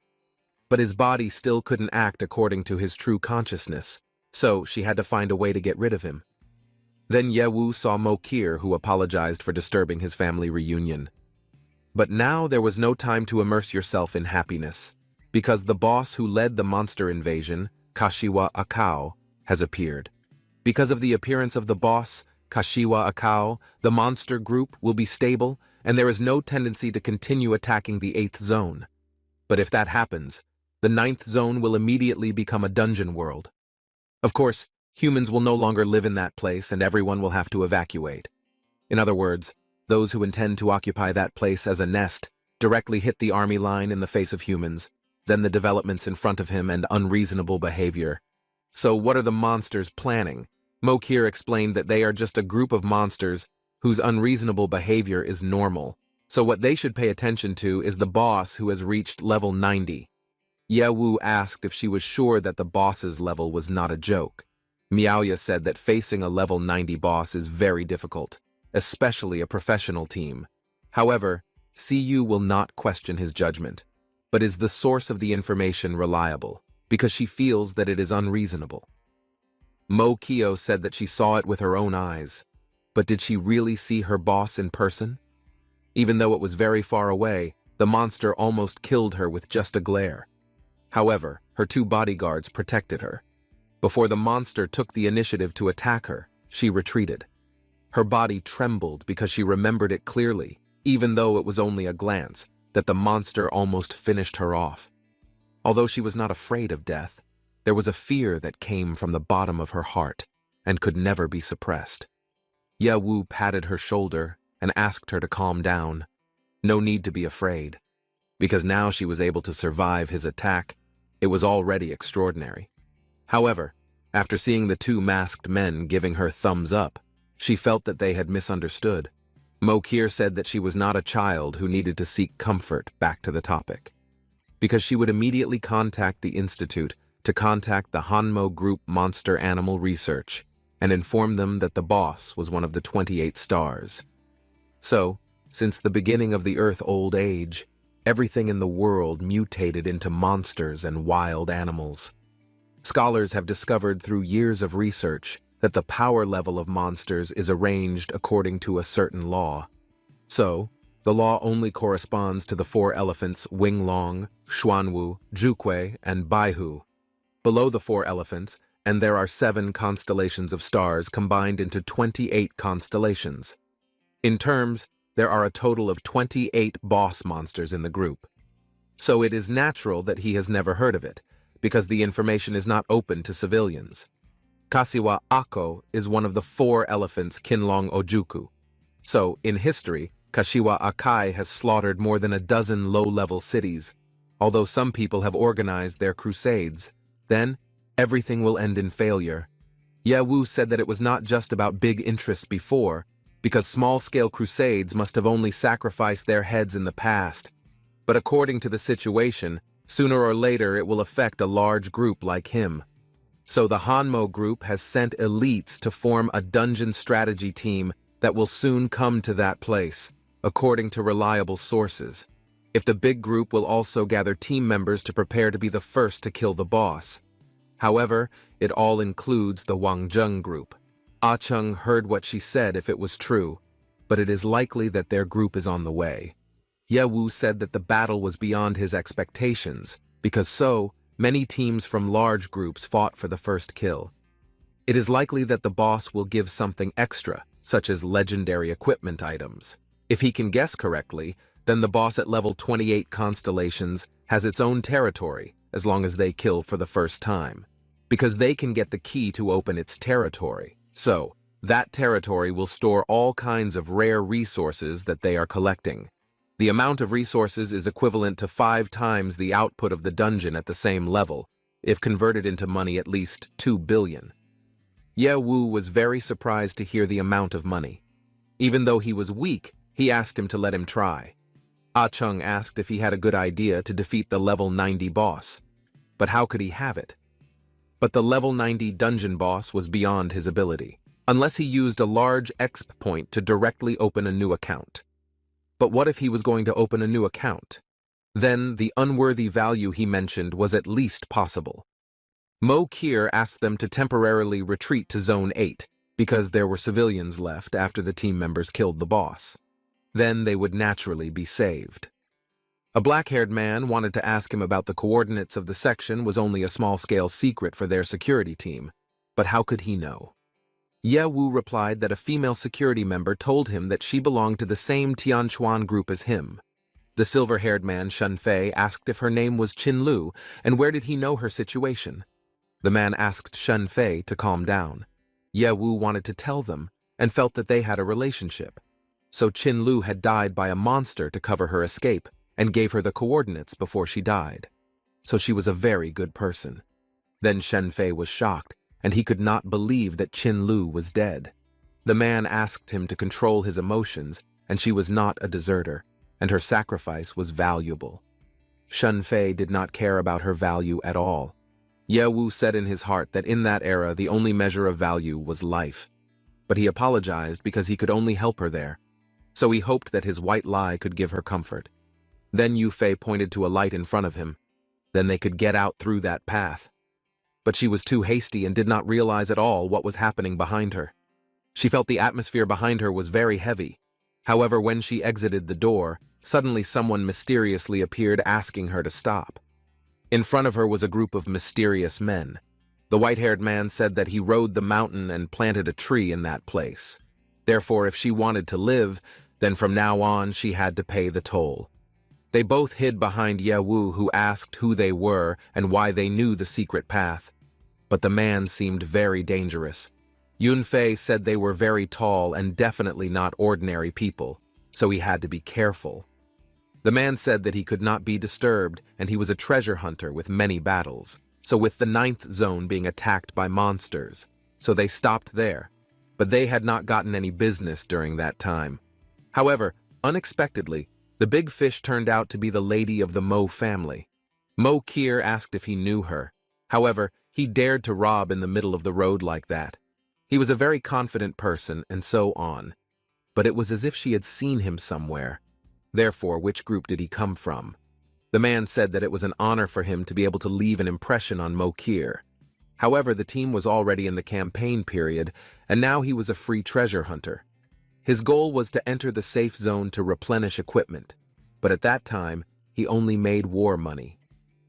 But his body still couldn't act according to his true consciousness, so she had to find a way to get rid of him. Then Ye-woo saw Mokir, who apologized for disturbing his family reunion. But now there was no time to immerse yourself in happiness, because the boss who led the monster invasion, Kashiwa Akao, has appeared. Because of the appearance of the boss, Kashiwa Akao, the monster group will be stable, and there is no tendency to continue attacking the 8th zone. But if that happens, the 9th zone will immediately become a dungeon world. Of course, humans will no longer live in that place and everyone will have to evacuate. In other words, those who intend to occupy that place as a nest directly hit the army line in the face of humans, then the developments in front of him and unreasonable behavior. So what are the monsters planning? Mokir explained that they are just a group of monsters whose unreasonable behavior is normal. So what they should pay attention to is the boss who has reached level 90. Ye-woo asked if she was sure that the boss's level was not a joke. Miaoya said that facing a level 90 boss is very difficult, especially a professional team. However, CU will not question his judgment, but is the source of the information reliable, because she feels that it is unreasonable. Mo Kyo said that she saw it with her own eyes, but did she really see her boss in person? Even though it was very far away, the monster almost killed her with just a glare. However, her 2 bodyguards protected her. Before the monster took the initiative to attack her, she retreated. Her body trembled because she remembered it clearly, even though it was only a glance, that the monster almost finished her off. Although she was not afraid of death, there was a fear that came from the bottom of her heart and could never be suppressed. Ye-woo patted her shoulder and asked her to calm down. No need to be afraid, because now she was able to survive his attack. It was already extraordinary. However, after seeing the 2 masked men giving her thumbs up, she felt that they had misunderstood. Mokir said that she was not a child who needed to seek comfort back to the topic, because she would immediately contact the Institute to contact the Hanmo Group Monster Animal Research and inform them that the boss was one of the 28 stars. So, since the beginning of the Earth Old Age, everything in the world mutated into monsters and wild animals. Scholars have discovered through years of research that the power level of monsters is arranged according to a certain law. So, the law only corresponds to the 4 elephants Winglong, Xuanwu, Zhukui, and Baihu. Below the 4 elephants, and there are 7 constellations of stars combined into 28 constellations. In terms, there are a total of 28 boss monsters in the group. So it is natural that he has never heard of it, because the information is not open to civilians. Kashiwa Ako is one of the 4 elephants Kinlong Ojuku. So, in history, Kashiwa Akai has slaughtered more than a dozen low-level cities. Although some people have organized their crusades, then everything will end in failure. Ye-woo said that it was not just about big interests before, because small-scale crusades must have only sacrificed their heads in the past. But according to the situation, sooner or later it will affect a large group like him. So the Hanmo group has sent elites to form a dungeon strategy team that will soon come to that place, according to reliable sources. If the big group will also gather team members to prepare to be the first to kill the boss. However, it all includes the Wangjung group. Ah-chung heard what she said if it was true, but it is likely that their group is on the way. Ye-woo said that the battle was beyond his expectations, because so, many teams from large groups fought for the first kill. It is likely that the boss will give something extra, such as legendary equipment items. If he can guess correctly, then the boss at level 28 Constellations has its own territory as long as they kill for the first time, because they can get the key to open its territory. So, that territory will store all kinds of rare resources that they are collecting. The amount of resources is equivalent to 5 times the output of the dungeon at the same level, if converted into money at least 2 billion. Ye Wu was very surprised to hear the amount of money. Even though he was weak, he asked him to let him try. Ah Chung asked if he had a good idea to defeat the level 90 boss. But how could he have it? But the level 90 dungeon boss was beyond his ability, unless he used a large exp point to directly open a new account. But what if he was going to open a new account? Then the unworthy value he mentioned was at least possible. Mo Kier asked them to temporarily retreat to Zone 8 because there were civilians left after the team members killed the boss. Then they would naturally be saved. A black-haired man wanted to ask him about the coordinates of the section was only a small-scale secret for their security team, but how could he know? Ye Wu replied that a female security member told him that she belonged to the same Tianchuan group as him. The silver-haired man, Shun Fei, asked if her name was Qin Lu and where did he know her situation. The man asked Shun Fei to calm down. Ye Wu wanted to tell them and felt that they had a relationship. So Qin Lu had died by a monster to cover her escape and gave her the coordinates before she died. So she was a very good person. Then Shun Fei was shocked, and he could not believe that Qin Lu was dead. The man asked him to control his emotions, and she was not a deserter, and her sacrifice was valuable. Shun Fei did not care about her value at all. Ye Wu said in his heart that in that era the only measure of value was life. But he apologized because he could only help her there. So he hoped that his white lie could give her comfort. Then Yu Fei pointed to a light in front of him. Then they could get out through that path. But she was too hasty and did not realize at all what was happening behind her. She felt the atmosphere behind her was very heavy. However, when she exited the door, suddenly someone mysteriously appeared asking her to stop. In front of her was a group of mysterious men. The white-haired man said that he rode the mountain and planted a tree in that place. Therefore, if she wanted to live, then from now on she had to pay the toll. They both hid behind Ye Wu, who asked who they were and why they knew the secret path. But the man seemed very dangerous. Yun Fei said they were very tall and definitely not ordinary people, so he had to be careful. The man said that he could not be disturbed and he was a treasure hunter with many battles, so with the 9th zone being attacked by monsters, so they stopped there. But they had not gotten any business during that time. However, unexpectedly, the big fish turned out to be the lady of the Mo family. Mo Kier asked if he knew her. However, he dared to rob in the middle of the road like that. He was a very confident person and so on. But it was as if she had seen him somewhere. Therefore, which group did he come from? The man said that it was an honor for him to be able to leave an impression on Mo Kier. However, the team was already in the campaign period, and now he was a free treasure hunter. His goal was to enter the safe zone to replenish equipment, but at that time, he only made war money.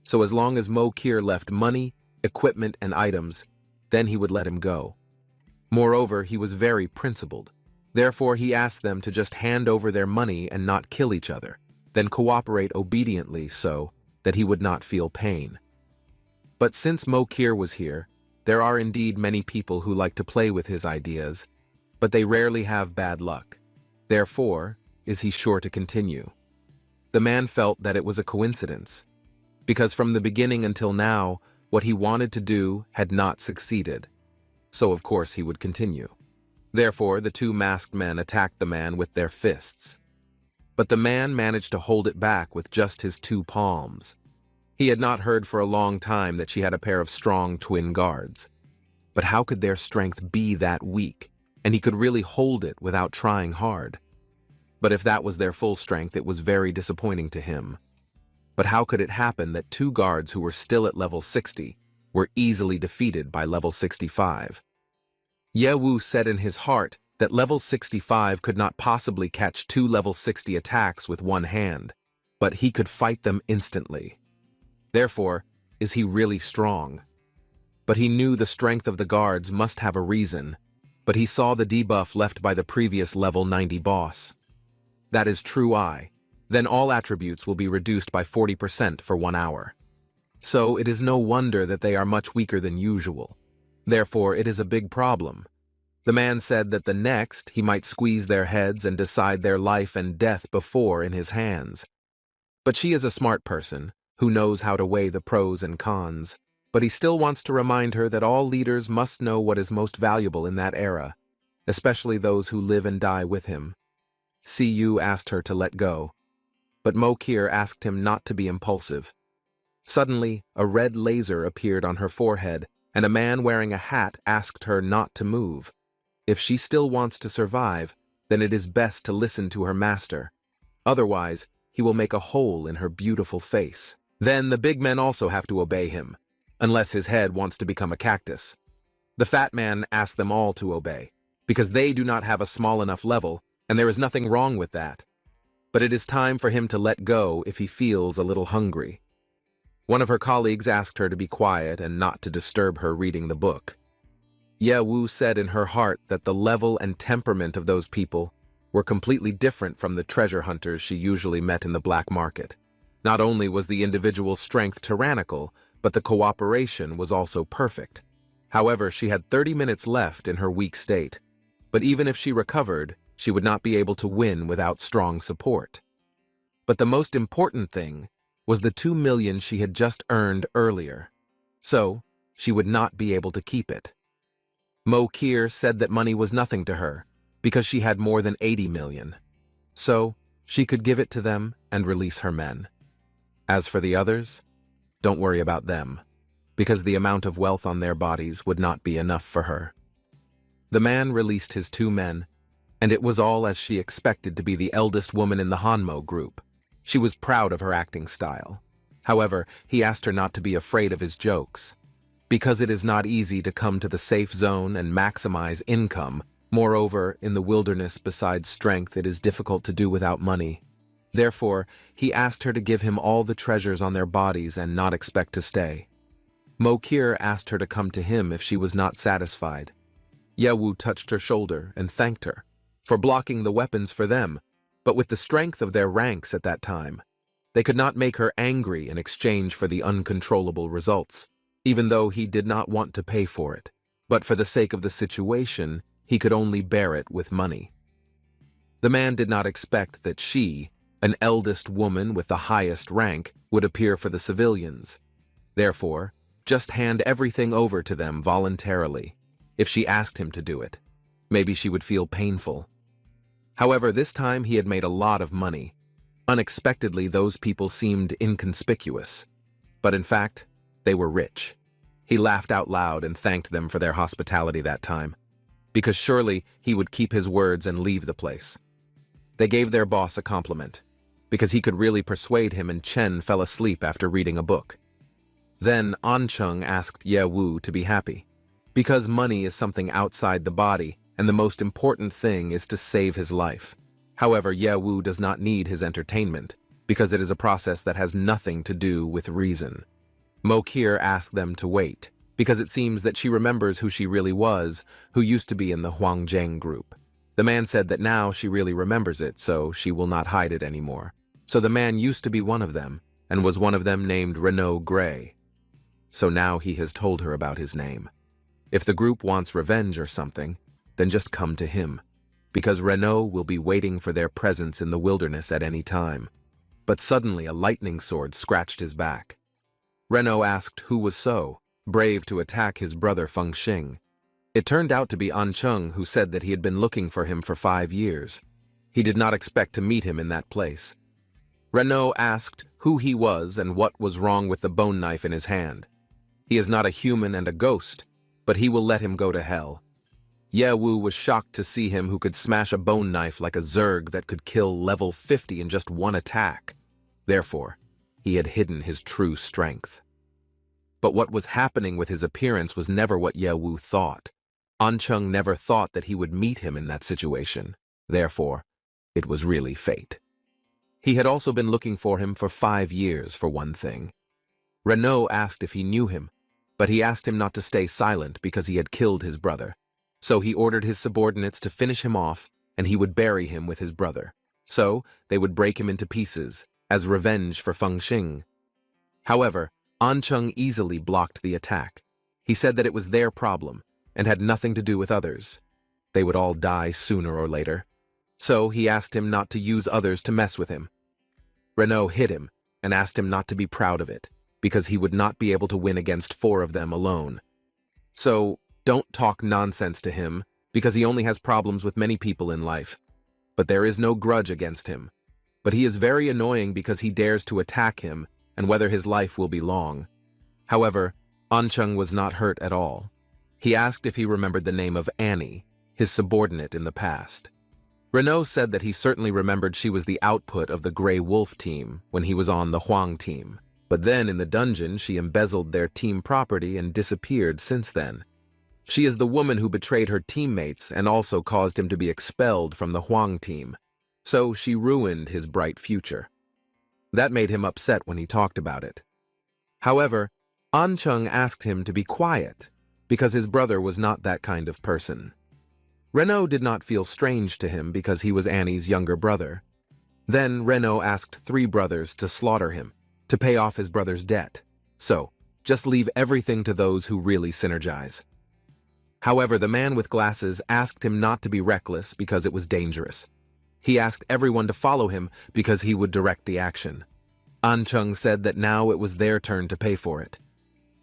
So as long as Mo Kier left money, equipment, and items, then he would let him go. Moreover, he was very principled. Therefore, he asked them to just hand over their money and not kill each other, then cooperate obediently so that he would not feel pain. But since Mo Kier was here, there are indeed many people who like to play with his ideas, but they rarely have bad luck. Therefore, is he sure to continue? The man felt that it was a coincidence, because from the beginning until now, what he wanted to do had not succeeded. So of course he would continue. Therefore, the 2 masked men attacked the man with their fists. But the man managed to hold it back with just his 2 palms. He had not heard for a long time that she had a pair of strong twin guards. But how could their strength be that weak, and he could really hold it without trying hard? But if that was their full strength, it was very disappointing to him. But how could it happen that 2 guards who were still at level 60 were easily defeated by level 65? Ye Wu said in his heart that level 65 could not possibly catch 2 level 60 attacks with one hand, but he could fight them instantly. Therefore, is he really strong? But he knew the strength of the guards must have a reason, but he saw the debuff left by the previous level 90 boss. That is true eye. Then all attributes will be reduced by 40% for 1 hour. So it is no wonder that they are much weaker than usual. Therefore, it is a big problem. The man said that the next he might squeeze their heads and decide their life and death before in his hands. But she is a smart person who knows how to weigh the pros and cons, but he still wants to remind her that all leaders must know what is most valuable in that era, especially those who live and die with him. CU asked her to let go, but Mokir asked him not to be impulsive. Suddenly, a red laser appeared on her forehead, and a man wearing a hat asked her not to move. If she still wants to survive, then it is best to listen to her master. Otherwise, he will make a hole in her beautiful face. Then the big men also have to obey him, unless his head wants to become a cactus. The fat man asked them all to obey, because they do not have a small enough level, and there is nothing wrong with that. But it is time for him to let go if he feels a little hungry. One of her colleagues asked her to be quiet and not to disturb her reading the book. Ye Wu said in her heart that the level and temperament of those people were completely different from the treasure hunters she usually met in the black market. Not only was the individual strength tyrannical, but the cooperation was also perfect. However, she had 30 minutes left in her weak state. But even if she recovered, she would not be able to win without strong support. But the most important thing was the 2 million she had just earned earlier. So, she would not be able to keep it. Mokir said that money was nothing to her, because she had more than 80 million. So, she could give it to them and release her men. As for the others, don't worry about them, because the amount of wealth on their bodies would not be enough for her. The man released his 2 men, and it was all as she expected to be the eldest woman in the Hanmo group. She was proud of her acting style. However, he asked her not to be afraid of his jokes. Because it is not easy to come to the safe zone and maximize income. Moreover, in the wilderness besides strength, it is difficult to do without money. Therefore, he asked her to give him all the treasures on their bodies and not expect to stay. Mokir asked her to come to him if she was not satisfied. Ye Wu touched her shoulder and thanked her for blocking the weapons for them, but with the strength of their ranks at that time, they could not make her angry in exchange for the uncontrollable results. Even though he did not want to pay for it, but for the sake of the situation, he could only bear it with money. The man did not expect that she, an eldest woman with the highest rank, would appear for the civilians. Therefore, just hand everything over to them voluntarily. If she asked him to do it, maybe she would feel painful. However, this time he had made a lot of money. Unexpectedly, those people seemed inconspicuous. But in fact, they were rich. He laughed out loud and thanked them for their hospitality that time, because surely he would keep his words and leave the place. They gave their boss a compliment, because he could really persuade him, and Chen fell asleep after reading a book. Then Ancheng asked Ye Wu to be happy, because money is something outside the body, and the most important thing is to save his life. However, Ye Wu does not need his entertainment, because it is a process that has nothing to do with reason. Mokir asked them to wait, because it seems that she remembers who she really was, who used to be in the Huangzhang group. The man said that now she really remembers it, so she will not hide it anymore. So the man used to be one of them, and was one of them named Renaud Gray. So now he has told her about his name. If the group wants revenge or something, then just come to him, because Renaud will be waiting for their presence in the wilderness at any time. But suddenly a lightning sword scratched his back. Renaud asked who was so brave to attack his brother Fengxing. It turned out to be Ancheng, who said that he had been looking for him for 5 years. He did not expect to meet him in that place. Renaud asked who he was and what was wrong with the bone knife in his hand. He is not a human and a ghost, but he will let him go to hell. Ye Wu was shocked to see him who could smash a bone knife like a zerg that could kill level 50 in just one attack. Therefore, he had hidden his true strength. But what was happening with his appearance was never what Ye Wu thought. Ancheng never thought that he would meet him in that situation. Therefore, it was really fate. He had also been looking for him for 5 years, for one thing. Renault asked if he knew him, but he asked him not to stay silent because he had killed his brother. So he ordered his subordinates to finish him off, and he would bury him with his brother. So they would break him into pieces, as revenge for Feng Xing. However, Ancheng easily blocked the attack. He said that it was their problem, and had nothing to do with others. They would all die sooner or later. So he asked him not to use others to mess with him. Renault hit him, and asked him not to be proud of it, because he would not be able to win against 4 of them alone. So, don't talk nonsense to him, because he only has problems with many people in life. But there is no grudge against him. But he is very annoying because he dares to attack him, and whether his life will be long. However, Ancheng was not hurt at all. He asked if he remembered the name of Annie, his subordinate in the past. Renault said that he certainly remembered she was the output of the Grey Wolf team when he was on the Huang team. But then in the dungeon she embezzled their team property and disappeared since then. She is the woman who betrayed her teammates and also caused him to be expelled from the Huang team. So she ruined his bright future. That made him upset when he talked about it. However, Ancheng asked him to be quiet, because his brother was not that kind of person. Renault did not feel strange to him because he was Annie's younger brother. Then Renault asked 3 brothers to slaughter him, to pay off his brother's debt. So, just leave everything to those who really synergize. However, the man with glasses asked him not to be reckless because it was dangerous. He asked everyone to follow him because he would direct the action. Ancheng said that now it was their turn to pay for it,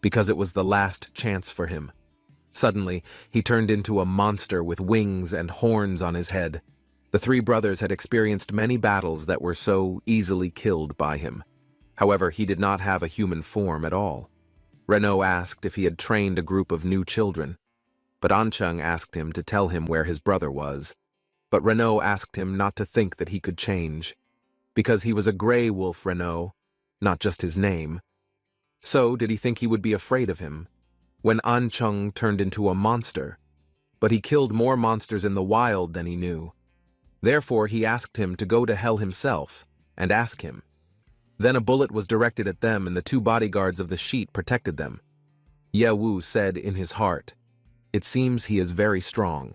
because it was the last chance for him. Suddenly, he turned into a monster with wings and horns on his head. The 3 brothers had experienced many battles that were so easily killed by him. However, he did not have a human form at all. Renault asked if he had trained a group of new children, but Ancheng asked him to tell him where his brother was. But Renault asked him not to think that he could change, because he was a Grey Wolf Renault, not just his name. So did he think he would be afraid of him, when Ancheng turned into a monster? But he killed more monsters in the wild than he knew. Therefore he asked him to go to hell himself, and ask him. Then a bullet was directed at them and the 2 bodyguards of the sheet protected them. Ye Wu said in his heart, "It seems he is very strong."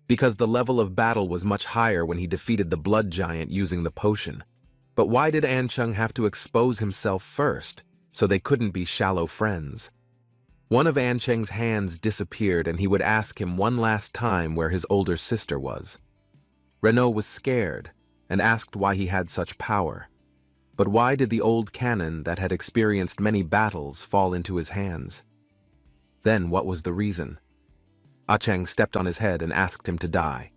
Because the level of battle was much higher when he defeated the blood giant using the potion. But why did Ancheng have to expose himself first, so they couldn't be shallow friends? One of Ancheng's hands disappeared and he would ask him one last time where his older sister was. Renault was scared and asked why he had such power. But why did the old canon that had experienced many battles fall into his hands? Then what was the reason? Ancheng stepped on his head and asked him to die.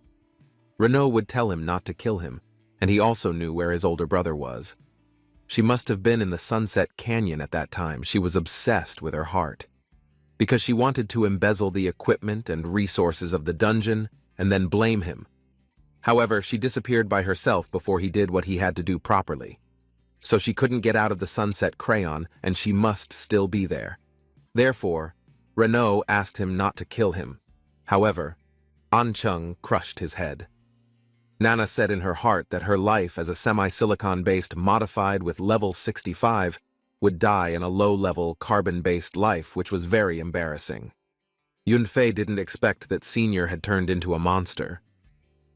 Renault would tell him not to kill him, and he also knew where his older brother was. She must have been in the Sunset Canyon at that time. She was obsessed with her heart, because she wanted to embezzle the equipment and resources of the dungeon and then blame him. However, she disappeared by herself before he did what he had to do properly. So she couldn't get out of the Sunset Crayon, and she must still be there. Therefore, Renault asked him not to kill him. However, Ancheng crushed his head. Nana said in her heart that her life as a semi-silicon-based modified with level 65 would die in a low-level carbon-based life, which was very embarrassing. Yunfei didn't expect that Senior had turned into a monster.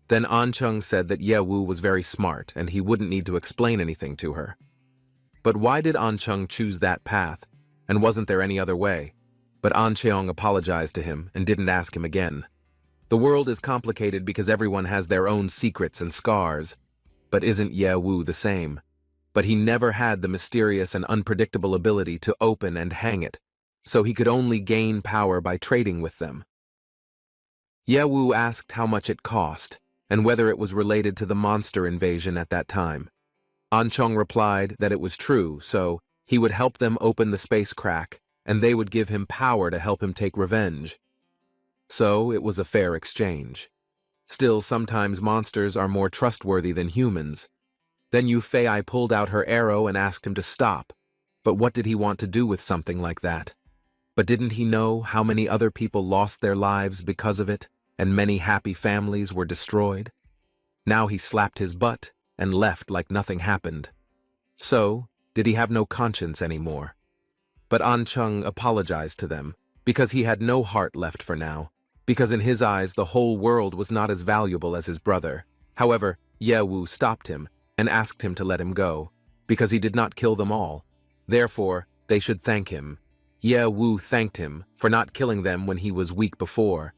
Then Ancheng said that Ye Wu was very smart and he wouldn't need to explain anything to her. But why did Ancheng choose that path, and wasn't there any other way? But Ancheng apologized to him and didn't ask him again. The world is complicated because everyone has their own secrets and scars. But isn't Ye Wu the same? But he never had the mysterious and unpredictable ability to open and hang it, so he could only gain power by trading with them. Ye Wu asked how much it cost, and whether it was related to the monster invasion at that time. Ancheng replied that it was true, so he would help them open the space crack, and they would give him power to help him take revenge. So it was a fair exchange. Still, sometimes monsters are more trustworthy than humans. Then Yufei pulled out her arrow and asked him to stop. But what did he want to do with something like that? But didn't he know how many other people lost their lives because of it, and many happy families were destroyed? Now he slapped his butt and left like nothing happened. So, did he have no conscience anymore? But An Chung apologized to them, because he had no heart left for now, because in his eyes the whole world was not as valuable as his brother. However, Ye Wu stopped him and asked him to let him go, because he did not kill them all. Therefore, they should thank him. Ye Wu thanked him for not killing them when he was weak before,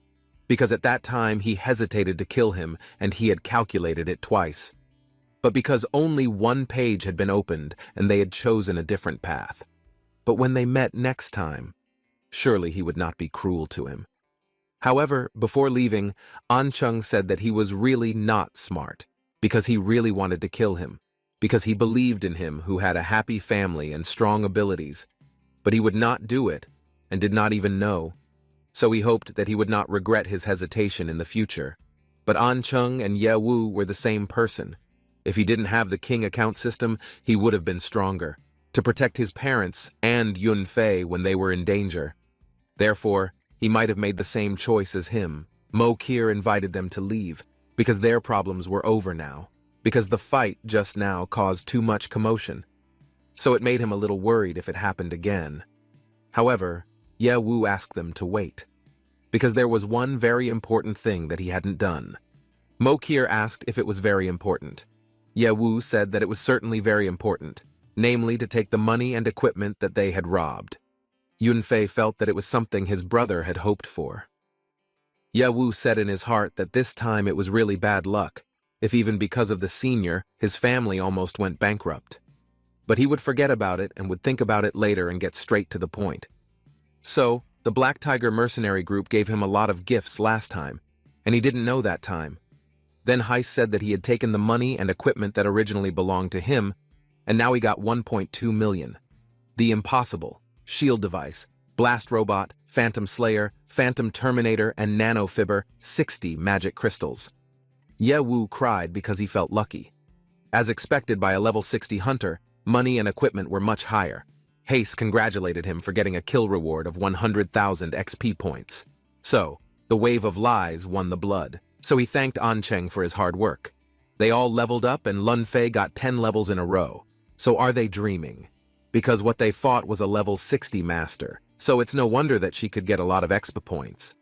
because at that time he hesitated to kill him and he had calculated it twice. But because only one page had been opened and they had chosen a different path. But when they met next time, surely he would not be cruel to him. However, before leaving, An Chung said that he was really not smart, because he really wanted to kill him, because he believed in him who had a happy family and strong abilities, but he would not do it and did not even know, so he hoped that he would not regret his hesitation in the future. But An Chung and Ye Wu were the same person. If he didn't have the king account system, he would have been stronger, to protect his parents and Yun Fei when they were in danger. Therefore, he might have made the same choice as him. Mo Kier invited them to leave, because their problems were over now, because the fight just now caused too much commotion. So it made him a little worried if it happened again. However, Ye Wu asked them to wait, because there was one very important thing that he hadn't done. Mo Kier asked if it was very important. Ye Wu said that it was certainly very important, namely to take the money and equipment that they had robbed. Yun Fei felt that it was something his brother had hoped for. Ye Wu said in his heart that this time it was really bad luck, if even because of the senior, his family almost went bankrupt. But he would forget about it and would think about it later and get straight to the point. So, the Black Tiger mercenary group gave him a lot of gifts last time, and he didn't know that time. Then Heist said that he had taken the money and equipment that originally belonged to him, and now he got 1.2 million. The impossible, shield device, blast robot, phantom slayer, phantom terminator, and nanofibber, 60 magic crystals. Ye Wu cried because he felt lucky. As expected by a level 60 hunter, money and equipment were much higher. Haste congratulated him for getting a kill reward of 100,000 XP points. So, the wave of lies won the blood, so he thanked An Cheng for his hard work. They all leveled up and Lun Fei got 10 levels in a row. So are they dreaming? Because what they fought was a level 60 master, so it's no wonder that she could get a lot of XP points.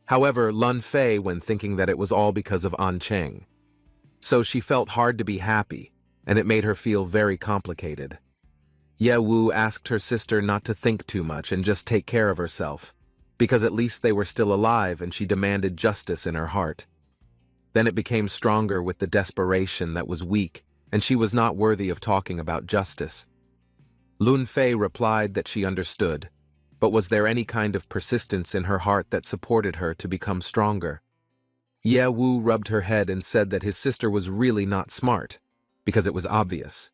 However, Lun Fei went thinking that it was all because of An Cheng. So she felt hard to be happy, and it made her feel very complicated. Ye Wu asked her sister not to think too much and just take care of herself, because at least they were still alive and she demanded justice in her heart. Then it became stronger with the desperation that was weak, and she was not worthy of talking about justice. Lun Fei replied that she understood, but was there any kind of persistence in her heart that supported her to become stronger? Ye Wu rubbed her head and said that his sister was really not smart, because it was obvious.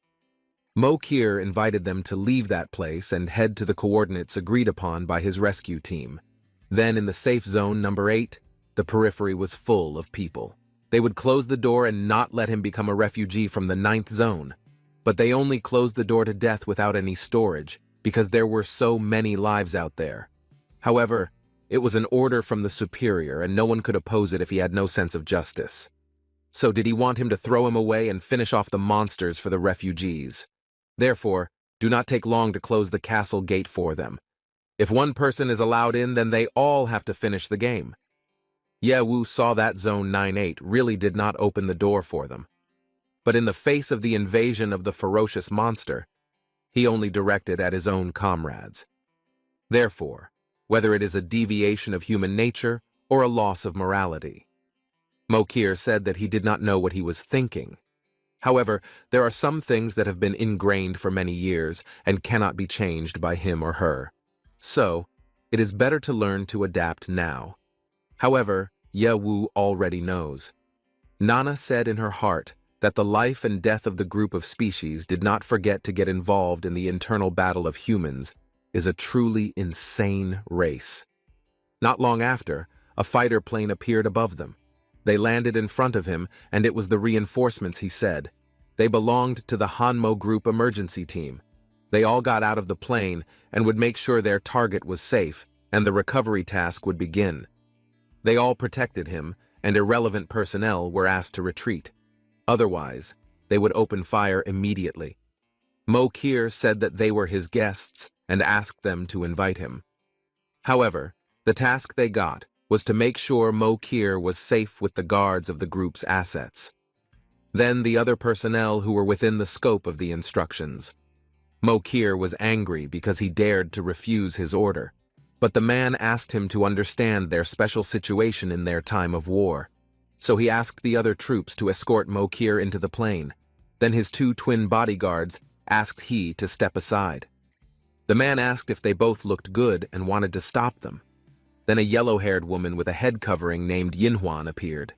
Mo Kier invited them to leave that place and head to the coordinates agreed upon by his rescue team. Then in the safe zone number 8, the periphery was full of people. They would close the door and not let him become a refugee from the 9th zone. But they only closed the door to death without any storage, because there were so many lives out there. However, it was an order from the superior and no one could oppose it if he had no sense of justice. So did he want him to throw him away and finish off the monsters for the refugees? Therefore, do not take long to close the castle gate for them. If one person is allowed in, then they all have to finish the game. Ye Wu saw that Zone 9-8 really did not open the door for them. But in the face of the invasion of the ferocious monster, he only directed at his own comrades. Therefore, whether it is a deviation of human nature or a loss of morality. Mo Kier said that he did not know what he was thinking. However, there are some things that have been ingrained for many years and cannot be changed by him or her. So, it is better to learn to adapt now. However, Ye Wu already knows. Nana said in her heart that the life and death of the group of species did not forget to get involved in the internal battle of humans is a truly insane race. Not long after, a fighter plane appeared above them. They landed in front of him, and it was the reinforcements, he said. They belonged to the Hanmo Group emergency team. They all got out of the plane and would make sure their target was safe, and the recovery task would begin. They all protected him, and irrelevant personnel were asked to retreat. Otherwise, they would open fire immediately. Mo-Kier said that they were his guests and asked them to invite him. However, the task they got was to make sure Mo-Kier was safe with the guards of the group's assets. Then the other personnel who were within the scope of the instructions. Mo-Kier was angry because he dared to refuse his order, but the man asked him to understand their special situation in their time of war. So he asked the other troops to escort Mo-Kier into the plane. Then his two twin bodyguards asked he to step aside. The man asked if they both looked good and wanted to stop them. Then a yellow-haired woman with a head covering named Yinhuan appeared.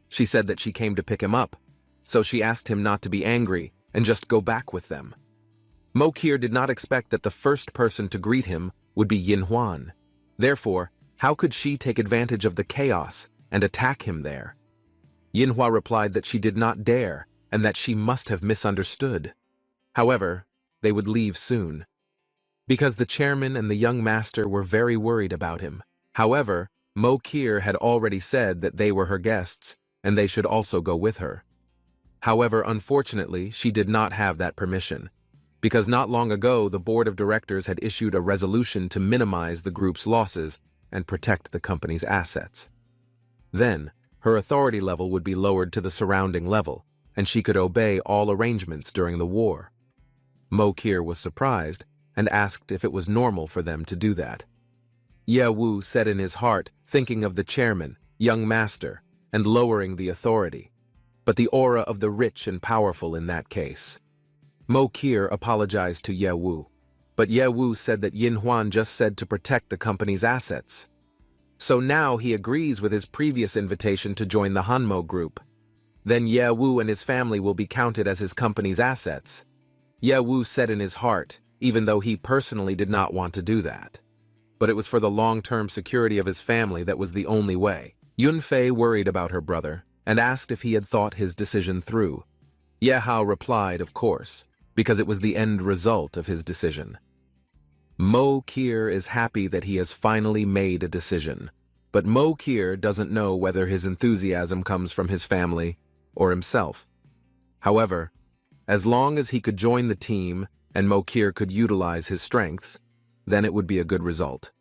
She said that she came to pick him up, so she asked him not to be angry and just go back with them. Mo-Kier did not expect that the first person to greet him would be Yinhuan. Therefore, how could she take advantage of the chaos and attack him there? Yinhua replied that she did not dare and that she must have misunderstood. However, they would leave soon, because the chairman and the young master were very worried about him. However, Mo-Kier had already said that they were her guests and they should also go with her. However, unfortunately, she did not have that permission, because not long ago the board of directors had issued a resolution to minimize the group's losses and protect the company's assets. Then, her authority level would be lowered to the surrounding level, and she could obey all arrangements during the war. Mo-Kier was surprised and asked if it was normal for them to do that. Ye Wu said in his heart, thinking of the chairman, young master, and lowering the authority, but the aura of the rich and powerful in that case. Mo-Kier apologized to Ye Wu, but Ye Wu said that Yinhuan just said to protect the company's assets. So now he agrees with his previous invitation to join the Hanmo group. Then Ye Wu and his family will be counted as his company's assets. Ye Wu said in his heart, even though he personally did not want to do that. But it was for the long-term security of his family that was the only way. Yunfei worried about her brother and asked if he had thought his decision through. Ye Hao replied, of course, because it was the end result of his decision. Mo-Kier is happy that he has finally made a decision, but Mo-Kier doesn't know whether his enthusiasm comes from his family or himself. However, as long as he could join the team and Mo-Kier could utilize his strengths, then it would be a good result.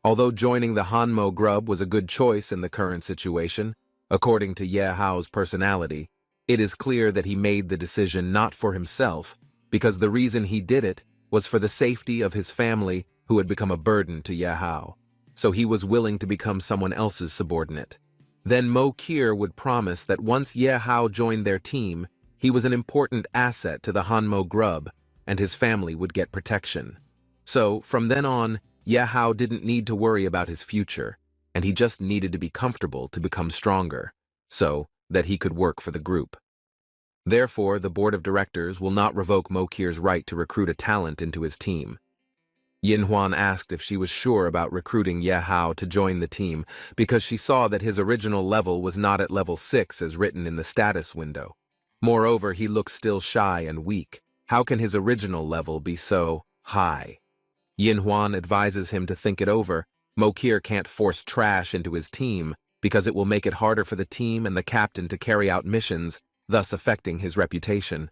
Although joining the Hanmo Grub was a good choice in the current situation, according to Ye Hao's personality, it is clear that he made the decision not for himself, because the reason he did it was for the safety of his family who had become a burden to Ye Hao, so he was willing to become someone else's subordinate. Then Mo-Kier would promise that once Ye Hao joined their team, he was an important asset to the Hanmo Grub, and his family would get protection. So, from then on, Ye Hao didn't need to worry about his future, and he just needed to be comfortable to become stronger, so that he could work for the group. Therefore, the board of directors will not revoke Mo-Kier's right to recruit a talent into his team. Yinhuan asked if she was sure about recruiting Ye Hao to join the team because she saw that his original level was not at level 6 as written in the status window. Moreover, he looks still shy and weak. How can his original level be so high? Yinhuan advises him to think it over. Mo-Kier can't force trash into his team because it will make it harder for the team and the captain to carry out missions, thus affecting his reputation.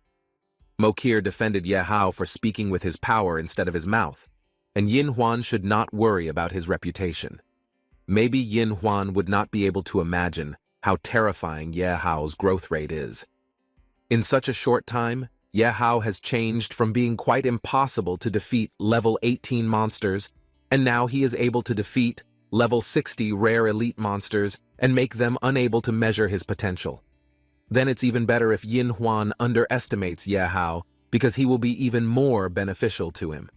Mo-Kier defended Ye Hao for speaking with his power instead of his mouth, and Yinhuan should not worry about his reputation. Maybe Yinhuan would not be able to imagine how terrifying Ye Hao's growth rate is. In such a short time, Ye Hao has changed from being quite impossible to defeat level 18 monsters, and now he is able to defeat level 60 rare elite monsters and make them unable to measure his potential. Then it's even better if Yinhuan underestimates Ye Hao, because he will be even more beneficial to him.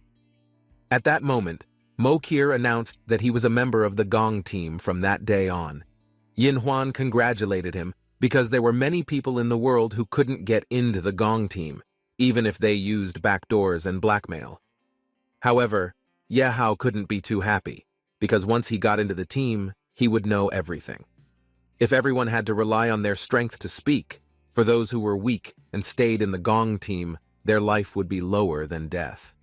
At that moment, Mo-Kier announced that he was a member of the Gong team from that day on. Yinhuan congratulated him because there were many people in the world who couldn't get into the Gong team, even if they used backdoors and blackmail. However, Ye Hao couldn't be too happy, because once he got into the team, he would know everything. If everyone had to rely on their strength to speak, for those who were weak and stayed in the Gong team, their life would be lower than death.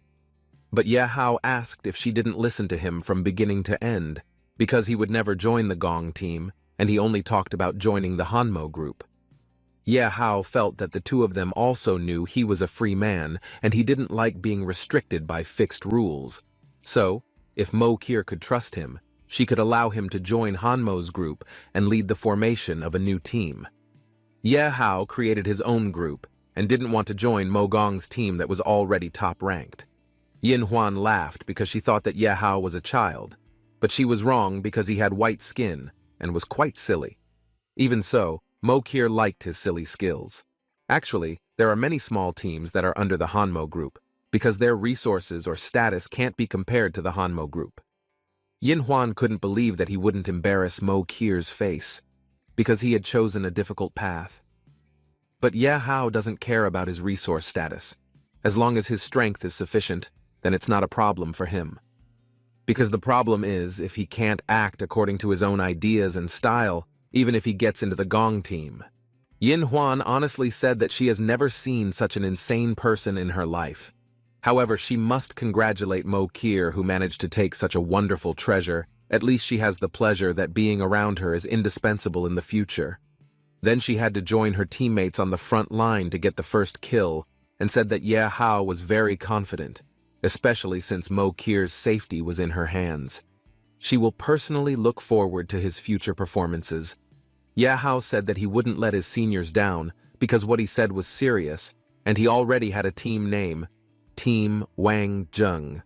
But Ye Hao asked if she didn't listen to him from beginning to end, because he would never join the Gong team, and he only talked about joining the Hanmo group. Ye Hao felt that the two of them also knew he was a free man, and he didn't like being restricted by fixed rules. So, if Mo Kier could trust him, she could allow him to join Hanmo's group and lead the formation of a new team. Ye Hao created his own group and didn't want to join Mo Gong's team that was already top-ranked. Yin Huan laughed because she thought that Ye Hao was a child, but she was wrong because he had white skin and was quite silly. Even so, Mo Kier liked his silly skills. Actually, there are many small teams that are under the Hanmo group, because their resources or status can't be compared to the Hanmo group. Yin Huan couldn't believe that he wouldn't embarrass Mo Kier's face, because he had chosen a difficult path. But Ye Hao doesn't care about his resource status. As long as his strength is sufficient, then it's not a problem for him. Because the problem is, if he can't act according to his own ideas and style, even if he gets into the Gong team. Yin Huan honestly said that she has never seen such an insane person in her life. However, she must congratulate Mo Kier, who managed to take such a wonderful treasure. At least she has the pleasure that being around her is indispensable in the future. Then she had to join her teammates on the front line to get the first kill, and said that Ye Hao was very confident, especially since Mo Kier's safety was in her hands. She will personally look forward to his future performances. Ye Hao said that he wouldn't let his seniors down because what he said was serious, and he already had a team name, Team Wang Zheng.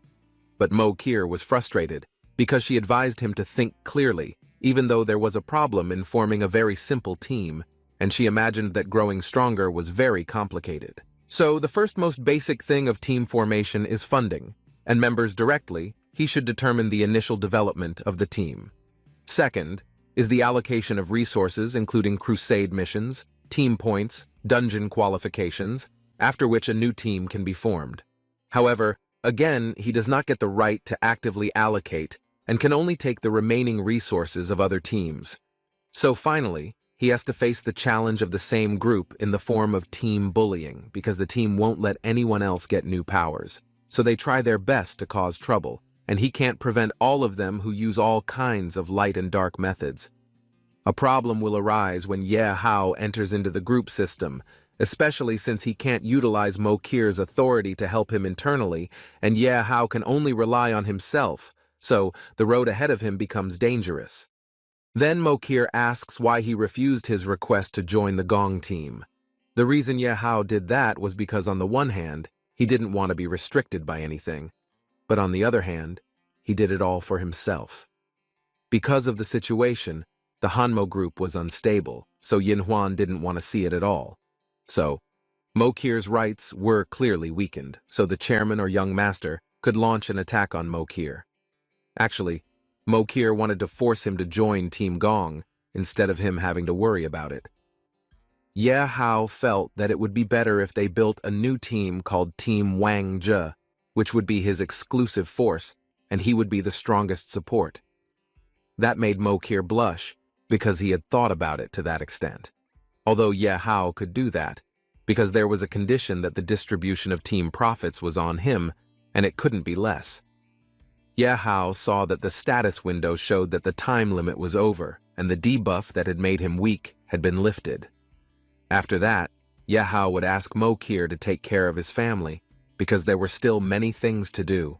But Mo Kier was frustrated because she advised him to think clearly, even though there was a problem in forming a very simple team, and she imagined that growing stronger was very complicated. So the first most basic thing of team formation is funding, and members directly, he should determine the initial development of the team. Second, is the allocation of resources including crusade missions, team points, dungeon qualifications, after which a new team can be formed. However, again, he does not get the right to actively allocate and can only take the remaining resources of other teams. So finally, he has to face the challenge of the same group in the form of team bullying because the team won't let anyone else get new powers, so they try their best to cause trouble, and he can't prevent all of them who use all kinds of light and dark methods. A problem will arise when Ye Hao enters into the group system, especially since he can't utilize Mo Kier's authority to help him internally, and Ye Hao can only rely on himself, so the road ahead of him becomes dangerous. Then Mo Kier asks why he refused his request to join the Gong team. The reason Ye Hao did that was because on the one hand, he didn't want to be restricted by anything, but on the other hand, he did it all for himself. Because of the situation, the Hanmo group was unstable, so Yin Huan didn't want to see it at all. So, Mo Kier's rights were clearly weakened, so the chairman or young master could launch an attack on Mo Kier. Actually, Mo Kier wanted to force him to join Team Gong instead of him having to worry about it. Ye Hao felt that it would be better if they built a new team called Team Wang Zhe, which would be his exclusive force, and he would be the strongest support. That made Mo Kier blush, because he had thought about it to that extent. Although Ye Hao could do that, because there was a condition that the distribution of team profits was on him, and it couldn't be less. Ye Hao saw that the status window showed that the time limit was over, and the debuff that had made him weak had been lifted. After that, Ye Hao would ask Mo Kier to take care of his family, because there were still many things to do.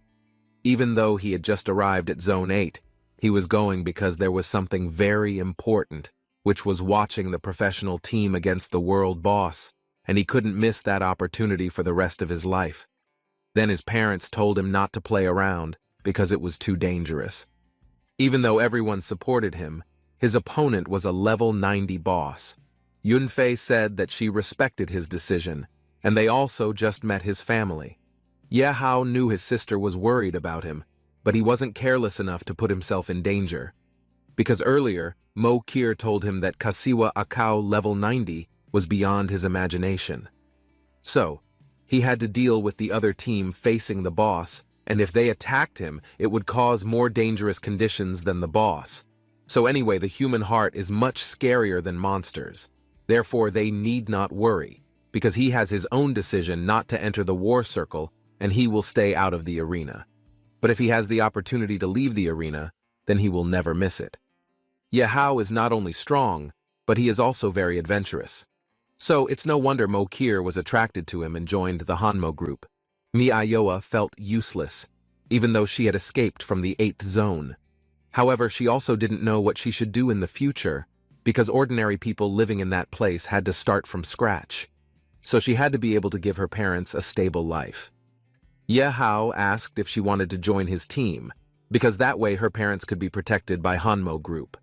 Even though he had just arrived at Zone 8, he was going because there was something very important, which was watching the professional team against the world boss, and he couldn't miss that opportunity for the rest of his life. Then his parents told him not to play around because it was too dangerous. Even though everyone supported him, his opponent was a level 90 boss. Yunfei said that she respected his decision, and they also just met his family. Ye Hao knew his sister was worried about him, but he wasn't careless enough to put himself in danger. Because earlier, Mo Kier told him that Kasiwa Akao level 90 was beyond his imagination. So, he had to deal with the other team facing the boss, and if they attacked him, it would cause more dangerous conditions than the boss. So anyway, the human heart is much scarier than monsters. Therefore, they need not worry, because he has his own decision not to enter the war circle, and he will stay out of the arena. But if he has the opportunity to leave the arena, then he will never miss it. Ye Hao is not only strong, but he is also very adventurous. So it's no wonder Mokir was attracted to him and joined the Hanmo group. Miayoa felt useless, even though she had escaped from the 8th zone. However, she also didn't know what she should do in the future, because ordinary people living in that place had to start from scratch. So she had to be able to give her parents a stable life. Ye Hao asked if she wanted to join his team, because that way her parents could be protected by Hanmo group.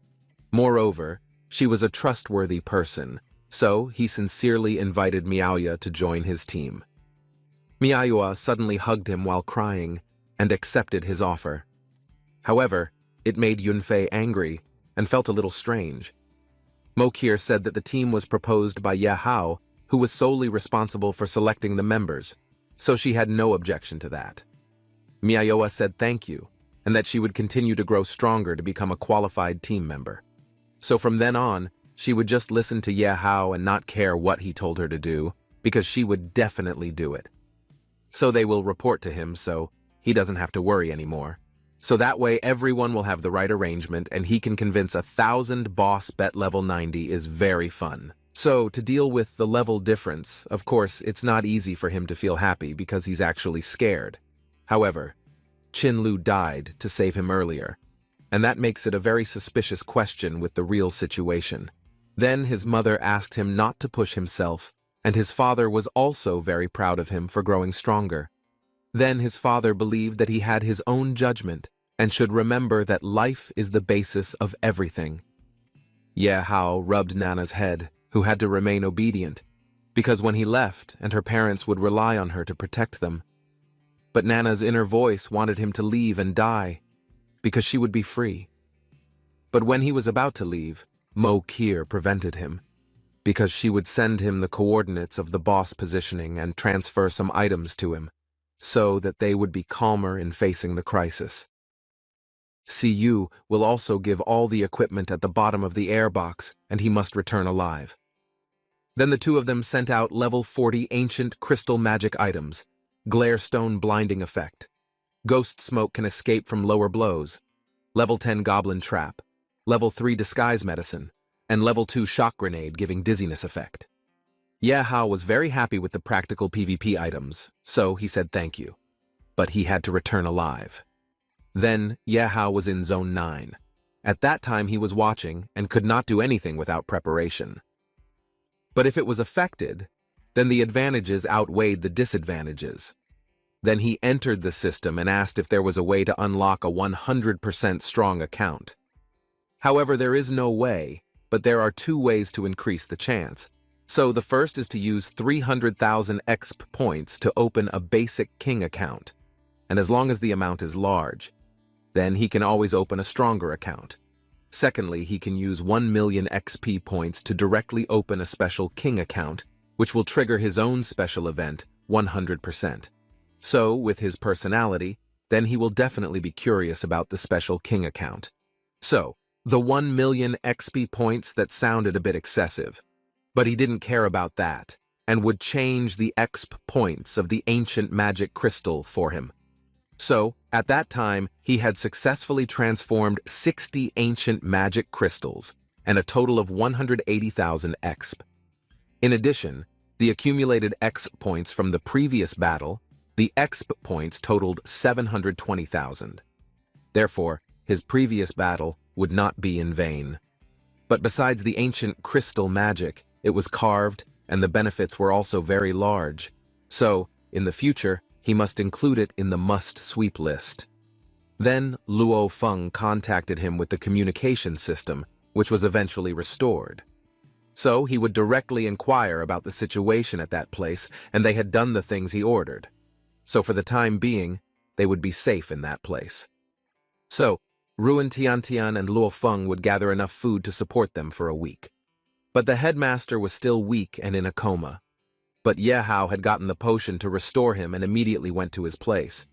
Moreover, she was a trustworthy person, so he sincerely invited Miaoya to join his team. Miaoya suddenly hugged him while crying and accepted his offer. However, it made Yunfei angry and felt a little strange. Mokir said that the team was proposed by Ye Hao, who was solely responsible for selecting the members, so she had no objection to that. Miaoya said thank you, and that she would continue to grow stronger to become a qualified team member. So from then on, she would just listen to Ye Hao and not care what he told her to do, because she would definitely do it. So they will report to him, so he doesn't have to worry anymore. So that way everyone will have the right arrangement and he can convince 1,000 boss bet level 90 is very fun. So to deal with the level difference, of course, it's not easy for him to feel happy because he's actually scared. However, Qin Lu died to save him earlier, and that makes it a very suspicious question with the real situation. Then his mother asked him not to push himself, and his father was also very proud of him for growing stronger. Then his father believed that he had his own judgment and should remember that life is the basis of everything. Ye Hao rubbed Nana's head, who had to remain obedient, because when he left and her parents would rely on her to protect them. But Nana's inner voice wanted him to leave and die, because she would be free. But when he was about to leave, Mokir prevented him, because she would send him the coordinates of the boss positioning and transfer some items to him, so that they would be calmer in facing the crisis. CU will also give all the equipment at the bottom of the airbox, and he must return alive. Then the two of them sent out level 40 ancient crystal magic items, Glare-stone blinding effect, Ghost smoke can escape from lower blows, level 10 goblin trap, level 3 disguise medicine, and level 2 shock grenade giving dizziness effect. Ye Hao was very happy with the practical PvP items, so he said thank you. But he had to return alive. Then Ye Hao was in Zone 9. At that time he was watching and could not do anything without preparation. But if it was affected, then the advantages outweighed the disadvantages. Then he entered the system and asked if there was a way to unlock a 100% strong account. However, there is no way, but there are 2 ways to increase the chance. So the first is to use 300,000 exp points to open a basic king account, and as long as the amount is large, then he can always open a stronger account. Secondly, he can use 1 million XP points to directly open a special king account, which will trigger his own special event 100%. So, with his personality, then he will definitely be curious about the special king account. So, the 1 million XP points that sounded a bit excessive, but he didn't care about that, and would change the exp points of the ancient magic crystal for him. So, at that time, he had successfully transformed 60 ancient magic crystals, and a total of 180,000 exp. In addition, the accumulated exp points from the previous battle, the exp points totaled 720,000. Therefore, his previous battle would not be in vain. But besides the ancient crystal magic, it was carved, and the benefits were also very large. So, in the future, he must include it in the must-sweep list. Then, Luo Feng contacted him with the communication system, which was eventually restored. So, he would directly inquire about the situation at that place, and they had done the things he ordered. So, for the time being, they would be safe in that place. So, Ruin Tiantian and Luo Feng would gather enough food to support them for a week. But the headmaster was still weak and in a coma. But Ye Hao had gotten the potion to restore him and immediately went to his place.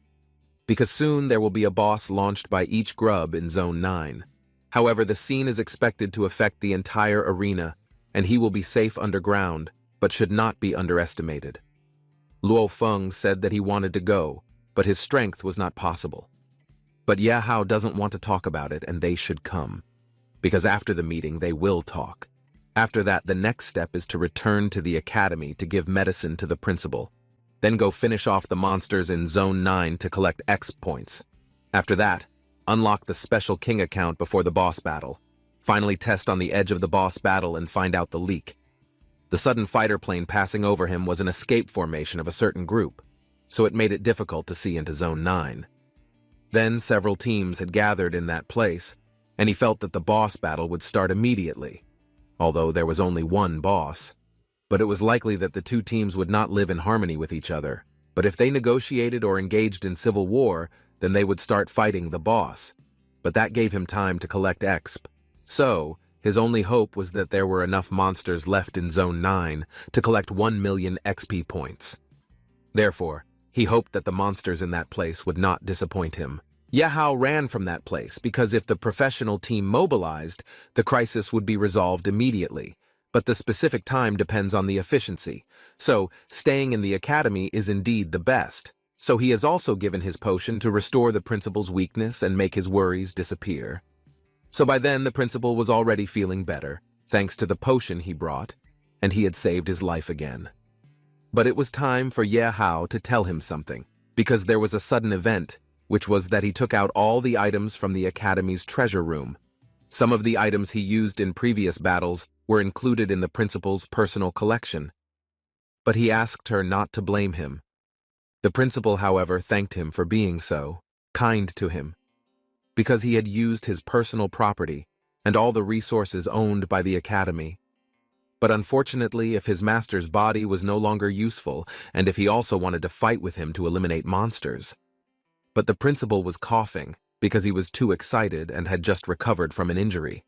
Because soon there will be a boss launched by each grub in Zone 9. However, the scene is expected to affect the entire arena, and he will be safe underground, but should not be underestimated. Luo Feng said that he wanted to go, but his strength was not possible. But Ye Hao doesn't want to talk about it, and they should come. Because after the meeting, they will talk. After that, the next step is to return to the academy to give medicine to the principal. Then go finish off the monsters in Zone 9 to collect X points. After that, unlock the special king account before the boss battle. Finally test on the edge of the boss battle and find out the leak. The sudden fighter plane passing over him was an escape formation of a certain group, so it made it difficult to see into Zone 9. Then several teams had gathered in that place, and he felt that the boss battle would start immediately, although there was only one boss. But it was likely that the two teams would not live in harmony with each other, but if they negotiated or engaged in civil war, then they would start fighting the boss. But that gave him time to collect exp. So, his only hope was that there were enough monsters left in Zone 9 to collect 1 million XP points. Therefore, he hoped that the monsters in that place would not disappoint him. Yahao ran from that place because if the professional team mobilized, the crisis would be resolved immediately. But the specific time depends on the efficiency, so staying in the academy is indeed the best. So he has also given his potion to restore the principal's weakness and make his worries disappear. So by then the principal was already feeling better, thanks to the potion he brought, and he had saved his life again. But it was time for Ye Hao to tell him something, because there was a sudden event, which was that he took out all the items from the academy's treasure room. Some of the items he used in previous battles were included in the principal's personal collection. But he asked her not to blame him. The principal, however, thanked him for being so kind to him, because he had used his personal property and all the resources owned by the academy. But unfortunately, if his master's body was no longer useful, and if he also wanted to fight with him to eliminate monsters. But the principal was coughing because he was too excited and had just recovered from an injury.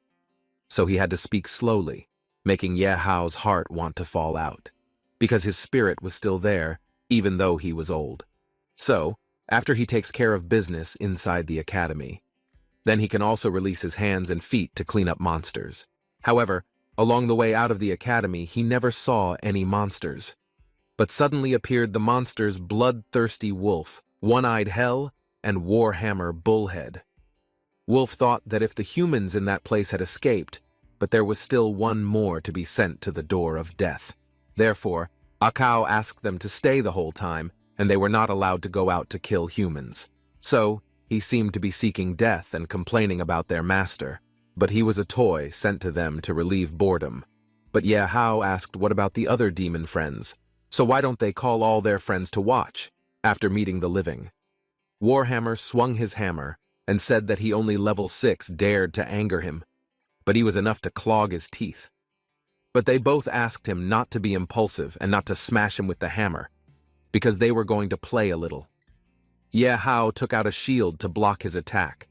So he had to speak slowly, making Ye Hao's heart want to fall out, because his spirit was still there, even though he was old. So, after he takes care of business inside the academy, then he can also release his hands and feet to clean up monsters. However, along the way out of the academy, he never saw any monsters. But suddenly appeared the monsters Bloodthirsty Wolf, One-Eyed Hell, and Warhammer Bullhead. Wolf thought that if the humans in that place had escaped, but there was still one more to be sent to the door of death. Therefore, Akao asked them to stay the whole time, and they were not allowed to go out to kill humans. So, he seemed to be seeking death and complaining about their master, but he was a toy sent to them to relieve boredom. But Ye Hao asked what about the other demon friends, so why don't they call all their friends to watch, after meeting the living? Warhammer swung his hammer and said that he only level 6 dared to anger him, but he was enough to clog his teeth. But they both asked him not to be impulsive and not to smash him with the hammer, because they were going to play a little. Ye Hao took out a shield to block his attack.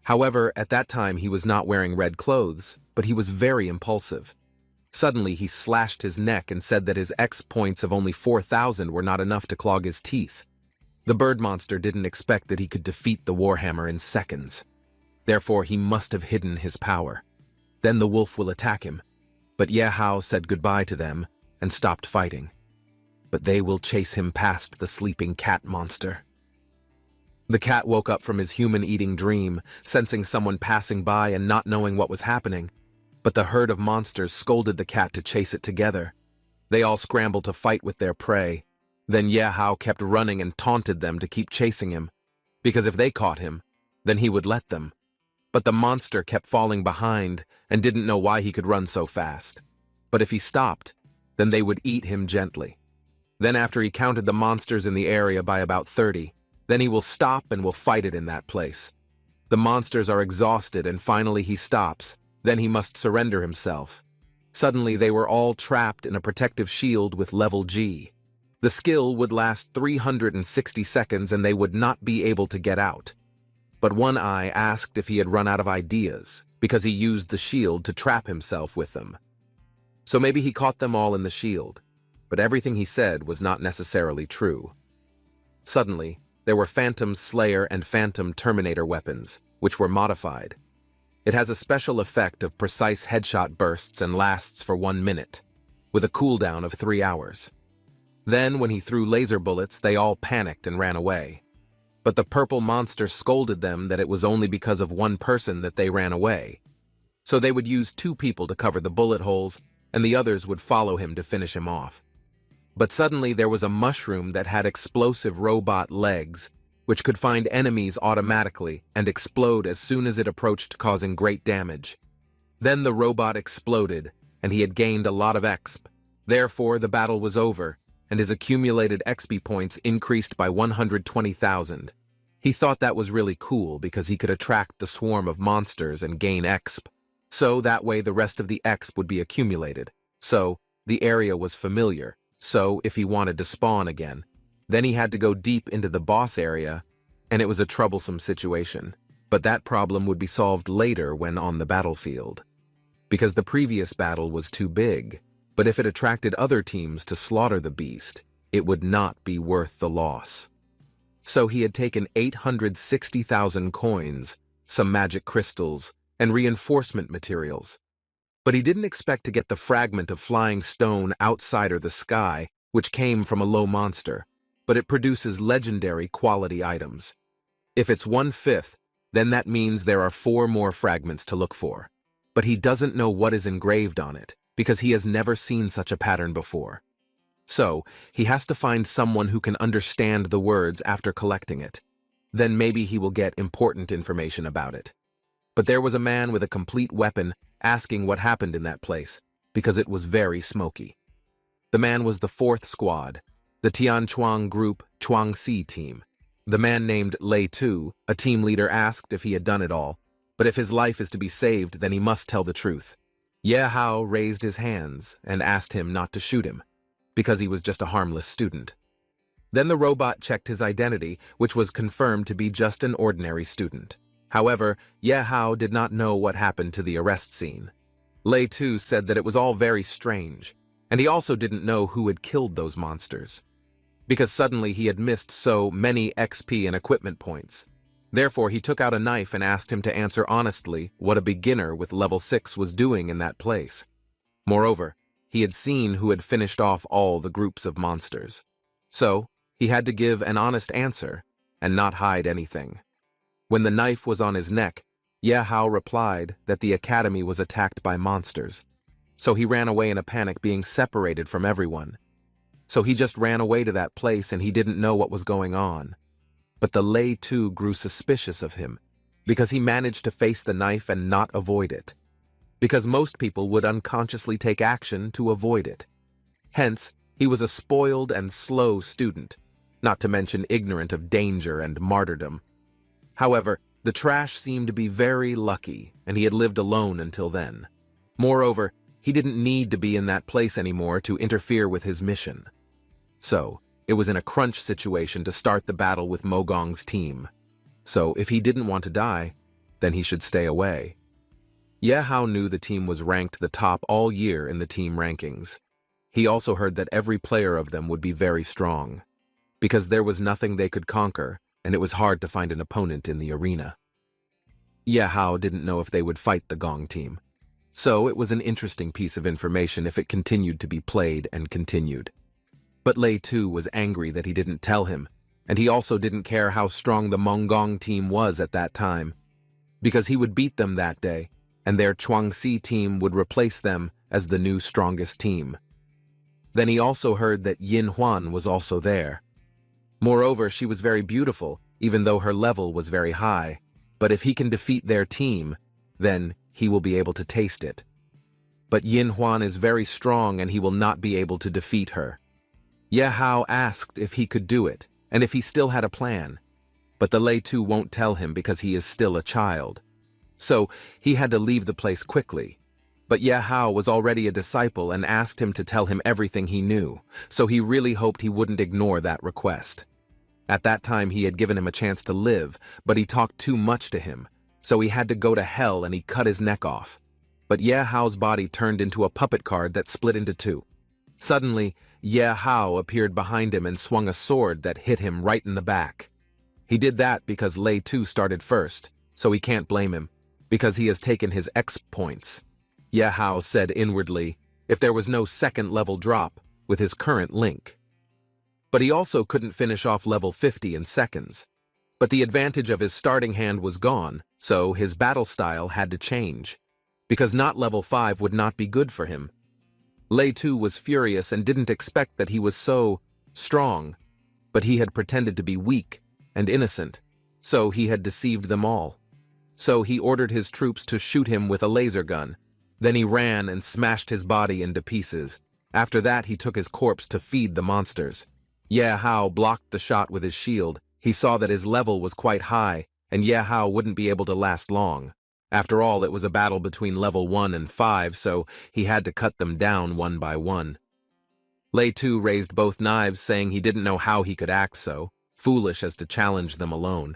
However, at that time he was not wearing red clothes, but he was very impulsive. Suddenly he slashed his neck and said that his X points of only 4,000 were not enough to clog his teeth. The bird monster didn't expect that he could defeat the Warhammer in seconds. Therefore, he must have hidden his power. Then the wolf will attack him. But Ye Hao said goodbye to them and stopped fighting. But they will chase him past the sleeping cat monster. The cat woke up from his human-eating dream, sensing someone passing by and not knowing what was happening. But the herd of monsters scolded the cat to chase it together. They all scrambled to fight with their prey. Then Ye Hao kept running and taunted them to keep chasing him, because if they caught him, then he would let them. But the monster kept falling behind and didn't know why he could run so fast. But if he stopped, then they would eat him gently. Then after he counted the monsters in the area by about 30, then he will stop and will fight it in that place. The monsters are exhausted and finally he stops, then he must surrender himself. Suddenly they were all trapped in a protective shield with level G. The skill would last 360 seconds and they would not be able to get out. But One Eye asked if he had run out of ideas, because he used the shield to trap himself with them. So maybe he caught them all in the shield, but everything he said was not necessarily true. Suddenly, there were Phantom Slayer and Phantom Terminator weapons, which were modified. It has a special effect of precise headshot bursts and lasts for 1 minute, with a cooldown of 3 hours. Then, when he threw laser bullets, they all panicked and ran away. But the purple monster scolded them that it was only because of one person that they ran away. So they would use 2 people to cover the bullet holes, and the others would follow him to finish him off. But suddenly there was a mushroom that had explosive robot legs, which could find enemies automatically and explode as soon as it approached, causing great damage. Then the robot exploded, and he had gained a lot of XP. Therefore, the battle was over, and his accumulated XP points increased by 120,000. He thought that was really cool because he could attract the swarm of monsters and gain XP. So that way the rest of the XP would be accumulated. So, the area was familiar. So, if he wanted to spawn again, then he had to go deep into the boss area, and it was a troublesome situation. But that problem would be solved later when on the battlefield. Because the previous battle was too big, but if it attracted other teams to slaughter the beast, it would not be worth the loss. So he had taken 860,000 coins, some magic crystals, and reinforcement materials. But he didn't expect to get the fragment of flying stone outsider the sky, which came from a low monster, but it produces legendary quality items. If it's 1/5, then that means there are 4 more fragments to look for. But he doesn't know what is engraved on it, because he has never seen such a pattern before. So, he has to find someone who can understand the words after collecting it. Then maybe he will get important information about it. But there was a man with a complete weapon asking what happened in that place, because it was very smoky. The man was the 4th squad, the Tianchuang Group Chuangxi team. The man named Lei Tu, a team leader, asked if he had done it all, but if his life is to be saved, then he must tell the truth. Ye Hao raised his hands and asked him not to shoot him, because he was just a harmless student. Then the robot checked his identity, which was confirmed to be just an ordinary student. However, Ye Hao did not know what happened to the arrest scene. Lei Tu said that it was all very strange, and he also didn't know who had killed those monsters, because suddenly he had missed so many XP and equipment points. Therefore, he took out a knife and asked him to answer honestly what a beginner with level 6 was doing in that place. Moreover, he had seen who had finished off all the groups of monsters. So, he had to give an honest answer and not hide anything. When the knife was on his neck, Ye Hao replied that the academy was attacked by monsters. So he ran away in a panic, being separated from everyone. So he just ran away to that place and he didn't know what was going on. But the Lei Tu grew suspicious of him because he managed to face the knife and not avoid it. Because most people would unconsciously take action to avoid it. Hence, he was a spoiled and slow student, not to mention ignorant of danger and martyrdom. However, the trash seemed to be very lucky, and he had lived alone until then. Moreover, he didn't need to be in that place anymore to interfere with his mission. So, it was in a crunch situation to start the battle with Mogong's team. So, if he didn't want to die, then he should stay away. Ye Hao knew the team was ranked the top all year in the team rankings. He also heard that every player of them would be very strong, because there was nothing they could conquer, and it was hard to find an opponent in the arena. Ye Hao didn't know if they would fight the Gong team. So it was an interesting piece of information if it continued to be played and continued. But Lei Tu was angry that he didn't tell him, and he also didn't care how strong the Mongong team was at that time, because he would beat them that day, and their Chuangxi team would replace them as the new strongest team. Then he also heard that Yin Huan was also there. Moreover, she was very beautiful, even though her level was very high. But if he can defeat their team, then he will be able to taste it. But Yin Huan is very strong and he will not be able to defeat her. Ye Hao asked if he could do it, and if he still had a plan. But the Lei Tu won't tell him because he is still a child. So he had to leave the place quickly. But Ye Hao was already a disciple and asked him to tell him everything he knew, so he really hoped he wouldn't ignore that request. At that time he had given him a chance to live, but he talked too much to him, so he had to go to hell and he cut his neck off. But Ye Hao's body turned into a puppet card that split into 2. Suddenly, Ye Hao appeared behind him and swung a sword that hit him right in the back. He did that because Lei Tu started first, so he can't blame him, because he has taken his X points. Ye Hao said inwardly, if there was no second level drop with his current link. But he also couldn't finish off level 50 in seconds. But the advantage of his starting hand was gone, so his battle style had to change. because not level 5 would not be good for him. Lei Tu was furious and didn't expect that he was so strong, but he had pretended to be weak and innocent, so he had deceived them all. So he ordered his troops to shoot him with a laser gun. Then he ran and smashed his body into pieces. After that, he took his corpse to feed the monsters. Ye Hao blocked the shot with his shield. He saw that his level was quite high, and Ye Hao wouldn't be able to last long. After all, it was a battle between level 1 and 5, so he had to cut them down one by one. Lei Tu raised both knives, saying he didn't know how he could act so foolish as to challenge them alone.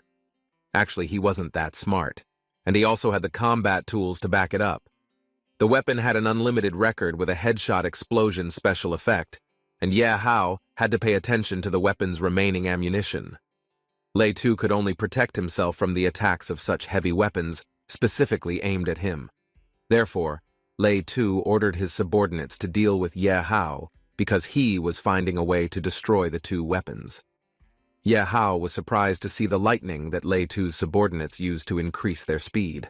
Actually, he wasn't that smart, and he also had the combat tools to back it up. The weapon had an unlimited record with a headshot explosion special effect, and Ye Hao had to pay attention to the weapon's remaining ammunition. Lei Tu could only protect himself from the attacks of such heavy weapons, specifically aimed at him. Therefore, Lei Tu ordered his subordinates to deal with Ye Hao because he was finding a way to destroy the two weapons. Ye Hao was surprised to see the lightning that Lei Tu's subordinates used to increase their speed.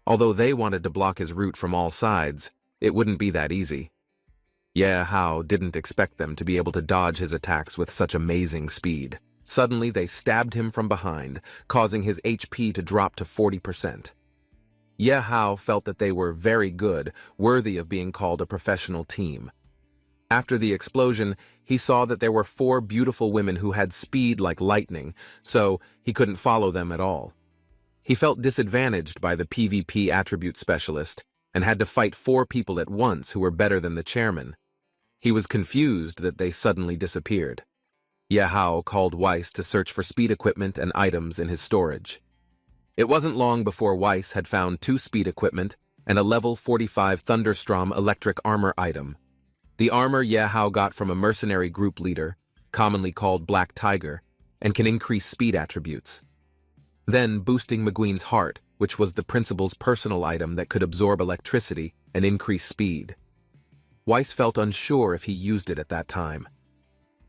Although they wanted to block his route from all sides, it wouldn't be that easy. Ye Hao didn't expect them to be able to dodge his attacks with such amazing speed. Suddenly, they stabbed him from behind, causing his HP to drop to 40%. Ye Hao felt that they were very good, worthy of being called a professional team. After the explosion, he saw that there were 4 beautiful women who had speed like lightning, so he couldn't follow them at all. He felt disadvantaged by the PvP attribute specialist and had to fight 4 people at once who were better than the chairman. He was confused that they suddenly disappeared. Ye Hao called Weiss to search for speed equipment and items in his storage. It wasn't long before Weiss had found 2 speed equipment and a level 45 Thunderstrom electric armor item. The armor Ye Hao got from a mercenary group leader, commonly called Black Tiger, and can increase speed attributes. Then boosting McGueen's heart, which was the principal's personal item that could absorb electricity and increase speed. Weiss felt unsure if he used it at that time,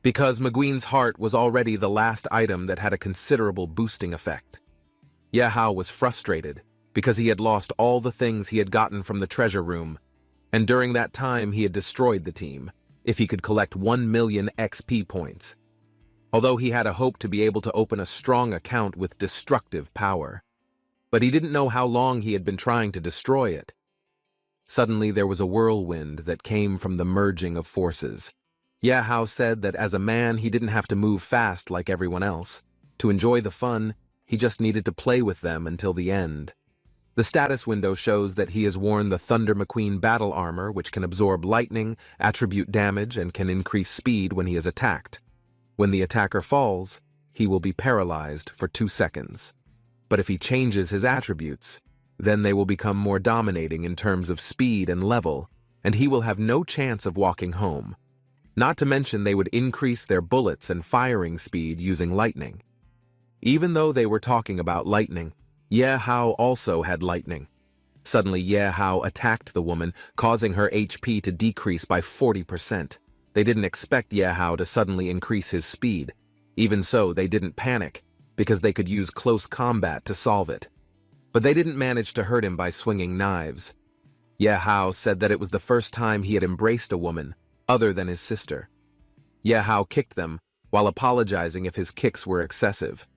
because McGueen's heart was already the last item that had a considerable boosting effect. Ye Hao was frustrated because he had lost all the things he had gotten from the treasure room, and during that time he had destroyed the team, if he could collect 1 million XP points. Although he had a hope to be able to open a strong account with destructive power. But he didn't know how long he had been trying to destroy it. Suddenly there was a whirlwind that came from the merging of forces. Ye Hao said that as a man he didn't have to move fast like everyone else. To enjoy the fun, he just needed to play with them until the end. The status window shows that he has worn the Thunder McQueen battle armor, which can absorb lightning, attribute damage, and can increase speed when he is attacked. When the attacker falls, he will be paralyzed for 2 seconds. But if he changes his attributes, then they will become more dominating in terms of speed and level, and he will have no chance of walking home. Not to mention they would increase their bullets and firing speed using lightning. Even though they were talking about lightning, Ye Hao also had lightning. Suddenly Ye Hao attacked the woman, causing her HP to decrease by 40%. They didn't expect Ye Hao to suddenly increase his speed. Even so, they didn't panic, because they could use close combat to solve it. But they didn't manage to hurt him by swinging knives. Ye Hao said that it was the first time he had embraced a woman, other than his sister. Ye Hao kicked them, while apologizing if his kicks were excessive.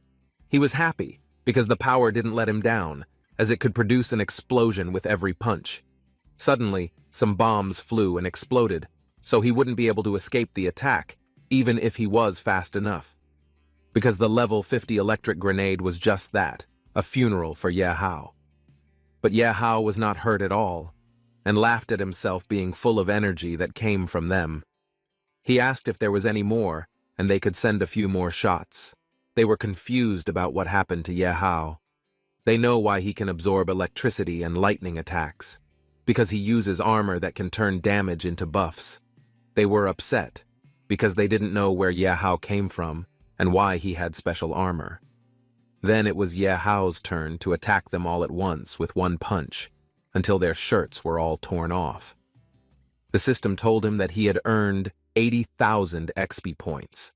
He was happy, because the power didn't let him down, as it could produce an explosion with every punch. Suddenly, some bombs flew and exploded, so he wouldn't be able to escape the attack, even if he was fast enough. Because the level 50 electric grenade was just that, a funeral for Ye Hao. But Ye Hao was not hurt at all, and laughed at himself being full of energy that came from them. He asked if there was any more, and they could send a few more shots. They were confused about what happened to Ye Hao. They know why he can absorb electricity and lightning attacks, because he uses armor that can turn damage into buffs. They were upset, because they didn't know where Ye Hao came from and why he had special armor. Then it was Ye Hao's turn to attack them all at once with one punch, until their shirts were all torn off. The system told him that he had earned 80,000 XP points.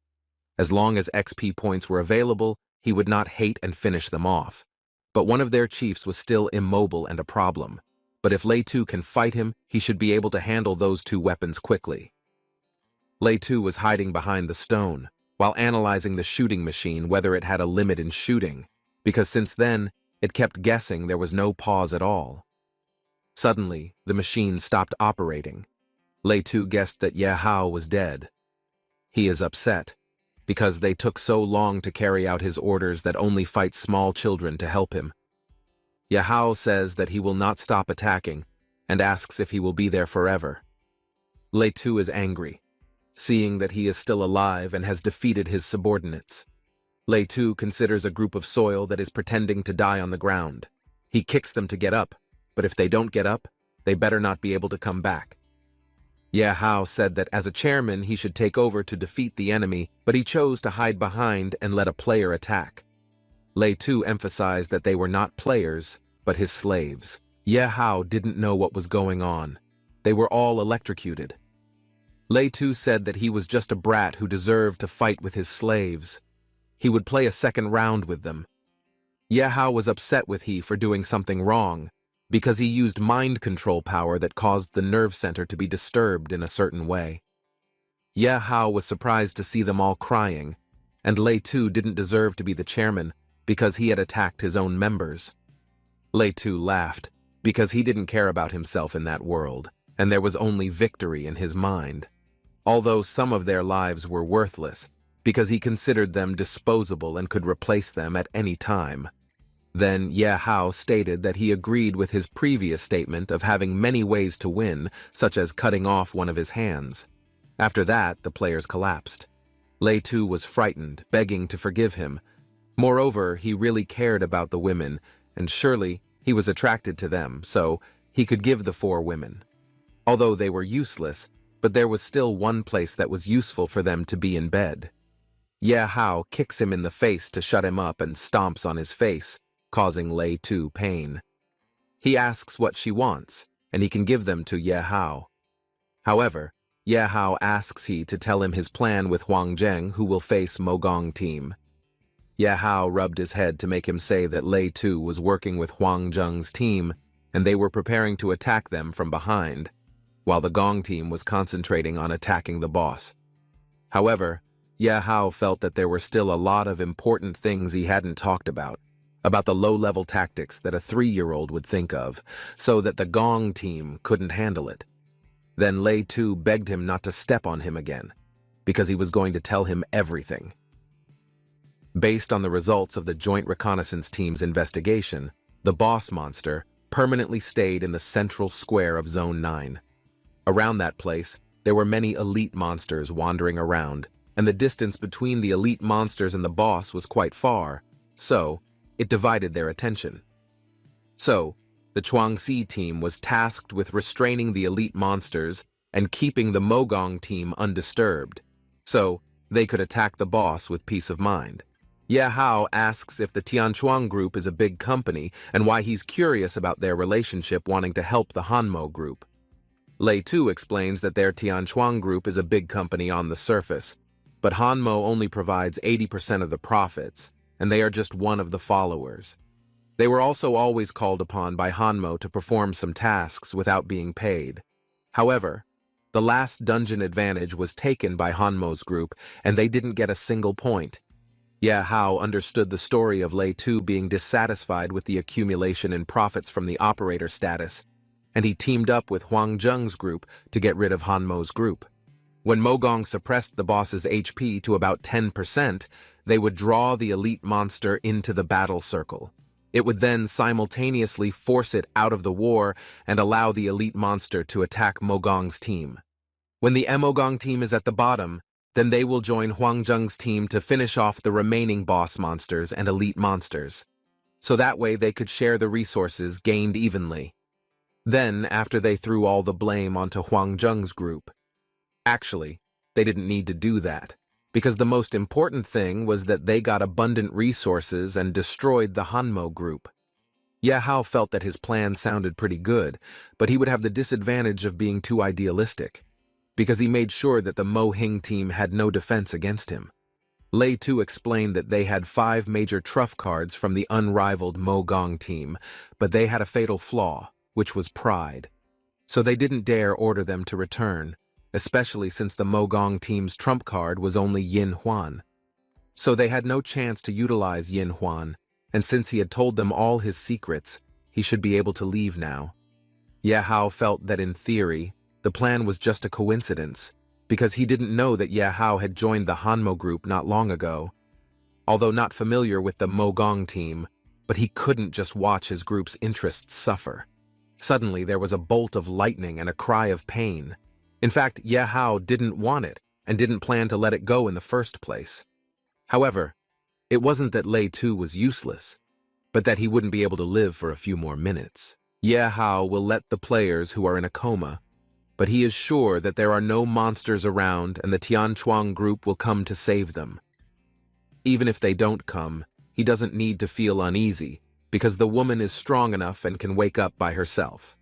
As long as XP points were available, he would not hate and finish them off. But one of their chiefs was still immobile and a problem. but if Lei Tu can fight him, he should be able to handle those two weapons quickly. Lei Tu was hiding behind the stone, while analyzing the shooting machine whether it had a limit in shooting, because since then, it kept guessing there was no pause at all. Suddenly, the machine stopped operating. Lei Tu guessed that Ye Hao was dead. He is upset, because they took so long to carry out his orders that only fight small children to help him. Ye Hao says that he will not stop attacking, and asks if he will be there forever. Lei Tu is angry, seeing that he is still alive and has defeated his subordinates. Lei Tu considers a group of soil that is pretending to die on the ground. He kicks them to get up, but if they don't get up, they better not be able to come back. Ye Hao said that as a chairman he should take over to defeat the enemy, but he chose to hide behind and let a player attack. Lei Tu emphasized that they were not players, but his slaves. Ye Hao didn't know what was going on. They were all electrocuted. Lei Tu said that he was just a brat who deserved to fight with his slaves. He would play a second round with them. Ye Hao was upset with he for doing something wrong, because he used mind control power that caused the nerve center to be disturbed in a certain way. Ye Hao was surprised to see them all crying, and Lei Tu didn't deserve to be the chairman because he had attacked his own members. Lei Tu laughed, because he didn't care about himself in that world, and there was only victory in his mind. Although some of their lives were worthless, because he considered them disposable and could replace them at any time. Then Ye Hao stated that he agreed with his previous statement of having many ways to win, such as cutting off one of his hands. After that, the players collapsed. Lei Tu was frightened, begging to forgive him. Moreover, he really cared about the women, and surely he was attracted to them, so he could give the 4 women. Although they were useless, but there was still one place that was useful for them to be in bed. Ye Hao kicks him in the face to shut him up and stomps on his face, causing Lei Tu pain. He asks what she wants, and he can give them to Ye Hao. However, Ye Hao asks he to tell him his plan with Huang Zheng, who will face Mogong team. Ye Hao rubbed his head to make him say that Lei Tu was working with Huang Zheng's team, and they were preparing to attack them from behind, while the Gong team was concentrating on attacking the boss. However, Ye Hao felt that there were still a lot of important things he hadn't talked about the low-level tactics that a 3-year-old would think of, so that the Gong team couldn't handle it. Then Lei Tu begged him not to step on him again, because he was going to tell him everything. Based on the results of the Joint Reconnaissance Team's investigation, the boss monster permanently stayed in the central square of Zone 9. Around that place, there were many elite monsters wandering around, and the distance between the elite monsters and the boss was quite far, so it divided their attention. So, the Chuangxi team was tasked with restraining the elite monsters and keeping the Mogong team undisturbed, so they could attack the boss with peace of mind. Ye Hao asks if the Tianchuan group is a big company and why he's curious about their relationship wanting to help the Hanmo group. Lei Tu explains that their Tianchuan group is a big company on the surface, but Hanmo only provides 80% of the profits, and they are just one of the followers. They were also always called upon by Hanmo to perform some tasks without being paid. However, the last dungeon advantage was taken by Hanmo's group, and they didn't get a single point. Ye Hao understood the story of Lei Tu being dissatisfied with the accumulation in profits from the operator status, and he teamed up with Huang Zheng's group to get rid of Hanmo's group. When Mogong suppressed the boss's HP to about 10%, they would draw the elite monster into the battle circle. It would then simultaneously force it out of the war and allow the elite monster to attack Mogong's team. When the Mogong team is at the bottom, then they will join Huang Zheng's team to finish off the remaining boss monsters and elite monsters. So that way they could share the resources gained evenly. Then, after they threw all the blame onto Huang Zheng's group. Actually, they didn't need to do that, because the most important thing was that they got abundant resources and destroyed the Hanmo group. Ye Hao felt that his plan sounded pretty good, but he would have the disadvantage of being too idealistic, because he made sure that the Mo Hing team had no defense against him. Lei Tu explained that they had 5 major truff cards from the unrivaled Mo Gong team, but they had a fatal flaw. which was pride. So they didn't dare order them to return, especially since the Mogong team's trump card was only Yin Huan. So they had no chance to utilize Yin Huan, and since he had told them all his secrets, he should be able to leave now. Ye Hao felt that in theory, the plan was just a coincidence, because he didn't know that Ye Hao had joined the Hanmo group not long ago. Although not familiar with the Mogong team, but he couldn't just watch his group's interests suffer. Suddenly there was a bolt of lightning and a cry of pain. In fact, Ye Hao didn't want it and didn't plan to let it go in the first place. However, it wasn't that Lei Tu was useless, but that he wouldn't be able to live for a few more minutes. Ye Hao will let the players who are in a coma, but he is sure that there are no monsters around and the Tianchuang group will come to save them. Even if they don't come, he doesn't need to feel uneasy, because the woman is strong enough and can wake up by herself.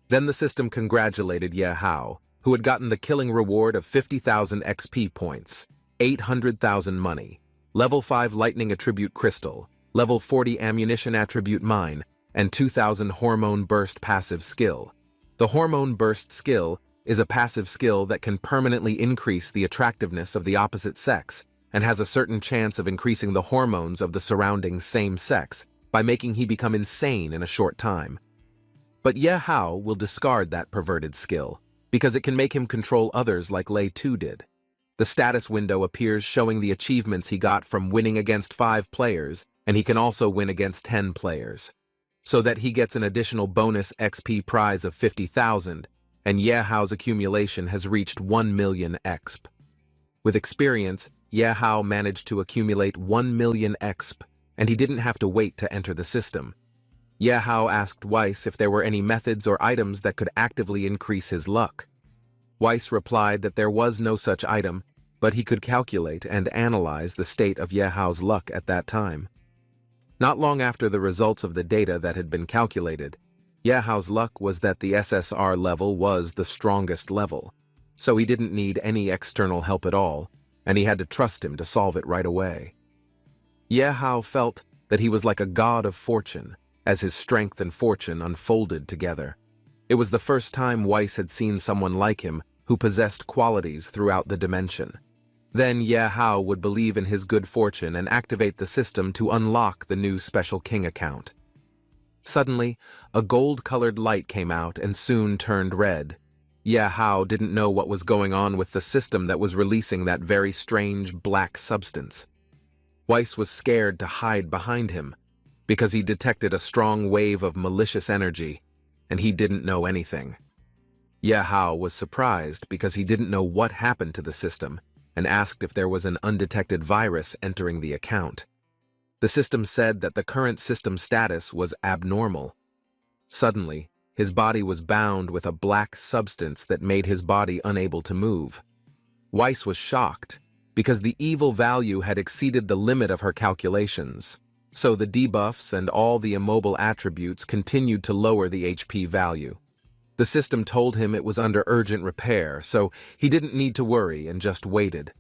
Then the system congratulated Ye Hao, who had gotten the killing reward of 50,000 XP points, 800,000 money, level 5 lightning attribute crystal, level 40 ammunition attribute mine, and 2,000 hormone burst passive skill. The hormone burst skill is a passive skill that can permanently increase the attractiveness of the opposite sex and has a certain chance of increasing the hormones of the surrounding same sex by making he become insane in a short time. But Ye Hao will discard that perverted skill, because it can make him control others like Lei Tu did. The status window appears showing the achievements he got from winning against 5 players, and he can also win against 10 players. So that he gets an additional bonus XP prize of 50,000, and Ye Hao's accumulation has reached 1 million XP. With experience, Ye Hao managed to accumulate 1 million XP, and he didn't have to wait to enter the system. Ye Hao asked Weiss if there were any methods or items that could actively increase his luck. Weiss replied that there was no such item, but he could calculate and analyze the state of Ye Hao's luck at that time. Not long after the results of the data that had been calculated, Ye Hao's luck was that the SSR level was the strongest level, so he didn't need any external help at all, and he had to trust him to solve it right away. Ye Hao felt that he was like a god of fortune, as his strength and fortune unfolded together. It was the first time Weiss had seen someone like him who possessed qualities throughout the dimension. Then Ye Hao would believe in his good fortune and activate the system to unlock the new Special King account. Suddenly, a gold-colored light came out and soon turned red. Ye Hao didn't know what was going on with the system that was releasing that very strange black substance. Weiss was scared to hide behind him, because he detected a strong wave of malicious energy, and he didn't know anything. Ye Hao was surprised because he didn't know what happened to the system, and asked if there was an undetected virus entering the account. The system said that the current system status was abnormal. Suddenly, his body was bound with a black substance that made his body unable to move. Weiss was shocked, because the evil value had exceeded the limit of her calculations, so the debuffs and all the immobile attributes continued to lower the HP value. The system told him it was under urgent repair, so he didn't need to worry and just waited.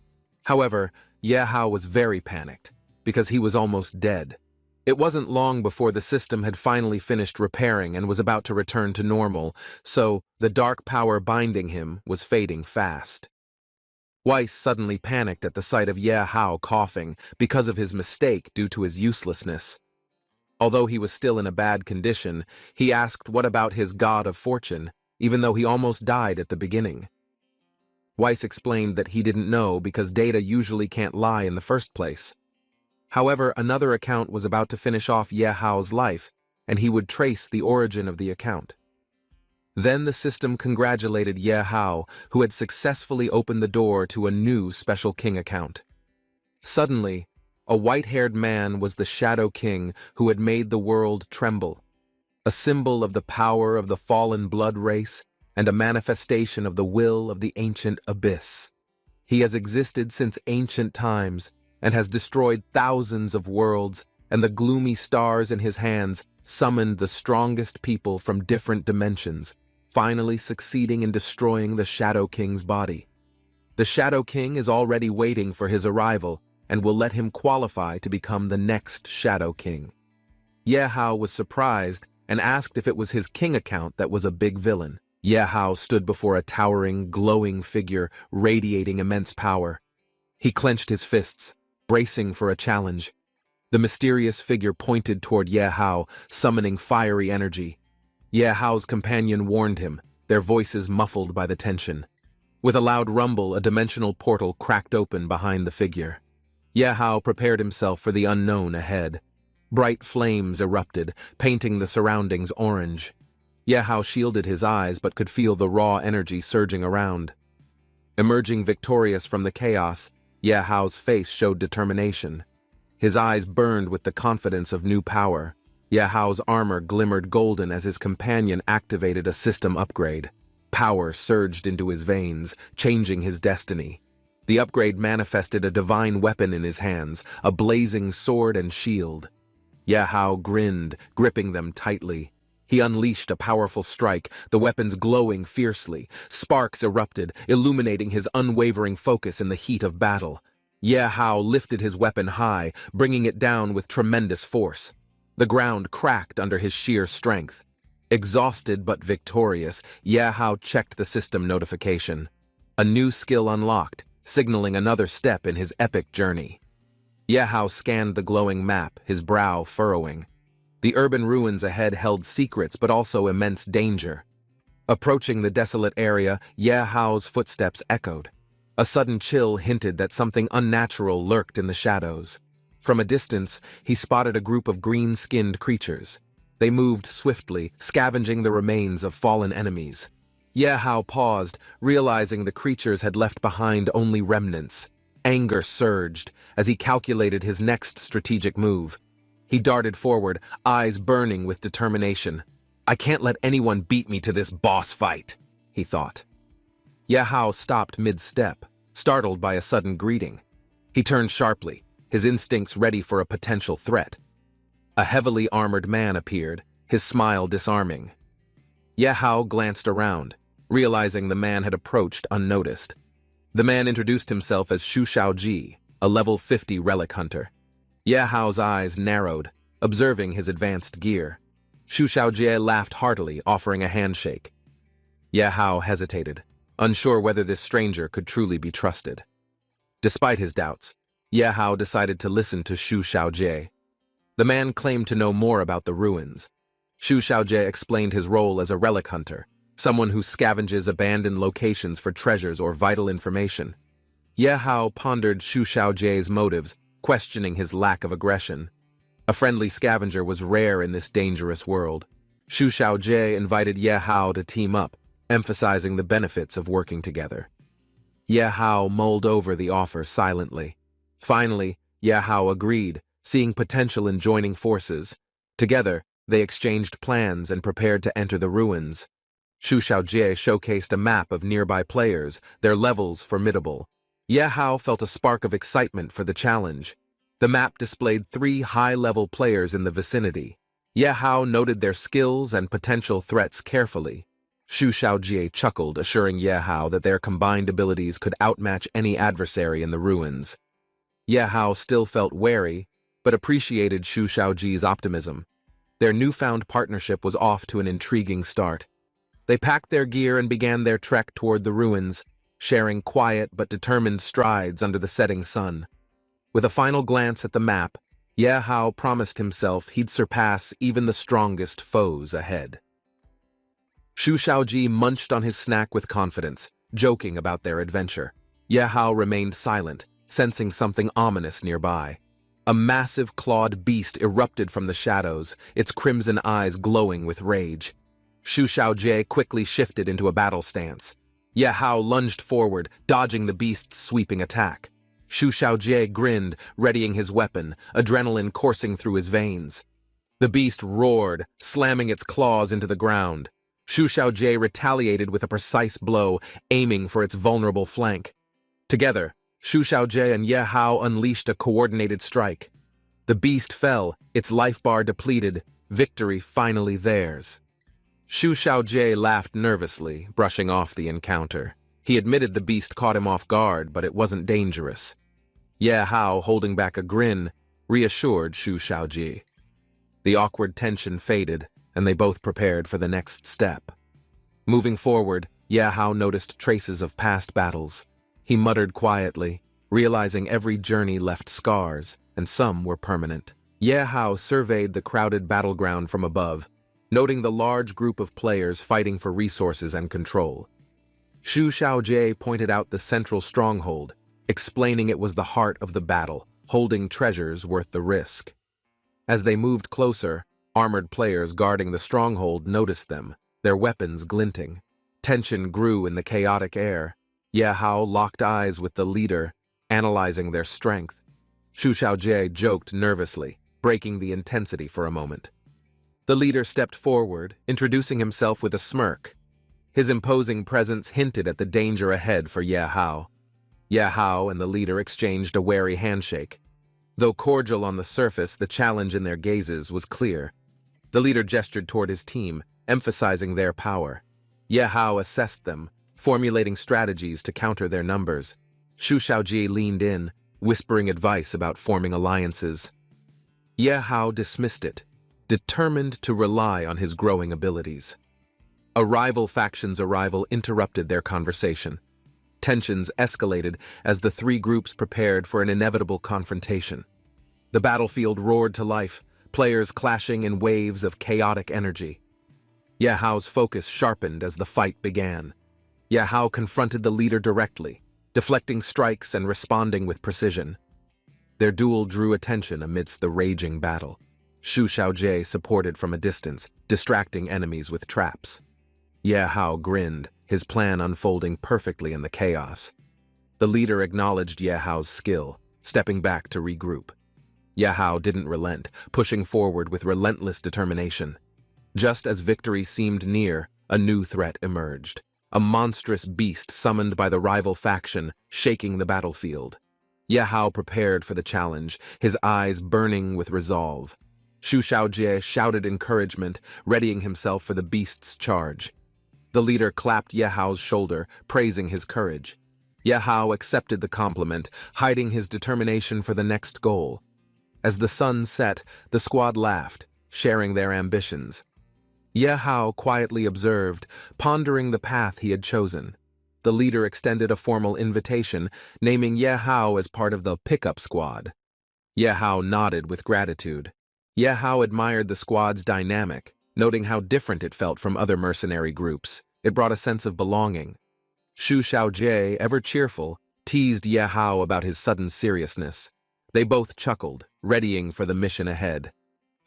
However, Ye Hao was very panicked, because he was almost dead. It wasn't long before the system had finally finished repairing and was about to return to normal, so the dark power binding him was fading fast. Weiss suddenly panicked at the sight of Ye Hao coughing because of his mistake due to his uselessness. Although he was still in a bad condition, he asked what about his god of fortune, even though he almost died at the beginning. Weiss explained that he didn't know because data usually can't lie in the first place. However, another account was about to finish off Ye Hao's life, and he would trace the origin of the account. Then the system congratulated Ye Hao, who had successfully opened the door to a new Special King account. Suddenly, a white-haired man was the Shadow King who had made the world tremble, a symbol of the power of the fallen blood race and a manifestation of the will of the ancient abyss. He has existed since ancient times and has destroyed thousands of worlds, and the gloomy stars in his hands summoned the strongest people from different dimensions, finally succeeding in destroying the Shadow King's body. The Shadow King is already waiting for his arrival and will let him qualify to become the next Shadow King. Ye Hao was surprised and asked if it was his king account that was a big villain. Ye Hao stood before a towering, glowing figure radiating immense power. He clenched his fists, bracing for a challenge. The mysterious figure pointed toward Ye Hao, summoning fiery energy. Ye Hao's companion warned him, their voices muffled by the tension. With a loud rumble, a dimensional portal cracked open behind the figure. Ye Hao prepared himself for the unknown ahead. Bright flames erupted, painting the surroundings orange. Ye Hao shielded his eyes but could feel the raw energy surging around. Emerging victorious from the chaos, Ye Hao's face showed determination. His eyes burned with the confidence of new power. Ye Hao's armor glimmered golden as his companion activated a system upgrade. Power surged into his veins, changing his destiny. The upgrade manifested a divine weapon in his hands, a blazing sword and shield. Ye Hao grinned, gripping them tightly. He unleashed a powerful strike, the weapons glowing fiercely. Sparks erupted, illuminating his unwavering focus in the heat of battle. Ye Hao lifted his weapon high, bringing it down with tremendous force. The ground cracked under his sheer strength. Exhausted but victorious, Ye Hao checked the system notification. A new skill unlocked, signaling another step in his epic journey. Ye Hao scanned the glowing map, his brow furrowing. The urban ruins ahead held secrets but also immense danger. Approaching the desolate area, Ye Hao's footsteps echoed. A sudden chill hinted that something unnatural lurked in the shadows. From a distance, he spotted a group of green-skinned creatures. They moved swiftly, scavenging the remains of fallen enemies. Ye Hao paused, realizing the creatures had left behind only remnants. Anger surged as he calculated his next strategic move. He darted forward, eyes burning with determination. "I can't let anyone beat me to this boss fight," he thought. Ye Hao stopped mid-step, startled by a sudden greeting. He turned sharply, his instincts ready for a potential threat. A heavily armored man appeared, his smile disarming. Ye Hao glanced around, realizing the man had approached unnoticed. The man introduced himself as Shu Shaoji, a level 50 relic hunter. Ye Hao's eyes narrowed, observing his advanced gear. Shu Shaoji laughed heartily, offering a handshake. Ye Hao hesitated, unsure whether this stranger could truly be trusted. Despite his doubts, Ye Hao decided to listen to Shu Shaoji. The man claimed to know more about the ruins. Shu Shaoji explained his role as a relic hunter, someone who scavenges abandoned locations for treasures or vital information. Ye Hao pondered Shu Shaoji's motives, questioning his lack of aggression. A friendly scavenger was rare in this dangerous world. Shu Shaoji invited Ye Hao to team up, emphasizing the benefits of working together. Ye Hao mulled over the offer silently. Finally, Ye Hao agreed, seeing potential in joining forces. Together, they exchanged plans and prepared to enter the ruins. Shu Shaoji showcased a map of nearby players, their levels formidable. Ye Hao felt a spark of excitement for the challenge. The map displayed 3 high-level players in the vicinity. Ye Hao noted their skills and potential threats carefully. Shu Shaoji chuckled, assuring Ye Hao that their combined abilities could outmatch any adversary in the ruins. Ye Hao still felt wary, but appreciated Shu Shaoji's optimism. Their newfound partnership was off to an intriguing start. They packed their gear and began their trek toward the ruins, sharing quiet but determined strides under the setting sun. With a final glance at the map, Ye Hao promised himself he'd surpass even the strongest foes ahead. Shu Shaoji munched on his snack with confidence, joking about their adventure. Ye Hao remained silent, sensing something ominous nearby. A massive clawed beast erupted from the shadows, its crimson eyes glowing with rage. Shu Shaoji quickly shifted into a battle stance. Ye Hao lunged forward, dodging the beast's sweeping attack. Shu Shaoji grinned, readying his weapon, adrenaline coursing through his veins. The beast roared, slamming its claws into the ground. Shu Shaoji retaliated with a precise blow, aiming for its vulnerable flank. Together, Shu Shaoji and Ye Hao unleashed a coordinated strike. The beast fell, its life bar depleted, victory finally theirs. Shu Shaoji laughed nervously, brushing off the encounter. He admitted the beast caught him off guard, but it wasn't dangerous. Ye Hao, holding back a grin, reassured Shu Shaoji. The awkward tension faded, and they both prepared for the next step. Moving forward, Ye Hao noticed traces of past battles. He muttered quietly, realizing every journey left scars, and some were permanent. Ye Hao surveyed the crowded battleground from above, noting the large group of players fighting for resources and control. Xu Xiaojie pointed out the central stronghold, explaining it was the heart of the battle, holding treasures worth the risk. As they moved closer, armored players guarding the stronghold noticed them, their weapons glinting. Tension grew in the chaotic air. Ye Hao locked eyes with the leader, analyzing their strength. Xu Xiaojie joked nervously, breaking the intensity for a moment. The leader stepped forward, introducing himself with a smirk. His imposing presence hinted at the danger ahead for Ye Hao. Ye Hao and the leader exchanged a wary handshake. Though cordial on the surface, the challenge in their gazes was clear. The leader gestured toward his team, emphasizing their power. Ye Hao assessed them, formulating strategies to counter their numbers. Xu Xiaoji leaned in, whispering advice about forming alliances. Ye Hao dismissed it, determined to rely on his growing abilities. A rival faction's arrival interrupted their conversation. Tensions escalated as the three groups prepared for an inevitable confrontation. The battlefield roared to life, players clashing in waves of chaotic energy. Ye Hao's focus sharpened as the fight began. Ye Hao confronted the leader directly, deflecting strikes and responding with precision. Their duel drew attention amidst the raging battle. Xu Xiaojie supported from a distance, distracting enemies with traps. Ye Hao grinned, his plan unfolding perfectly in the chaos. The leader acknowledged Ye Hao's skill, stepping back to regroup. Ye Hao didn't relent, pushing forward with relentless determination. Just as victory seemed near, a new threat emerged. A monstrous beast summoned by the rival faction, shaking the battlefield. Ye Hao prepared for the challenge, his eyes burning with resolve. Xu Xiaojie shouted encouragement, readying himself for the beast's charge. The leader clapped Ye Hao's shoulder, praising his courage. Ye Hao accepted the compliment, hiding his determination for the next goal. As the sun set, the squad laughed, sharing their ambitions. Ye Hao quietly observed, pondering the path he had chosen. The leader extended a formal invitation, naming Ye Hao as part of the pickup squad. Ye Hao nodded with gratitude. Ye Hao admired the squad's dynamic, noting how different it felt from other mercenary groups. It brought a sense of belonging. Xu Xiaojie, ever cheerful, teased Ye Hao about his sudden seriousness. They both chuckled, readying for the mission ahead.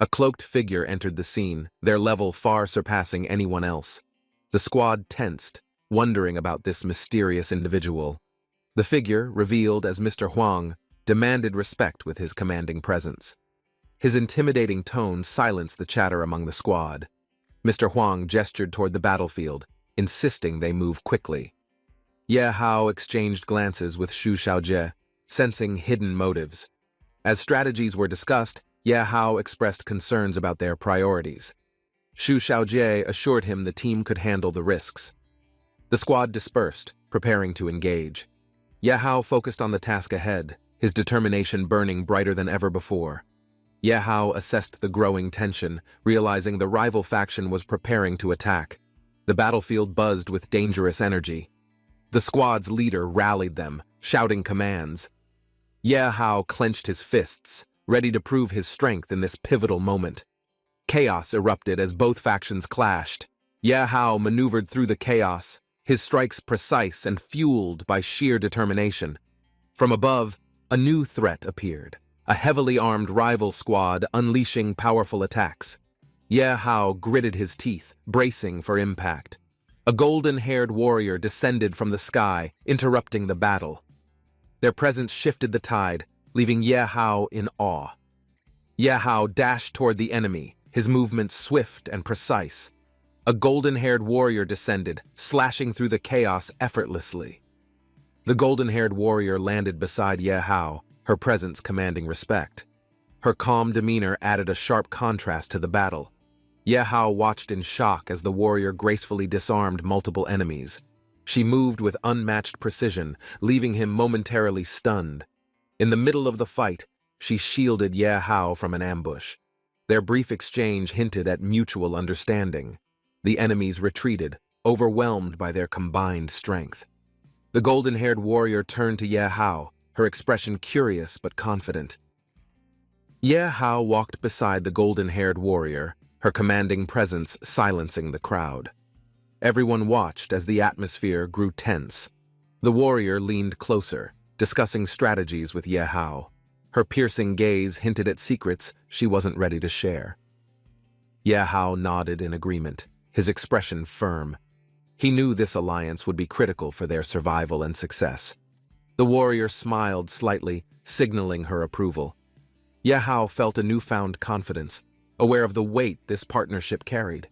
A cloaked figure entered the scene, their level far surpassing anyone else. The squad tensed, wondering about this mysterious individual. The figure, revealed as Mr. Huang, demanded respect with his commanding presence. His intimidating tone silenced the chatter among the squad. Mr. Huang gestured toward the battlefield, insisting they move quickly. Ye Hao exchanged glances with Xu Xiaojie, sensing hidden motives. As strategies were discussed, Ye Hao expressed concerns about their priorities. Xu Xiaojie assured him the team could handle the risks. The squad dispersed, preparing to engage. Ye Hao focused on the task ahead, his determination burning brighter than ever before. Ye Hao assessed the growing tension, realizing the rival faction was preparing to attack. The battlefield buzzed with dangerous energy. The squad's leader rallied them, shouting commands. Ye Hao clenched his fists, ready to prove his strength in this pivotal moment. Chaos erupted as both factions clashed. Ye Hao maneuvered through the chaos, his strikes precise and fueled by sheer determination. From above, a new threat appeared, a heavily armed rival squad unleashing powerful attacks. Ye Hao gritted his teeth, bracing for impact. A golden-haired warrior descended from the sky, interrupting the battle. Their presence shifted the tide, leaving Ye Hao in awe. Ye Hao dashed toward the enemy, his movements swift and precise. A golden-haired warrior descended, slashing through the chaos effortlessly. The golden-haired warrior landed beside Ye Hao, her presence commanding respect. Her calm demeanor added a sharp contrast to the battle. Ye Hao watched in shock as the warrior gracefully disarmed multiple enemies. She moved with unmatched precision, leaving him momentarily stunned. In the middle of the fight, she shielded Ye Hao from an ambush. Their brief exchange hinted at mutual understanding. The enemies retreated, overwhelmed by their combined strength. The golden-haired warrior turned to Ye Hao, her expression curious but confident. Ye Hao walked beside the golden-haired warrior, her commanding presence silencing the crowd. Everyone watched as the atmosphere grew tense. The warrior leaned closer, discussing strategies with Ye Hao. Her piercing gaze hinted at secrets she wasn't ready to share. Ye Hao nodded in agreement, his expression firm. He knew this alliance would be critical for their survival and success. The warrior smiled slightly, signaling her approval. Ye Hao felt a newfound confidence, aware of the weight this partnership carried.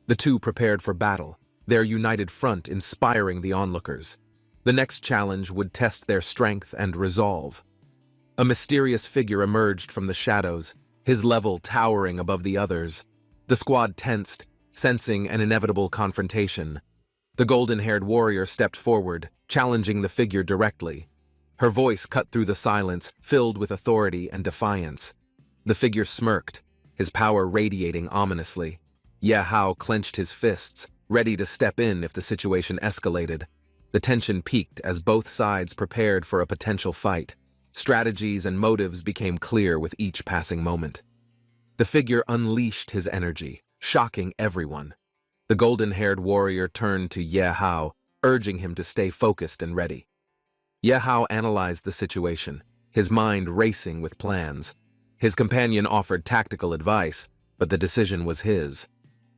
The two prepared for battle, their united front inspiring the onlookers. The next challenge would test their strength and resolve. A mysterious figure emerged from the shadows, his level towering above the others. The squad tensed, sensing an inevitable confrontation. The golden-haired warrior stepped forward, challenging the figure directly. Her voice cut through the silence, filled with authority and defiance. The figure smirked, his power radiating ominously. Ye Hao clenched his fists, ready to step in if the situation escalated. The tension peaked as both sides prepared for a potential fight. Strategies and motives became clear with each passing moment. The figure unleashed his energy, shocking everyone. The golden-haired warrior turned to Ye Hao, urging him to stay focused and ready. Ye Hao analyzed the situation, his mind racing with plans. His companion offered tactical advice, but the decision was his.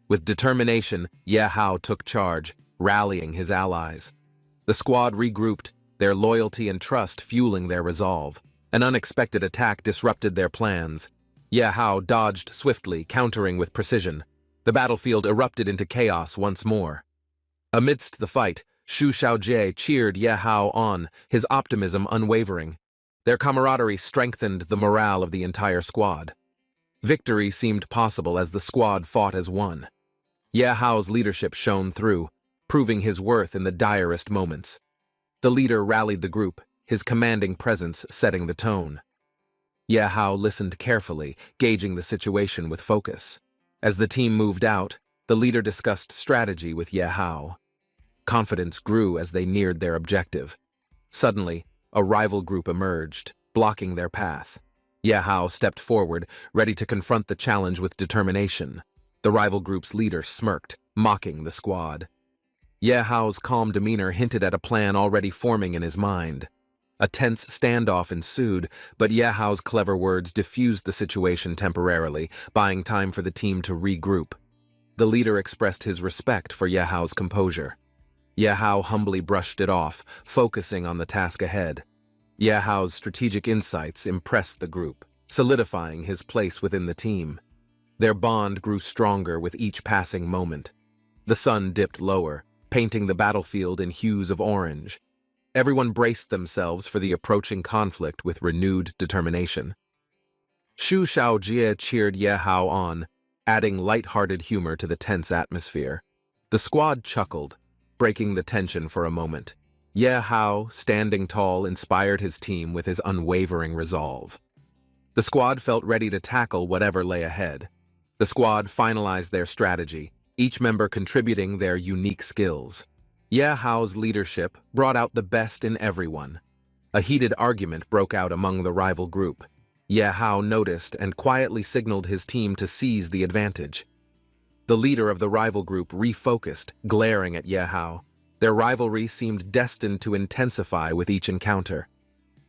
With determination, Ye Hao took charge, rallying his allies. The squad regrouped, their loyalty and trust fueling their resolve. An unexpected attack disrupted their plans. Ye Hao dodged swiftly, countering with precision. The battlefield erupted into chaos once more. Amidst the fight, Xu Xiaojie cheered Ye Hao on, his optimism unwavering. Their camaraderie strengthened the morale of the entire squad. Victory seemed possible as the squad fought as one. Ye Hao's leadership shone through, proving his worth in the direst moments. The leader rallied the group, his commanding presence setting the tone. Ye Hao listened carefully, gauging the situation with focus. As the team moved out, the leader discussed strategy with Ye Hao. Confidence grew as they neared their objective. Suddenly, a rival group emerged, blocking their path. Ye Hao stepped forward, ready to confront the challenge with determination. The rival group's leader smirked, mocking the squad. Ye Hao's calm demeanor hinted at a plan already forming in his mind. A tense standoff ensued, but Ye Hao's clever words diffused the situation temporarily, buying time for the team to regroup. The leader expressed his respect for Ye Hao's composure. Ye Hao humbly brushed it off, focusing on the task ahead. Ye Hao's strategic insights impressed the group, solidifying his place within the team. Their bond grew stronger with each passing moment. The sun dipped lower, painting the battlefield in hues of orange. Everyone braced themselves for the approaching conflict with renewed determination. Xu Xiaojie cheered Ye Hao on, adding light-hearted humor to the tense atmosphere. The squad chuckled, breaking the tension for a moment. Ye Hao, standing tall, inspired his team with his unwavering resolve. The squad felt ready to tackle whatever lay ahead. The squad finalized their strategy, each member contributing their unique skills. Ye Hao's leadership brought out the best in everyone. A heated argument broke out among the rival group. Ye Hao noticed and quietly signaled his team to seize the advantage. The leader of the rival group refocused, glaring at Ye Hao. Their rivalry seemed destined to intensify with each encounter.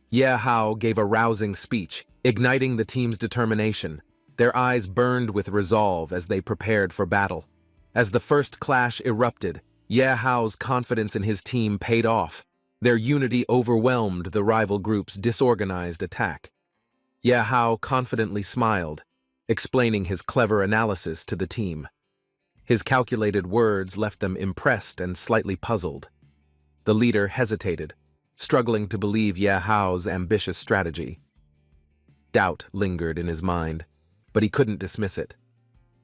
Ye Hao gave a rousing speech, igniting the team's determination. Their eyes burned with resolve as they prepared for battle. As the first clash erupted, Ye Hao's confidence in his team paid off. Their unity overwhelmed the rival group's disorganized attack. Ye Hao confidently smiled, explaining his clever analysis to the team. His calculated words left them impressed and slightly puzzled. The leader hesitated, struggling to believe Ye Hao's ambitious strategy. Doubt lingered in his mind, but he couldn't dismiss it.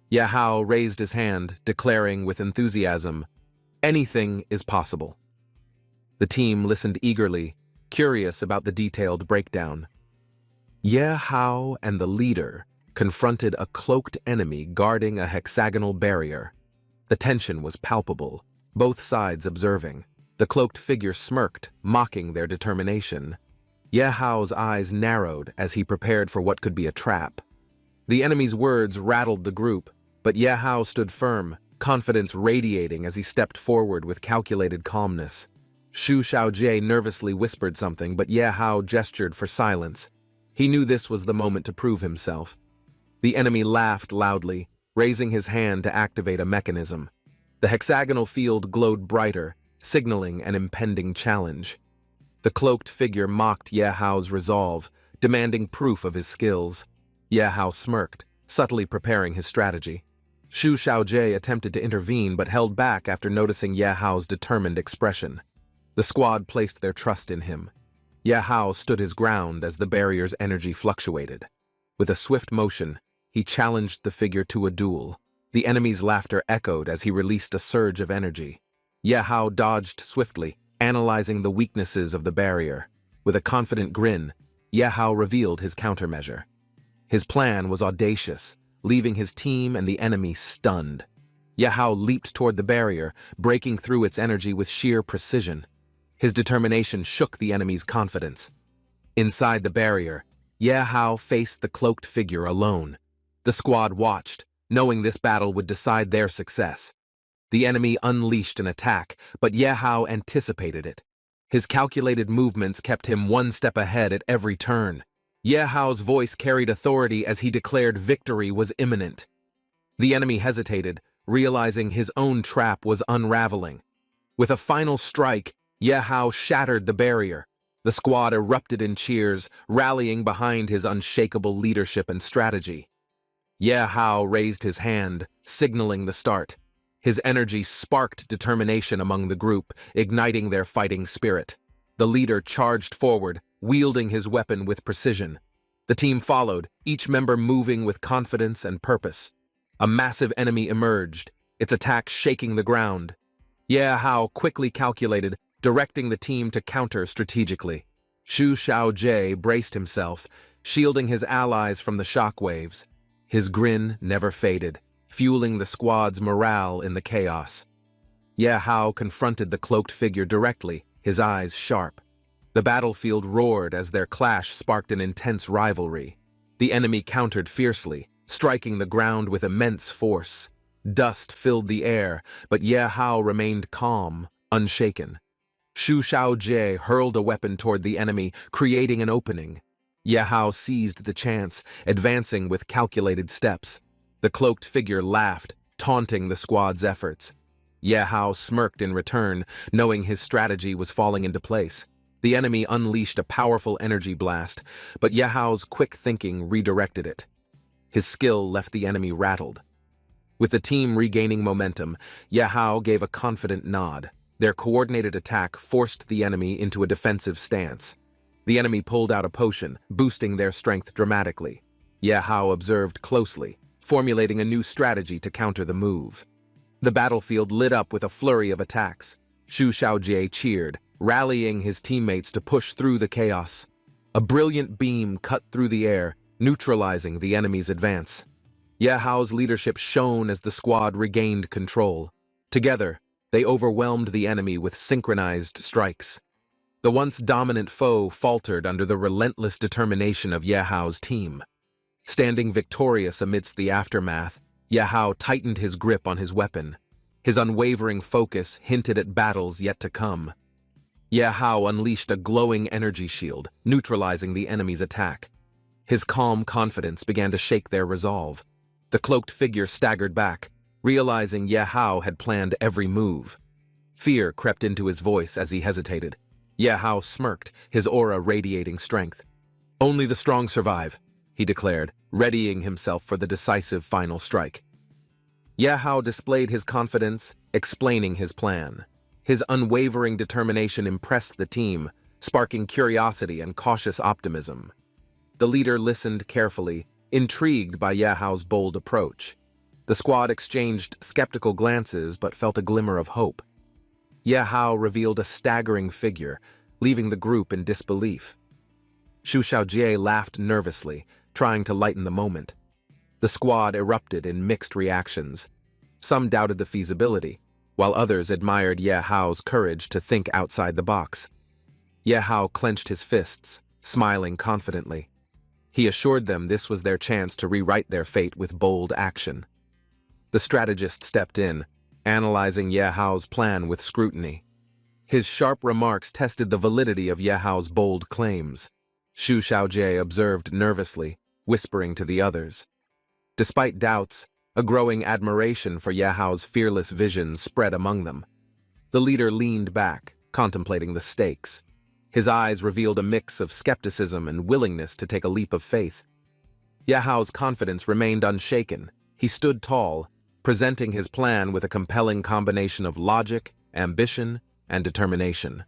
Ye Hao raised his hand, declaring with enthusiasm, "Anything is possible." The team listened eagerly, curious about the detailed breakdown. Ye Hao and the leader confronted a cloaked enemy guarding a hexagonal barrier. The tension was palpable, both sides observing. The cloaked figure smirked, mocking their determination. Ye Hao's eyes narrowed as he prepared for what could be a trap. The enemy's words rattled the group, but Ye Hao stood firm, confidence radiating as he stepped forward with calculated calmness. Xu Xiaojie nervously whispered something, but Ye Hao gestured for silence. He knew this was the moment to prove himself. The enemy laughed loudly, raising his hand to activate a mechanism. The hexagonal field glowed brighter, signaling an impending challenge. The cloaked figure mocked Ye Hao's resolve, demanding proof of his skills. Ye Hao smirked, subtly preparing his strategy. Xu Xiaojie attempted to intervene but held back after noticing Ye Hao's determined expression. The squad placed their trust in him. Ye Hao stood his ground as the barrier's energy fluctuated. With a swift motion, he challenged the figure to a duel. The enemy's laughter echoed as he released a surge of energy. Ye Hao dodged swiftly, analyzing the weaknesses of the barrier. With a confident grin, Ye Hao revealed his countermeasure. His plan was audacious, leaving his team and the enemy stunned. Ye Hao leaped toward the barrier, breaking through its energy with sheer precision. His determination shook the enemy's confidence. Inside the barrier, Ye Hao faced the cloaked figure alone. The squad watched, knowing this battle would decide their success. The enemy unleashed an attack, but Ye Hao anticipated it. His calculated movements kept him one step ahead at every turn. Ye Hao's voice carried authority as he declared victory was imminent. The enemy hesitated, realizing his own trap was unraveling. With a final strike, Ye Hao shattered the barrier. The squad erupted in cheers, rallying behind his unshakable leadership and strategy. Ye Hao raised his hand, signaling the start. His energy sparked determination among the group, igniting their fighting spirit. The leader charged forward, wielding his weapon with precision. The team followed, each member moving with confidence and purpose. A massive enemy emerged, its attack shaking the ground. Ye Hao quickly calculated, directing the team to counter strategically. Xu Xiaojie braced himself, shielding his allies from the shockwaves. His grin never faded, fueling the squad's morale in the chaos. Ye Hao confronted the cloaked figure directly, his eyes sharp. The battlefield roared as their clash sparked an intense rivalry. The enemy countered fiercely, striking the ground with immense force. Dust filled the air, but Ye Hao remained calm, unshaken. Xu Xiaojie hurled a weapon toward the enemy, creating an opening. Ye Hao seized the chance, advancing with calculated steps. The cloaked figure laughed, taunting the squad's efforts. Ye Hao smirked in return, knowing his strategy was falling into place. The enemy unleashed a powerful energy blast, but Ye Hao's quick thinking redirected it. His skill left the enemy rattled. With the team regaining momentum, Ye Hao gave a confident nod. Their coordinated attack forced the enemy into a defensive stance. The enemy pulled out a potion, boosting their strength dramatically. Ye Hao observed closely, formulating a new strategy to counter the move. The battlefield lit up with a flurry of attacks. Xu Xiaojie cheered, rallying his teammates to push through the chaos. A brilliant beam cut through the air, neutralizing the enemy's advance. Ye Hao's leadership shone as the squad regained control. Together, they overwhelmed the enemy with synchronized strikes. The once dominant foe faltered under the relentless determination of Ye Hao's team. Standing victorious amidst the aftermath, Ye Hao tightened his grip on his weapon. His unwavering focus hinted at battles yet to come. Ye Hao unleashed a glowing energy shield, neutralizing the enemy's attack. His calm confidence began to shake their resolve. The cloaked figure staggered back, realizing Ye Hao had planned every move. Fear crept into his voice as he hesitated. Ye Hao smirked, his aura radiating strength. "Only the strong survive," he declared, readying himself for the decisive final strike. Ye Hao displayed his confidence, explaining his plan. His unwavering determination impressed the team, sparking curiosity and cautious optimism. The leader listened carefully, intrigued by Ye Hao's bold approach. The squad exchanged skeptical glances but felt a glimmer of hope. Ye Hao revealed a staggering figure, leaving the group in disbelief. Xu Xiaojie laughed nervously, trying to lighten the moment. The squad erupted in mixed reactions. Some doubted the feasibility, while others admired Ye Hao's courage to think outside the box. Ye Hao clenched his fists, smiling confidently. He assured them this was their chance to rewrite their fate with bold action. The strategist stepped in, analyzing Ye Hao's plan with scrutiny. His sharp remarks tested the validity of Ye Hao's bold claims. Xu Xiaojie observed nervously, whispering to the others. Despite doubts, a growing admiration for Ye Hao's fearless vision spread among them. The leader leaned back, contemplating the stakes. His eyes revealed a mix of skepticism and willingness to take a leap of faith. Ye Hao's confidence remained unshaken. He stood tall, presenting his plan with a compelling combination of logic, ambition, and determination.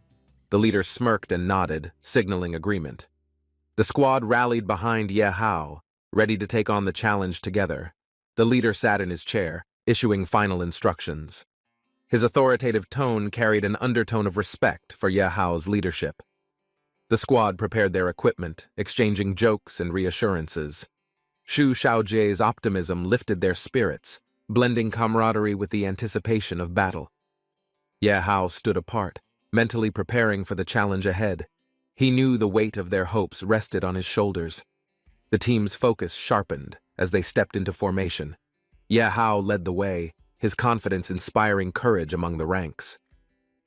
The leader smirked and nodded, signaling agreement. The squad rallied behind Ye Hao, ready to take on the challenge together. The leader sat in his chair, issuing final instructions. His authoritative tone carried an undertone of respect for Ye Hao's leadership. The squad prepared their equipment, exchanging jokes and reassurances. Xu Xiaojie's optimism lifted their spirits, blending camaraderie with the anticipation of battle. Ye Hao stood apart, mentally preparing for the challenge ahead. He knew the weight of their hopes rested on his shoulders. The team's focus sharpened as they stepped into formation. Ye Hao led the way, his confidence inspiring courage among the ranks.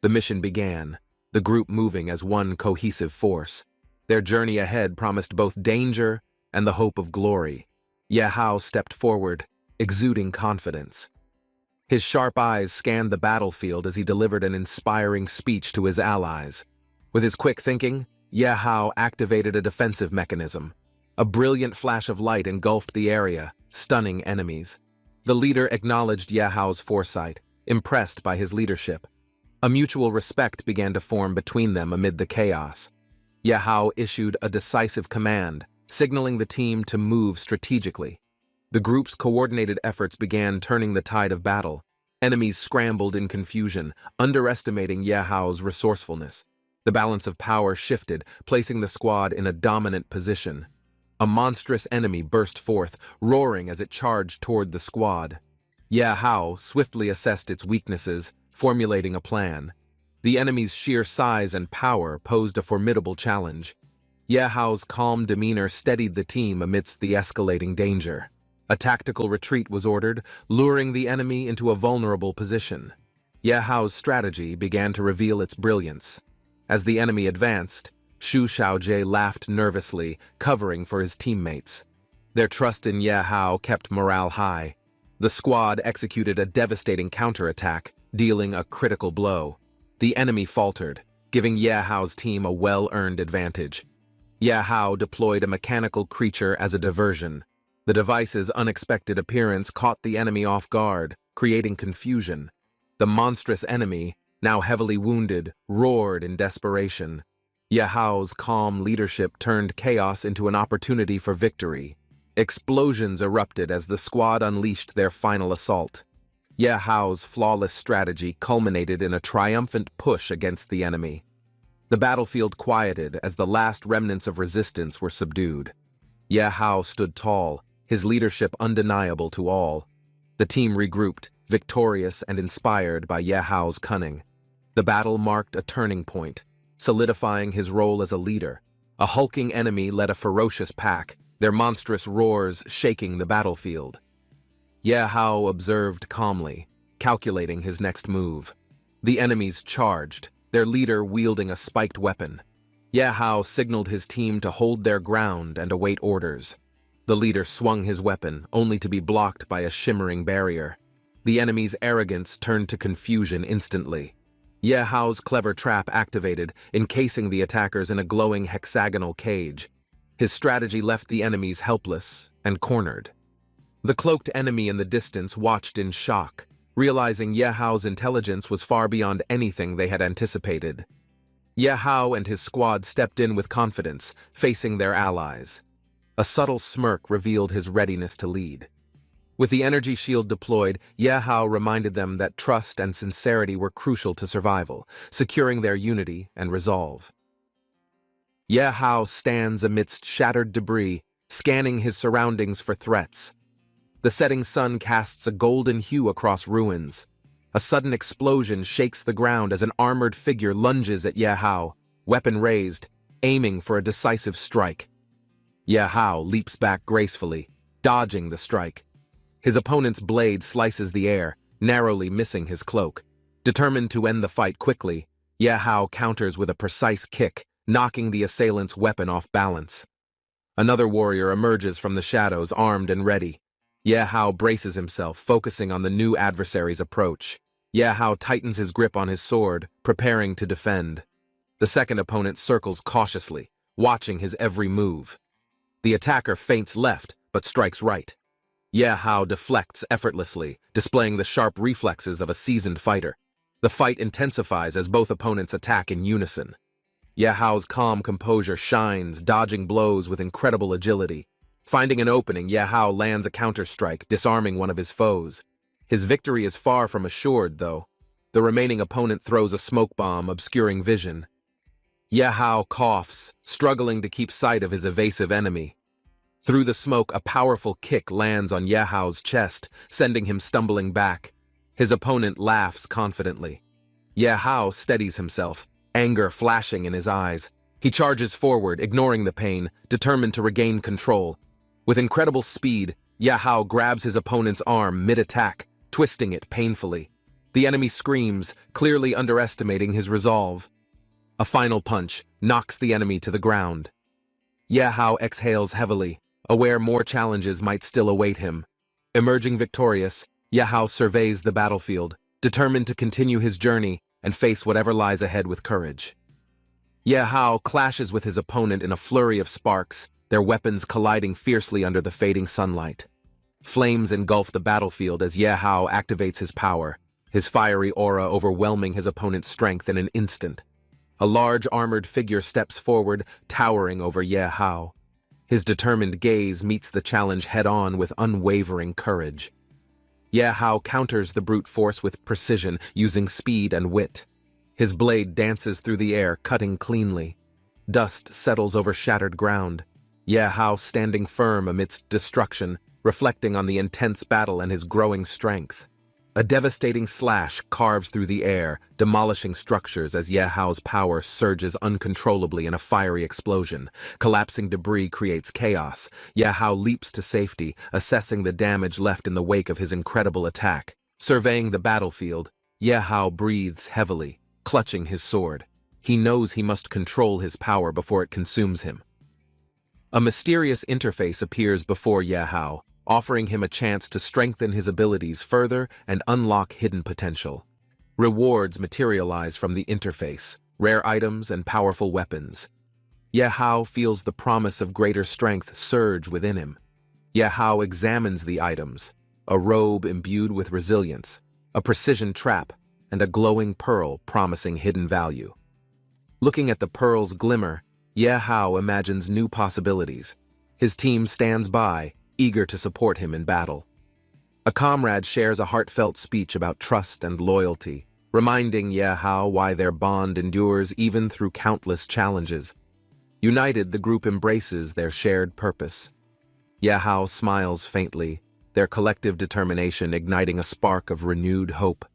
The mission began, the group moving as one cohesive force. Their journey ahead promised both danger and the hope of glory. Ye Hao stepped forward, exuding confidence. His sharp eyes scanned the battlefield as he delivered an inspiring speech to his allies. With his quick thinking, Ye Hao activated a defensive mechanism. A brilliant flash of light engulfed the area, stunning enemies. The leader acknowledged Ye Hao's foresight, impressed by his leadership. A mutual respect began to form between them amid the chaos. Ye Hao issued a decisive command, signaling the team to move strategically. The group's coordinated efforts began turning the tide of battle. Enemies scrambled in confusion, underestimating Ye Hao's resourcefulness. The balance of power shifted, placing the squad in a dominant position. A monstrous enemy burst forth, roaring as it charged toward the squad. Ye Hao swiftly assessed its weaknesses, formulating a plan. The enemy's sheer size and power posed a formidable challenge. Ye Hao's calm demeanor steadied the team amidst the escalating danger. A tactical retreat was ordered, luring the enemy into a vulnerable position. Ye Hao's strategy began to reveal its brilliance. As the enemy advanced, Xu Xiaojie laughed nervously, covering for his teammates. Their trust in Ye Hao kept morale high. The squad executed a devastating counterattack, dealing a critical blow. The enemy faltered, giving Ye Hao's team a well-earned advantage. Ye Hao deployed a mechanical creature as a diversion. The device's unexpected appearance caught the enemy off guard, creating confusion. The monstrous enemy, now heavily wounded, roared in desperation. Ye Hao's calm leadership turned chaos into an opportunity for victory. Explosions erupted as the squad unleashed their final assault. Ye Hao's flawless strategy culminated in a triumphant push against the enemy. The battlefield quieted as the last remnants of resistance were subdued. Ye Hao stood tall, his leadership undeniable to all. The team regrouped, victorious and inspired by Ye Hao's cunning. The battle marked a turning point, solidifying his role as a leader. A hulking enemy led a ferocious pack, their monstrous roars shaking the battlefield. Ye Hao observed calmly, calculating his next move. The enemies charged, their leader wielding a spiked weapon. Ye Hao signaled his team to hold their ground and await orders. The leader swung his weapon, only to be blocked by a shimmering barrier. The enemy's arrogance turned to confusion instantly. Ye Hao's clever trap activated, encasing the attackers in a glowing hexagonal cage. His strategy left the enemies helpless and cornered. The cloaked enemy in the distance watched in shock, realizing Ye Hao's intelligence was far beyond anything they had anticipated. Ye Hao and his squad stepped in with confidence, facing their allies. A subtle smirk revealed his readiness to lead. With the energy shield deployed, Ye Hao reminded them that trust and sincerity were crucial to survival, securing their unity and resolve. Ye Hao stands amidst shattered debris, scanning his surroundings for threats. The setting sun casts a golden hue across ruins. A sudden explosion shakes the ground as an armored figure lunges at Ye Hao, weapon raised, aiming for a decisive strike. Ye Hao leaps back gracefully, dodging the strike. His opponent's blade slices the air, narrowly missing his cloak. Determined to end the fight quickly, Ye Hao counters with a precise kick, knocking the assailant's weapon off balance. Another warrior emerges from the shadows, armed and ready. Ye Hao braces himself, focusing on the new adversary's approach. Ye Hao tightens his grip on his sword, preparing to defend. The second opponent circles cautiously, watching his every move. The attacker feints left, but strikes right. Ye Hao deflects effortlessly, displaying the sharp reflexes of a seasoned fighter. The fight intensifies as both opponents attack in unison. Ye Hao's calm composure shines, dodging blows with incredible agility. Finding an opening, Ye Hao lands a counter-strike, disarming one of his foes. His victory is far from assured, though. The remaining opponent throws a smoke bomb, obscuring vision. Ye Hao coughs, struggling to keep sight of his evasive enemy. Through the smoke, a powerful kick lands on Ye Hao's chest, sending him stumbling back. His opponent laughs confidently. Ye Hao steadies himself, anger flashing in his eyes. He charges forward, ignoring the pain, determined to regain control. With incredible speed, Ye Hao grabs his opponent's arm mid-attack, twisting it painfully. The enemy screams, clearly underestimating his resolve. A final punch knocks the enemy to the ground. Ye Hao exhales heavily, aware more challenges might still await him. Emerging victorious, Ye Hao surveys the battlefield, determined to continue his journey and face whatever lies ahead with courage. Ye Hao clashes with his opponent in a flurry of sparks, their weapons colliding fiercely under the fading sunlight. Flames engulf the battlefield as Ye Hao activates his power, his fiery aura overwhelming his opponent's strength in an instant. A large armored figure steps forward, towering over Ye Hao. His determined gaze meets the challenge head-on with unwavering courage. Ye Hao counters the brute force with precision, using speed and wit. His blade dances through the air, cutting cleanly. Dust settles over shattered ground. Ye Hao standing firm amidst destruction, reflecting on the intense battle and his growing strength. A devastating slash carves through the air, demolishing structures as Ye Hao's power surges uncontrollably in a fiery explosion. Collapsing debris creates chaos. Ye Hao leaps to safety, assessing the damage left in the wake of his incredible attack. Surveying the battlefield, Ye Hao breathes heavily, clutching his sword. He knows he must control his power before it consumes him. A mysterious interface appears before Ye Hao, offering him a chance to strengthen his abilities further and unlock hidden potential. Rewards materialize from the interface, rare items and powerful weapons. Ye Hao feels the promise of greater strength surge within him. Ye Hao examines the items, a robe imbued with resilience, a precision trap, and a glowing pearl promising hidden value. Looking at the pearl's glimmer, Ye Hao imagines new possibilities. His team stands by, eager to support him in battle. A comrade shares a heartfelt speech about trust and loyalty, reminding Ye Hao why their bond endures even through countless challenges. United, the group embraces their shared purpose. Ye Hao smiles faintly, their collective determination igniting a spark of renewed hope.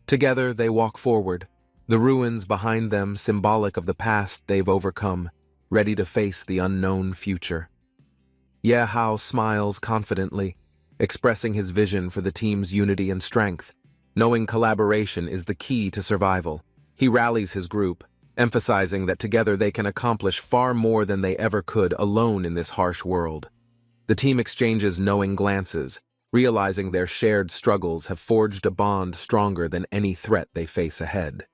Together, they walk forward, the ruins behind them symbolic of the past they've overcome, ready to face the unknown future. Ye Hao smiles confidently, expressing his vision for the team's unity and strength. Knowing collaboration is the key to survival, he rallies his group, emphasizing that together they can accomplish far more than they ever could alone in this harsh world. The team exchanges knowing glances, realizing their shared struggles have forged a bond stronger than any threat they face ahead.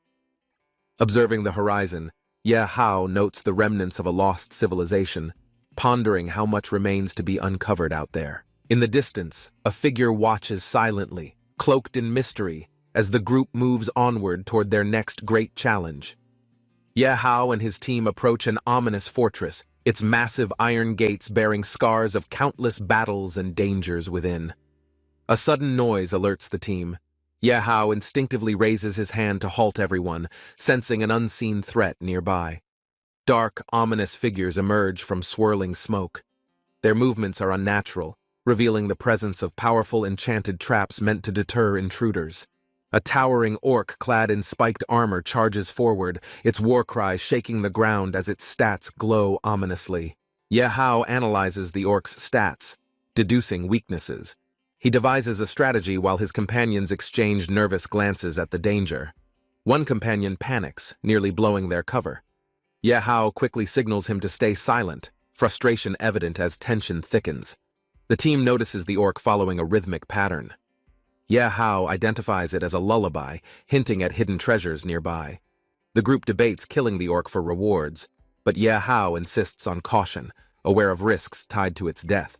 Observing the horizon, Ye Hao notes the remnants of a lost civilization, pondering how much remains to be uncovered out there. In the distance, a figure watches silently, cloaked in mystery, as the group moves onward toward their next great challenge. Ye Hao and his team approach an ominous fortress, its massive iron gates bearing scars of countless battles and dangers within. A sudden noise alerts the team. Ye Hao instinctively raises his hand to halt everyone, sensing an unseen threat nearby. Dark, ominous figures emerge from swirling smoke. Their movements are unnatural, revealing the presence of powerful enchanted traps meant to deter intruders. A towering orc clad in spiked armor charges forward, its war cry shaking the ground as its stats glow ominously. Yehao analyzes the orc's stats, deducing weaknesses. He devises a strategy while his companions exchange nervous glances at the danger. One companion panics, nearly blowing their cover. Yehao quickly signals him to stay silent, frustration evident as tension thickens. The team notices the orc following a rhythmic pattern. Yehao identifies it as a lullaby, hinting at hidden treasures nearby. The group debates killing the orc for rewards, but Yehao insists on caution, aware of risks tied to its death.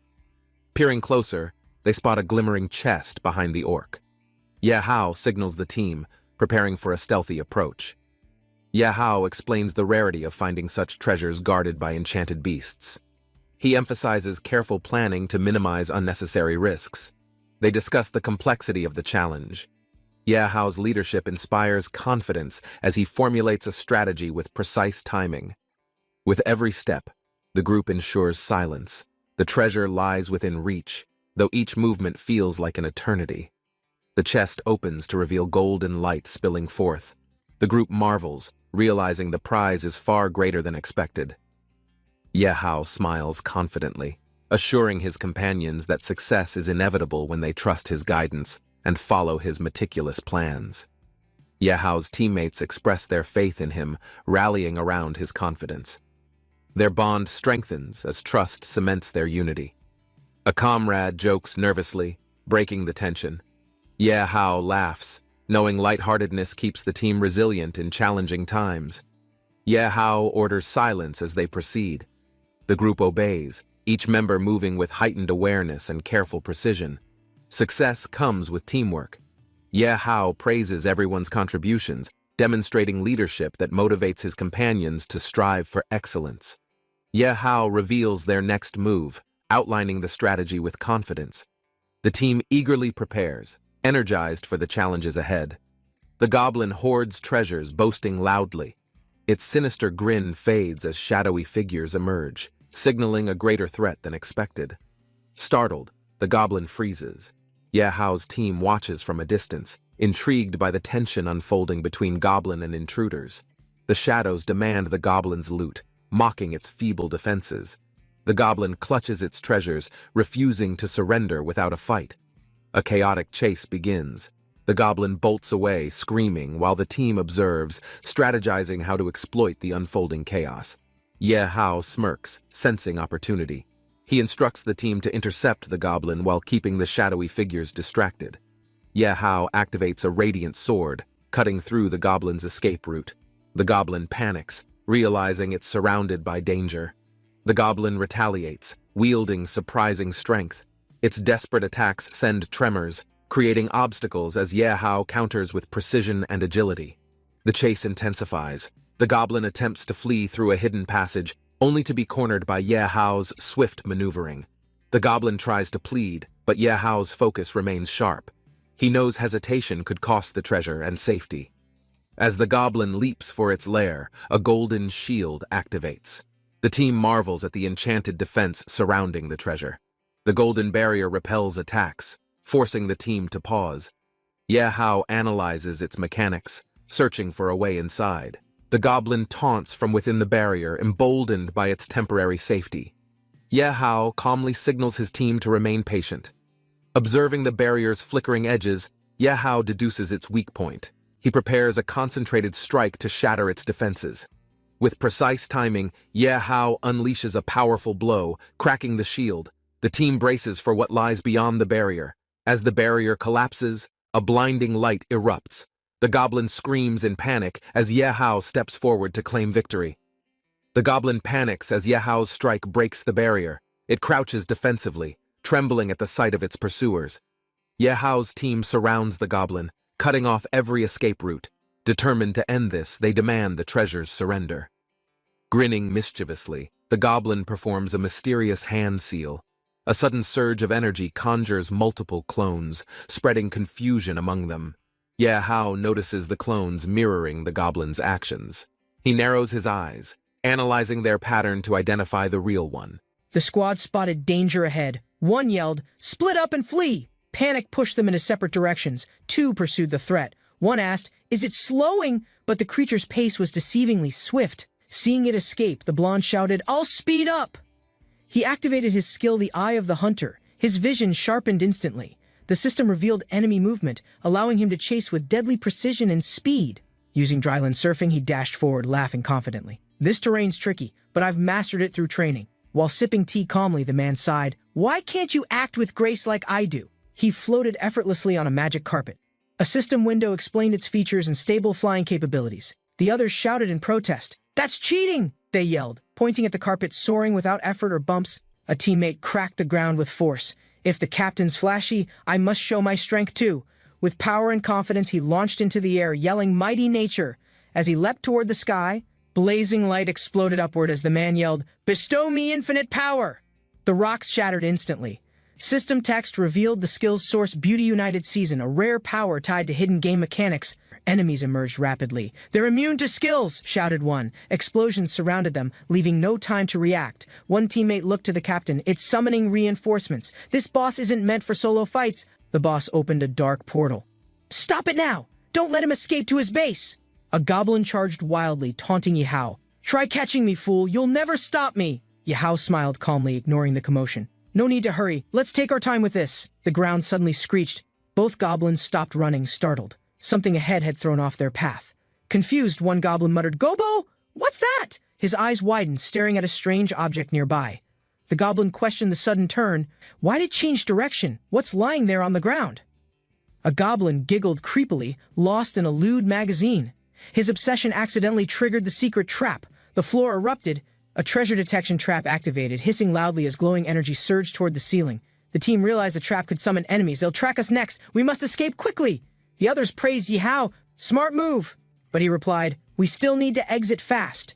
Peering closer, they spot a glimmering chest behind the orc. Yehao signals the team, preparing for a stealthy approach. Yehao explains the rarity of finding such treasures guarded by enchanted beasts. He emphasizes careful planning to minimize unnecessary risks. They discuss the complexity of the challenge. Yehao's leadership inspires confidence as he formulates a strategy with precise timing. With every step, the group ensures silence. The treasure lies within reach, though each movement feels like an eternity. The chest opens to reveal golden light spilling forth. The group marvels, realizing the prize is far greater than expected. Yehao smiles confidently, assuring his companions that success is inevitable when they trust his guidance and follow his meticulous plans. Yehao's teammates express their faith in him, rallying around his confidence. Their bond strengthens as trust cements their unity. A comrade jokes nervously, breaking the tension. Yehao laughs, knowing lightheartedness keeps the team resilient in challenging times. Yehao orders silence as they proceed. The group obeys, each member moving with heightened awareness and careful precision. Success comes with teamwork. Yehao praises everyone's contributions, demonstrating leadership that motivates his companions to strive for excellence. Yehao reveals their next move, outlining the strategy with confidence. The team eagerly prepares, energized for the challenges ahead. The goblin hoards treasures, boasting loudly. Its sinister grin fades as shadowy figures emerge, signaling a greater threat than expected. Startled, the goblin freezes. Yehao's team watches from a distance, intrigued by the tension unfolding between goblin and intruders. The shadows demand the goblin's loot, mocking its feeble defenses. The goblin clutches its treasures, refusing to surrender without a fight. A chaotic chase begins. The goblin bolts away, screaming, while the team observes, strategizing how to exploit the unfolding chaos. Yehao smirks, sensing opportunity. He instructs the team to intercept the goblin while keeping the shadowy figures distracted. Yehao activates a radiant sword, cutting through the goblin's escape route. The goblin panics, realizing it's surrounded by danger. The goblin retaliates, wielding surprising strength. Its desperate attacks send tremors, creating obstacles as Yehao counters with precision and agility. The chase intensifies. The goblin attempts to flee through a hidden passage, only to be cornered by Yehao's swift maneuvering. The goblin tries to plead, but Yehao's focus remains sharp. He knows hesitation could cost the treasure and safety. As the goblin leaps for its lair, a golden shield activates. The team marvels at the enchanted defense surrounding the treasure. The golden barrier repels attacks, forcing the team to pause. Yehao analyzes its mechanics, searching for a way inside. The goblin taunts from within the barrier, emboldened by its temporary safety. Yehao calmly signals his team to remain patient. Observing the barrier's flickering edges, Yehao deduces its weak point. He prepares a concentrated strike to shatter its defenses. With precise timing, Yehao unleashes a powerful blow, cracking the shield. The team braces for what lies beyond the barrier. As the barrier collapses, a blinding light erupts. The goblin screams in panic as Yehao steps forward to claim victory. The goblin panics as Yehao's strike breaks the barrier. It crouches defensively, trembling at the sight of its pursuers. Yehao's team surrounds the goblin, cutting off every escape route. Determined to end this, they demand the treasure's surrender. Grinning mischievously, the goblin performs a mysterious hand seal. A sudden surge of energy conjures multiple clones, spreading confusion among them. Yehao notices the clones mirroring the goblin's actions. He narrows his eyes, analyzing their pattern to identify the real one. The squad spotted danger ahead. One yelled, "Split up and flee!" Panic pushed them into separate directions. Two pursued the threat. One asked, "Is it slowing?" But the creature's pace was deceivingly swift. Seeing it escape, the blonde shouted, "I'll speed up!" He activated his skill, the Eye of the Hunter. His vision sharpened instantly. The system revealed enemy movement, allowing him to chase with deadly precision and speed. Using dryland surfing, he dashed forward, laughing confidently. "This terrain's tricky, but I've mastered it through training." While sipping tea calmly, the man sighed, "Why can't you act with grace like I do?" He floated effortlessly on a magic carpet. A system window explained its features and stable flying capabilities. The others shouted in protest. "That's cheating!" they yelled, pointing at the carpet soaring without effort or bumps. A teammate cracked the ground with force. "If the captain's flashy, I must show my strength too." With power and confidence, he launched into the air, yelling, "Mighty nature!" As he leapt toward the sky, blazing light exploded upward as the man yelled, "Bestow me infinite power!" The rocks shattered instantly. System text revealed the skill's source, Beauty United Season, a rare power tied to hidden game mechanics. Enemies emerged rapidly. "They're immune to skills!" shouted one. Explosions surrounded them, leaving no time to react. One teammate looked to the captain. "It's summoning reinforcements. This boss isn't meant for solo fights." The boss opened a dark portal. "Stop it now! Don't let him escape to his base!" A goblin charged wildly, taunting Yihao. "Try catching me, fool! You'll never stop me!" Yihao smiled calmly, ignoring the commotion. "No need to hurry. Let's take our time with this." The ground suddenly screeched. Both goblins stopped running, startled. Something ahead had thrown off their path. Confused, one goblin muttered, "Gobo! What's that?" His eyes widened, staring at a strange object nearby. The goblin questioned the sudden turn. "Why'd it change direction? What's lying there on the ground?" A goblin giggled creepily, lost in a lewd magazine. His obsession accidentally triggered the secret trap. The floor erupted. A treasure detection trap activated, hissing loudly as glowing energy surged toward the ceiling. The team realized the trap could summon enemies. "They'll track us next. We must escape quickly." The others praised Yihao. "Smart move." But he replied, "We still need to exit fast."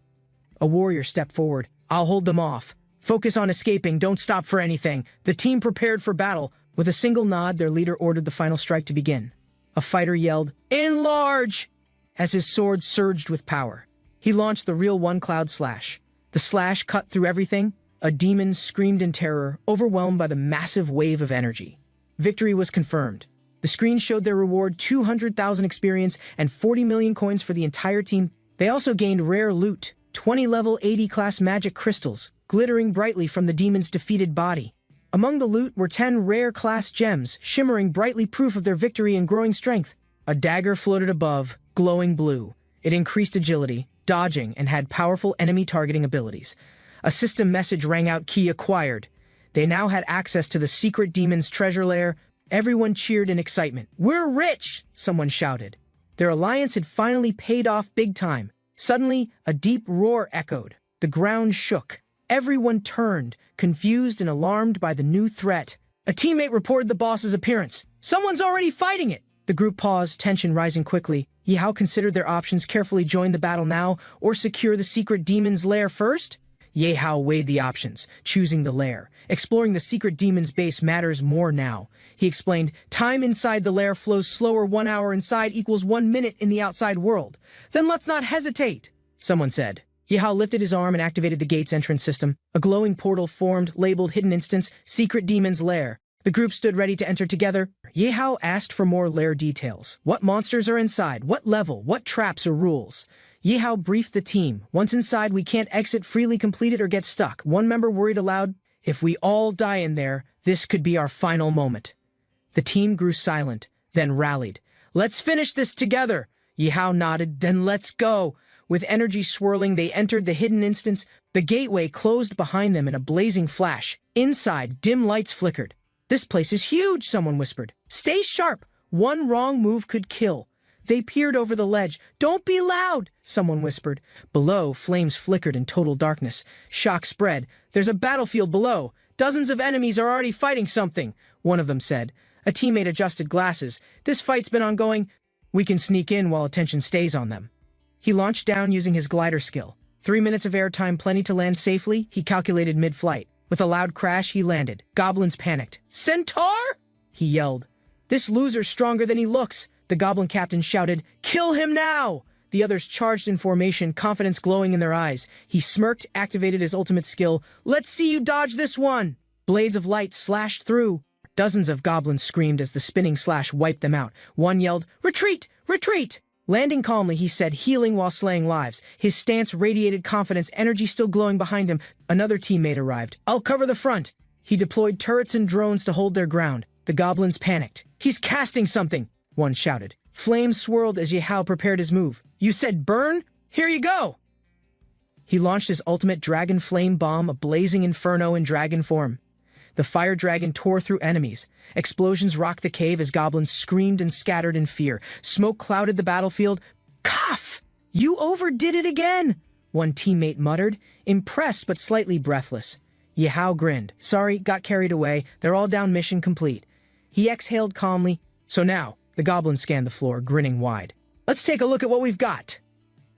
A warrior stepped forward. "I'll hold them off. Focus on escaping. Don't stop for anything." The team prepared for battle. With a single nod, their leader ordered the final strike to begin. A fighter yelled, "Enlarge!" as his sword surged with power. He launched the real One Cloud Slash. The slash cut through everything. A demon screamed in terror, overwhelmed by the massive wave of energy. Victory was confirmed. The screen showed their reward, 200,000 experience and 40 million coins for the entire team. They also gained rare loot, 20 level 80 class magic crystals, glittering brightly from the demon's defeated body. Among the loot were 10 rare class gems, shimmering brightly, proof of their victory and growing strength. A dagger floated above, glowing blue. It increased agility, dodging, and had powerful enemy targeting abilities. A system message rang out, "Key acquired." They now had access to the secret demon's treasure lair. Everyone cheered in excitement. "We're rich!" someone shouted. Their alliance had finally paid off big time. Suddenly, a deep roar echoed. The ground shook. Everyone turned, confused and alarmed by the new threat. A teammate reported the boss's appearance. "Someone's already fighting it!" The group paused, tension rising quickly. Yihao considered their options carefully: join the battle now, or secure the secret demon's lair first? Yihao weighed the options, choosing the lair. Exploring the secret demon's base matters more now. He explained, "Time inside the lair flows slower. 1 hour inside equals 1 minute in the outside world." "Then let's not hesitate," someone said. Yihao lifted his arm and activated the gate's entrance system. A glowing portal formed, labeled Hidden Instance, Secret Demon's Lair. The group stood ready to enter together. Yihao asked for more lair details. What monsters are inside? What level? What traps or rules? Yihao briefed the team. "Once inside, we can't exit freely, complete it, or get stuck." One member worried aloud, "If we all die in there, this could be our final moment." The team grew silent, then rallied. "Let's finish this together." Yihao nodded. "Then let's go." With energy swirling, they entered the hidden instance. The gateway closed behind them in a blazing flash. Inside, dim lights flickered. "This place is huge," someone whispered. "Stay sharp. One wrong move could kill." They peered over the ledge. "Don't be loud," someone whispered. Below, flames flickered in total darkness. Shock spread. "There's a battlefield below. Dozens of enemies are already fighting something," one of them said. A teammate adjusted glasses. "This fight's been ongoing. We can sneak in while attention stays on them." He launched down using his glider skill. 3 minutes of airtime, plenty to land safely, he calculated mid-flight. With a loud crash, he landed. Goblins panicked. "Centaur?" he yelled. "This loser's stronger than he looks," the goblin captain shouted. "Kill him now!" The others charged in formation, confidence glowing in their eyes. He smirked, activated his ultimate skill. "Let's see you dodge this one!" Blades of light slashed through. Dozens of goblins screamed as the spinning slash wiped them out. One yelled, "Retreat! Retreat!" Landing calmly, he said, healing while slaying lives. His stance radiated confidence, energy still glowing behind him. Another teammate arrived. "I'll cover the front." He deployed turrets and drones to hold their ground. The goblins panicked. "He's casting something," one shouted. Flames swirled as Yehao prepared his move. "You said burn? Here you go!" He launched his ultimate dragon flame bomb, a blazing inferno in dragon form. The fire dragon tore through enemies. Explosions rocked the cave as goblins screamed and scattered in fear. Smoke clouded the battlefield. "Cough! You overdid it again!" one teammate muttered, impressed but slightly breathless. Yehao grinned. "Sorry, got carried away. They're all down, mission complete." He exhaled calmly. "So now," the goblin scanned the floor, grinning wide. "Let's take a look at what we've got."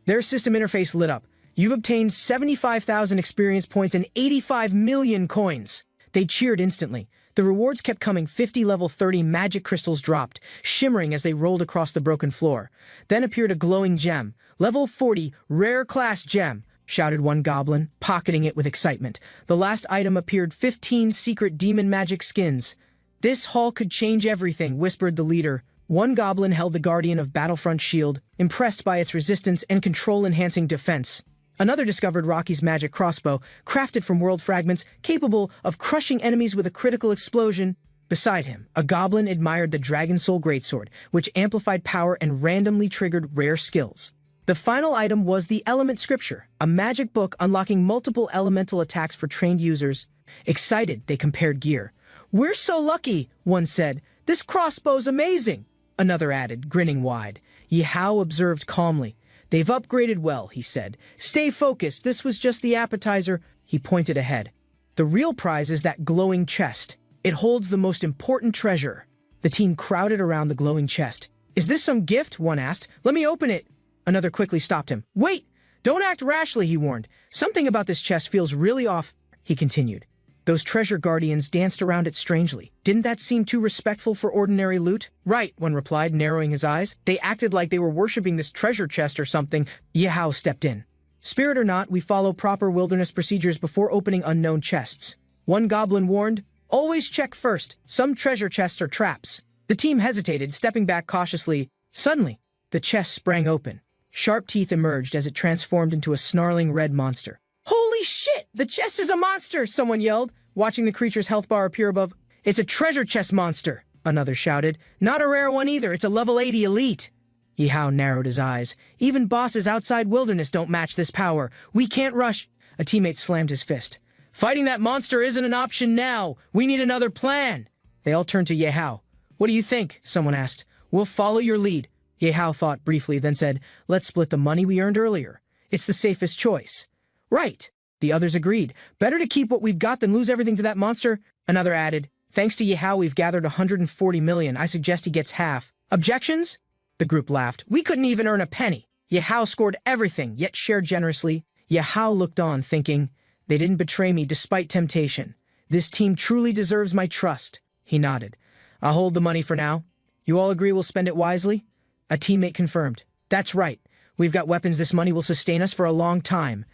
Their system interface lit up. "You've obtained 75,000 experience points and 85 million coins." They cheered instantly. The rewards kept coming. 50 level 30 magic crystals dropped, shimmering as they rolled across the broken floor. Then appeared a glowing gem. "Level 40, rare class gem," shouted one goblin, pocketing it with excitement. The last item appeared, 15 secret demon magic skins. "This haul could change everything," whispered the leader. One goblin held the Guardian of Battlefront shield, impressed by its resistance and control-enhancing defense. Another discovered Rocky's magic crossbow, crafted from world fragments, capable of crushing enemies with a critical explosion. Beside him, a goblin admired the Dragon Soul Greatsword, which amplified power and randomly triggered rare skills. The final item was the Element Scripture, a magic book unlocking multiple elemental attacks for trained users. Excited, they compared gear. "We're so lucky," one said. "This crossbow's amazing." Another added, grinning wide. Yehao observed calmly. "They've upgraded well," he said. "Stay focused, this was just the appetizer." He pointed ahead. "The real prize is that glowing chest. It holds the most important treasure." The team crowded around the glowing chest. "Is this some gift?" one asked. "Let me open it." Another quickly stopped him. "Wait! Don't act rashly," he warned. "Something about this chest feels really off," he continued. Those treasure guardians danced around it strangely. "Didn't that seem too respectful for ordinary loot?" "Right," one replied, narrowing his eyes. "They acted like they were worshipping this treasure chest or something." Yehao stepped in. "Spirit or not, we follow proper wilderness procedures before opening unknown chests." One goblin warned, "Always check first. Some treasure chests are traps." The team hesitated, stepping back cautiously. Suddenly, the chest sprang open. Sharp teeth emerged as it transformed into a snarling red monster. "Holy shit! The chest is a monster!" someone yelled, watching the creature's health bar appear above. "It's a treasure chest monster!" another shouted. "Not a rare one either, it's a level 80 elite." Yehao narrowed his eyes. "Even bosses outside wilderness don't match this power. We can't rush." A teammate slammed his fist. "Fighting that monster isn't an option now. We need another plan." They all turned to Yehao. "What do you think?" someone asked. "We'll follow your lead." Yehao thought briefly, then said, "Let's split the money we earned earlier. It's the safest choice." "Right," the others agreed. "Better to keep what we've got than lose everything to that monster." Another added, "Thanks to Yehao, we've gathered 140 million. I suggest he gets half." "Objections?" The group laughed. "We couldn't even earn a penny." Yehao scored everything, yet shared generously. Yehao looked on, thinking, "They didn't betray me despite temptation. This team truly deserves my trust." He nodded. "I'll hold the money for now. You all agree we'll spend it wisely?" A teammate confirmed. "That's right. We've got weapons. This money will sustain us for a long time."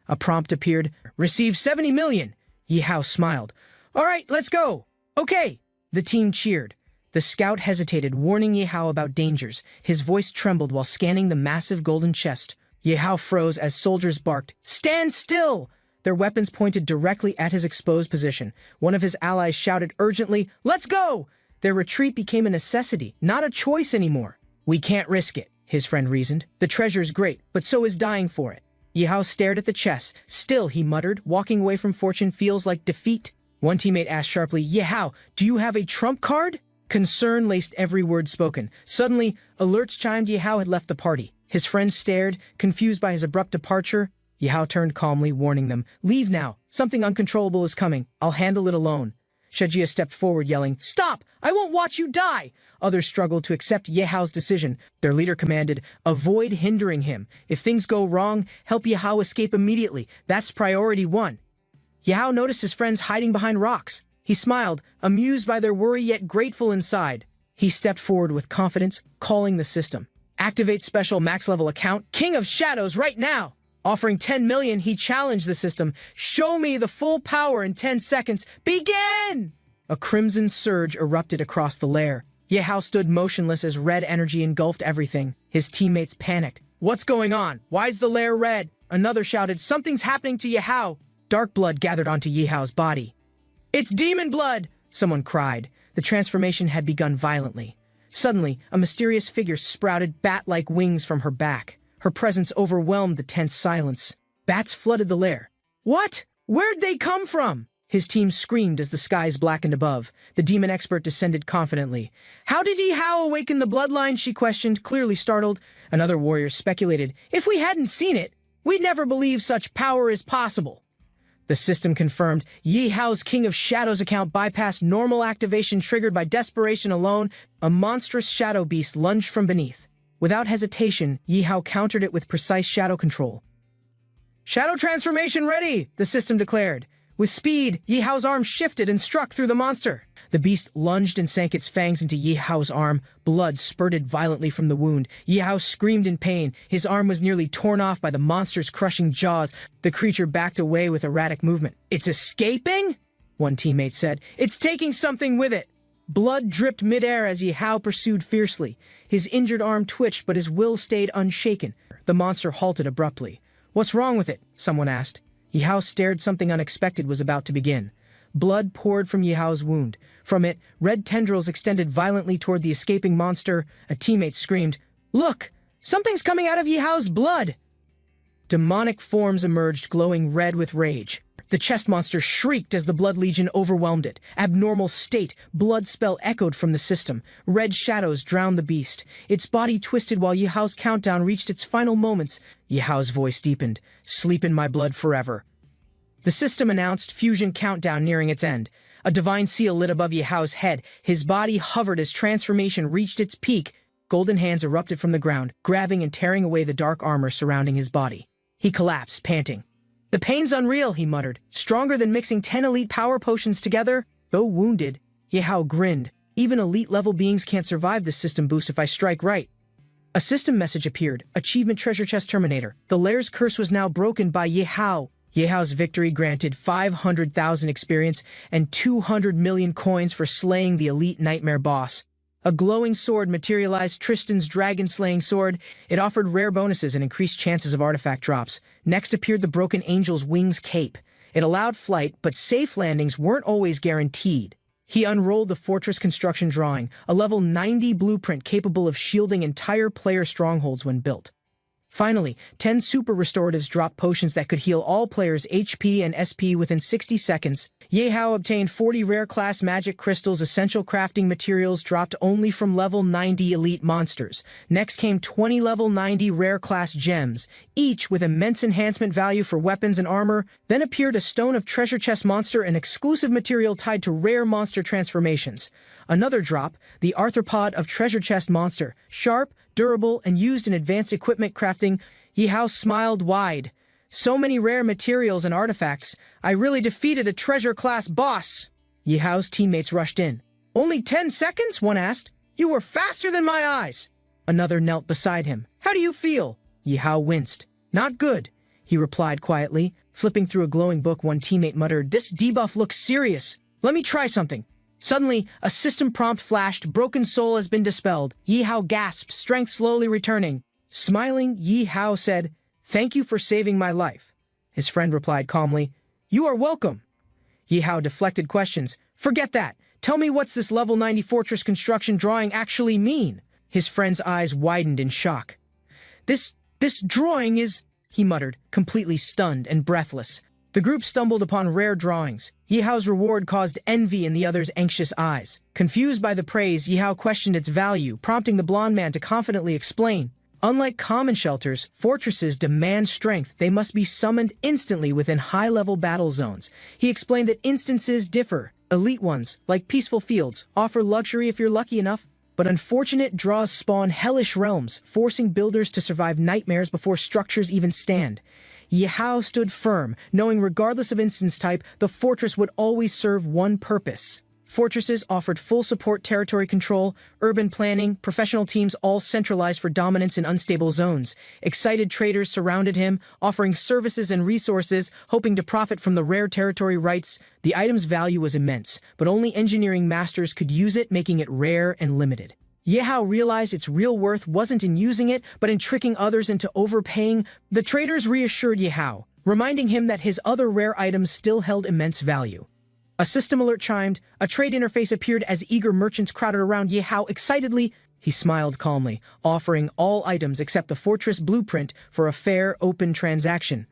A prompt appeared. "Receive 70 million. Yehao smiled. "All right, let's go." "Okay." The team cheered. The scout hesitated, warning Yehao about dangers. His voice trembled while scanning the massive golden chest. Yehao froze as soldiers barked, "Stand still!" Their weapons pointed directly at his exposed position. One of his allies shouted urgently, "Let's go!" Their retreat became a necessity, not a choice anymore. "We can't risk it," his friend reasoned. "The treasure's great, but so is dying for it." Yehao stared at the chest. "Still," he muttered, "walking away from fortune feels like defeat." One teammate asked sharply, "Yehao, do you have a trump card?" Concern laced every word spoken. Suddenly, alerts chimed. Yehao had left the party. His friends stared, confused by his abrupt departure. Yehao turned calmly, warning them, "Leave now. Something uncontrollable is coming. I'll handle it alone." Shajia stepped forward, yelling, "Stop! I won't watch you die!" Others struggled to accept Yehao's decision. Their leader commanded, "Avoid hindering him. If things go wrong, help Yehao escape immediately. That's priority one." Yehao noticed his friends hiding behind rocks. He smiled, amused by their worry yet grateful inside. He stepped forward with confidence, calling the system. "Activate special max-level account, King of Shadows, right now!" Offering 10 million, he challenged the system. Show me the full power in 10 seconds. Begin! A crimson surge erupted across the lair. Yehao stood motionless as red energy engulfed everything. His teammates panicked. What's going on? Why's the lair red? Another shouted, something's happening to Yehao. Dark blood gathered onto Yehao's body. It's demon blood! Someone cried. The transformation had begun violently. Suddenly, a mysterious figure sprouted bat-like wings from her back. Her presence overwhelmed the tense silence. Bats flooded the lair. What? Where'd they come from? His team screamed as the skies blackened above. The demon expert descended confidently. How did Yehao awaken the bloodline? She questioned, clearly startled. Another warrior speculated. If we hadn't seen it, we'd never believe such power is possible. The system confirmed Yehao's King of Shadows account bypassed normal activation triggered by desperation alone. A monstrous shadow beast lunged from beneath. Without hesitation, Yehao countered it with precise shadow control. Shadow transformation ready, the system declared. With speed, Yehao's arm shifted and struck through the monster. The beast lunged and sank its fangs into Yehao's arm. Blood spurted violently from the wound. Yehao screamed in pain. His arm was nearly torn off by the monster's crushing jaws. The creature backed away with erratic movement. It's escaping? One teammate said. It's taking something with it. Blood dripped midair as Yehao pursued fiercely. His injured arm twitched, but his will stayed unshaken. The monster halted abruptly. What's wrong with it? Someone asked. Yehao stared. Something unexpected was about to begin. Blood poured from Yehao's wound. From it, red tendrils extended violently toward the escaping monster. A teammate screamed, Look! Something's coming out of Yehao's blood! Demonic forms emerged, glowing red with rage. The chest monster shrieked as the blood legion overwhelmed it. Abnormal state, blood spell echoed from the system. Red shadows drowned the beast. Its body twisted while Yehao's countdown reached its final moments. Yehao's voice deepened. Sleep in my blood forever. The system announced fusion countdown nearing its end. A divine seal lit above Yehao's head. His body hovered as transformation reached its peak. Golden hands erupted from the ground, grabbing and tearing away the dark armor surrounding his body. He collapsed, panting. The pain's unreal, he muttered. Stronger than mixing 10 elite power potions together? Though wounded, Yehao grinned. Even elite-level beings can't survive this system boost if I strike right. A system message appeared. Achievement Treasure Chest Terminator. The lair's curse was now broken by Yehao. Yehao's victory granted 500,000 experience and 200 million coins for slaying the elite nightmare boss. A glowing sword materialized, Tristan's dragon-slaying sword. It offered rare bonuses and increased chances of artifact drops. Next appeared the Broken Angel's Wings cape. It allowed flight, but safe landings weren't always guaranteed. He unrolled the fortress construction drawing, a level 90 blueprint capable of shielding entire player strongholds when built. Finally, 10 super restoratives dropped potions that could heal all players' HP and SP within 60 seconds. Yehao obtained 40 rare-class magic crystals. Essential crafting materials dropped only from level 90 elite monsters. Next came 20 level 90 rare-class gems, each with immense enhancement value for weapons and armor. Then appeared a Stone of Treasure Chest monster, an exclusive material tied to rare monster transformations. Another drop, the Arthropod of Treasure Chest monster, sharp, durable, and used in advanced equipment crafting. Yehao smiled wide. So many rare materials and artifacts. I really defeated a treasure-class boss. Yehao's teammates rushed in. Only 10 seconds? One asked. You were faster than my eyes. Another knelt beside him. How do you feel? Yehao winced. Not good, he replied quietly. Flipping through a glowing book, one teammate muttered, This debuff looks serious. Let me try something. Suddenly, a system prompt flashed. Broken soul has been dispelled. Yehao gasped, strength slowly returning. Smiling, Yehao said, Thank you for saving my life. His friend replied calmly, You are welcome. Yehao deflected questions. Forget that. Tell me, what's this level 90 fortress construction drawing actually mean? His friend's eyes widened in shock. This drawing is, he muttered, completely stunned and breathless. The group stumbled upon rare drawings. Yehao's reward caused envy in the other's anxious eyes. Confused by the praise, Yehao questioned its value, prompting the blonde man to confidently explain. Unlike common shelters, fortresses demand strength. They must be summoned instantly within high-level battle zones. He explained that instances differ. Elite ones, like peaceful fields, offer luxury if you're lucky enough, but unfortunate draws spawn hellish realms, forcing builders to survive nightmares before structures even stand. Yehao stood firm, knowing regardless of instance type, the fortress would always serve one purpose: Fortresses offered full support territory control, urban planning, professional teams all centralized for dominance in unstable zones. Excited traders surrounded him, offering services and resources, hoping to profit from the rare territory rights. The item's value was immense, but only engineering masters could use it, making it rare and limited. Yehao realized its real worth wasn't in using it, but in tricking others into overpaying. The traders reassured Yehao, reminding him that his other rare items still held immense value. A system alert chimed, a trade interface appeared as eager merchants crowded around Yehao excitedly. He smiled calmly, offering all items except the fortress blueprint for a fair, open transaction.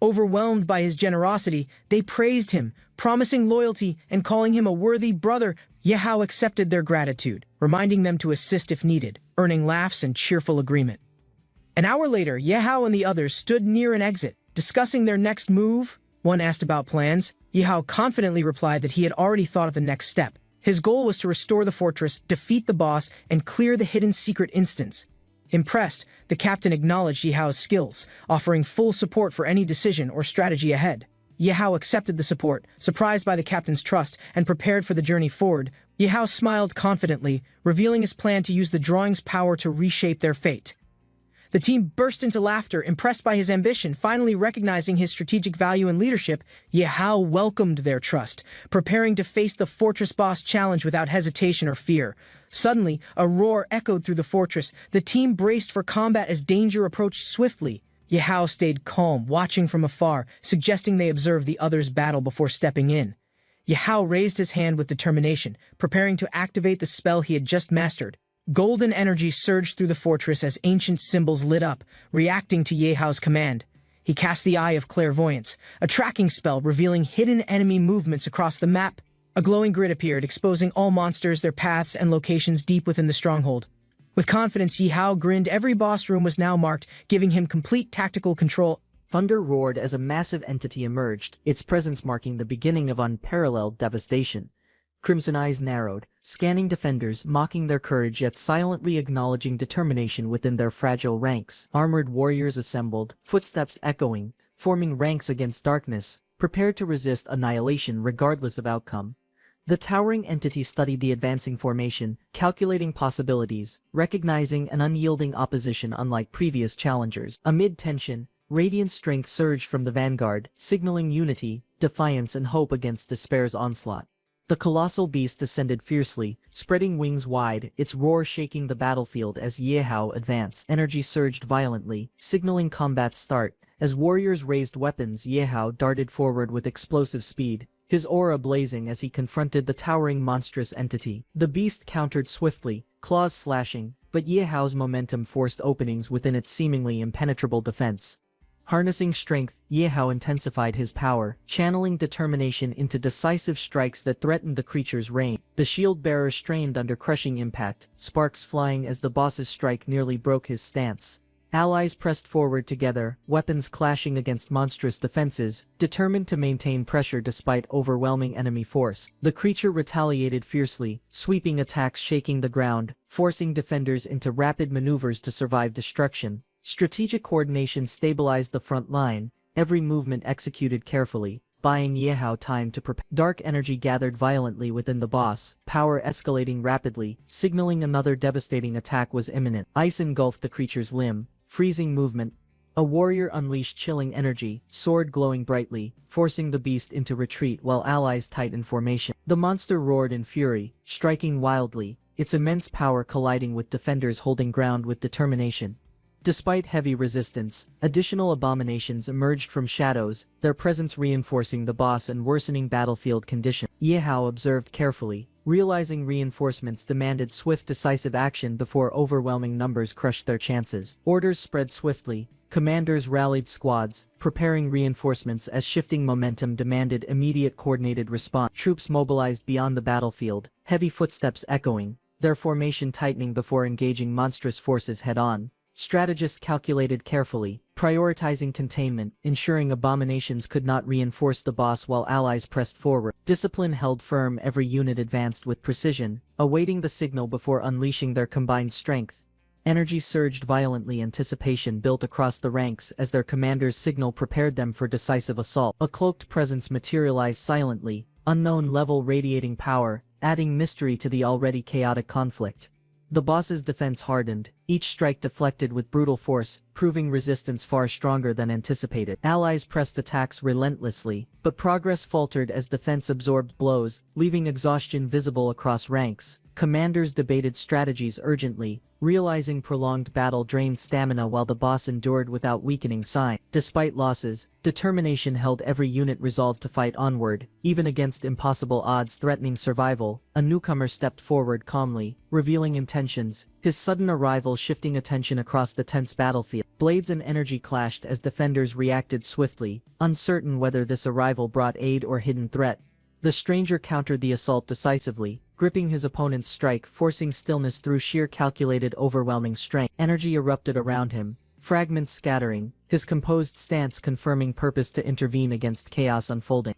Overwhelmed by his generosity, they praised him, promising loyalty and calling him a worthy brother. Yehao accepted their gratitude, reminding them to assist if needed, earning laughs and cheerful agreement. An hour later, Yehao and the others stood near an exit, discussing their next move. One asked about plans. Yehao confidently replied that he had already thought of the next step. His goal was to restore the fortress, defeat the boss, and clear the hidden secret instance. Impressed, the captain acknowledged Yehao's skills, offering full support for any decision or strategy ahead. Yehao accepted the support, surprised by the captain's trust, and prepared for the journey forward. Yehao smiled confidently, revealing his plan to use the drawing's power to reshape their fate. The team burst into laughter, impressed by his ambition. Finally recognizing his strategic value and leadership, Yehao welcomed their trust, preparing to face the fortress boss challenge without hesitation or fear. Suddenly, a roar echoed through the fortress. The team braced for combat as danger approached swiftly. Yehao stayed calm, watching from afar, suggesting they observe the others' battle before stepping in. Yehao raised his hand with determination, preparing to activate the spell he had just mastered. Golden energy surged through the fortress as ancient symbols lit up, reacting to Yehao's command. He cast the Eye of Clairvoyance, a tracking spell revealing hidden enemy movements across the map. A glowing grid appeared, exposing all monsters, their paths, and locations deep within the stronghold. With confidence, Yehao grinned. Every boss room was now marked, giving him complete tactical control. Thunder roared as a massive entity emerged, its presence marking the beginning of unparalleled devastation. Crimson eyes narrowed, scanning defenders, mocking their courage yet silently acknowledging determination within their fragile ranks. Armored warriors assembled, footsteps echoing, forming ranks against darkness, prepared to resist annihilation regardless of outcome. The towering entity studied the advancing formation, calculating possibilities, recognizing an unyielding opposition unlike previous challengers. Amid tension, radiant strength surged from the vanguard, signaling unity, defiance, and hope against despair's onslaught. The colossal beast descended fiercely, spreading wings wide, its roar shaking the battlefield as Yehao advanced. Energy surged violently, signaling combat's start. As warriors raised weapons, Yehao darted forward with explosive speed, his aura blazing as he confronted the towering monstrous entity. The beast countered swiftly, claws slashing, but Yehao's momentum forced openings within its seemingly impenetrable defense. Harnessing strength, Yehao intensified his power, channeling determination into decisive strikes that threatened the creature's reign. The shield-bearer strained under crushing impact, sparks flying as the boss's strike nearly broke his stance. Allies pressed forward together, weapons clashing against monstrous defenses, determined to maintain pressure despite overwhelming enemy force. The creature retaliated fiercely, sweeping attacks shaking the ground, forcing defenders into rapid maneuvers to survive destruction. Strategic coordination stabilized the front line, every movement executed carefully, buying Yehao time to prepare. Dark energy gathered violently within the boss, power escalating rapidly, signaling another devastating attack was imminent. Ice engulfed the creature's limb, freezing movement. A warrior unleashed chilling energy, sword glowing brightly, forcing the beast into retreat while allies tightened formation. The monster roared in fury, striking wildly, its immense power colliding with defenders holding ground with determination. Despite heavy resistance, additional abominations emerged from shadows, their presence reinforcing the boss and worsening battlefield conditions. Yehao observed carefully, realizing reinforcements demanded swift decisive action before overwhelming numbers crushed their chances. Orders spread swiftly, commanders rallied squads, preparing reinforcements as shifting momentum demanded immediate coordinated response. Troops mobilized beyond the battlefield, heavy footsteps echoing, their formation tightening before engaging monstrous forces head-on. Strategists calculated carefully, prioritizing containment, ensuring abominations could not reinforce the boss while allies pressed forward. Discipline held firm, every unit advanced with precision, awaiting the signal before unleashing their combined strength. Energy surged violently, anticipation built across the ranks as their commander's signal prepared them for decisive assault. A cloaked presence materialized silently, unknown level radiating power, adding mystery to the already chaotic conflict. The boss's defense hardened, each strike deflected with brutal force, proving resistance far stronger than anticipated. Allies pressed attacks relentlessly, but progress faltered as defense absorbed blows, leaving exhaustion visible across ranks. Commanders debated strategies urgently, realizing prolonged battle drained stamina while the boss endured without weakening sign. Despite losses, determination held every unit resolved to fight onward, even against impossible odds threatening survival. A newcomer stepped forward calmly, revealing intentions, his sudden arrival shifting attention across the tense battlefield. Blades and energy clashed as defenders reacted swiftly, uncertain whether this arrival brought aid or hidden threat. The stranger countered the assault decisively, gripping his opponent's strike, forcing stillness through sheer calculated overwhelming strength. Energy erupted around him, fragments scattering, his composed stance confirming purpose to intervene against chaos unfolding.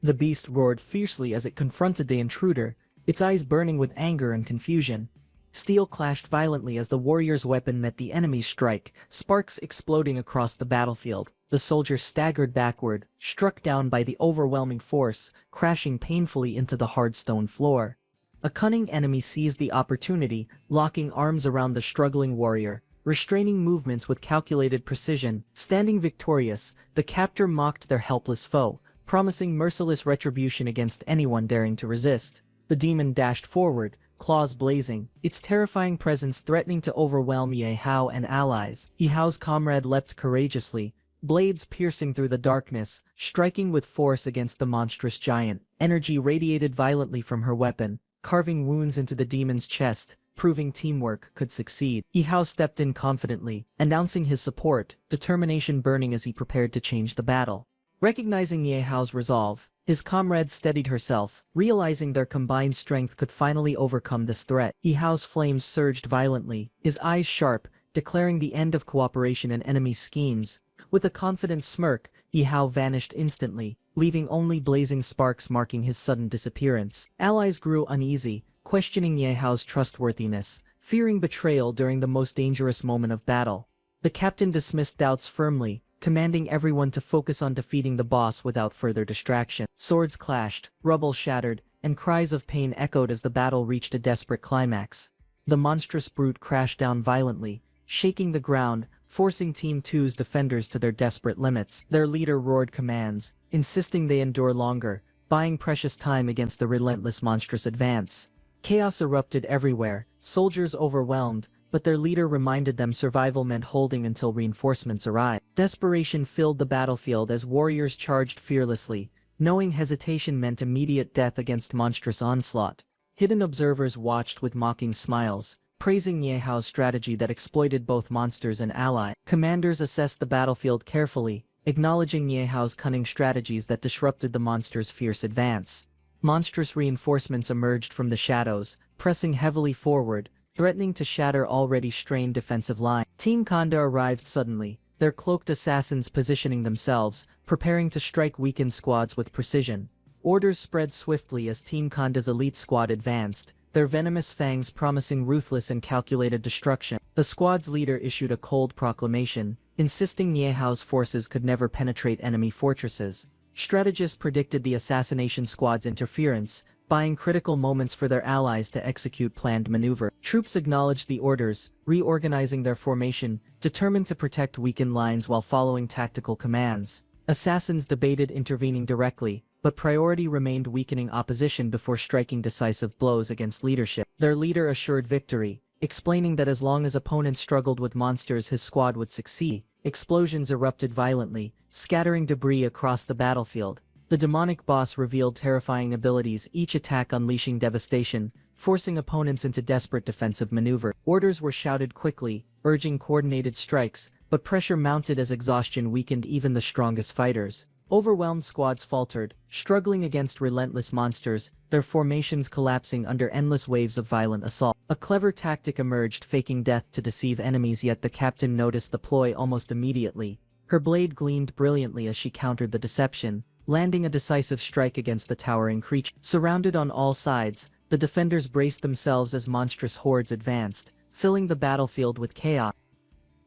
The beast roared fiercely as it confronted the intruder, its eyes burning with anger and confusion. Steel clashed violently as the warrior's weapon met the enemy's strike, sparks exploding across the battlefield. The soldier staggered backward, struck down by the overwhelming force, crashing painfully into the hard stone floor. A cunning enemy seized the opportunity, locking arms around the struggling warrior, restraining movements with calculated precision. Standing victorious, the captor mocked their helpless foe, promising merciless retribution against anyone daring to resist. The demon dashed forward, claws blazing, its terrifying presence threatening to overwhelm Ye Hao and allies. Ye Hao's comrade leapt courageously, blades piercing through the darkness, striking with force against the monstrous giant. Energy radiated violently from her weapon, carving wounds into the demon's chest, proving teamwork could succeed. Ye Hao stepped in confidently, announcing his support, determination burning as he prepared to change the battle. Recognizing Ye Hao's resolve, his comrade steadied herself, realizing their combined strength could finally overcome this threat. Ye Hao's flames surged violently, his eyes sharp, declaring the end of cooperation and enemy schemes. With a confident smirk, Ye Hao vanished instantly, leaving only blazing sparks marking his sudden disappearance. Allies grew uneasy, questioning Ye Hao's trustworthiness, fearing betrayal during the most dangerous moment of battle. The captain dismissed doubts firmly, commanding everyone to focus on defeating the boss without further distraction. Swords clashed, rubble shattered, and cries of pain echoed as the battle reached a desperate climax. The monstrous brute crashed down violently, shaking the ground, forcing Team 2's defenders to their desperate limits. Their leader roared commands, insisting they endure longer, buying precious time against the relentless monstrous advance. Chaos erupted everywhere, soldiers overwhelmed, but their leader reminded them survival meant holding until reinforcements arrived. Desperation filled the battlefield as warriors charged fearlessly, knowing hesitation meant immediate death against monstrous onslaught. Hidden observers watched with mocking smiles, praising Ye Hao's strategy that exploited both monsters and allies. Commanders assessed the battlefield carefully, acknowledging Ye Hao's cunning strategies that disrupted the monster's fierce advance. Monstrous reinforcements emerged from the shadows, pressing heavily forward, threatening to shatter already strained defensive lines. Team Kanda arrived suddenly, their cloaked assassins positioning themselves, preparing to strike weakened squads with precision. Orders spread swiftly as Team Kanda's elite squad advanced, their venomous fangs promising ruthless and calculated destruction. The squad's leader issued a cold proclamation, insisting Ye Hao's forces could never penetrate enemy fortresses. Strategists predicted the assassination squad's interference, buying critical moments for their allies to execute planned maneuver. Troops acknowledged the orders, reorganizing their formation, determined to protect weakened lines while following tactical commands. Assassins debated intervening directly, but priority remained weakening opposition before striking decisive blows against leadership. Their leader assured victory, explaining that as long as opponents struggled with monsters his squad would succeed. Explosions erupted violently, scattering debris across the battlefield. The demonic boss revealed terrifying abilities, each attack unleashing devastation, forcing opponents into desperate defensive maneuver. Orders were shouted quickly, urging coordinated strikes, but pressure mounted as exhaustion weakened even the strongest fighters. Overwhelmed squads faltered, struggling against relentless monsters, their formations collapsing under endless waves of violent assault. A clever tactic emerged, faking death to deceive enemies, yet the captain noticed the ploy almost immediately. Her blade gleamed brilliantly as she countered the deception, landing a decisive strike against the towering creature. Surrounded on all sides, the defenders braced themselves as monstrous hordes advanced, filling the battlefield with chaos.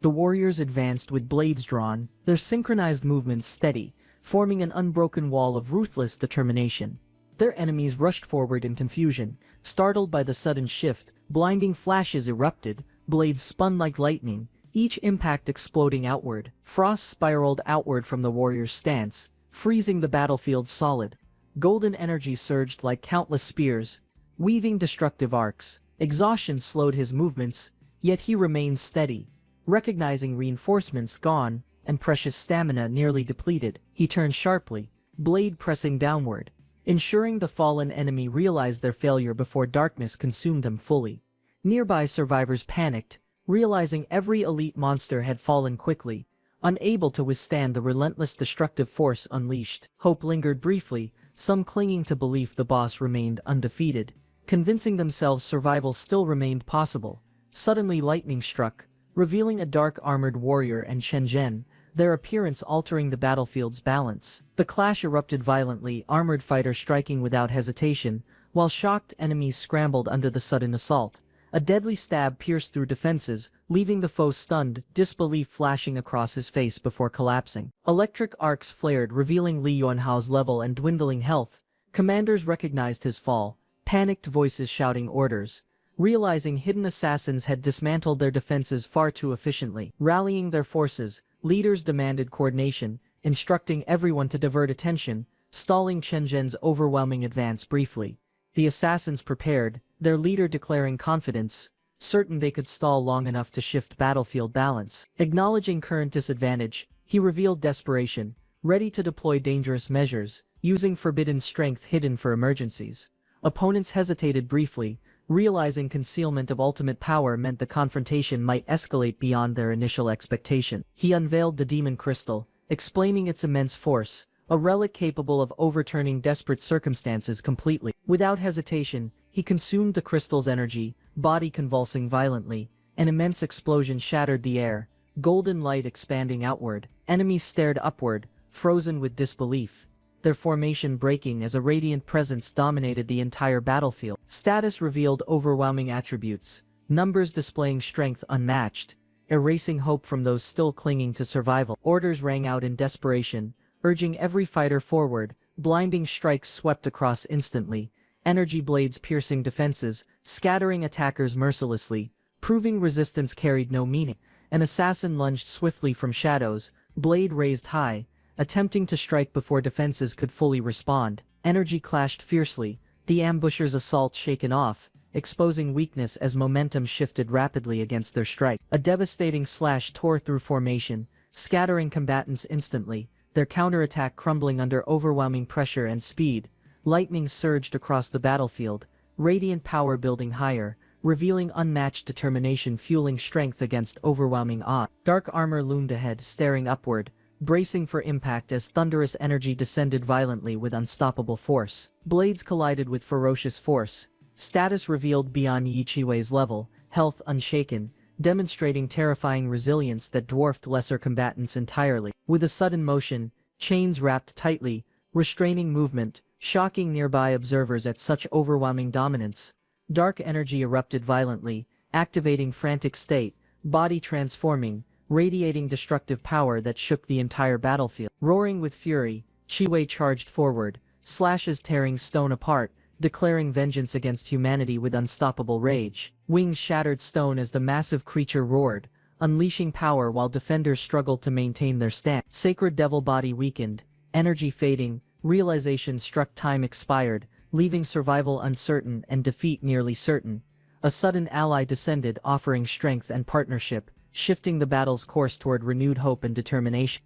The warriors advanced with blades drawn, their synchronized movements steady, forming an unbroken wall of ruthless determination. Their enemies rushed forward in confusion. Startled by the sudden shift, blinding flashes erupted, blades spun like lightning, each impact exploding outward. Frost spiraled outward from the warrior's stance, freezing the battlefield solid. Golden energy surged like countless spears, weaving destructive arcs. Exhaustion slowed his movements, yet he remained steady. Recognizing reinforcements gone, and precious stamina nearly depleted, he turned sharply, blade pressing downward, ensuring the fallen enemy realized their failure before darkness consumed them fully. Nearby survivors panicked, realizing every elite monster had fallen quickly, unable to withstand the relentless destructive force unleashed. Hope lingered briefly, some clinging to belief the boss remained undefeated, convincing themselves survival still remained possible. Suddenly lightning struck, revealing a dark armored warrior and Shenzhen, their appearance altering the battlefield's balance. The clash erupted violently, armored fighters striking without hesitation, while shocked enemies scrambled under the sudden assault. A deadly stab pierced through defenses, leaving the foe stunned, disbelief flashing across his face before collapsing. Electric arcs flared, revealing Li Yuanhao's level and dwindling health. Commanders recognized his fall, panicked voices shouting orders. Realizing hidden assassins had dismantled their defenses far too efficiently. Rallying their forces, leaders demanded coordination, instructing everyone to divert attention, stalling Chen Zhen's overwhelming advance briefly. The assassins prepared, their leader declaring confidence, certain they could stall long enough to shift battlefield balance. Acknowledging current disadvantage, he revealed desperation, ready to deploy dangerous measures, using forbidden strength hidden for emergencies. Opponents hesitated briefly, realizing concealment of ultimate power meant the confrontation might escalate beyond their initial expectation. He unveiled the demon crystal, explaining its immense force, a relic capable of overturning desperate circumstances completely. Without hesitation, he consumed the crystal's energy, body convulsing violently. An immense explosion shattered the air, golden light expanding outward. Enemies stared upward, frozen with disbelief, their formation breaking as a radiant presence dominated the entire battlefield. Status revealed overwhelming attributes, numbers displaying strength unmatched, erasing hope from those still clinging to survival. Orders rang out in desperation, urging every fighter forward. Blinding strikes swept across instantly, energy blades piercing defenses, scattering attackers mercilessly, proving resistance carried no meaning. An assassin lunged swiftly from shadows, blade raised high, attempting to strike before defenses could fully respond. Energy clashed fiercely, the ambusher's assault shaken off, exposing weakness as momentum shifted rapidly against their strike. A devastating slash tore through formation, scattering combatants instantly, their counterattack crumbling under overwhelming pressure and speed. Lightning surged across the battlefield, radiant power building higher, revealing unmatched determination fueling strength against overwhelming odds. Dark armor loomed ahead, staring upward, bracing for impact as thunderous energy descended violently with unstoppable force. Blades collided with ferocious force, status revealed beyond Yi Qiwei's level, health unshaken, demonstrating terrifying resilience that dwarfed lesser combatants entirely. With a sudden motion, chains wrapped tightly, restraining movement, shocking nearby observers at such overwhelming dominance. Dark energy erupted violently, activating frantic state, body transforming, radiating destructive power that shook the entire battlefield. Roaring with fury, Qiwei charged forward, slashes tearing stone apart, declaring vengeance against humanity with unstoppable rage. Wings shattered stone as the massive creature roared, unleashing power while defenders struggled to maintain their stand. Sacred devil body weakened, energy fading, realization struck time expired, leaving survival uncertain and defeat nearly certain. A sudden ally descended, offering strength and partnership, shifting the battle's course toward renewed hope and determination.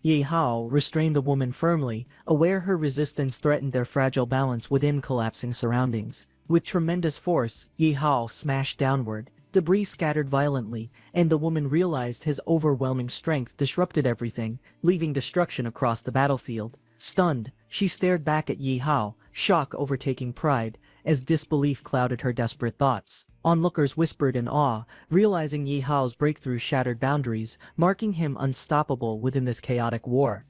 Ye Hao restrained the woman firmly, aware her resistance threatened their fragile balance within collapsing surroundings. With tremendous force, Ye Hao smashed downward, debris scattered violently, and the woman realized his overwhelming strength disrupted everything, leaving destruction across the battlefield. Stunned, she stared back at Ye Hao, shock overtaking pride, as disbelief clouded her desperate thoughts. Onlookers whispered in awe, realizing Ye Hao's breakthrough shattered boundaries, marking him unstoppable within this chaotic war.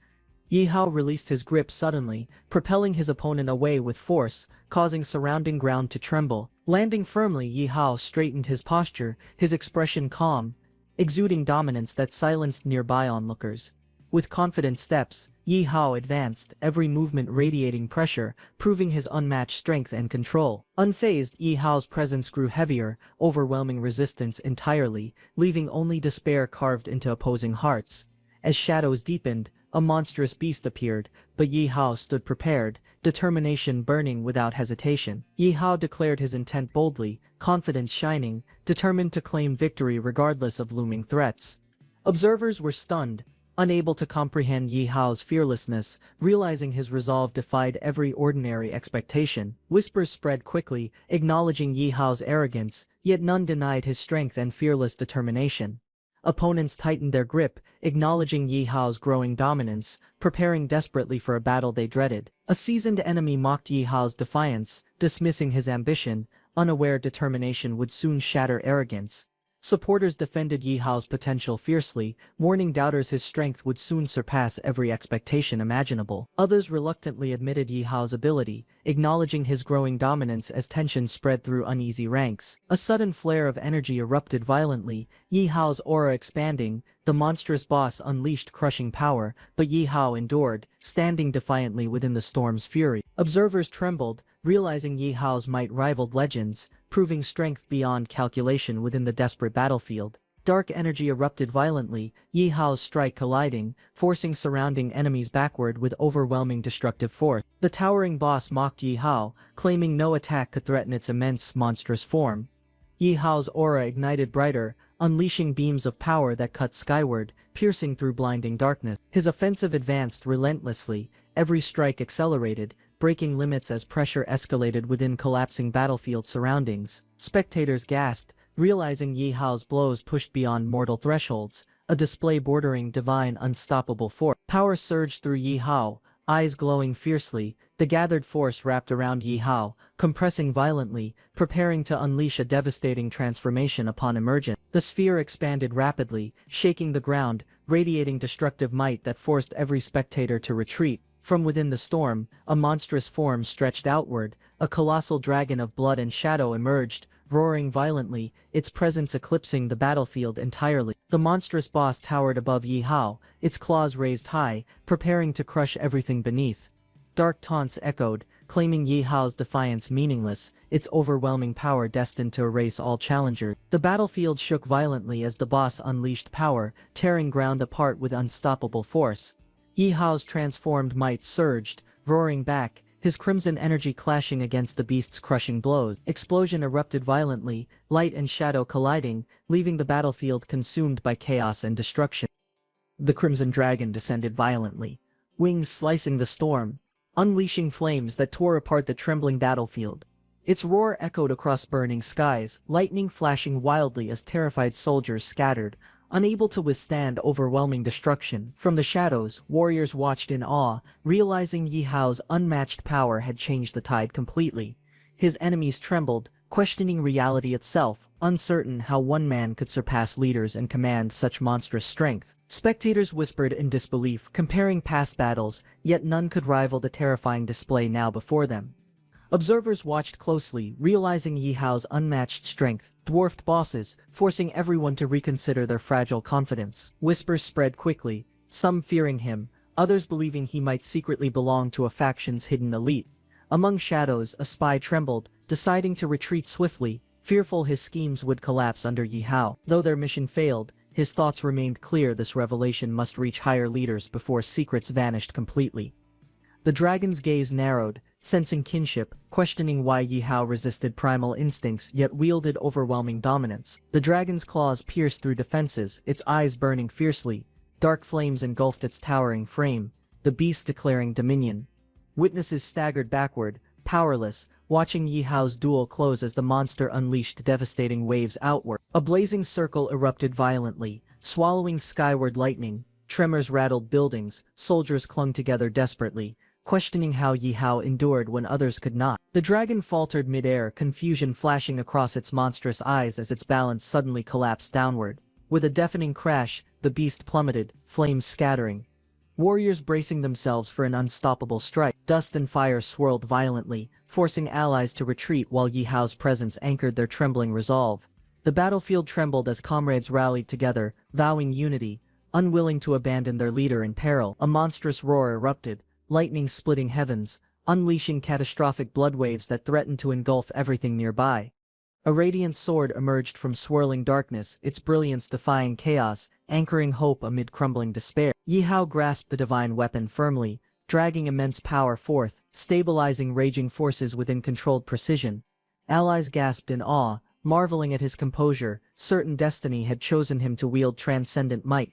Ye Hao released his grip suddenly, propelling his opponent away with force, causing surrounding ground to tremble. Landing firmly, Ye Hao straightened his posture, his expression calm, exuding dominance that silenced nearby onlookers. With confident steps, Yi Hao advanced, every movement radiating pressure, proving his unmatched strength and control. Unfazed, Yi Hao's presence grew heavier, overwhelming resistance entirely, leaving only despair carved into opposing hearts. As shadows deepened, a monstrous beast appeared, but Yi Hao stood prepared, determination burning without hesitation. Yi Hao declared his intent boldly, confidence shining, determined to claim victory regardless of looming threats. Observers were stunned, unable to comprehend Yi Hao's fearlessness, realizing his resolve defied every ordinary expectation. Whispers spread quickly, acknowledging Yi Hao's arrogance, yet none denied his strength and fearless determination. Opponents tightened their grip, acknowledging Yi Hao's growing dominance, preparing desperately for a battle they dreaded. A seasoned enemy mocked Yi Hao's defiance, dismissing his ambition, unaware determination would soon shatter arrogance. Supporters defended Yi Hao's potential fiercely, warning doubters his strength would soon surpass every expectation imaginable. Others reluctantly admitted Yi Hao's ability, acknowledging his growing dominance as tension spread through uneasy ranks. A sudden flare of energy erupted violently, Yi Hao's aura expanding. The monstrous boss unleashed crushing power, but Yi Hao endured, standing defiantly within the storm's fury. Observers trembled, realizing Yi Hao's might rivaled legends, proving strength beyond calculation within the desperate battlefield. Dark energy erupted violently, Yi Hao's strike colliding, forcing surrounding enemies backward with overwhelming destructive force. The towering boss mocked Yi Hao, claiming no attack could threaten its immense, monstrous form. Yi Hao's aura ignited brighter, unleashing beams of power that cut skyward, piercing through blinding darkness. His offensive advanced relentlessly, every strike accelerated, breaking limits as pressure escalated within collapsing battlefield surroundings. Spectators gasped, realizing Yi Hao's blows pushed beyond mortal thresholds, a display bordering divine unstoppable force. Power surged through Yi Hao, eyes glowing fiercely, the gathered force wrapped around Yi Hao, compressing violently, preparing to unleash a devastating transformation upon emergence. The sphere expanded rapidly, shaking the ground, radiating destructive might that forced every spectator to retreat. From within the storm, a monstrous form stretched outward, a colossal dragon of blood and shadow emerged, roaring violently, its presence eclipsing the battlefield entirely. The monstrous boss towered above Yi Hao, its claws raised high, preparing to crush everything beneath. Dark taunts echoed, claiming Yi Hao's defiance meaningless, its overwhelming power destined to erase all challengers. The battlefield shook violently as the boss unleashed power, tearing ground apart with unstoppable force. Yi Hao's transformed might surged, roaring back, his crimson energy clashing against the beast's crushing blows. Explosion erupted violently, light and shadow colliding, leaving the battlefield consumed by chaos and destruction. The crimson dragon descended violently, wings slicing the storm, unleashing flames that tore apart the trembling battlefield. Its roar echoed across burning skies, lightning flashing wildly as terrified soldiers scattered, unable to withstand overwhelming destruction. From the shadows, warriors watched in awe, realizing Yi Hao's unmatched power had changed the tide completely. His enemies trembled, questioning reality itself, uncertain how one man could surpass leaders and command such monstrous strength. Spectators whispered in disbelief, comparing past battles, yet none could rival the terrifying display now before them. Observers watched closely, realizing Yi Hao's unmatched strength dwarfed bosses, forcing everyone to reconsider their fragile confidence. Whispers spread quickly, some fearing him, others believing he might secretly belong to a faction's hidden elite. Among shadows, a spy trembled, deciding to retreat swiftly, fearful his schemes would collapse under Yi Hao. Though their mission failed, his thoughts remained clear: this revelation must reach higher leaders before secrets vanished completely. The dragon's gaze narrowed, sensing kinship, questioning why Yi Hao resisted primal instincts yet wielded overwhelming dominance. The dragon's claws pierced through defenses, its eyes burning fiercely. Dark flames engulfed its towering frame, the beast declaring dominion. Witnesses staggered backward, powerless, watching Yi Hao's duel close as the monster unleashed devastating waves outward. A blazing circle erupted violently, swallowing skyward lightning. Tremors rattled buildings, soldiers clung together desperately, questioning how Yi Hao endured when others could not. The dragon faltered midair, confusion flashing across its monstrous eyes as its balance suddenly collapsed downward. With a deafening crash, the beast plummeted, flames scattering. Warriors bracing themselves for an unstoppable strike. Dust and fire swirled violently, forcing allies to retreat while Yi Hao's presence anchored their trembling resolve. The battlefield trembled as comrades rallied together, vowing unity, unwilling to abandon their leader in peril. A monstrous roar erupted, lightning splitting heavens, unleashing catastrophic blood waves that threatened to engulf everything nearby. A radiant sword emerged from swirling darkness, its brilliance defying chaos, anchoring hope amid crumbling despair. Yi Hao grasped the divine weapon firmly, dragging immense power forth, stabilizing raging forces within controlled precision. Allies gasped in awe, marveling at his composure, certain destiny had chosen him to wield transcendent might.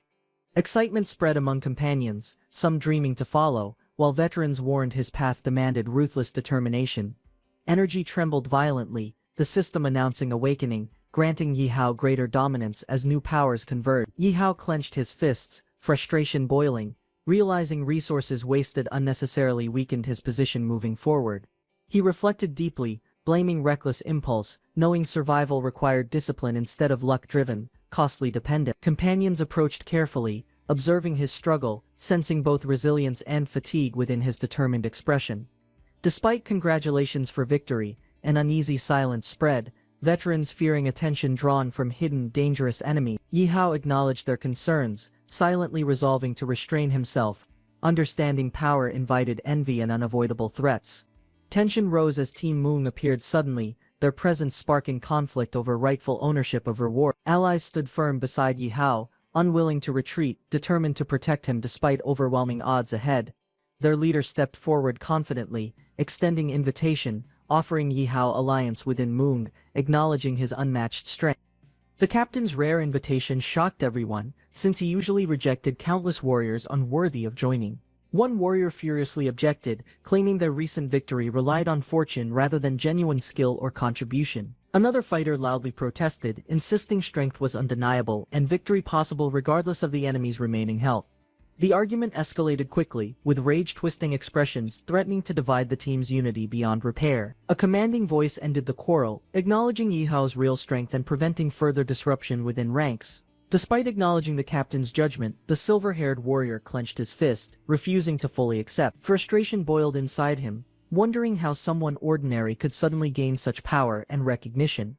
Excitement spread among companions, some dreaming to follow, while veterans warned his path demanded ruthless determination. Energy trembled violently, the system announcing awakening, granting Yi Hao greater dominance as new powers converged. Yi Hao clenched his fists, frustration boiling, realizing resources wasted unnecessarily weakened his position moving forward. He reflected deeply, blaming reckless impulse, knowing survival required discipline instead of luck-driven, costly dependent. Companions approached carefully, observing his struggle, sensing both resilience and fatigue within his determined expression. Despite congratulations for victory, an uneasy silence spread, veterans fearing attention drawn from hidden, dangerous enemies. Yi Hao acknowledged their concerns, silently resolving to restrain himself, understanding power invited envy and unavoidable threats. Tension rose as Team Moon appeared suddenly, their presence sparking conflict over rightful ownership of reward. Allies stood firm beside Yi Hao, unwilling to retreat, determined to protect him despite overwhelming odds ahead. Their leader stepped forward confidently, extending invitation, offering Yi Hao alliance within Moon, acknowledging his unmatched strength. The captain's rare invitation shocked everyone, since he usually rejected countless warriors unworthy of joining. One warrior furiously objected, claiming their recent victory relied on fortune rather than genuine skill or contribution. Another fighter loudly protested, insisting strength was undeniable and victory possible regardless of the enemy's remaining health. The argument escalated quickly, with rage-twisting expressions threatening to divide the team's unity beyond repair. A commanding voice ended the quarrel, acknowledging Yi Hao's real strength and preventing further disruption within ranks. Despite acknowledging the captain's judgment, the silver-haired warrior clenched his fist, refusing to fully accept. Frustration boiled inside him, wondering how someone ordinary could suddenly gain such power and recognition.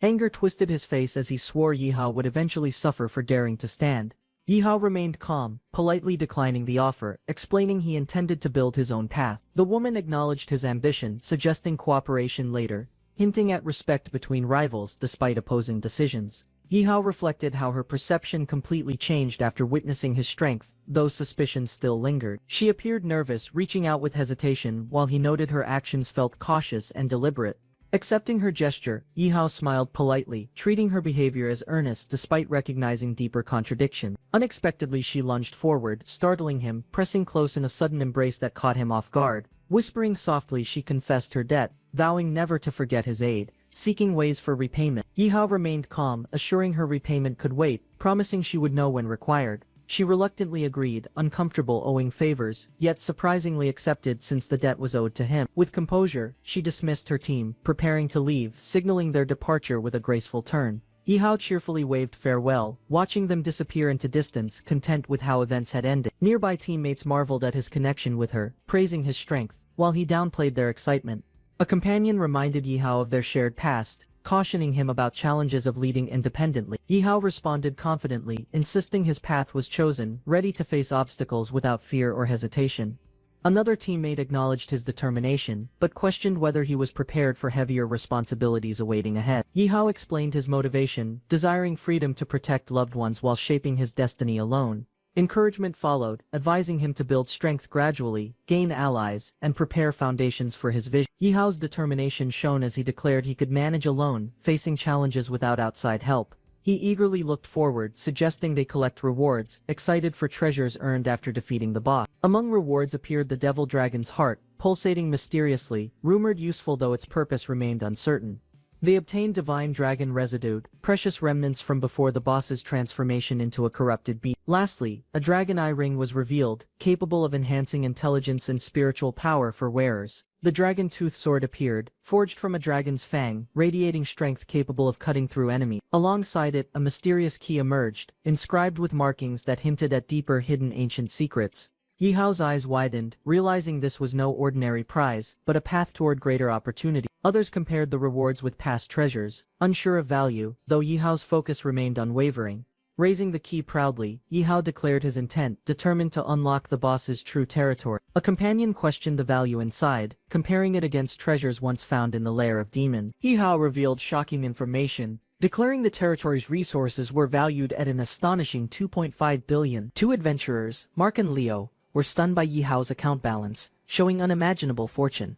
Anger twisted his face as he swore Yi Hao would eventually suffer for daring to stand. Yi Hao remained calm, politely declining the offer, explaining he intended to build his own path. The woman acknowledged his ambition, suggesting cooperation later, hinting at respect between rivals despite opposing decisions. Yi Hao reflected how her perception completely changed after witnessing his strength, though suspicions still lingered. She appeared nervous, reaching out with hesitation, while he noted her actions felt cautious and deliberate. Accepting her gesture, Yi Hao smiled politely, treating her behavior as earnest despite recognizing deeper contradiction. Unexpectedly she lunged forward, startling him, pressing close in a sudden embrace that caught him off guard. Whispering softly she confessed her debt, vowing never to forget his aid, seeking ways for repayment. Yi Hao remained calm, assuring her repayment could wait, promising she would know when required. She reluctantly agreed, uncomfortable owing favors, yet surprisingly accepted since the debt was owed to him. With composure, she dismissed her team, preparing to leave, signaling their departure with a graceful turn. Yi Hao cheerfully waved farewell, watching them disappear into distance, content with how events had ended. Nearby teammates marveled at his connection with her, praising his strength, while he downplayed their excitement. A companion reminded Yi Hao of their shared past, cautioning him about challenges of leading independently. Yi Hao responded confidently, insisting his path was chosen, ready to face obstacles without fear or hesitation. Another teammate acknowledged his determination, but questioned whether he was prepared for heavier responsibilities awaiting ahead. Yi Hao explained his motivation, desiring freedom to protect loved ones while shaping his destiny alone. Encouragement followed, advising him to build strength gradually, gain allies, and prepare foundations for his vision. Yi Hao's determination shone as he declared he could manage alone, facing challenges without outside help. He eagerly looked forward, suggesting they collect rewards, excited for treasures earned after defeating the boss. Among rewards appeared the Devil Dragon's heart, pulsating mysteriously, rumored useful though its purpose remained uncertain. They obtained divine dragon residue, precious remnants from before the boss's transformation into a corrupted beast. Lastly, a dragon eye ring was revealed, capable of enhancing intelligence and spiritual power for wearers. The dragon tooth sword appeared, forged from a dragon's fang, radiating strength capable of cutting through enemies. Alongside it, a mysterious key emerged, inscribed with markings that hinted at deeper hidden ancient secrets. Yi Hao's eyes widened, realizing this was no ordinary prize, but a path toward greater opportunity. Others compared the rewards with past treasures, unsure of value, though Yi Hao's focus remained unwavering. Raising the key proudly, Yihao declared his intent, determined to unlock the boss's true territory. A companion questioned the value inside, comparing it against treasures once found in the lair of demons. Yihao revealed shocking information, declaring the territory's resources were valued at an astonishing 2.5 billion. Two adventurers, Mark and Leo, were stunned by Yihao's account balance, showing unimaginable fortune.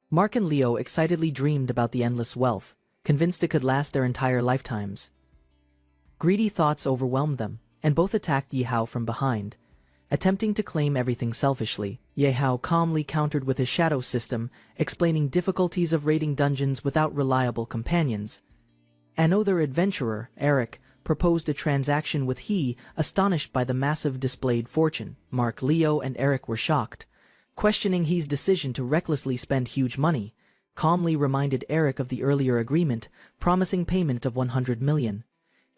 Mark and Leo excitedly dreamed about the endless wealth, convinced it could last their entire lifetimes. Greedy thoughts overwhelmed them, and both attacked Yihao from behind, attempting to claim everything selfishly. Yihao calmly countered with his shadow system, explaining difficulties of raiding dungeons without reliable companions. Another adventurer, Eric, proposed a transaction with he, astonished by the massive displayed fortune. Mark, Leo, and Eric were shocked, questioning he's decision to recklessly spend huge money, calmly reminded Eric of the earlier agreement, promising payment of 100 million.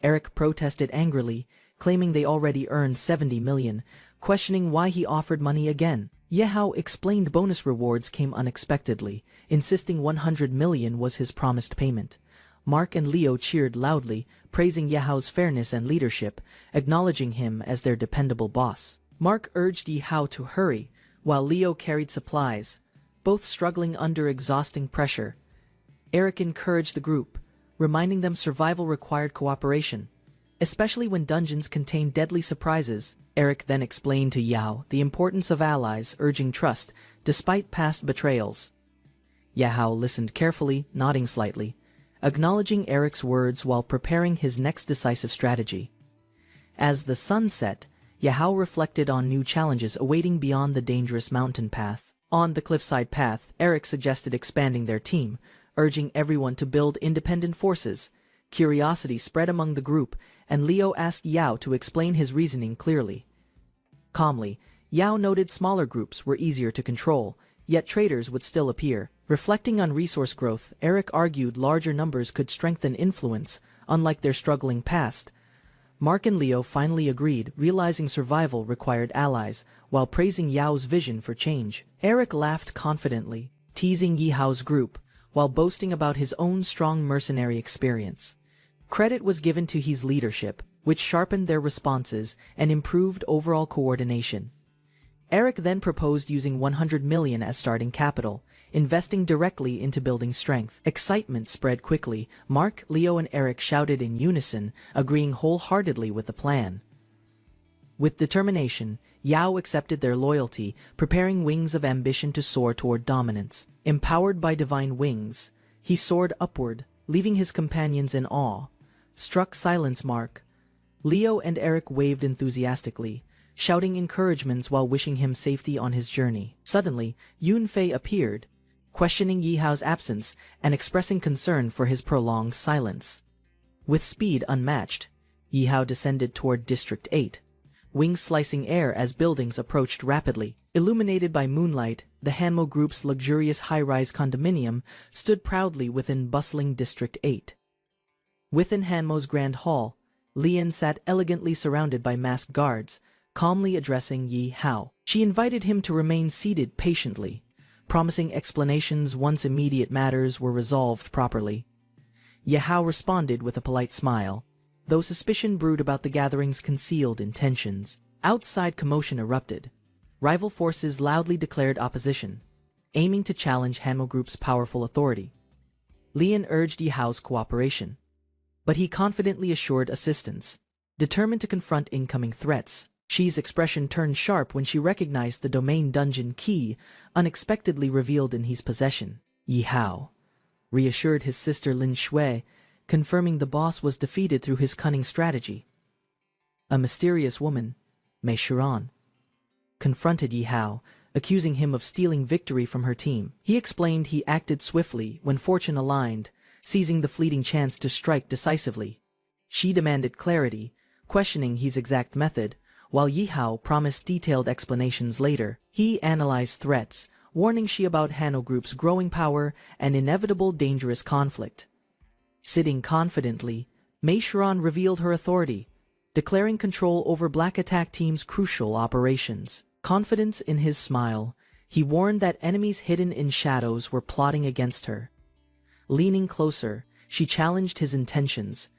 Eric protested angrily, claiming they already earned 70 million, questioning why he offered money again. Yihao explained bonus rewards came unexpectedly, insisting 100 million was his promised payment. Mark and Leo cheered loudly, praising Yihao's fairness and leadership, acknowledging him as their dependable boss. Mark urged Yihao to hurry, while Leo carried supplies, both struggling under exhausting pressure. Eric encouraged the group, reminding them survival required cooperation, especially when dungeons contain deadly surprises. Eric then explained to Yao the importance of allies, urging trust, despite past betrayals. Yihao listened carefully, nodding slightly, acknowledging Eric's words while preparing his next decisive strategy. As the sun set, Yihao reflected on new challenges awaiting beyond the dangerous mountain path. On the cliffside path, Eric suggested expanding their team, urging everyone to build independent forces. Curiosity spread among the group, and Leo asked Yao to explain his reasoning clearly. Calmly, Yao noted smaller groups were easier to control, yet traitors would still appear. Reflecting on resource growth, Eric argued larger numbers could strengthen influence, unlike their struggling past. Mark and Leo finally agreed, realizing survival required allies, while praising Yao's vision for change. Eric laughed confidently, teasing Yihao's group, while boasting about his own strong mercenary experience. Credit was given to his leadership, which sharpened their responses and improved overall coordination. Eric then proposed using 100 million as starting capital, investing directly into building strength. Excitement spread quickly. Mark, Leo, and Eric shouted in unison, agreeing wholeheartedly with the plan. With determination, Yao accepted their loyalty, preparing wings of ambition to soar toward dominance. Empowered by divine wings, he soared upward, leaving his companions in awe. Struck silence, Mark, Leo, and Eric waved enthusiastically, shouting encouragements while wishing him safety on his journey. Suddenly, Yunfei appeared, questioning Yihao's absence and expressing concern for his prolonged silence. With speed unmatched, Yihao descended toward District 8, wings slicing air as buildings approached rapidly. Illuminated by moonlight, the Hanmo Group's luxurious high-rise condominium stood proudly within bustling District 8. Within Hanmo's grand hall, Lian sat elegantly surrounded by masked guards, calmly addressing Yihao. She invited him to remain seated patiently, promising explanations once immediate matters were resolved properly. Yihao responded with a polite smile, though suspicion brewed about the gathering's concealed intentions. Outside commotion erupted. Rival forces loudly declared opposition, aiming to challenge Hanmo Group's powerful authority. Lian urged Yihao's cooperation, but he confidently assured assistance, determined to confront incoming threats. Xi's expression turned sharp when she recognized the domain dungeon key unexpectedly revealed in his possession. Yihao reassured his sister Lin Shui, confirming the boss was defeated through his cunning strategy. A mysterious woman, Mei Shiran, confronted Yihao, accusing him of stealing victory from her team. He explained he acted swiftly when fortune aligned, seizing the fleeting chance to strike decisively. She demanded clarity, questioning his exact method, while Yihao promised detailed explanations later. He analyzed threats, warning Xi about Hanno Group's growing power and inevitable dangerous conflict. Sitting confidently, Mei Shiran revealed her authority, declaring control over Black Attack Team's crucial operations. Confidence in his smile, he warned that enemies hidden in shadows were plotting against her. Leaning closer, she challenged his intentions,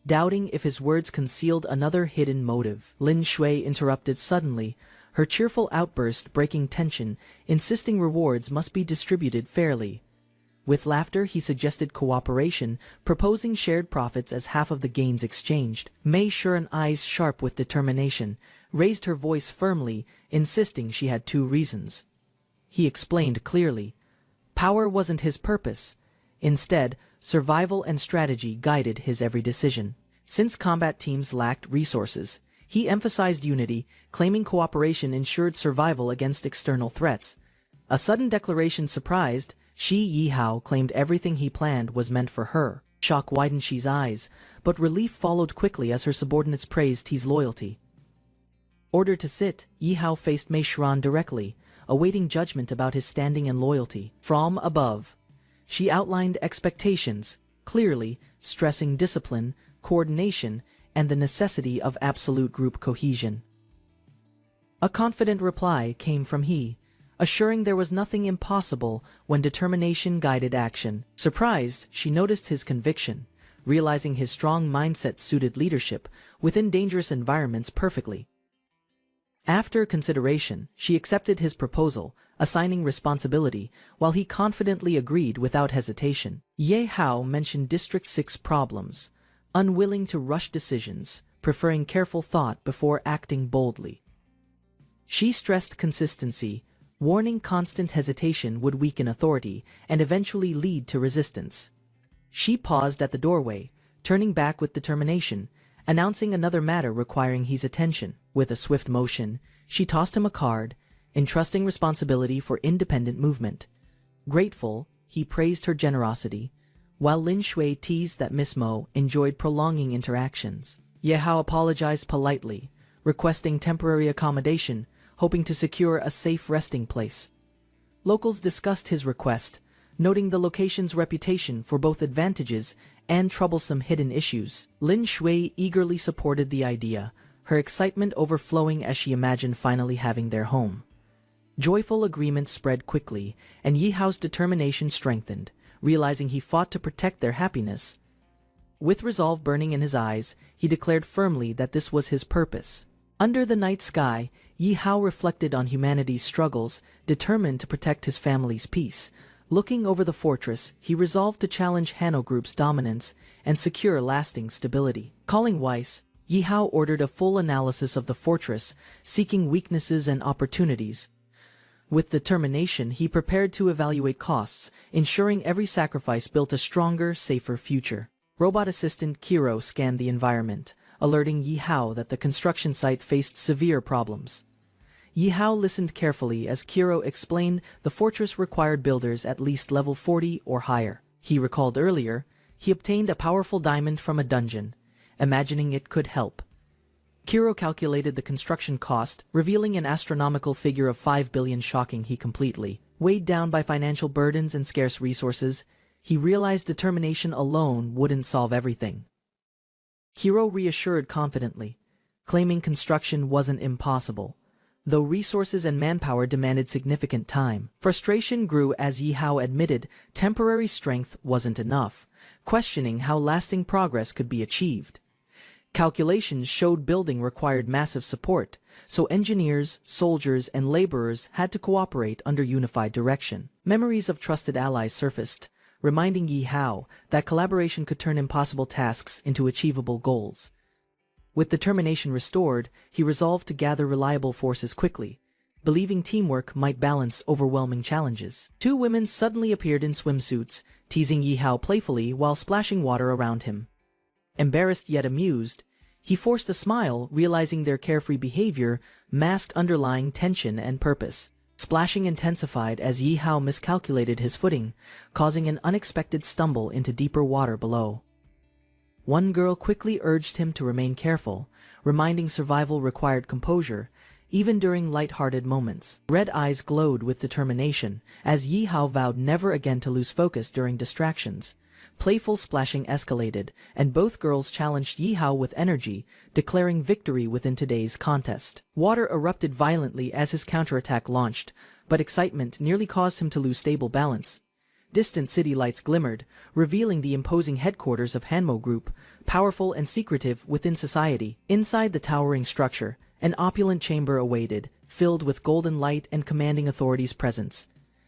doubting if his words concealed another hidden motive. Lin Shui interrupted suddenly, her cheerful outburst breaking tension, insisting rewards must be distributed fairly. With laughter, he suggested cooperation, proposing shared profits as half of the gains exchanged. Mei Shuren, eyes sharp with determination, raised her voice firmly, insisting she had 2 reasons. He explained clearly. Power wasn't his purpose. Instead, survival and strategy guided his every decision. Since combat teams lacked resources, he emphasized unity, claiming cooperation ensured survival against external threats. A sudden declaration surprised. Shi Yihao claimed everything he planned was meant for her. Shock widened Shi's eyes, but relief followed quickly as her subordinates praised his loyalty. Ordered to sit, Yihao faced Mei Shuren directly, awaiting judgment about his standing and loyalty. From above, she outlined expectations, clearly, stressing discipline, coordination, and the necessity of absolute group cohesion. A confident reply came from he, assuring there was nothing impossible when determination guided action. Surprised, she noticed his conviction, realizing his strong mindset suited leadership within dangerous environments perfectly. After consideration, she accepted his proposal, assigning responsibility, while he confidently agreed without hesitation. Ye Hao mentioned District 6 problems, unwilling to rush decisions, preferring careful thought before acting boldly. She stressed consistency, warning constant hesitation would weaken authority and eventually lead to resistance. She paused at the doorway, turning back with determination, announcing another matter requiring his attention. With a swift motion, she tossed him a card, entrusting responsibility for independent movement. Grateful, he praised her generosity, while Lin Shui teased that Miss Mo enjoyed prolonging interactions. Ye Hao apologized politely, requesting temporary accommodation, hoping to secure a safe resting place. Locals discussed his request, noting the location's reputation for both advantages and troublesome hidden issues. Lin Shui eagerly supported the idea, her excitement overflowing as she imagined finally having their home. Joyful agreement spread quickly, and Yi Hao's determination strengthened, realizing he fought to protect their happiness. With resolve burning in his eyes, he declared firmly that this was his purpose. Under the night sky, Yi Hao reflected on humanity's struggles, determined to protect his family's peace. Looking over the fortress, he resolved to challenge Hanno Group's dominance and secure lasting stability. Calling Weiss, Yi Hao ordered a full analysis of the fortress, seeking weaknesses and opportunities. With determination, he prepared to evaluate costs, ensuring every sacrifice built a stronger, safer future. Robot assistant Kiro scanned the environment, alerting Yi Hao that the construction site faced severe problems. Yi Hao listened carefully as Kiro explained the fortress required builders at least level 40 or higher. He recalled earlier, he obtained a powerful diamond from a dungeon, imagining it could help. Kiro calculated the construction cost, revealing an astronomical figure of 5 billion, shocking he completely. Weighed down by financial burdens and scarce resources, he realized determination alone wouldn't solve everything. Kiro reassured confidently, claiming construction wasn't impossible, though resources and manpower demanded significant time. Frustration grew as Yi Hao admitted temporary strength wasn't enough, questioning how lasting progress could be achieved. Calculations showed building required massive support, so engineers, soldiers, and laborers had to cooperate under unified direction. Memories of trusted allies surfaced, reminding Yi Hao that collaboration could turn impossible tasks into achievable goals. With determination restored, he resolved to gather reliable forces quickly, believing teamwork might balance overwhelming challenges. 2 women suddenly appeared in swimsuits, teasing Yi Hao playfully while splashing water around him. Embarrassed yet amused, he forced a smile, realizing their carefree behavior masked underlying tension and purpose. Splashing intensified as Yi Hao miscalculated his footing, causing an unexpected stumble into deeper water below. One girl quickly urged him to remain careful, reminding survival required composure, even during light-hearted moments. Red eyes glowed with determination, as Yi Hao vowed never again to lose focus during distractions. Playful splashing escalated, and both girls challenged Yi Hao with energy, declaring victory within today's contest. Water erupted violently as his counterattack launched, but excitement nearly caused him to lose stable balance. Distant city lights glimmered, revealing the imposing headquarters of Hanmo Group, powerful and secretive within society. Inside the towering structure, an opulent chamber awaited, filled with golden light and commanding authorities' presence.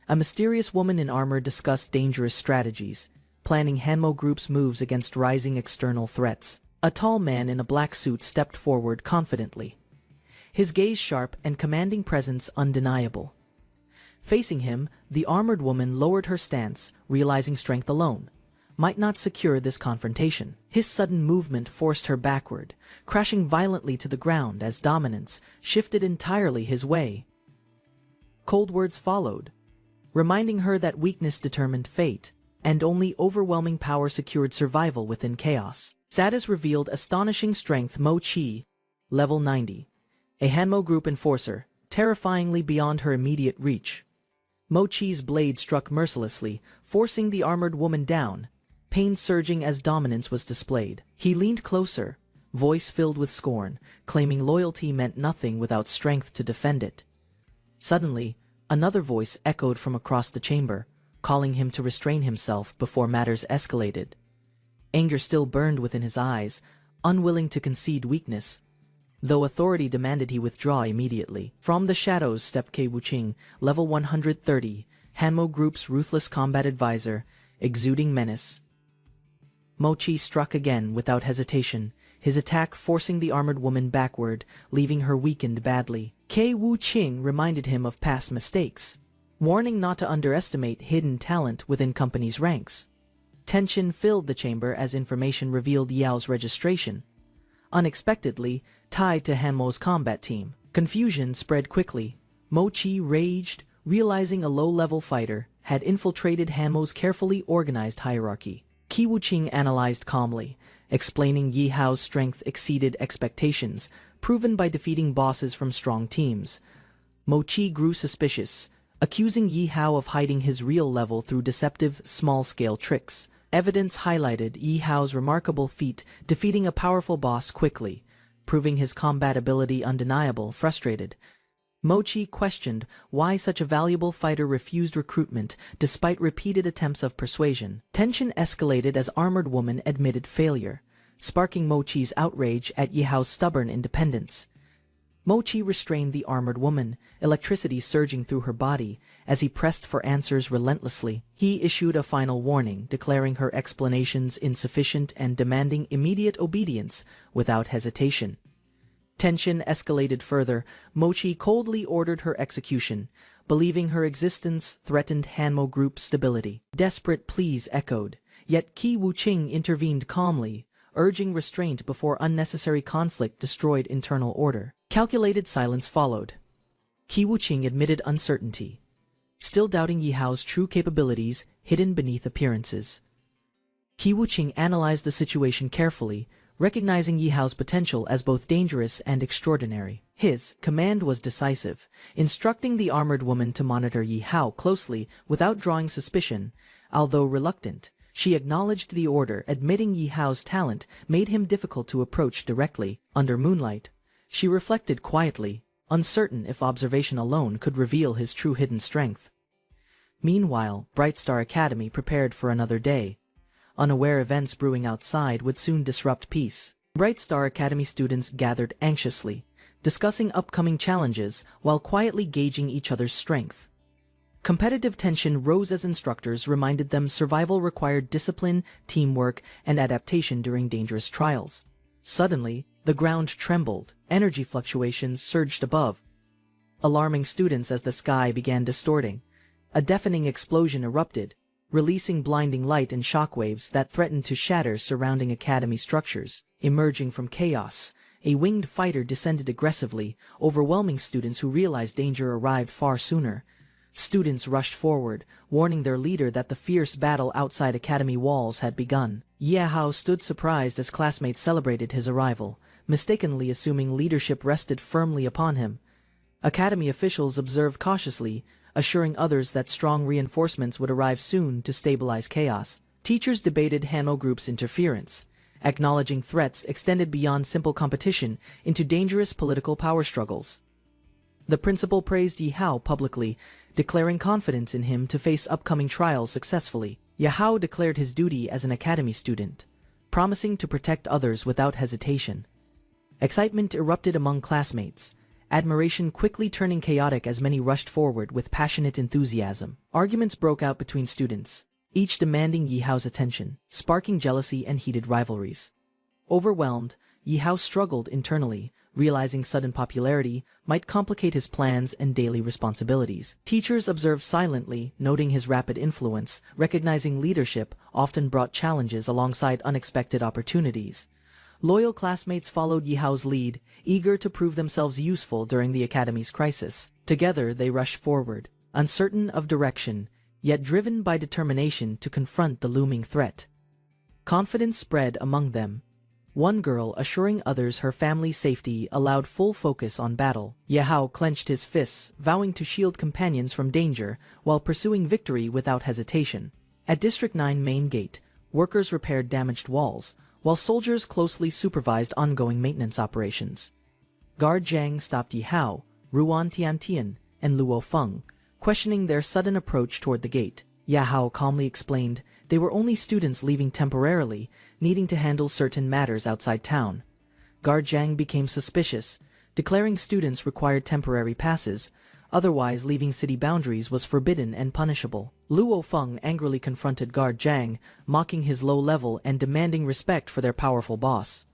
A mysterious woman in armor discussed dangerous strategies, planning Hanmo Group's moves against rising external threats. A tall man in a black suit stepped forward confidently, his gaze sharp and commanding presence undeniable. Facing him, the armored woman lowered her stance, realizing strength alone might not secure this confrontation. His sudden movement forced her backward, crashing violently to the ground as dominance shifted entirely his way. Cold words followed, reminding her that weakness determined fate, and only overwhelming power secured survival within chaos. Status revealed astonishing strength. Mo Chi, level 90. A Hanmo Group enforcer, terrifyingly beyond her immediate reach. Mo Chi's blade struck mercilessly, forcing the armored woman down, pain surging as dominance was displayed. He leaned closer, voice filled with scorn, claiming loyalty meant nothing without strength to defend it. Suddenly, another voice echoed from across the chamber, calling him to restrain himself before matters escalated. Anger still burned within his eyes, unwilling to concede weakness, though authority demanded he withdraw immediately. From the shadows stepped Ke Wuqing, level 130, Hanmo Group's ruthless combat advisor, exuding menace. Mo Chi struck again without hesitation, his attack forcing the armored woman backward, leaving her weakened badly. Ke Wuqing reminded him of past mistakes, warning not to underestimate hidden talent within company's ranks. Tension filled the chamber as information revealed Yao's registration, unexpectedly tied to Hanmo's combat team. Confusion spread quickly. Mo Chi raged, realizing a low-level fighter had infiltrated Hanmo's carefully organized hierarchy. Ke Wuqing analyzed calmly, explaining Yi Hao's strength exceeded expectations, proven by defeating bosses from strong teams. Mo Chi grew suspicious, accusing Yi Hao of hiding his real level through deceptive, small-scale tricks. Evidence highlighted Yi Hao's remarkable feat defeating a powerful boss quickly, proving his combat ability undeniable. Frustrated, Mo Chi questioned why such a valuable fighter refused recruitment despite repeated attempts of persuasion. Tension escalated as armored woman admitted failure, sparking Mo Chi's outrage at Yi Hao's stubborn independence. Mo Chi restrained the armored woman, electricity surging through her body, as he pressed for answers relentlessly. He issued a final warning, declaring her explanations insufficient and demanding immediate obedience without hesitation. Tension escalated further. Mo Chi coldly ordered her execution, believing her existence threatened Hanmo Group's stability. Desperate pleas echoed, yet Ke Wuqing intervened calmly, urging restraint before unnecessary conflict destroyed internal order. Calculated silence followed. Ke Wuqing admitted uncertainty, still doubting Yi Hao's true capabilities hidden beneath appearances. Ke Wuqing analyzed the situation carefully, recognizing Yi Hao's potential as both dangerous and extraordinary. His command was decisive, instructing the armored woman to monitor Yi Hao closely without drawing suspicion. Although reluctant, she acknowledged the order, admitting Yi Hao's talent made him difficult to approach directly. Under moonlight, she reflected quietly, uncertain if observation alone could reveal his true hidden strength. Meanwhile, Bright Star Academy prepared for another day, unaware events brewing outside would soon disrupt peace. Bright Star Academy students gathered anxiously, discussing upcoming challenges while quietly gauging each other's strength. Competitive tension rose as instructors reminded them survival required discipline, teamwork, and adaptation during dangerous trials. Suddenly, the ground trembled, energy fluctuations surged above, alarming students as the sky began distorting. A deafening explosion erupted, releasing blinding light and shockwaves that threatened to shatter surrounding academy structures. Emerging from chaos, a winged fighter descended aggressively, overwhelming students who realized danger arrived far sooner. Students rushed forward, warning their leader that the fierce battle outside academy walls had begun. Yi Hao stood surprised as classmates celebrated his arrival, mistakenly assuming leadership rested firmly upon him. Academy officials observed cautiously, assuring others that strong reinforcements would arrive soon to stabilize chaos. Teachers debated Hanmo Group's interference, acknowledging threats extended beyond simple competition into dangerous political power struggles. The principal praised Yi Hao publicly, declaring confidence in him to face upcoming trials successfully. Yahao declared his duty as an academy student, promising to protect others without hesitation. Excitement erupted among classmates, admiration quickly turning chaotic as many rushed forward with passionate enthusiasm. Arguments broke out between students, each demanding Yihao's attention, sparking jealousy and heated rivalries. Overwhelmed, Yihao struggled internally, realizing sudden popularity might complicate his plans and daily responsibilities. Teachers observed silently, noting his rapid influence, recognizing leadership often brought challenges alongside unexpected opportunities. Loyal classmates followed Yihao's lead, eager to prove themselves useful during the academy's crisis. Together they rushed forward, uncertain of direction, yet driven by determination to confront the looming threat. Confidence spread among them. One girl assuring others her family's safety allowed full focus on battle. Yahao clenched his fists, vowing to shield companions from danger while pursuing victory without hesitation. At District 9 main gate, workers repaired damaged walls, while soldiers closely supervised ongoing maintenance operations. Guard Zhang stopped Yihao, Ruan Tiantian, and Luo Feng, questioning their sudden approach toward the gate. Yahao calmly explained they were only students leaving temporarily, needing to handle certain matters outside town. Guard Zhang became suspicious, declaring students required temporary passes, otherwise leaving city boundaries was forbidden and punishable. Luo Feng angrily confronted Guard Zhang, mocking his low level and demanding respect for their powerful boss.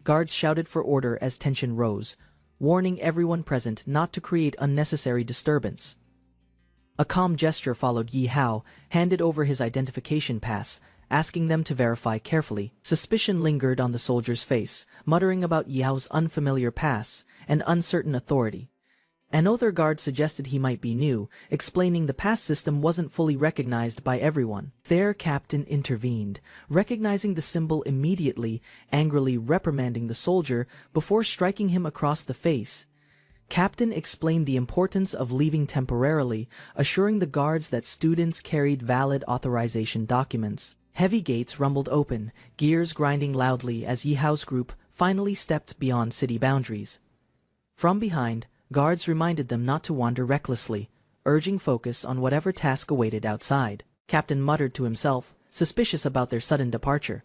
Guards shouted for order as tension rose, warning everyone present not to create unnecessary disturbance. A calm gesture followed Yihao, handed over his identification pass, asking them to verify carefully. Suspicion lingered on the soldier's face, muttering about Yihao's unfamiliar pass and uncertain authority. Another guard suggested he might be new, explaining the pass system wasn't fully recognized by everyone. Their captain intervened, recognizing the symbol immediately, angrily reprimanding the soldier before striking him across the face. Captain explained the importance of leaving temporarily, assuring the guards that students carried valid authorization documents. Heavy gates rumbled open, gears grinding loudly as Yihao's group finally stepped beyond city boundaries. From behind, guards reminded them not to wander recklessly, urging focus on whatever task awaited outside. Captain muttered to himself, suspicious about their sudden departure,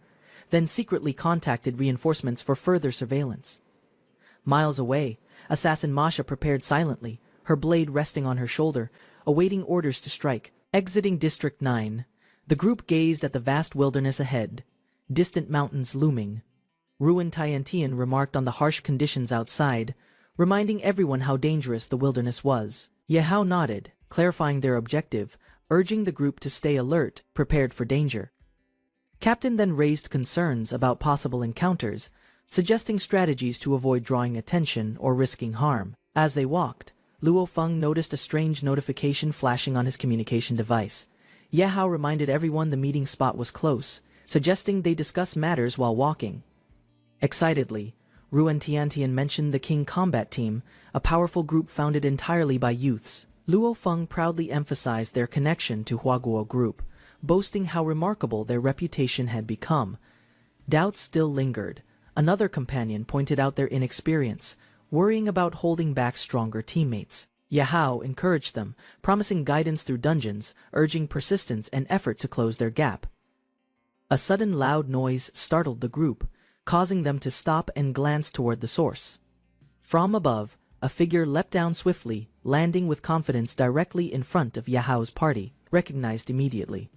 then secretly contacted reinforcements for further surveillance. Miles away, Assassin Masha prepared silently, her blade resting on her shoulder, awaiting orders to strike. Exiting District 9, the group gazed at the vast wilderness ahead, distant mountains looming. Ruin Tiantian remarked on the harsh conditions outside, reminding everyone how dangerous the wilderness was. Yahao nodded, clarifying their objective, urging the group to stay alert, prepared for danger. Captain then raised concerns about possible encounters, suggesting strategies to avoid drawing attention or risking harm. As they walked, Luo Feng noticed a strange notification flashing on his communication device. Yahao reminded everyone the meeting spot was close, suggesting they discuss matters while walking. Excitedly, Ruan Tiantian mentioned the King Combat Team, a powerful group founded entirely by youths. Luo Feng proudly emphasized their connection to Huaguo Group, boasting how remarkable their reputation had become. Doubts still lingered. Another companion pointed out their inexperience, worrying about holding back stronger teammates. Yahao encouraged them, promising guidance through dungeons, urging persistence and effort to close their gap. A sudden loud noise startled the group, causing them to stop and glance toward the source. From above, a figure leapt down swiftly, landing with confidence directly in front of Yahao's party, recognized immediately.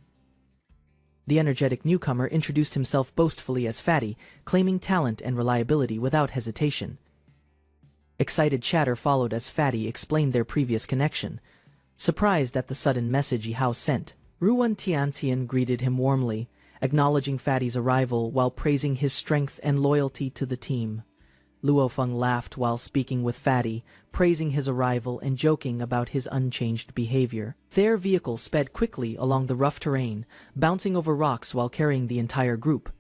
The energetic newcomer introduced himself boastfully as Fatty, claiming talent and reliability without hesitation. Excited chatter followed as Fatty explained their previous connection. Surprised at the sudden message Yihao sent, Ruan Tiantian greeted him warmly, acknowledging Fatty's arrival while praising his strength and loyalty to the team. Luo Feng laughed while speaking with Fatty, praising his arrival and joking about his unchanged behavior. Their vehicle sped quickly along the rough terrain, bouncing over rocks while carrying the entire group.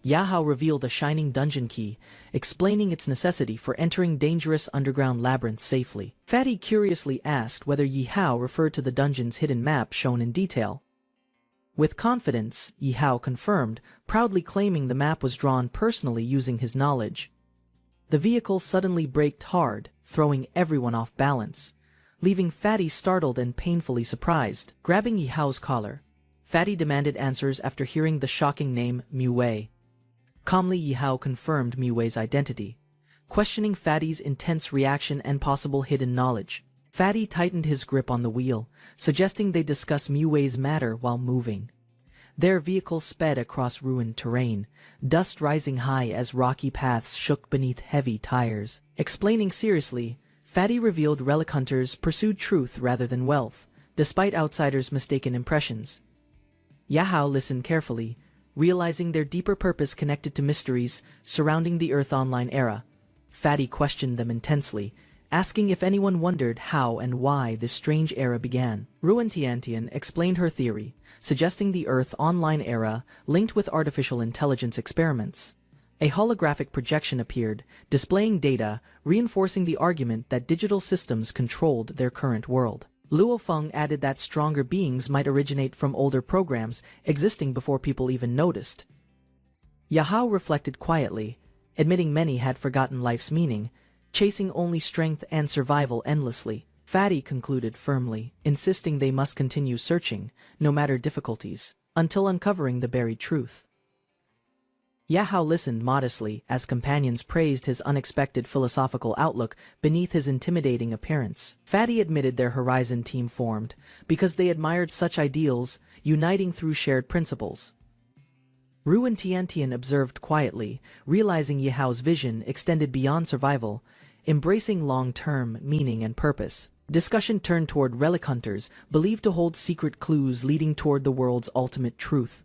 Yahao revealed a shining dungeon key, explaining its necessity for entering dangerous underground labyrinths safely. Fatty curiously asked whether Yihao referred to the dungeon's hidden map shown in detail. With confidence, Yihao confirmed, proudly claiming the map was drawn personally using his knowledge. The vehicle suddenly braked hard, throwing everyone off balance. leaving Fatty startled and painfully surprised. Grabbing Yi Hao's collar, Fatty demanded answers after hearing the shocking name Mu Wei. Calmly, Yi Hao confirmed Mu Wei's identity, questioning Fatty's intense reaction and possible hidden knowledge. Fatty tightened his grip on the wheel, suggesting they discuss Mu Wei's matter while moving. Their vehicle sped across ruined terrain, dust rising high as rocky paths shook beneath heavy tires. Explaining seriously, Fatty revealed relic hunters pursued truth rather than wealth, despite outsiders' mistaken impressions. Yi Hao listened carefully, realizing their deeper purpose connected to mysteries surrounding the Earth Online era. Fatty questioned them intensely, asking if anyone wondered how and why this strange era began. Ruan Tiantian explained her theory, suggesting the Earth Online era linked with artificial intelligence experiments. A holographic projection appeared, displaying data, reinforcing the argument that digital systems controlled their current world. Luo Feng added that stronger beings might originate from older programs existing before people even noticed. Yi Hao reflected quietly, admitting many had forgotten life's meaning, chasing only strength and survival endlessly. Fatty concluded firmly, insisting they must continue searching, no matter difficulties, until uncovering the buried truth. Yi Hao listened modestly as companions praised his unexpected philosophical outlook beneath his intimidating appearance. Fatty admitted their Horizon team formed because they admired such ideals, uniting through shared principles. Ruan Tiantian observed quietly, realizing Yi Hao's vision extended beyond survival, embracing long-term meaning and purpose. Discussion turned toward relic hunters, believed to hold secret clues leading toward the world's ultimate truth.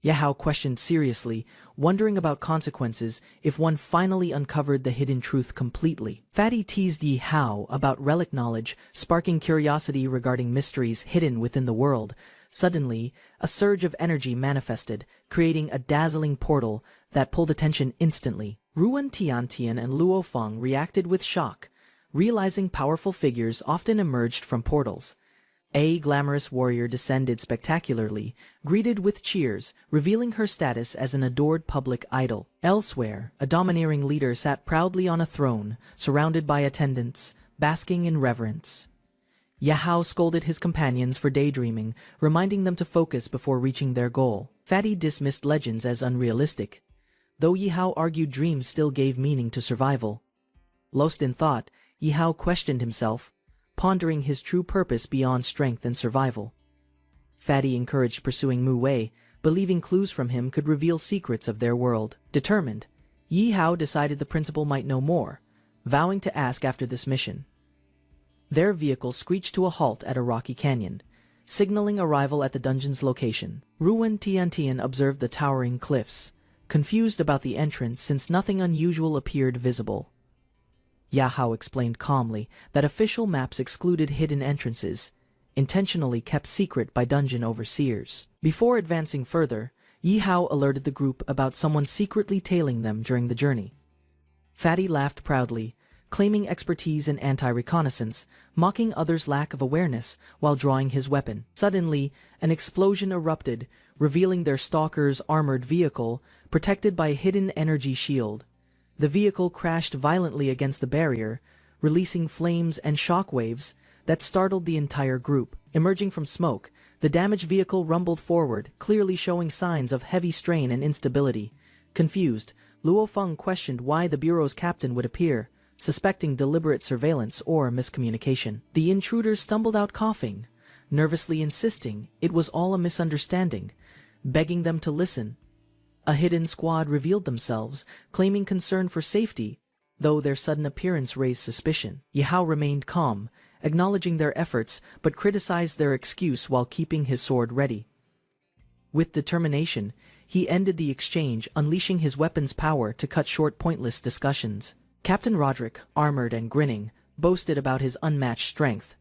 Yi Hao questioned seriously, wondering about consequences if one finally uncovered the hidden truth completely. Fatty teased Yi Hao about relic knowledge, sparking curiosity regarding mysteries hidden within the world. Suddenly, a surge of energy manifested, creating a dazzling portal that pulled attention instantly. Ruan Tiantian and Luo Feng reacted with shock, realizing powerful figures often emerged from portals. A glamorous warrior descended spectacularly, greeted with cheers, revealing her status as an adored public idol. Elsewhere, a domineering leader sat proudly on a throne, surrounded by attendants, basking in reverence. Yi Hao scolded his companions for daydreaming, reminding them to focus before reaching their goal. Fatty dismissed legends as unrealistic, though Yi Hao argued dreams still gave meaning to survival. Lost in thought, Yi Hao questioned himself, pondering his true purpose beyond strength and survival. Fatty encouraged pursuing Mu Wei, believing clues from him could reveal secrets of their world. Determined, Yi Hao decided the principal might know more, vowing to ask after this mission. Their vehicle screeched to a halt at a rocky canyon, signaling arrival at the dungeon's location. Ruan Tiantian observed the towering cliffs, confused about the entrance since nothing unusual appeared visible. Yi Hao explained calmly that official maps excluded hidden entrances, intentionally kept secret by dungeon overseers. Before advancing further, Yi Hao alerted the group about someone secretly tailing them during the journey. Fatty laughed proudly, claiming expertise in anti-reconnaissance, mocking others' lack of awareness while drawing his weapon. Suddenly, an explosion erupted, revealing their stalker's armored vehicle, protected by a hidden energy shield. The vehicle crashed violently against the barrier, releasing flames and shockwaves that startled the entire group. Emerging from smoke, the damaged vehicle rumbled forward, clearly showing signs of heavy strain and instability. Confused, Luo Feng questioned why the bureau's captain would appear, suspecting deliberate surveillance or miscommunication. The intruder stumbled out coughing, nervously insisting it was all a misunderstanding, begging them to listen. A hidden squad revealed themselves, claiming concern for safety, though their sudden appearance raised suspicion. Yi Hao remained calm, acknowledging their efforts, but criticized their excuse while keeping his sword ready. With determination, he ended the exchange, unleashing his weapon's power to cut short pointless discussions. Captain Roderick, armored and grinning, boasted about his unmatched strength,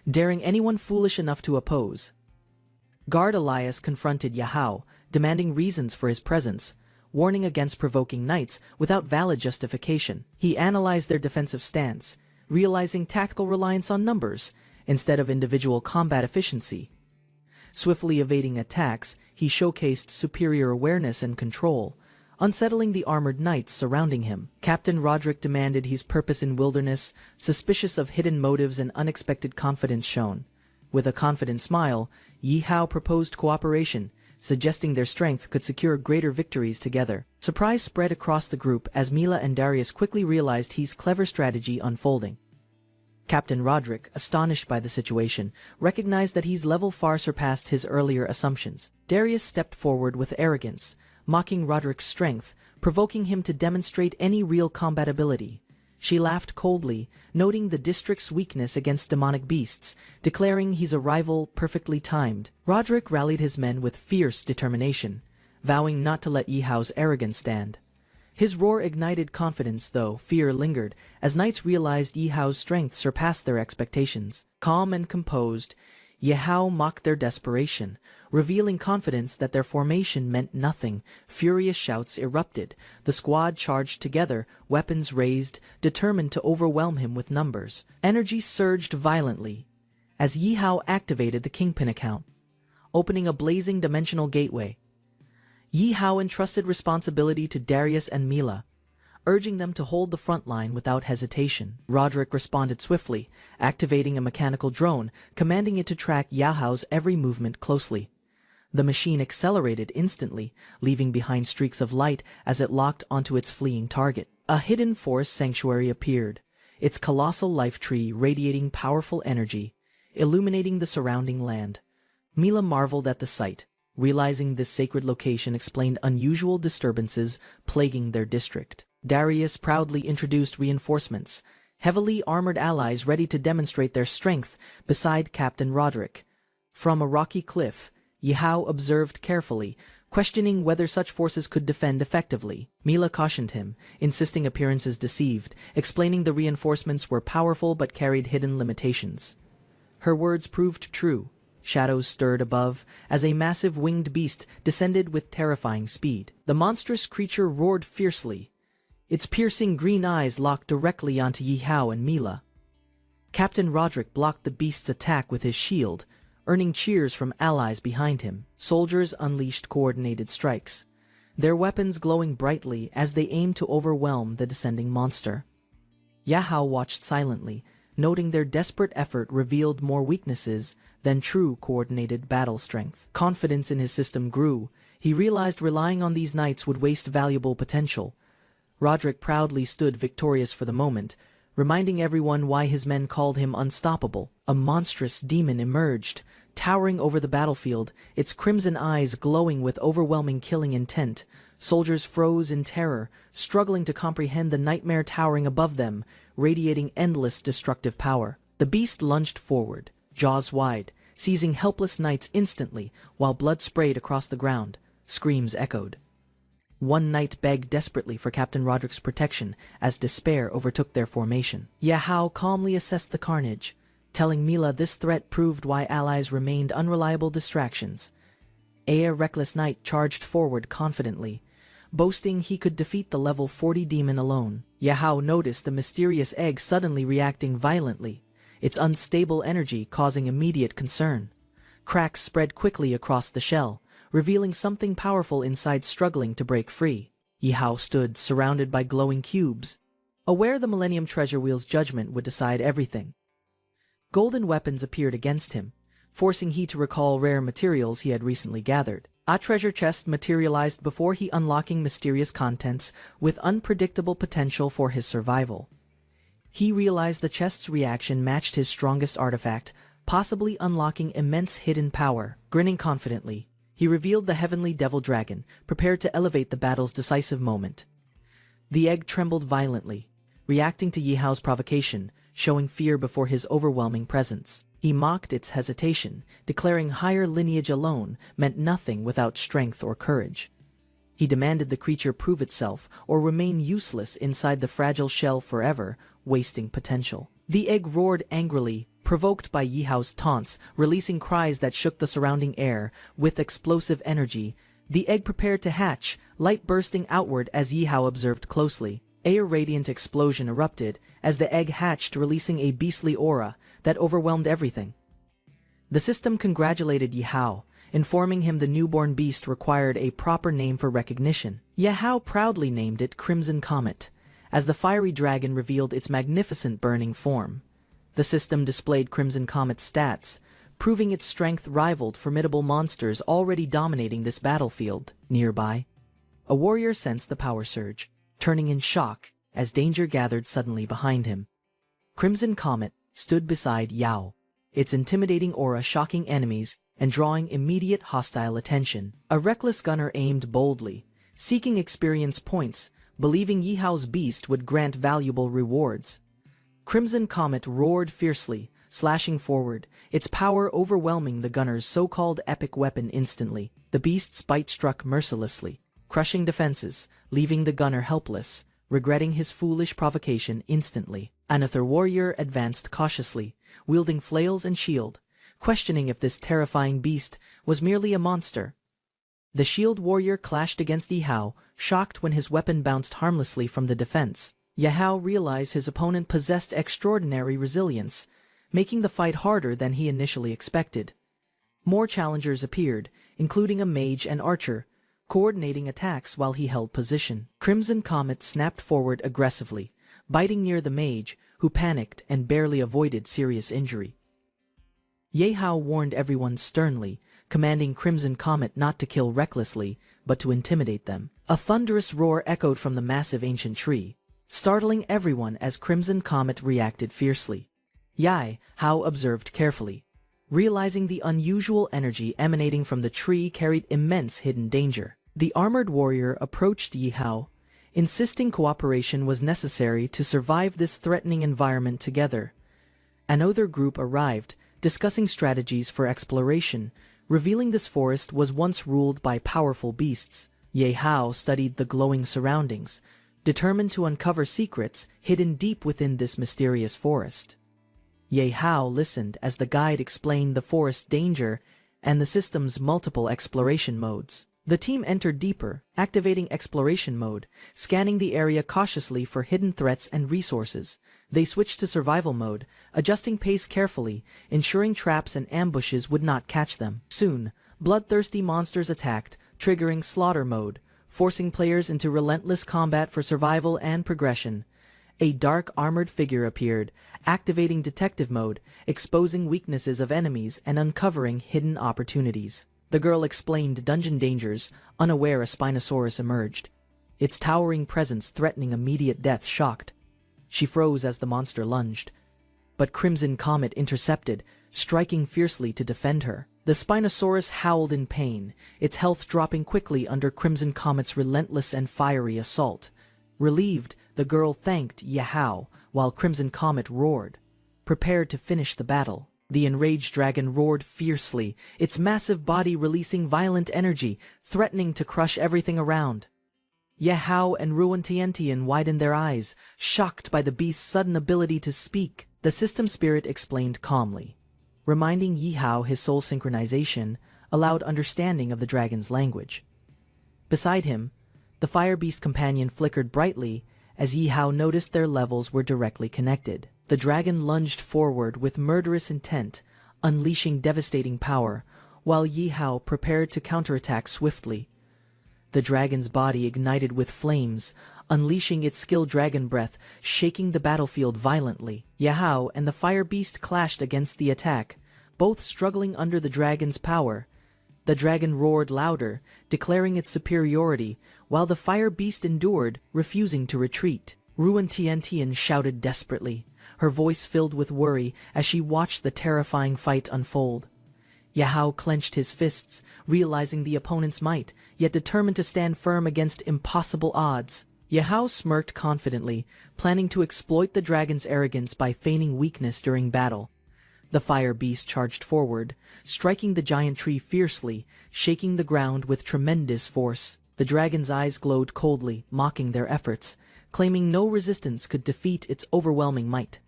daring anyone foolish enough to oppose. Guard Elias confronted Yi Hao, demanding reasons for his presence, warning against provoking knights without valid justification. He analyzed their defensive stance, realizing tactical reliance on numbers instead of individual combat efficiency. Swiftly evading attacks, he showcased superior awareness and control, unsettling the armored knights surrounding him. Captain Roderick demanded his purpose in wilderness, suspicious of hidden motives and unexpected confidence shown. With a confident smile, Yi Hao proposed cooperation, suggesting their strength could secure greater victories together. Surprise spread across the group as Mila and Darius quickly realized his clever strategy unfolding. Captain Roderick, astonished by the situation, recognized that his level far surpassed his earlier assumptions. Darius stepped forward with arrogance, mocking Roderick's strength, provoking him to demonstrate any real combat ability. She laughed coldly, noting the district's weakness against demonic beasts, declaring his arrival perfectly timed. Roderick rallied his men with fierce determination, vowing not to let Yi Hao's arrogance stand. His roar ignited confidence, though fear lingered, as knights realized Yi Hao's strength surpassed their expectations. Calm and composed, Yi Hao mocked their desperation, revealing confidence that their formation meant nothing. Furious shouts erupted. The squad charged together, weapons raised, determined to overwhelm him with numbers. Energy surged violently as Yi Hao activated the Kingpin account, opening a blazing dimensional gateway. Yi Hao entrusted responsibility to Darius and Mila, urging them to hold the front line without hesitation. Roderick responded swiftly, activating a mechanical drone, commanding it to track Yi Hao's every movement closely. The machine accelerated instantly, leaving behind streaks of light as it locked onto its fleeing target. A hidden forest sanctuary appeared, its colossal life tree radiating powerful energy, illuminating the surrounding land. Mila marveled at the sight, realizing this sacred location explained unusual disturbances plaguing their district. Darius proudly introduced reinforcements, heavily armored allies ready to demonstrate their strength beside Captain Roderick. From a rocky cliff, Yi Hao observed carefully, questioning whether such forces could defend effectively. Mila cautioned him, insisting appearances deceived, explaining the reinforcements were powerful but carried hidden limitations. Her words proved true. Shadows stirred above, as a massive winged beast descended with terrifying speed. The monstrous creature roared fiercely, its piercing green eyes locked directly onto Yi Hao and Mila. Captain Roderick blocked the beast's attack with his shield, earning cheers from allies behind him. Soldiers unleashed coordinated strikes, their weapons glowing brightly as they aimed to overwhelm the descending monster. Yi Hao watched silently, noting their desperate effort revealed more weaknesses than true coordinated battle strength. Confidence in his system grew. He realized relying on these knights would waste valuable potential. Roderick proudly stood victorious for the moment, reminding everyone why his men called him unstoppable. A monstrous demon emerged, towering over the battlefield, its crimson eyes glowing with overwhelming killing intent. Soldiers froze in terror, struggling to comprehend the nightmare towering above them, radiating endless destructive power. The beast lunged forward, jaws wide, seizing helpless knights instantly, while blood sprayed across the ground. Screams echoed. One knight begged desperately for Captain Roderick's protection as despair overtook their formation. Yi Hao calmly assessed the carnage, telling Mila this threat proved why allies remained unreliable distractions. A reckless knight charged forward confidently, boasting he could defeat the level 40 demon alone. Yi Hao noticed the mysterious egg suddenly reacting violently, its unstable energy causing immediate concern. Cracks spread quickly across the shell, revealing something powerful inside struggling to break free. Yi Hao stood surrounded by glowing cubes, aware the Millennium Treasure Wheel's judgment would decide everything. Golden weapons appeared against him, forcing he to recall rare materials he had recently gathered. A treasure chest materialized before he, unlocking mysterious contents with unpredictable potential for his survival. He realized the chest's reaction matched his strongest artifact, possibly unlocking immense hidden power. Grinning confidently, he revealed the heavenly devil dragon, prepared to elevate the battle's decisive moment. The egg trembled violently, reacting to Yi Hao's provocation, showing fear before his overwhelming presence. He mocked its hesitation, declaring higher lineage alone meant nothing without strength or courage. He demanded the creature prove itself or remain useless inside the fragile shell forever, wasting potential. The egg roared angrily, provoked by Yi Hao's taunts, releasing cries that shook the surrounding air. With explosive energy, the egg prepared to hatch, light bursting outward as Yi Hao observed closely. A radiant explosion erupted as the egg hatched, releasing a beastly aura that overwhelmed everything. The system congratulated Yi Hao, informing him the newborn beast required a proper name for recognition. Ye Hao proudly named it Crimson Comet, as the fiery dragon revealed its magnificent burning form. The system displayed Crimson Comet's stats, proving its strength rivaled formidable monsters already dominating this battlefield. Nearby, a warrior sensed the power surge, turning in shock as danger gathered suddenly behind him. Crimson Comet stood beside Yao, its intimidating aura shocking enemies and drawing immediate hostile attention. A reckless gunner aimed boldly, seeking experience points, believing Yi Hao's beast would grant valuable rewards. Crimson Comet roared fiercely, slashing forward, its power overwhelming the gunner's so-called epic weapon instantly. The beast's bite struck mercilessly, crushing defenses, leaving the gunner helpless, regretting his foolish provocation instantly. Another warrior advanced cautiously, wielding flails and shield, questioning if this terrifying beast was merely a monster. The shield warrior clashed against Yi Hao, shocked when his weapon bounced harmlessly from the defense. Yi Hao realized his opponent possessed extraordinary resilience, making the fight harder than he initially expected. More challengers appeared, including a mage and archer, coordinating attacks while he held position. Crimson Comet snapped forward aggressively, biting near the mage, who panicked and barely avoided serious injury. Ye Hao warned everyone sternly, commanding Crimson Comet not to kill recklessly, but to intimidate them. A thunderous roar echoed from the massive ancient tree, startling everyone as Crimson Comet reacted fiercely. Yi Hao observed carefully, realizing the unusual energy emanating from the tree carried immense hidden danger. The armored warrior approached Yi Hao, insisting cooperation was necessary to survive this threatening environment together. Another group arrived, discussing strategies for exploration, revealing this forest was once ruled by powerful beasts. Ye Hao studied the glowing surroundings, determined to uncover secrets hidden deep within this mysterious forest. Ye Hao listened as the guide explained the forest's danger and the system's multiple exploration modes. The team entered deeper, activating exploration mode, scanning the area cautiously for hidden threats and resources. They switched to survival mode, adjusting pace carefully, ensuring traps and ambushes would not catch them. Soon, bloodthirsty monsters attacked, triggering slaughter mode, forcing players into relentless combat for survival and progression. A dark armored figure appeared, activating detective mode, exposing weaknesses of enemies and uncovering hidden opportunities. The girl explained dungeon dangers, unaware a Spinosaurus emerged, its towering presence threatening immediate death. Shocked, she froze as the monster lunged. But Crimson Comet intercepted, striking fiercely to defend her. The Spinosaurus howled in pain, its health dropping quickly under Crimson Comet's relentless and fiery assault. Relieved, the girl thanked Ye Hao, while Crimson Comet roared, prepared to finish the battle. The enraged dragon roared fiercely, its massive body releasing violent energy, threatening to crush everything around. Ye Hao and Ruan Tiantian widened their eyes, shocked by the beast's sudden ability to speak. The system spirit explained calmly, reminding Yi Hao his soul synchronization allowed understanding of the dragon's language. Beside him, the fire beast companion flickered brightly as Yi Hao noticed their levels were directly connected. The dragon lunged forward with murderous intent, unleashing devastating power, while Yi Hao prepared to counterattack swiftly. The dragon's body ignited with flames, unleashing its skilled dragon breath, shaking the battlefield violently. Ye Hao and the fire beast clashed against the attack, both struggling under the dragon's power. The dragon roared louder, declaring its superiority, while the fire beast endured, refusing to retreat. Ruan Tiantian shouted desperately, her voice filled with worry as she watched the terrifying fight unfold. Ye Hao clenched his fists, realizing the opponent's might, yet determined to stand firm against impossible odds. Ye Hao smirked confidently, planning to exploit the dragon's arrogance by feigning weakness during battle. The fire beast charged forward, striking the giant tree fiercely, shaking the ground with tremendous force. The dragon's eyes glowed coldly, mocking their efforts, claiming no resistance could defeat its overwhelming might.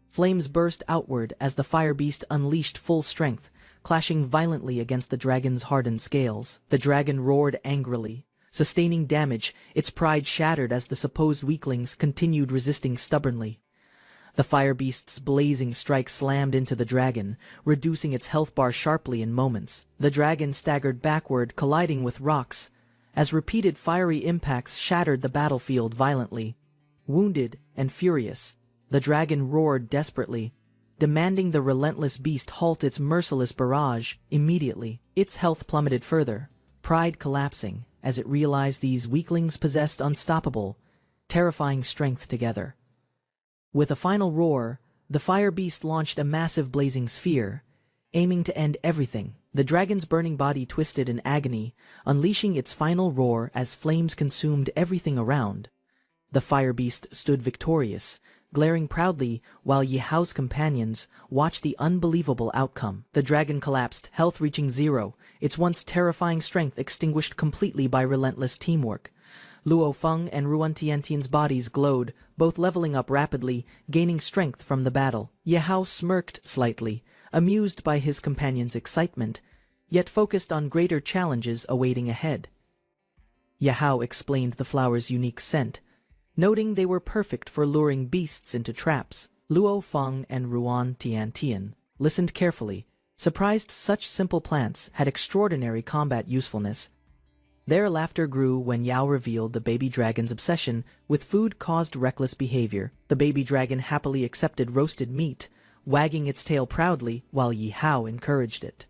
Flames burst outward as the fire beast unleashed full strength, clashing violently against the dragon's hardened scales. The dragon roared angrily, sustaining damage, its pride shattered as the supposed weaklings continued resisting stubbornly. The fire beast's blazing strike slammed into the dragon, reducing its health bar sharply in moments. The dragon staggered backward, colliding with rocks, as repeated fiery impacts shattered the battlefield violently. Wounded and furious, the dragon roared desperately, demanding the relentless beast halt its merciless barrage immediately. Its health plummeted further, pride collapsing as it realized these weaklings possessed unstoppable, terrifying strength together. With a final roar, the fire beast launched a massive blazing sphere, aiming to end everything. The dragon's burning body twisted in agony, unleashing its final roar as flames consumed everything around. The fire beast stood victorious, glaring proudly while Yi Hao's companions watched the unbelievable outcome. The dragon collapsed, health reaching zero, its once terrifying strength extinguished completely by relentless teamwork. Luo Feng and Ruan Tiantian's bodies glowed, both leveling up rapidly, gaining strength from the battle. Yi Hao smirked slightly, amused by his companion's excitement, yet focused on greater challenges awaiting ahead. Yi Hao explained the flower's unique scent, noting they were perfect for luring beasts into traps. Luo Feng and Ruan Tiantian listened carefully, surprised such simple plants had extraordinary combat usefulness. Their laughter grew when Yao revealed the baby dragon's obsession with food caused reckless behavior. The baby dragon happily accepted roasted meat, wagging its tail proudly while Yi Hao encouraged it.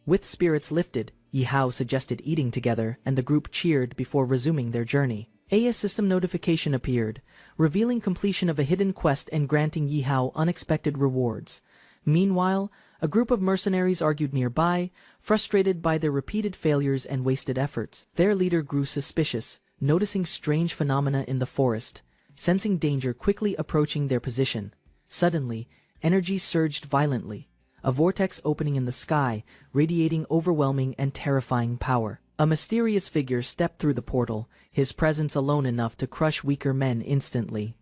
With spirits lifted, Yi Hao suggested eating together, and the group cheered before resuming their journey. A system notification appeared, revealing completion of a hidden quest and granting Yi Hao unexpected rewards. Meanwhile, a group of mercenaries argued nearby, frustrated by their repeated failures and wasted efforts. Their leader grew suspicious, noticing strange phenomena in the forest, sensing danger quickly approaching their position. Suddenly, energy surged violently, a vortex opening in the sky, radiating overwhelming and terrifying power. A mysterious figure stepped through the portal, his presence alone enough to crush weaker men instantly.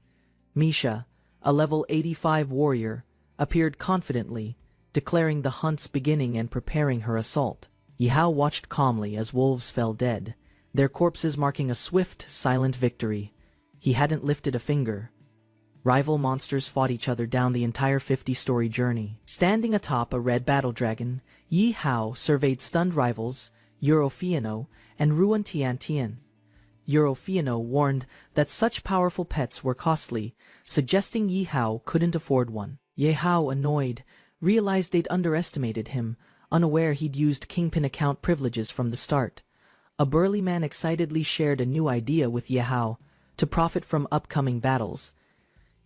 Misha, a level 85 warrior, appeared confidently, declaring the hunt's beginning and preparing her assault. Yi Hao watched calmly as wolves fell dead, their corpses marking a swift, silent victory. He hadn't lifted a finger. Rival monsters fought each other down the entire 50-story journey. Standing atop a red battle dragon, Yi Hao surveyed stunned rivals, Eurofiano and Ruan Tiantian. Eurofiano warned that such powerful pets were costly, suggesting Yi Hao couldn't afford one. Yi Hao, annoyed, realized they'd underestimated him, unaware he'd used kingpin account privileges from the start. A burly man excitedly shared a new idea with Yi Hao to profit from upcoming battles.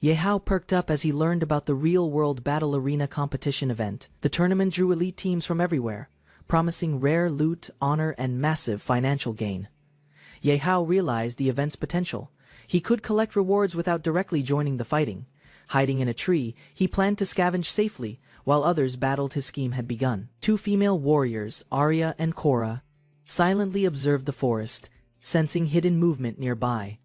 Yi Hao perked up as he learned about the real-world battle arena competition event. The tournament drew elite teams from everywhere, promising rare loot, honor, and massive financial gain. Yi Hao realized the event's potential. He could collect rewards without directly joining the fighting. Hiding in a tree, he planned to scavenge safely, while others battled his scheme had begun. Two female warriors, Arya and Korra, silently observed the forest, sensing hidden movement nearby.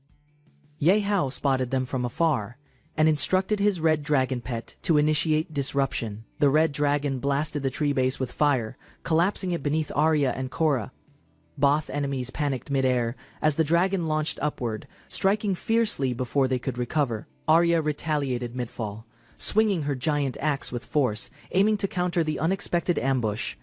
Yi Hao spotted them from afar, and instructed his red dragon pet to initiate disruption. The red dragon blasted the tree base with fire, collapsing it beneath Arya and Korra. Both enemies panicked midair as the dragon launched upward, striking fiercely before they could recover. Arya retaliated midfall, swinging her giant axe with force, aiming to counter the unexpected ambush.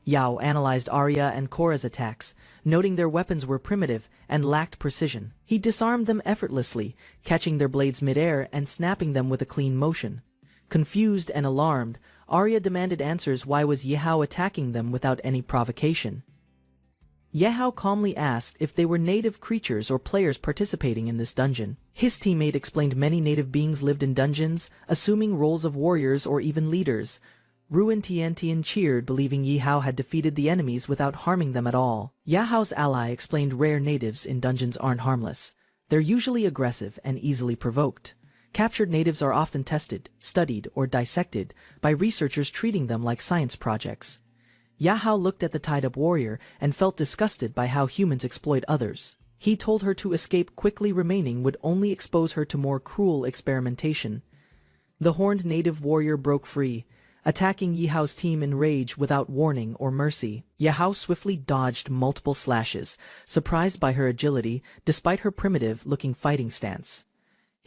Yao analyzed Arya and Korra's attacks, noting their weapons were primitive and lacked precision. He disarmed them effortlessly, catching their blades midair and snapping them with a clean motion. Confused and alarmed, Arya demanded answers. Why was Yi Hao attacking them without any provocation? Yi Hao calmly asked if they were native creatures or players participating in this dungeon. His teammate explained many native beings lived in dungeons, assuming roles of warriors or even leaders. Ruan Tiantian cheered, believing Yi Hao had defeated the enemies without harming them at all. Yi Hao's ally explained rare natives in dungeons aren't harmless. They're usually aggressive and easily provoked. Captured natives are often tested, studied, or dissected by researchers treating them like science projects. Yi Hao looked at the tied-up warrior and felt disgusted by how humans exploit others. He told her to escape quickly, remaining would only expose her to more cruel experimentation. The horned native warrior broke free, attacking Yi Hao's team in rage without warning or mercy. Yi Hao swiftly dodged multiple slashes, surprised by her agility despite her primitive-looking fighting stance.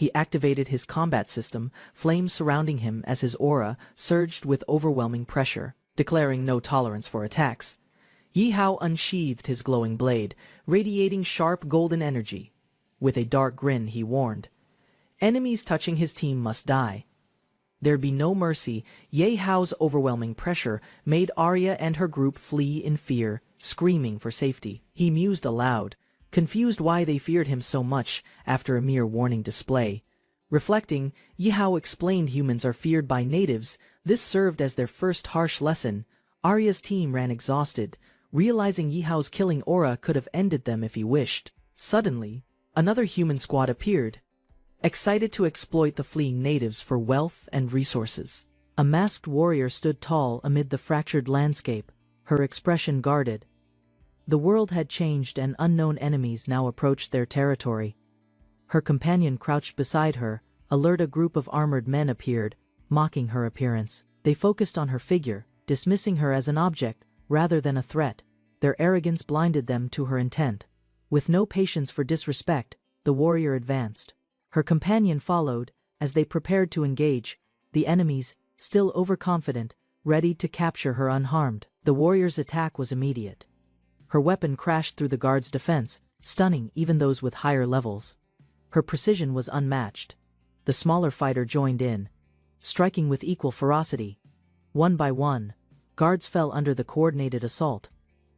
He activated his combat system, flames surrounding him as his aura surged with overwhelming pressure, declaring no tolerance for attacks. Yi Hao unsheathed his glowing blade, radiating sharp golden energy. With a dark grin he warned, "Enemies touching his team must die." There'd be no mercy. Yi Hao's overwhelming pressure made Arya and her group flee in fear, screaming for safety. He mused aloud, confused why they feared him so much after a mere warning display. Reflecting, Yi Hao explained humans are feared by natives. This served as their first harsh lesson. Arya's team ran exhausted, realizing Yi Hao's killing aura could have ended them if he wished. Suddenly, another human squad appeared, excited to exploit the fleeing natives for wealth and resources. A masked warrior stood tall amid the fractured landscape, her expression guarded. The world had changed and unknown enemies now approached their territory. Her companion crouched beside her, alert. A group of armored men appeared, mocking her appearance. They focused on her figure, dismissing her as an object rather than a threat. Their arrogance blinded them to her intent. With no patience for disrespect, the warrior advanced. Her companion followed, as they prepared to engage. The enemies, still overconfident, ready to capture her unharmed. The warrior's attack was immediate. Her weapon crashed through the guard's defense, stunning even those with higher levels. Her precision was unmatched. The smaller fighter joined in, striking with equal ferocity. One by one, guards fell under the coordinated assault.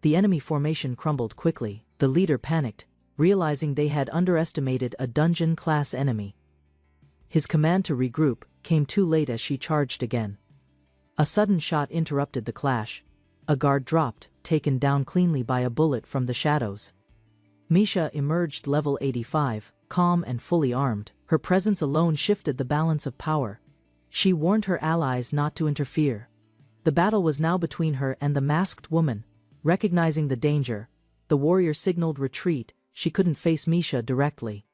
The enemy formation crumbled quickly. The leader panicked, realizing they had underestimated a dungeon-class enemy. His command to regroup came too late as she charged again. A sudden shot interrupted the clash. A guard dropped, taken down cleanly by a bullet from the shadows. Misha emerged level 85, calm and fully armed. Her presence alone shifted the balance of power. She warned her allies not to interfere. The battle was now between her and the masked woman. Recognizing the danger, the warrior signaled retreat. She couldn't face Misha directly.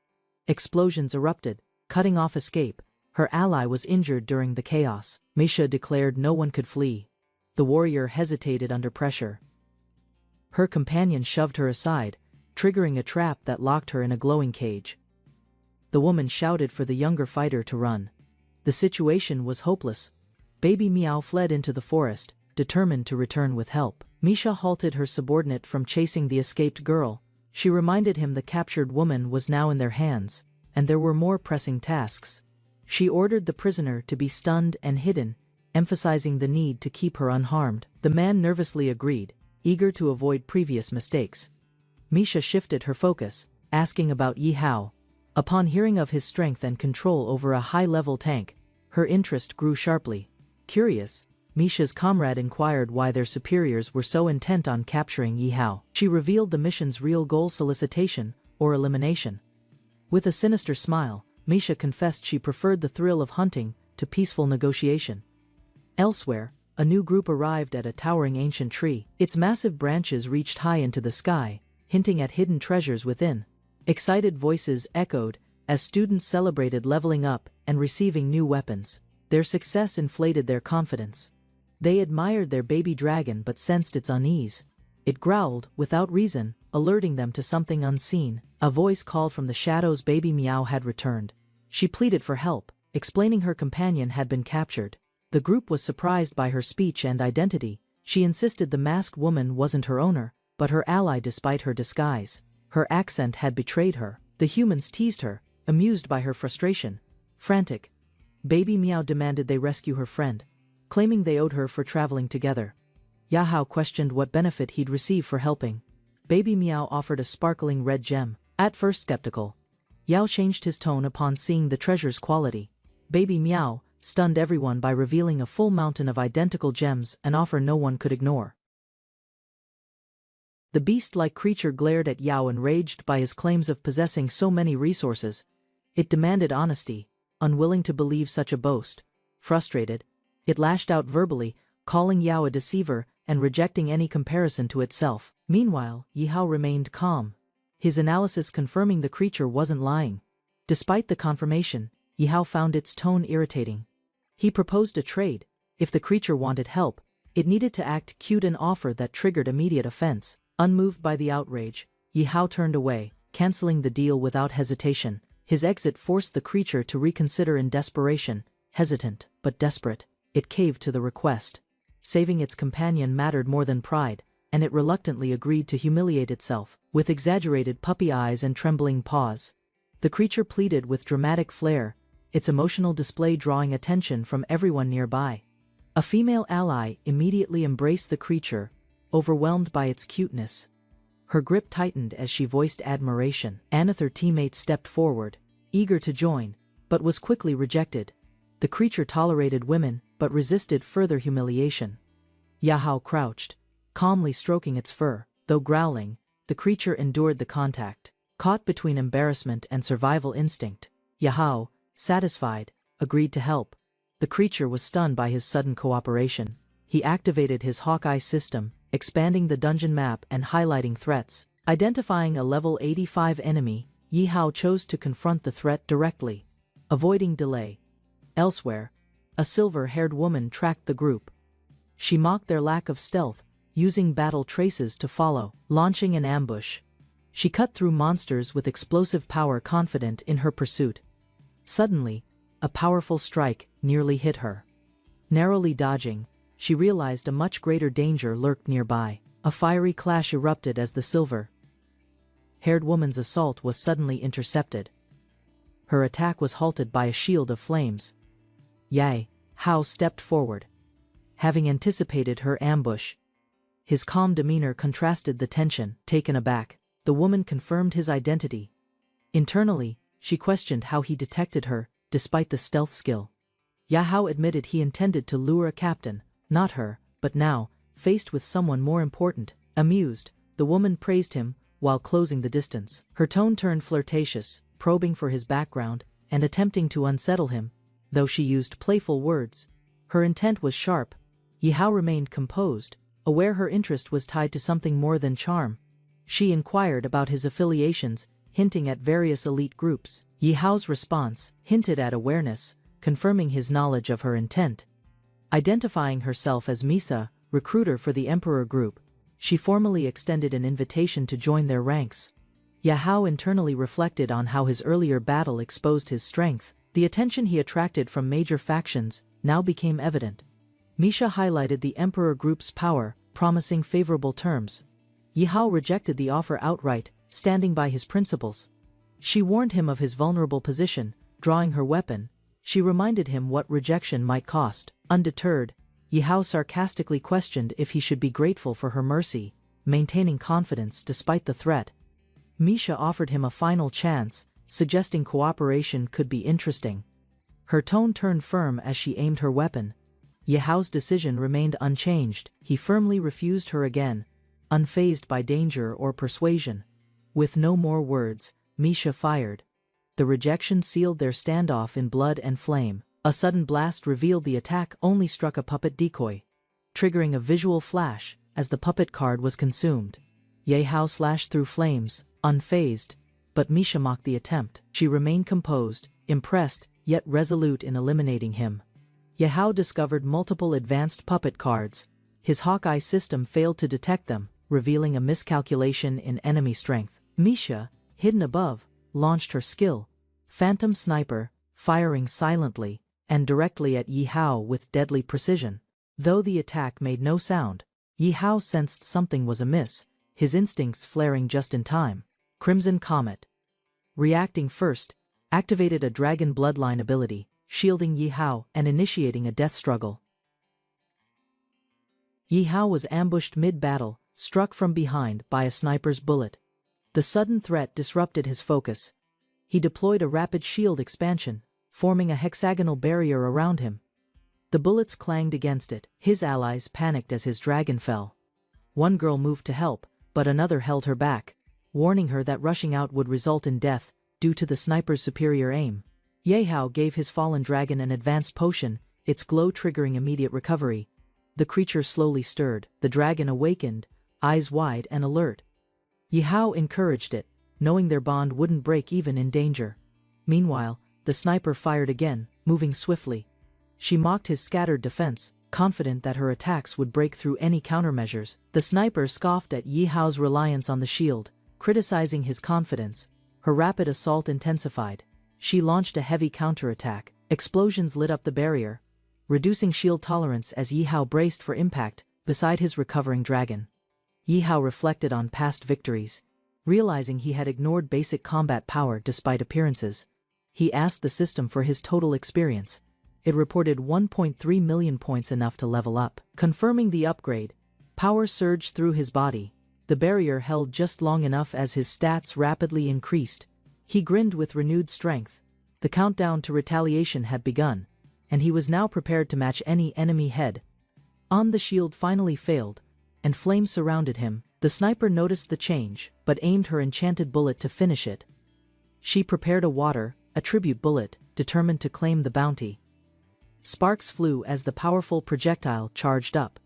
Explosions erupted, cutting off escape. Her ally was injured during the chaos. Misha declared no one could flee. The warrior hesitated under pressure. Her companion shoved her aside, triggering a trap that locked her in a glowing cage. The woman shouted for the younger fighter to run. The situation was hopeless. Baby Meow fled into the forest, determined to return with help. Misha halted her subordinate from chasing the escaped girl. She reminded him the captured woman was now in their hands, and there were more pressing tasks. She ordered the prisoner to be stunned and hidden, emphasizing the need to keep her unharmed. The man nervously agreed, eager to avoid previous mistakes. Misha shifted her focus, asking about Yi Hao. Upon hearing of his strength and control over a high-level tank, her interest grew sharply. Curious, Misha's comrade inquired why their superiors were so intent on capturing Yi Hao. She revealed the mission's real goal: solicitation or elimination. With a sinister smile, Misha confessed she preferred the thrill of hunting to peaceful negotiation. Elsewhere, a new group arrived at a towering ancient tree. Its massive branches reached high into the sky, hinting at hidden treasures within. Excited voices echoed as students celebrated leveling up and receiving new weapons. Their success inflated their confidence. They admired their baby dragon but sensed its unease. It growled without reason, alerting them to something unseen. A voice called from the shadows. Baby Meow had returned. She pleaded for help, explaining her companion had been captured. The group was surprised by her speech and identity. She insisted the masked woman wasn't her owner, but her ally despite her disguise. Her accent had betrayed her. The humans teased her, amused by her frustration. Frantic, Baby Meow demanded they rescue her friend, claiming they owed her for traveling together. Yi Hao questioned what benefit he'd receive for helping. Baby Meow offered a sparkling red gem. At first skeptical, Yao changed his tone upon seeing the treasure's quality. Baby Meow stunned everyone by revealing a full mountain of identical gems, an offer no one could ignore. The beast-like creature glared at Yao, enraged by his claims of possessing so many resources. It demanded honesty, unwilling to believe such a boast. Frustrated, it lashed out verbally, calling Yao a deceiver and rejecting any comparison to itself. Meanwhile, Yi Hao remained calm, his analysis confirming the creature wasn't lying. Despite the confirmation, Yi Hao found its tone irritating. He proposed a trade. If the creature wanted help, it needed to act cute, an offer that triggered immediate offense. Unmoved by the outrage, Yi Hao turned away, canceling the deal without hesitation. His exit forced the creature to reconsider in desperation. Hesitant, but desperate, it caved to the request. Saving its companion mattered more than pride, and it reluctantly agreed to humiliate itself, with exaggerated puppy eyes and trembling paws. The creature pleaded with dramatic flair, its emotional display drawing attention from everyone nearby. A female ally immediately embraced the creature, overwhelmed by its cuteness. Her grip tightened as she voiced admiration. Another teammate stepped forward, eager to join, but was quickly rejected. The creature tolerated women, but resisted further humiliation. Yahao crouched, calmly stroking its fur. Though growling, the creature endured the contact. Caught between embarrassment and survival instinct, Yahao, satisfied, agreed to help. The creature was stunned by his sudden cooperation. He activated his Hawkeye system, expanding the dungeon map and highlighting threats. Identifying a level 85 enemy, Yihao chose to confront the threat directly, avoiding delay. Elsewhere, a silver-haired woman tracked the group. She mocked their lack of stealth, using battle traces to follow, launching an ambush. She cut through monsters with explosive power, confident in her pursuit. Suddenly, a powerful strike nearly hit her. Narrowly dodging, she realized a much greater danger lurked nearby. A fiery clash erupted as the silver-haired woman's assault was suddenly intercepted. Her attack was halted by a shield of flames. Hao stepped forward, having anticipated her ambush. His calm demeanor contrasted the tension. Taken aback, the woman confirmed his identity. Internally, she questioned how he detected her, despite the stealth skill. Yahao admitted he intended to lure a captain, not her, but now, faced with someone more important, amused, the woman praised him, while closing the distance. Her tone turned flirtatious, probing for his background, and attempting to unsettle him. Though she used playful words, her intent was sharp. Yihao remained composed, aware her interest was tied to something more than charm. She inquired about his affiliations, hinting at various elite groups. Yihao's response hinted at awareness, confirming his knowledge of her intent. Identifying herself as Misa, recruiter for the Emperor group, she formally extended an invitation to join their ranks. Yahao internally reflected on how his earlier battle exposed his strength. The attention he attracted from major factions now became evident. Misha highlighted the Emperor group's power, promising favorable terms. Yihao rejected the offer outright, standing by his principles. She warned him of his vulnerable position, drawing her weapon. She reminded him what rejection might cost. Undeterred, Yihao sarcastically questioned if he should be grateful for her mercy, maintaining confidence despite the threat. Misha offered him a final chance, suggesting cooperation could be interesting. Her tone turned firm as she aimed her weapon. Yihao's decision remained unchanged. He firmly refused her again, unfazed by danger or persuasion. With no more words, Misha fired. The rejection sealed their standoff in blood and flame. A sudden blast revealed the attack only struck a puppet decoy, triggering a visual flash as the puppet card was consumed. Yihao slashed through flames, unfazed, but Misha mocked the attempt. She remained composed, impressed, yet resolute in eliminating him. Yihao discovered multiple advanced puppet cards. His Hawkeye system failed to detect them, revealing a miscalculation in enemy strength. Misha, hidden above, launched her skill, Phantom Sniper, firing silently and directly at Yihao with deadly precision. Though the attack made no sound, Yihao sensed something was amiss, his instincts flaring just in time. Crimson Comet, reacting first, activated a dragon bloodline ability, shielding Yihao and initiating a death struggle. Yihao was ambushed mid-battle, struck from behind by a sniper's bullet. The sudden threat disrupted his focus. He deployed a rapid shield expansion, forming a hexagonal barrier around him. The bullets clanged against it. His allies panicked as his dragon fell. One girl moved to help, but another held her back, warning her that rushing out would result in death, due to the sniper's superior aim. Yihao gave his fallen dragon an advanced potion, its glow triggering immediate recovery. The creature slowly stirred. The dragon awakened, eyes wide and alert. Yihao encouraged it, knowing their bond wouldn't break even in danger. Meanwhile, the sniper fired again, moving swiftly. She mocked his scattered defense, confident that her attacks would break through any countermeasures. The sniper scoffed at Yihao's reliance on the shield, criticizing his confidence. Her rapid assault intensified. She launched a heavy counterattack. Explosions lit up the barrier, reducing shield tolerance as Yi Hao braced for impact beside his recovering dragon. Yi Hao reflected on past victories, realizing he had ignored basic combat power despite appearances. He asked the system for his total experience. It reported 1.3 million points, enough to level up. Confirming the upgrade, power surged through his body. The barrier held just long enough as his stats rapidly increased. He grinned with renewed strength. The countdown to retaliation had begun, and he was now prepared to match any enemy head. On the shield finally failed, and flames surrounded him. The sniper noticed the change, but aimed her enchanted bullet to finish it. She prepared a tribute bullet, determined to claim the bounty. Sparks flew as the powerful projectile charged up.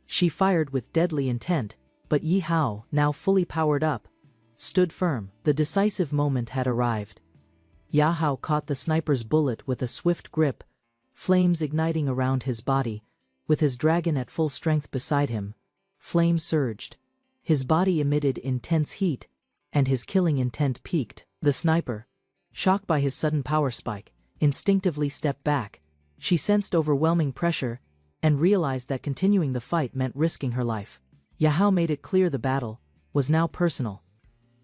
She fired with deadly intent, but Yi Hao, now fully powered up, stood firm. The decisive moment had arrived. Yi Hao caught the sniper's bullet with a swift grip, flames igniting around his body. With his dragon at full strength beside him, flames surged. His body emitted intense heat, and his killing intent peaked. The sniper, shocked by his sudden power spike, instinctively stepped back. She sensed overwhelming pressure and realized that continuing the fight meant risking her life. Yi Hao made it clear the battle was now personal.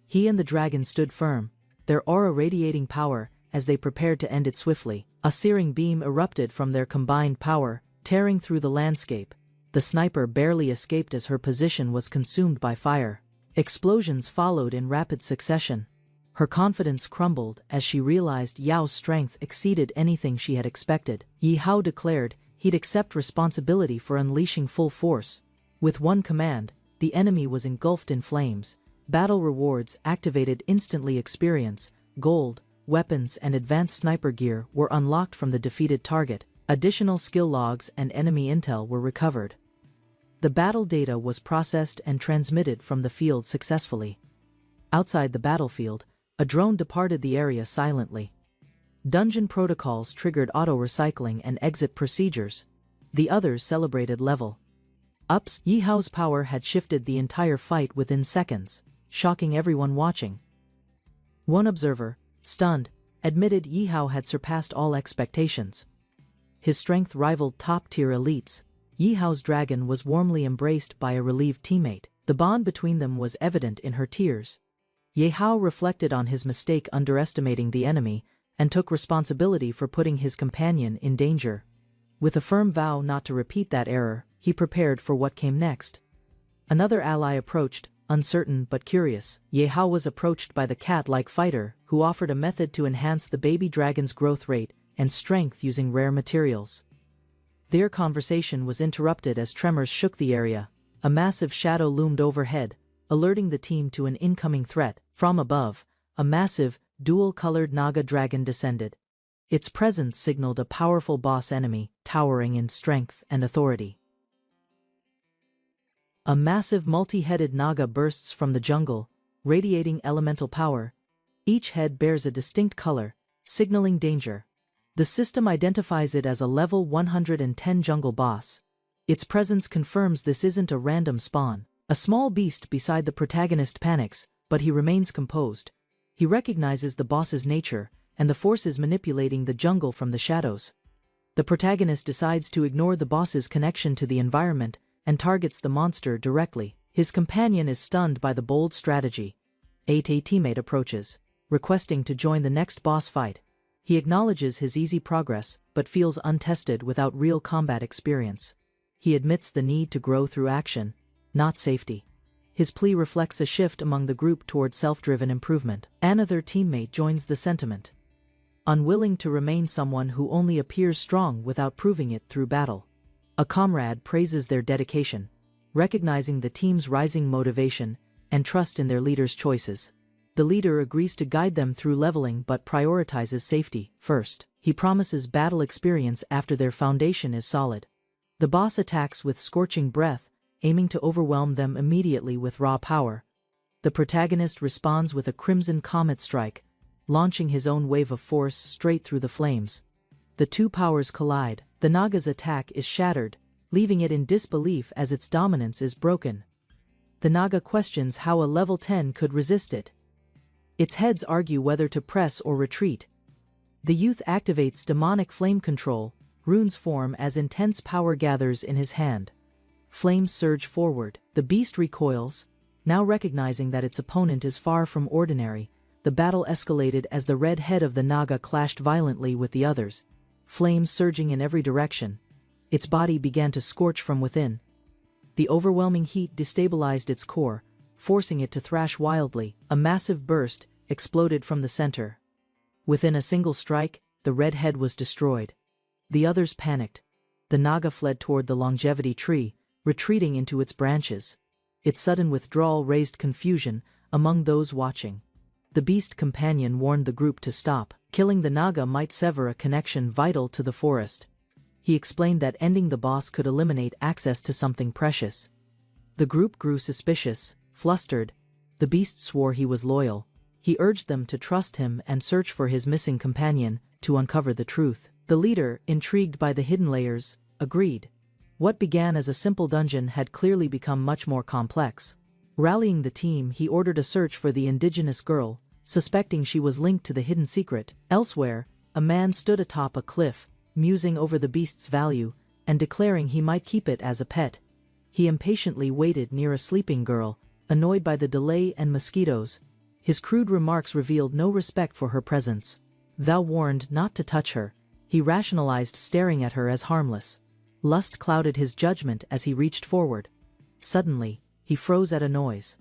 He and the dragon stood firm, their aura radiating power as they prepared to end it swiftly. A searing beam erupted from their combined power, tearing through the landscape. The sniper barely escaped as her position was consumed by fire. Explosions followed in rapid succession. Her confidence crumbled as she realized Yao's strength exceeded anything she had expected. Yi Hao declared he'd accept responsibility for unleashing full force. With one command, the enemy was engulfed in flames. Battle rewards activated instantly. Experience, gold, weapons and advanced sniper gear were unlocked from the defeated target. Additional skill logs and enemy intel were recovered. The battle data was processed and transmitted from the field successfully. Outside the battlefield, a drone departed the area silently. Dungeon protocols triggered auto-recycling and exit procedures. The others celebrated level ups. Yi Hao's power had shifted the entire fight within seconds, shocking everyone watching. One observer, stunned, admitted Yi Hao had surpassed all expectations. His strength rivaled top-tier elites. Yi Hao's dragon was warmly embraced by a relieved teammate. The bond between them was evident in her tears. Yi Hao reflected on his mistake underestimating the enemy, and took responsibility for putting his companion in danger. With a firm vow not to repeat that error, he prepared for what came next. Another ally approached, uncertain but curious. Yi Hao was approached by the cat-like fighter, who offered a method to enhance the baby dragon's growth rate and strength using rare materials. Their conversation was interrupted as tremors shook the area. A massive shadow loomed overhead, alerting the team to an incoming threat. From above, a massive, dual-colored Naga dragon descended. Its presence signaled a powerful boss enemy, towering in strength and authority. A massive multi-headed Naga bursts from the jungle, radiating elemental power. Each head bears a distinct color, signaling danger. The system identifies it as a level 110 jungle boss. Its presence confirms this isn't a random spawn. A small beast beside the protagonist panics, but he remains composed. He recognizes the boss's nature and the forces manipulating the jungle from the shadows. The protagonist decides to ignore the boss's connection to the environment and targets the monster directly. His companion is stunned by the bold strategy. A teammate approaches, requesting to join the next boss fight. He acknowledges his easy progress, but feels untested without real combat experience. He admits the need to grow through action, not safety. His plea reflects a shift among the group toward self-driven improvement. Another teammate joins the sentiment. Unwilling to remain someone who only appears strong without proving it through battle. A comrade praises their dedication, recognizing the team's rising motivation and trust in their leader's choices. The leader agrees to guide them through leveling but prioritizes safety first. He promises battle experience after their foundation is solid. The boss attacks with scorching breath, aiming to overwhelm them immediately with raw power. The protagonist responds with a crimson comet strike, launching his own wave of force straight through the flames. The two powers collide. The Naga's attack is shattered, leaving it in disbelief as its dominance is broken. The Naga questions how a level 10 could resist it. Its heads argue whether to press or retreat. The youth activates demonic flame control, runes form as intense power gathers in his hand. Flames surge forward. The beast recoils, now recognizing that its opponent is far from ordinary. The battle escalated as the red head of the Naga clashed violently with the others, flames surging in every direction. Its body began to scorch from within. The overwhelming heat destabilized its core, forcing it to thrash wildly. A massive burst exploded from the center. Within a single strike, the red head was destroyed. The others panicked. The Naga fled toward the longevity tree, retreating into its branches. Its sudden withdrawal raised confusion among those watching. The beast companion warned the group to stop. Killing the Naga might sever a connection vital to the forest. He explained that ending the boss could eliminate access to something precious. The group grew suspicious, flustered. The beast swore he was loyal. He urged them to trust him and search for his missing companion to uncover the truth. The leader, intrigued by the hidden layers, agreed. What began as a simple dungeon had clearly become much more complex. Rallying the team, he ordered a search for the indigenous girl, suspecting she was linked to the hidden secret. Elsewhere, a man stood atop a cliff, musing over the beast's value, and declaring he might keep it as a pet. He impatiently waited near a sleeping girl, annoyed by the delay and mosquitoes. His crude remarks revealed no respect for her presence. Thou warned not to touch her. He rationalized staring at her as harmless. Lust clouded his judgment as he reached forward. Suddenly, he froze at a noise.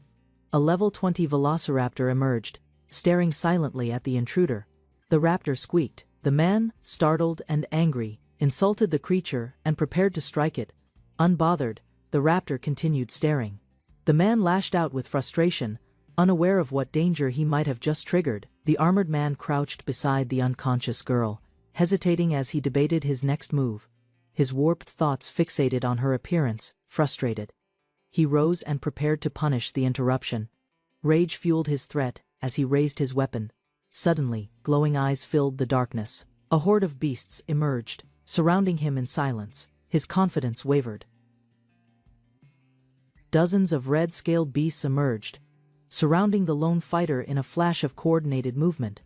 A level 20 velociraptor emerged, staring silently at the intruder. The raptor squeaked. The man, startled and angry, insulted the creature and prepared to strike it. Unbothered, the raptor continued staring. The man lashed out with frustration, unaware of what danger he might have just triggered. The armored man crouched beside the unconscious girl, hesitating as he debated his next move. His warped thoughts fixated on her appearance, frustrated. He rose and prepared to punish the interruption. Rage fueled his threat as he raised his weapon. Suddenly, glowing eyes filled the darkness. A horde of beasts emerged, surrounding him in silence. His confidence wavered. Dozens of red-scaled beasts emerged, surrounding the lone fighter in a flash of coordinated movement.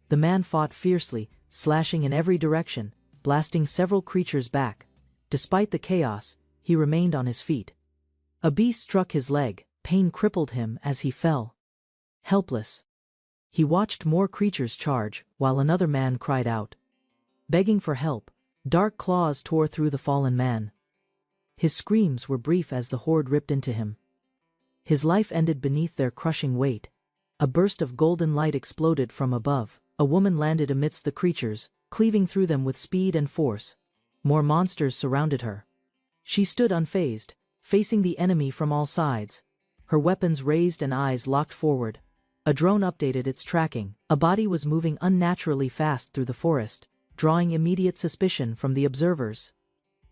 The man fought fiercely, slashing in every direction, blasting several creatures back. Despite the chaos, he remained on his feet. A beast struck his leg. Pain crippled him as he fell. Helpless, he watched more creatures charge, while another man cried out, begging for help. Dark claws tore through the fallen man. His screams were brief as the horde ripped into him. His life ended beneath their crushing weight. A burst of golden light exploded from above. A woman landed amidst the creatures, cleaving through them with speed and force. More monsters surrounded her. She stood unfazed, facing the enemy from all sides. Her weapons raised and eyes locked forward. A drone updated its tracking. A body was moving unnaturally fast through the forest, drawing immediate suspicion from the observers.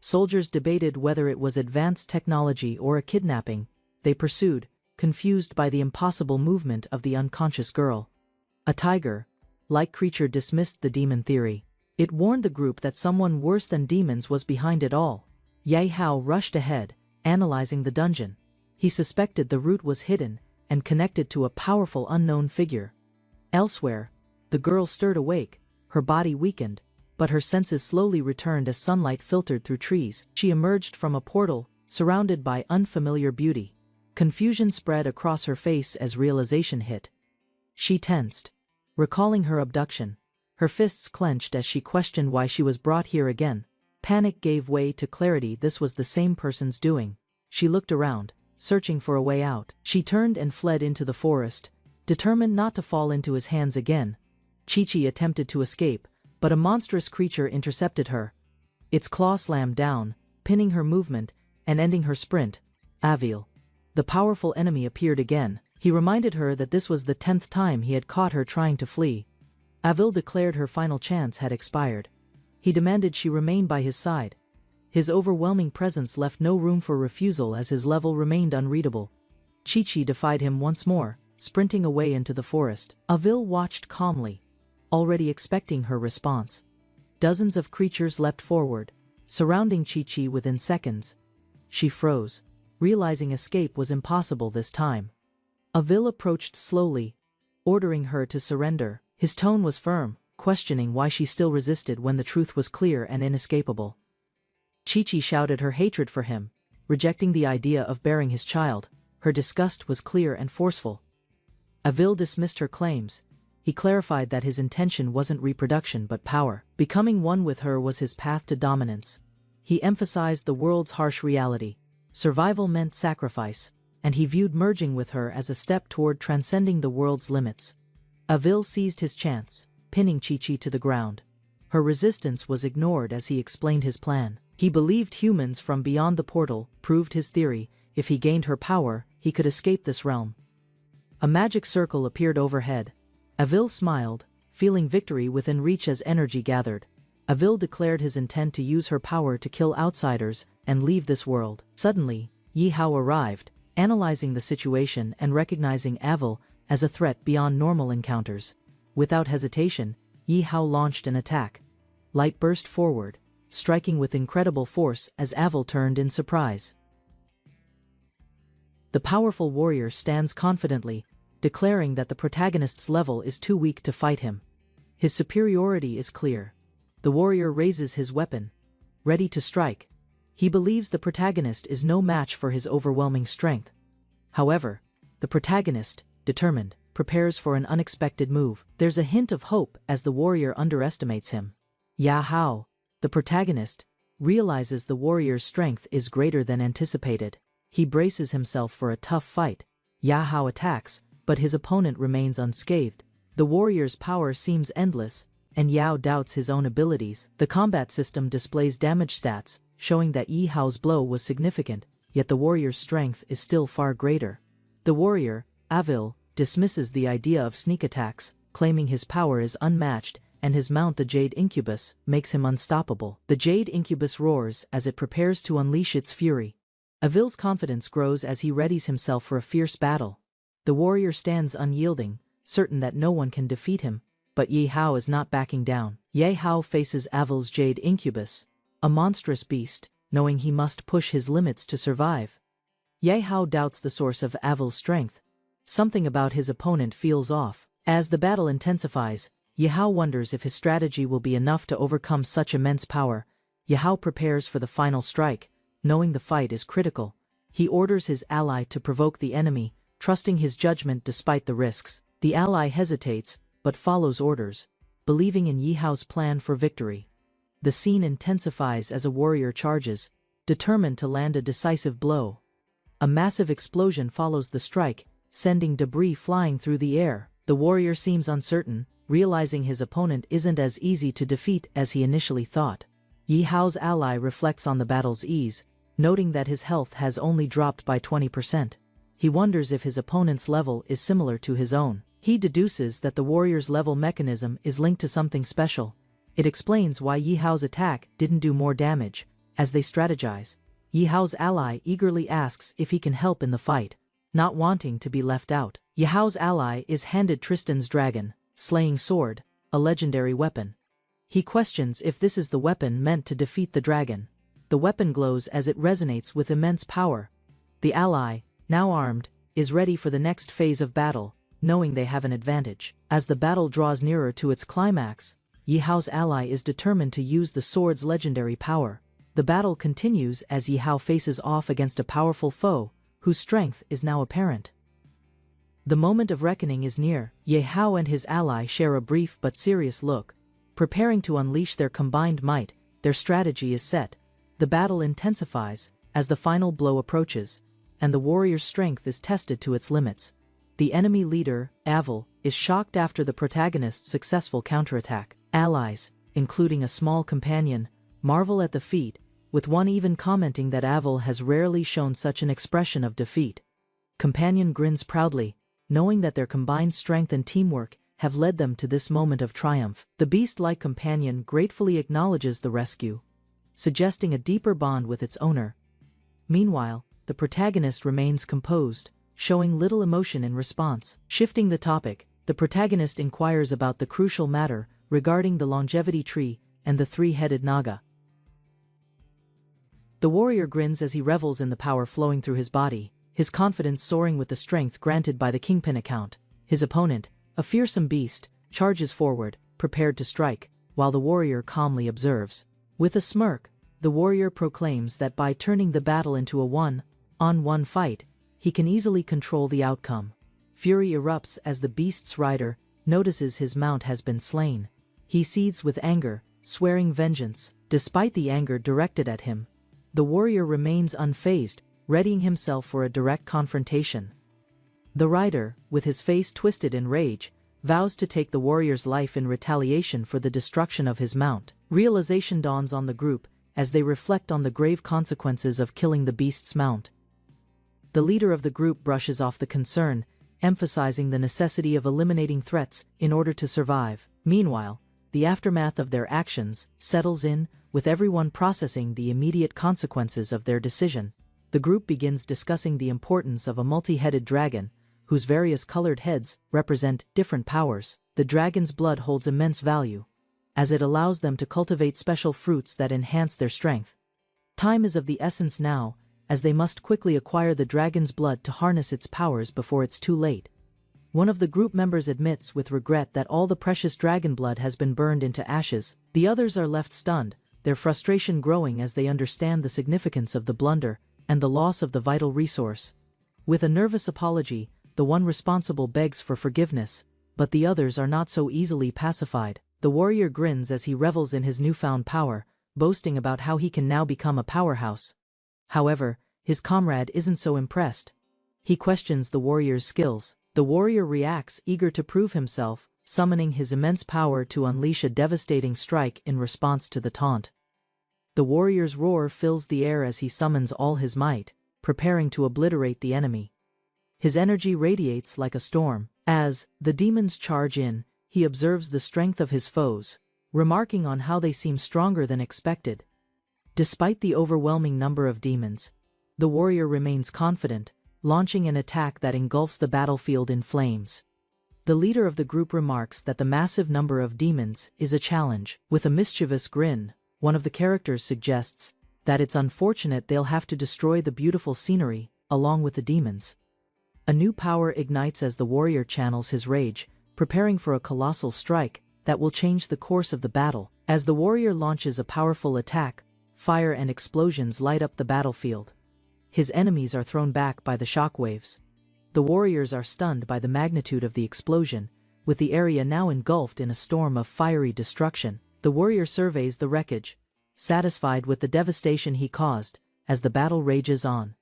Soldiers debated whether it was advanced technology or a kidnapping. They pursued, confused by the impossible movement of the unconscious girl. A tiger-like creature dismissed the demon theory. It warned the group that someone worse than demons was behind it all. Ye Hao rushed ahead, analyzing the dungeon. He suspected the route was hidden and connected to a powerful unknown figure. Elsewhere, the girl stirred awake, her body weakened, but her senses slowly returned as sunlight filtered through trees. She emerged from a portal, surrounded by unfamiliar beauty. Confusion spread across her face as realization hit. She tensed, recalling her abduction. Her fists clenched as she questioned why she was brought here again. Panic gave way to clarity. This was the same person's doing. She looked around, searching for a way out. She turned and fled into the forest, determined not to fall into his hands again. Chi-Chi attempted to escape, but a monstrous creature intercepted her. Its claw slammed down, pinning her movement and ending her sprint. Avil, the powerful enemy, appeared again. He reminded her that this was the 10th time he had caught her trying to flee. Avil declared her final chance had expired. He demanded she remain by his side. His overwhelming presence left no room for refusal as his level remained unreadable. Chi-Chi defied him once more, sprinting away into the forest. Avil watched calmly, already expecting her response. Dozens of creatures leapt forward, surrounding Chi-Chi within seconds. She froze, realizing escape was impossible this time. Avil approached slowly, ordering her to surrender. His tone was firm, questioning why she still resisted when the truth was clear and inescapable. Chi-Chi shouted her hatred for him, rejecting the idea of bearing his child. Her disgust was clear and forceful. Avil dismissed her claims. He clarified that his intention wasn't reproduction but power. Becoming one with her was his path to dominance. He emphasized the world's harsh reality. Survival meant sacrifice, and he viewed merging with her as a step toward transcending the world's limits. Avil seized his chance, pinning Chi-Chi to the ground. Her resistance was ignored as he explained his plan. He believed humans from beyond the portal proved his theory. If he gained her power, he could escape this realm. A magic circle appeared overhead. Avil smiled, feeling victory within reach as energy gathered. Avil declared his intent to use her power to kill outsiders and leave this world. Suddenly, Yi Hao arrived, analyzing the situation and recognizing Avil as a threat beyond normal encounters. Without hesitation, Yi Hao launched an attack. Light burst forward, striking with incredible force as Avil turned in surprise. The powerful warrior stands confidently, declaring that the protagonist's level is too weak to fight him. His superiority is clear. The warrior raises his weapon, ready to strike. He believes the protagonist is no match for his overwhelming strength. However, the protagonist, determined, prepares for an unexpected move. There's a hint of hope as the warrior underestimates him. Ya Hao, the protagonist, realizes the warrior's strength is greater than anticipated. He braces himself for a tough fight. Ya Hao attacks, but his opponent remains unscathed. The warrior's power seems endless, and Yao doubts his own abilities. The combat system displays damage stats, showing that Yi Hao's blow was significant, yet the warrior's strength is still far greater. The warrior, Avil, dismisses the idea of sneak attacks, claiming his power is unmatched, and his mount, the Jade Incubus, makes him unstoppable. The Jade Incubus roars as it prepares to unleash its fury. Avil's confidence grows as he readies himself for a fierce battle. The warrior stands unyielding, certain that no one can defeat him, but Yi Hao is not backing down. Ye Hao faces Avil's Jade Incubus, a monstrous beast, knowing he must push his limits to survive. Ye Hao doubts the source of Avil's strength. Something about his opponent feels off. As the battle intensifies, Ye Hao wonders if his strategy will be enough to overcome such immense power. Ye Hao prepares for the final strike, knowing the fight is critical. He orders his ally to provoke the enemy, trusting his judgment despite the risks. The ally hesitates, but follows orders, believing in Yi Hao's plan for victory. The scene intensifies as a warrior charges, determined to land a decisive blow. A massive explosion follows the strike, sending debris flying through the air. The warrior seems uncertain, realizing his opponent isn't as easy to defeat as he initially thought. Yi Hao's ally reflects on the battle's ease, noting that his health has only dropped by 20%. He wonders if his opponent's level is similar to his own. He deduces that the warrior's level mechanism is linked to something special. It explains why Yi Hao's attack didn't do more damage. As they strategize, Yi Hao's ally eagerly asks if he can help in the fight, not wanting to be left out. Yi Hao's ally is handed Tristan's dragon, slaying sword, a legendary weapon. He questions if this is the weapon meant to defeat the dragon. The weapon glows as it resonates with immense power. The ally, now armed, is ready for the next phase of battle, knowing they have an advantage. As the battle draws nearer to its climax, Yi Hao's ally is determined to use the sword's legendary power. The battle continues as Yi Hao faces off against a powerful foe, whose strength is now apparent. The moment of reckoning is near. Yi Hao and his ally share a brief but serious look. Preparing to unleash their combined might, their strategy is set. The battle intensifies as the final blow approaches, and the warrior's strength is tested to its limits. The enemy leader, Avil, is shocked after the protagonist's successful counterattack. Allies, including a small companion, marvel at the feat, with one even commenting that Avil has rarely shown such an expression of defeat. Companion grins proudly, knowing that their combined strength and teamwork have led them to this moment of triumph. The beast-like companion gratefully acknowledges the rescue, suggesting a deeper bond with its owner. Meanwhile, the protagonist remains composed, showing little emotion in response. Shifting the topic, the protagonist inquires about the crucial matter regarding the longevity tree and the three-headed naga. The warrior grins as he revels in the power flowing through his body, his confidence soaring with the strength granted by the Kingpin account. His opponent, a fearsome beast, charges forward, prepared to strike, while the warrior calmly observes. With a smirk, the warrior proclaims that by turning the battle into a one-on-one fight, he can easily control the outcome. Fury erupts as the beast's rider notices his mount has been slain. He seethes with anger, swearing vengeance. Despite the anger directed at him, the warrior remains unfazed, readying himself for a direct confrontation. The rider, with his face twisted in rage, vows to take the warrior's life in retaliation for the destruction of his mount. Realization dawns on the group as they reflect on the grave consequences of killing the beast's mount. The leader of the group brushes off the concern, emphasizing the necessity of eliminating threats in order to survive. Meanwhile, the aftermath of their actions settles in, with everyone processing the immediate consequences of their decision. The group begins discussing the importance of a multi-headed dragon, whose various colored heads represent different powers. The dragon's blood holds immense value, as it allows them to cultivate special fruits that enhance their strength. Time is of the essence now, as they must quickly acquire the dragon's blood to harness its powers before it's too late. One of the group members admits with regret that all the precious dragon blood has been burned into ashes. The others are left stunned, their frustration growing as they understand the significance of the blunder and the loss of the vital resource. With a nervous apology, the one responsible begs for forgiveness, but the others are not so easily pacified. The warrior grins as he revels in his newfound power, boasting about how he can now become a powerhouse. However, his comrade isn't so impressed. He questions the warrior's skills. The warrior reacts, eager to prove himself, summoning his immense power to unleash a devastating strike in response to the taunt. The warrior's roar fills the air as he summons all his might, preparing to obliterate the enemy. His energy radiates like a storm. As the demons charge in, he observes the strength of his foes, remarking on how they seem stronger than expected. Despite the overwhelming number of demons, the warrior remains confident, launching an attack that engulfs the battlefield in flames. The leader of the group remarks that the massive number of demons is a challenge. With a mischievous grin, one of the characters suggests that it's unfortunate they'll have to destroy the beautiful scenery, along with the demons. A new power ignites as the warrior channels his rage, preparing for a colossal strike that will change the course of the battle. As the warrior launches a powerful attack, fire and explosions light up the battlefield. His enemies are thrown back by the shockwaves. The warriors are stunned by the magnitude of the explosion, with the area now engulfed in a storm of fiery destruction. The warrior surveys the wreckage, satisfied with the devastation he caused, as the battle rages on.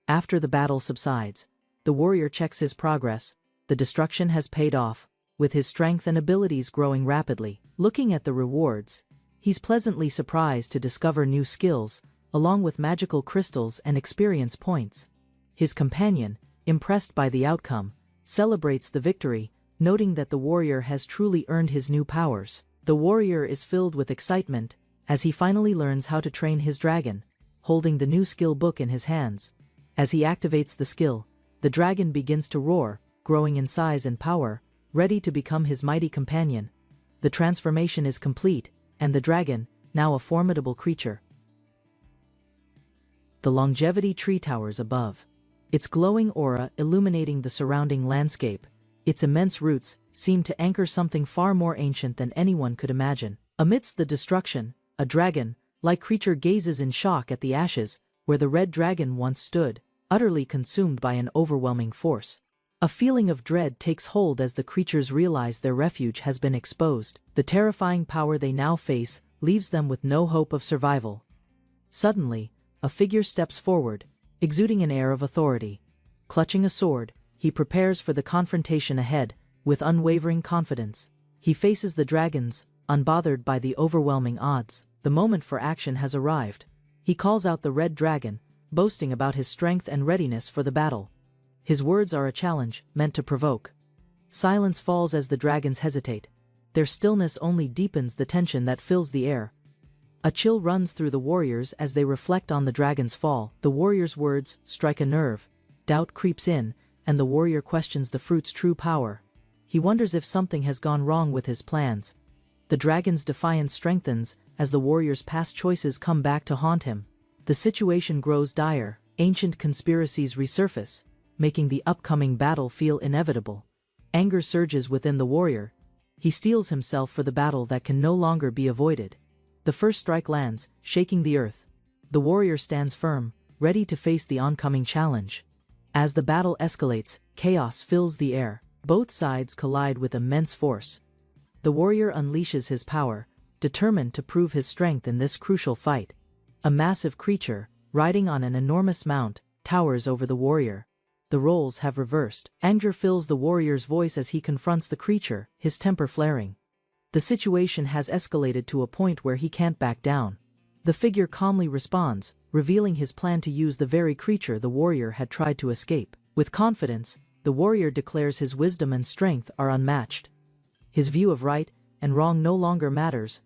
After the battle subsides, the warrior checks his progress. The destruction has paid off, with his strength and abilities growing rapidly. Looking at the rewards, he's pleasantly surprised to discover new skills, along with magical crystals and experience points. His companion, impressed by the outcome, celebrates the victory, noting that the warrior has truly earned his new powers. The warrior is filled with excitement as he finally learns how to train his dragon, holding the new skill book in his hands. As he activates the skill, the dragon begins to roar, growing in size and power, ready to become his mighty companion. The transformation is complete, and the dragon, now a formidable creature. The longevity tree towers above, its glowing aura illuminating the surrounding landscape. Its immense roots seem to anchor something far more ancient than anyone could imagine. Amidst the destruction, a dragon-like creature gazes in shock at the ashes where the red dragon once stood, utterly consumed by an overwhelming force. A feeling of dread takes hold as the creatures realize their refuge has been exposed. The terrifying power they now face leaves them with no hope of survival. Suddenly, a figure steps forward, exuding an air of authority. Clutching a sword, he prepares for the confrontation ahead, with unwavering confidence. He faces the dragons, unbothered by the overwhelming odds. The moment for action has arrived. He calls out the red dragon, boasting about his strength and readiness for the battle. His words are a challenge, meant to provoke. Silence falls as the dragons hesitate. Their stillness only deepens the tension that fills the air. A chill runs through the warriors as they reflect on the dragon's fall. The warrior's words strike a nerve. Doubt creeps in, and the warrior questions the fruit's true power. He wonders if something has gone wrong with his plans. The dragon's defiance strengthens as the warrior's past choices come back to haunt him. The situation grows dire. Ancient conspiracies resurface, making the upcoming battle feel inevitable. Anger surges within the warrior. He steels himself for the battle that can no longer be avoided. The first strike lands, shaking the earth. The warrior stands firm, ready to face the oncoming challenge. As the battle escalates, chaos fills the air. Both sides collide with immense force. The warrior unleashes his power, determined to prove his strength in this crucial fight. A massive creature, riding on an enormous mount, towers over the warrior. The roles have reversed. Anger fills the warrior's voice as he confronts the creature, his temper flaring. The situation has escalated to a point where he can't back down. The figure calmly responds, revealing his plan to use the very creature the warrior had tried to escape. With confidence, the warrior declares his wisdom and strength are unmatched. His view of right and wrong no longer matters.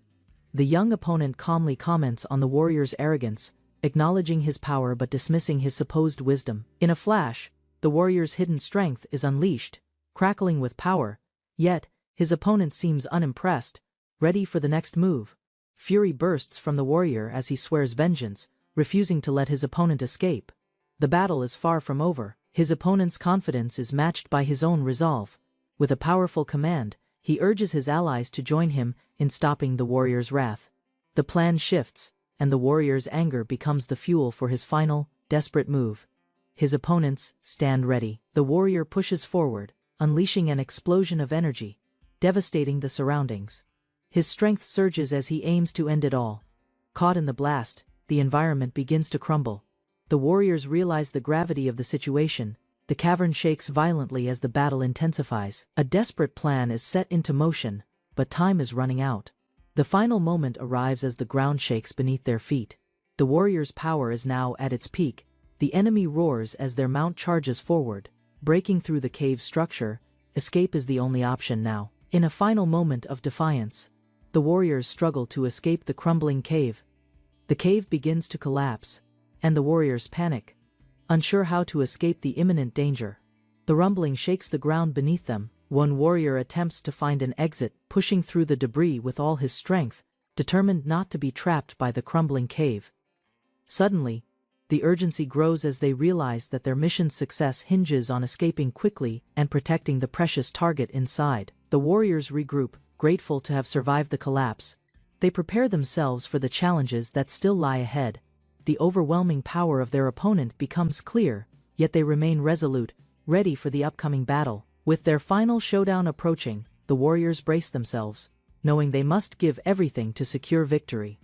The young opponent calmly comments on the warrior's arrogance, acknowledging his power but dismissing his supposed wisdom. In a flash, the warrior's hidden strength is unleashed, crackling with power, yet his opponent seems unimpressed, ready for the next move. Fury bursts from the warrior as he swears vengeance, refusing to let his opponent escape. The battle is far from over. His opponent's confidence is matched by his own resolve. With a powerful command, he urges his allies to join him in stopping the warrior's wrath. The plan shifts, and the warrior's anger becomes the fuel for his final, desperate move. His opponents stand ready. The warrior pushes forward, unleashing an explosion of energy, devastating the surroundings. His strength surges as he aims to end it all. Caught in the blast, the environment begins to crumble. The warriors realize the gravity of the situation. The cavern shakes violently as the battle intensifies. A desperate plan is set into motion, but time is running out. The final moment arrives as the ground shakes beneath their feet. The warriors' power is now at its peak. The enemy roars as their mount charges forward. Breaking through the cave's structure, escape is the only option now. In a final moment of defiance, the warriors struggle to escape the crumbling cave. The cave begins to collapse, and the warriors panic, unsure how to escape the imminent danger. The rumbling shakes the ground beneath them. One warrior attempts to find an exit, pushing through the debris with all his strength, determined not to be trapped by the crumbling cave. Suddenly, the urgency grows as they realize that their mission's success hinges on escaping quickly and protecting the precious target inside. The warriors regroup, grateful to have survived the collapse. They prepare themselves for the challenges that still lie ahead. The overwhelming power of their opponent becomes clear, yet they remain resolute, ready for the upcoming battle. With their final showdown approaching, the warriors brace themselves, knowing they must give everything to secure victory.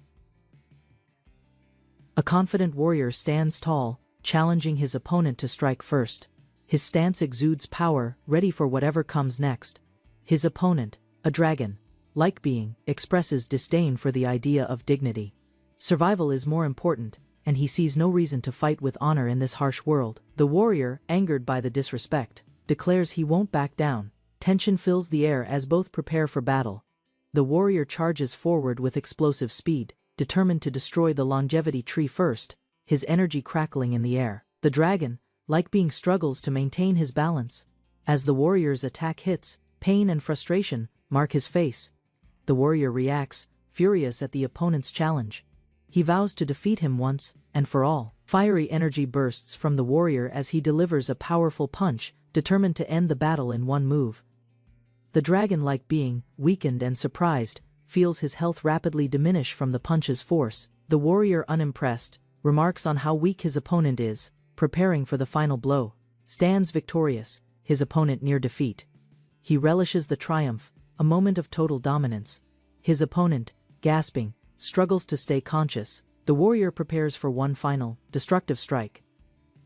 A confident warrior stands tall, challenging his opponent to strike first. His stance exudes power, ready for whatever comes next. His opponent, a dragon-like being, expresses disdain for the idea of dignity. Survival is more important, and he sees no reason to fight with honor in this harsh world. The warrior, angered by the disrespect, declares he won't back down. Tension fills the air as both prepare for battle. The warrior charges forward with explosive speed, determined to destroy the longevity tree first, his energy crackling in the air. The dragon-like being struggles to maintain his balance. As the warrior's attack hits, pain and frustration mark his face. The warrior reacts, furious at the opponent's challenge. He vows to defeat him once and for all. Fiery energy bursts from the warrior as he delivers a powerful punch, determined to end the battle in one move. The dragon-like being, weakened and surprised, feels his health rapidly diminish from the punch's force. The warrior, unimpressed, remarks on how weak his opponent is, preparing for the final blow. Stands victorious, his opponent near defeat. He relishes the triumph, a moment of total dominance. His opponent, gasping, struggles to stay conscious. The warrior prepares for one final, destructive strike.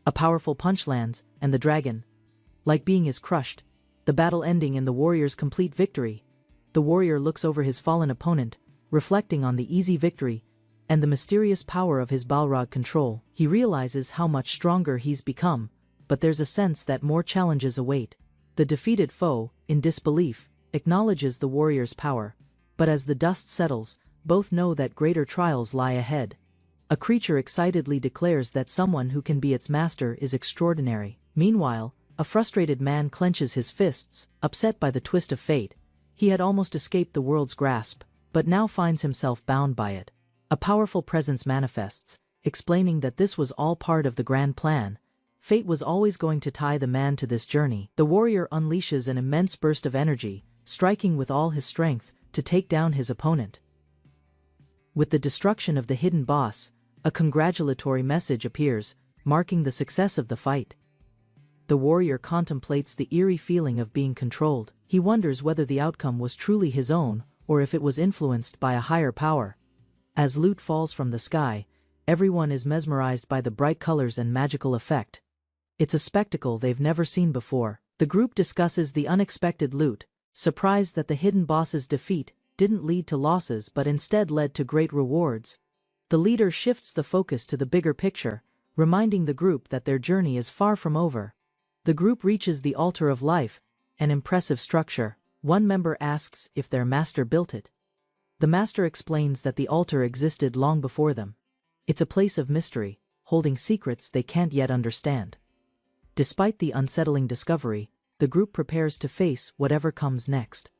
A powerful punch lands, and the dragon-like being is crushed, the battle ending in the warrior's complete victory. The warrior looks over his fallen opponent, reflecting on the easy victory and the mysterious power of his Balrog control. He realizes how much stronger he's become, but there's a sense that more challenges await. The defeated foe, in disbelief, acknowledges the warrior's power, but as the dust settles, both know that greater trials lie ahead. A creature excitedly declares that someone who can be its master is extraordinary. Meanwhile, a frustrated man clenches his fists, upset by the twist of fate. He had almost escaped the world's grasp, but now finds himself bound by it. A powerful presence manifests, explaining that this was all part of the grand plan. Fate was always going to tie the man to this journey. The warrior unleashes an immense burst of energy, striking with all his strength to take down his opponent. With the destruction of the hidden boss, a congratulatory message appears, marking the success of the fight. The warrior contemplates the eerie feeling of being controlled. He wonders whether the outcome was truly his own, or if it was influenced by a higher power. As loot falls from the sky, everyone is mesmerized by the bright colors and magical effect. It's a spectacle they've never seen before. The group discusses the unexpected loot, surprised that the hidden boss's defeat didn't lead to losses but instead led to great rewards. The leader shifts the focus to the bigger picture, reminding the group that their journey is far from over. The group reaches the Altar of Life, an impressive structure. One member asks if their master built it. The master explains that the altar existed long before them. It's a place of mystery, holding secrets they can't yet understand. Despite the unsettling discovery, the group prepares to face whatever comes next.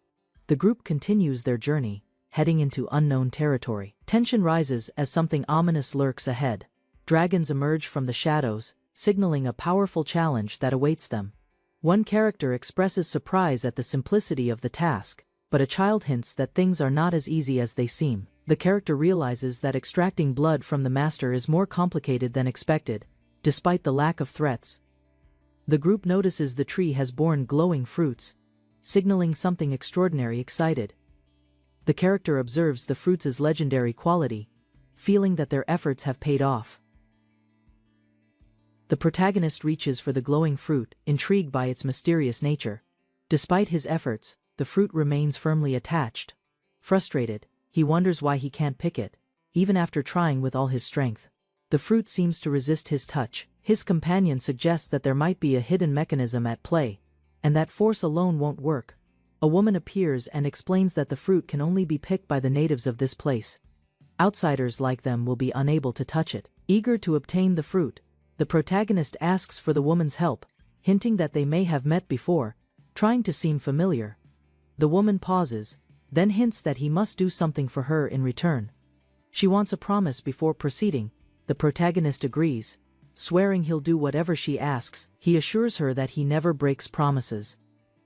The group continues their journey, heading into unknown territory. Tension rises as something ominous lurks ahead. Dragons emerge from the shadows, signaling a powerful challenge that awaits them. One character expresses surprise at the simplicity of the task, but a child hints that things are not as easy as they seem. The character realizes that extracting blood from the master is more complicated than expected, despite the lack of threats. The group notices the tree has borne glowing fruits, signaling something extraordinary excited. The character observes the fruits' legendary quality, feeling that their efforts have paid off. The protagonist reaches for the glowing fruit, intrigued by its mysterious nature. Despite his efforts, the fruit remains firmly attached. Frustrated, he wonders why he can't pick it, even after trying with all his strength. The fruit seems to resist his touch. His companion suggests that there might be a hidden mechanism at play, and that force alone won't work. A woman appears and explains that the fruit can only be picked by the natives of this place. Outsiders like them will be unable to touch it. Eager to obtain the fruit, the protagonist asks for the woman's help, hinting that they may have met before, trying to seem familiar. The woman pauses, then hints that he must do something for her in return. She wants a promise before proceeding. The protagonist agrees, swearing he'll do whatever she asks. He assures her that he never breaks promises.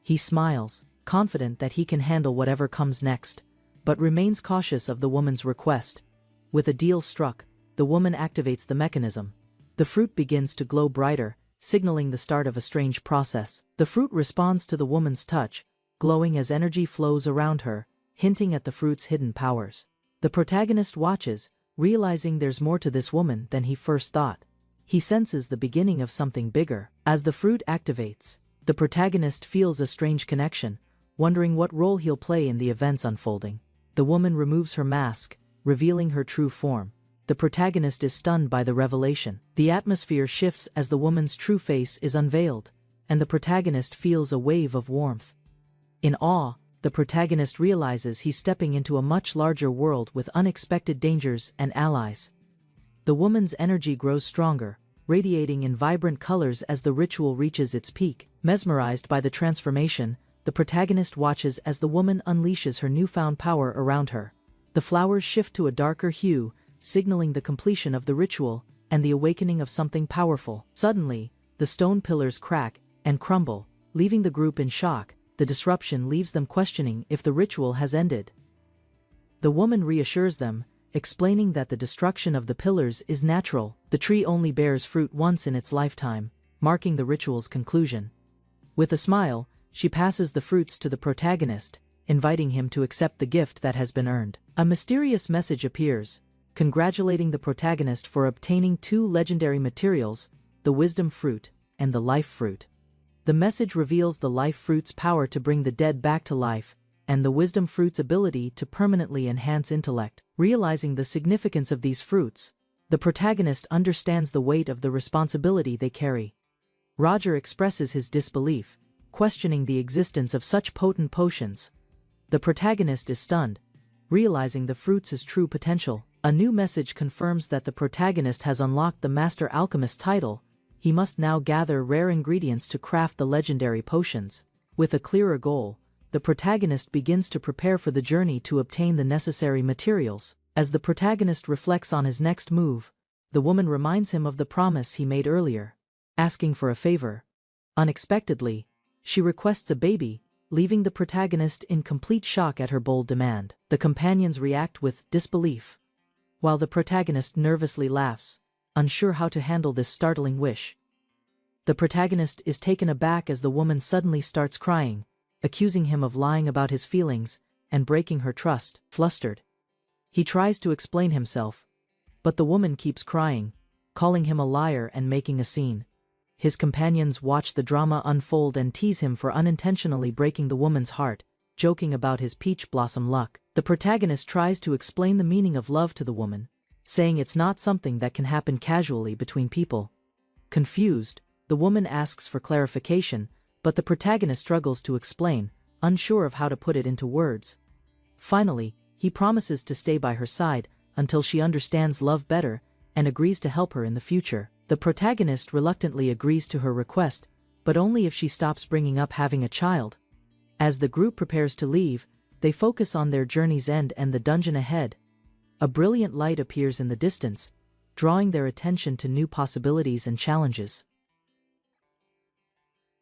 He smiles, confident that he can handle whatever comes next, but remains cautious of the woman's request. With a deal struck, the woman activates the mechanism. The fruit begins to glow brighter, signaling the start of a strange process. The fruit responds to the woman's touch, glowing as energy flows around her, hinting at the fruit's hidden powers. The protagonist watches, realizing there's more to this woman than he first thought. He senses the beginning of something bigger. As the fruit activates, the protagonist feels a strange connection, wondering what role he'll play in the events unfolding. The woman removes her mask, revealing her true form. The protagonist is stunned by the revelation. The atmosphere shifts as the woman's true face is unveiled, and the protagonist feels a wave of warmth. In awe, the protagonist realizes he's stepping into a much larger world with unexpected dangers and allies. The woman's energy grows stronger, radiating in vibrant colors as the ritual reaches its peak. Mesmerized by the transformation, the protagonist watches as the woman unleashes her newfound power around her. The flowers shift to a darker hue, signaling the completion of the ritual and the awakening of something powerful. Suddenly, the stone pillars crack and crumble, leaving the group in shock. The disruption leaves them questioning if the ritual has ended. The woman reassures them, explaining that the destruction of the pillars is natural. The tree only bears fruit once in its lifetime, marking the ritual's conclusion. With a smile, she passes the fruits to the protagonist, inviting him to accept the gift that has been earned. A mysterious message appears, congratulating the protagonist for obtaining two legendary materials, the wisdom fruit and the life fruit. The message reveals the life fruit's power to bring the dead back to life, and the wisdom fruit's ability to permanently enhance intellect. Realizing the significance of these fruits, the protagonist understands the weight of the responsibility they carry. Roger expresses his disbelief, questioning the existence of such potent potions. The protagonist is stunned, realizing the fruits' true potential. A new message confirms that the protagonist has unlocked the Master Alchemist title. He must now gather rare ingredients to craft the legendary potions. With a clearer goal, the protagonist begins to prepare for the journey to obtain the necessary materials. As the protagonist reflects on his next move, the woman reminds him of the promise he made earlier, asking for a favor. Unexpectedly, she requests a baby, leaving the protagonist in complete shock at her bold demand. The companions react with disbelief, while the protagonist nervously laughs, unsure how to handle this startling wish. The protagonist is taken aback as the woman suddenly starts crying, accusing him of lying about his feelings and breaking her trust. Flustered, he tries to explain himself, but the woman keeps crying, calling him a liar and making a scene. His companions watch the drama unfold and tease him for unintentionally breaking the woman's heart, joking about his peach blossom luck. The protagonist tries to explain the meaning of love to the woman, saying it's not something that can happen casually between people. Confused, the woman asks for clarification, but the protagonist struggles to explain, unsure of how to put it into words. Finally, he promises to stay by her side until she understands love better and agrees to help her in the future. The protagonist reluctantly agrees to her request, but only if she stops bringing up having a child. As the group prepares to leave, they focus on their journey's end and the dungeon ahead. A brilliant light appears in the distance, drawing their attention to new possibilities and challenges.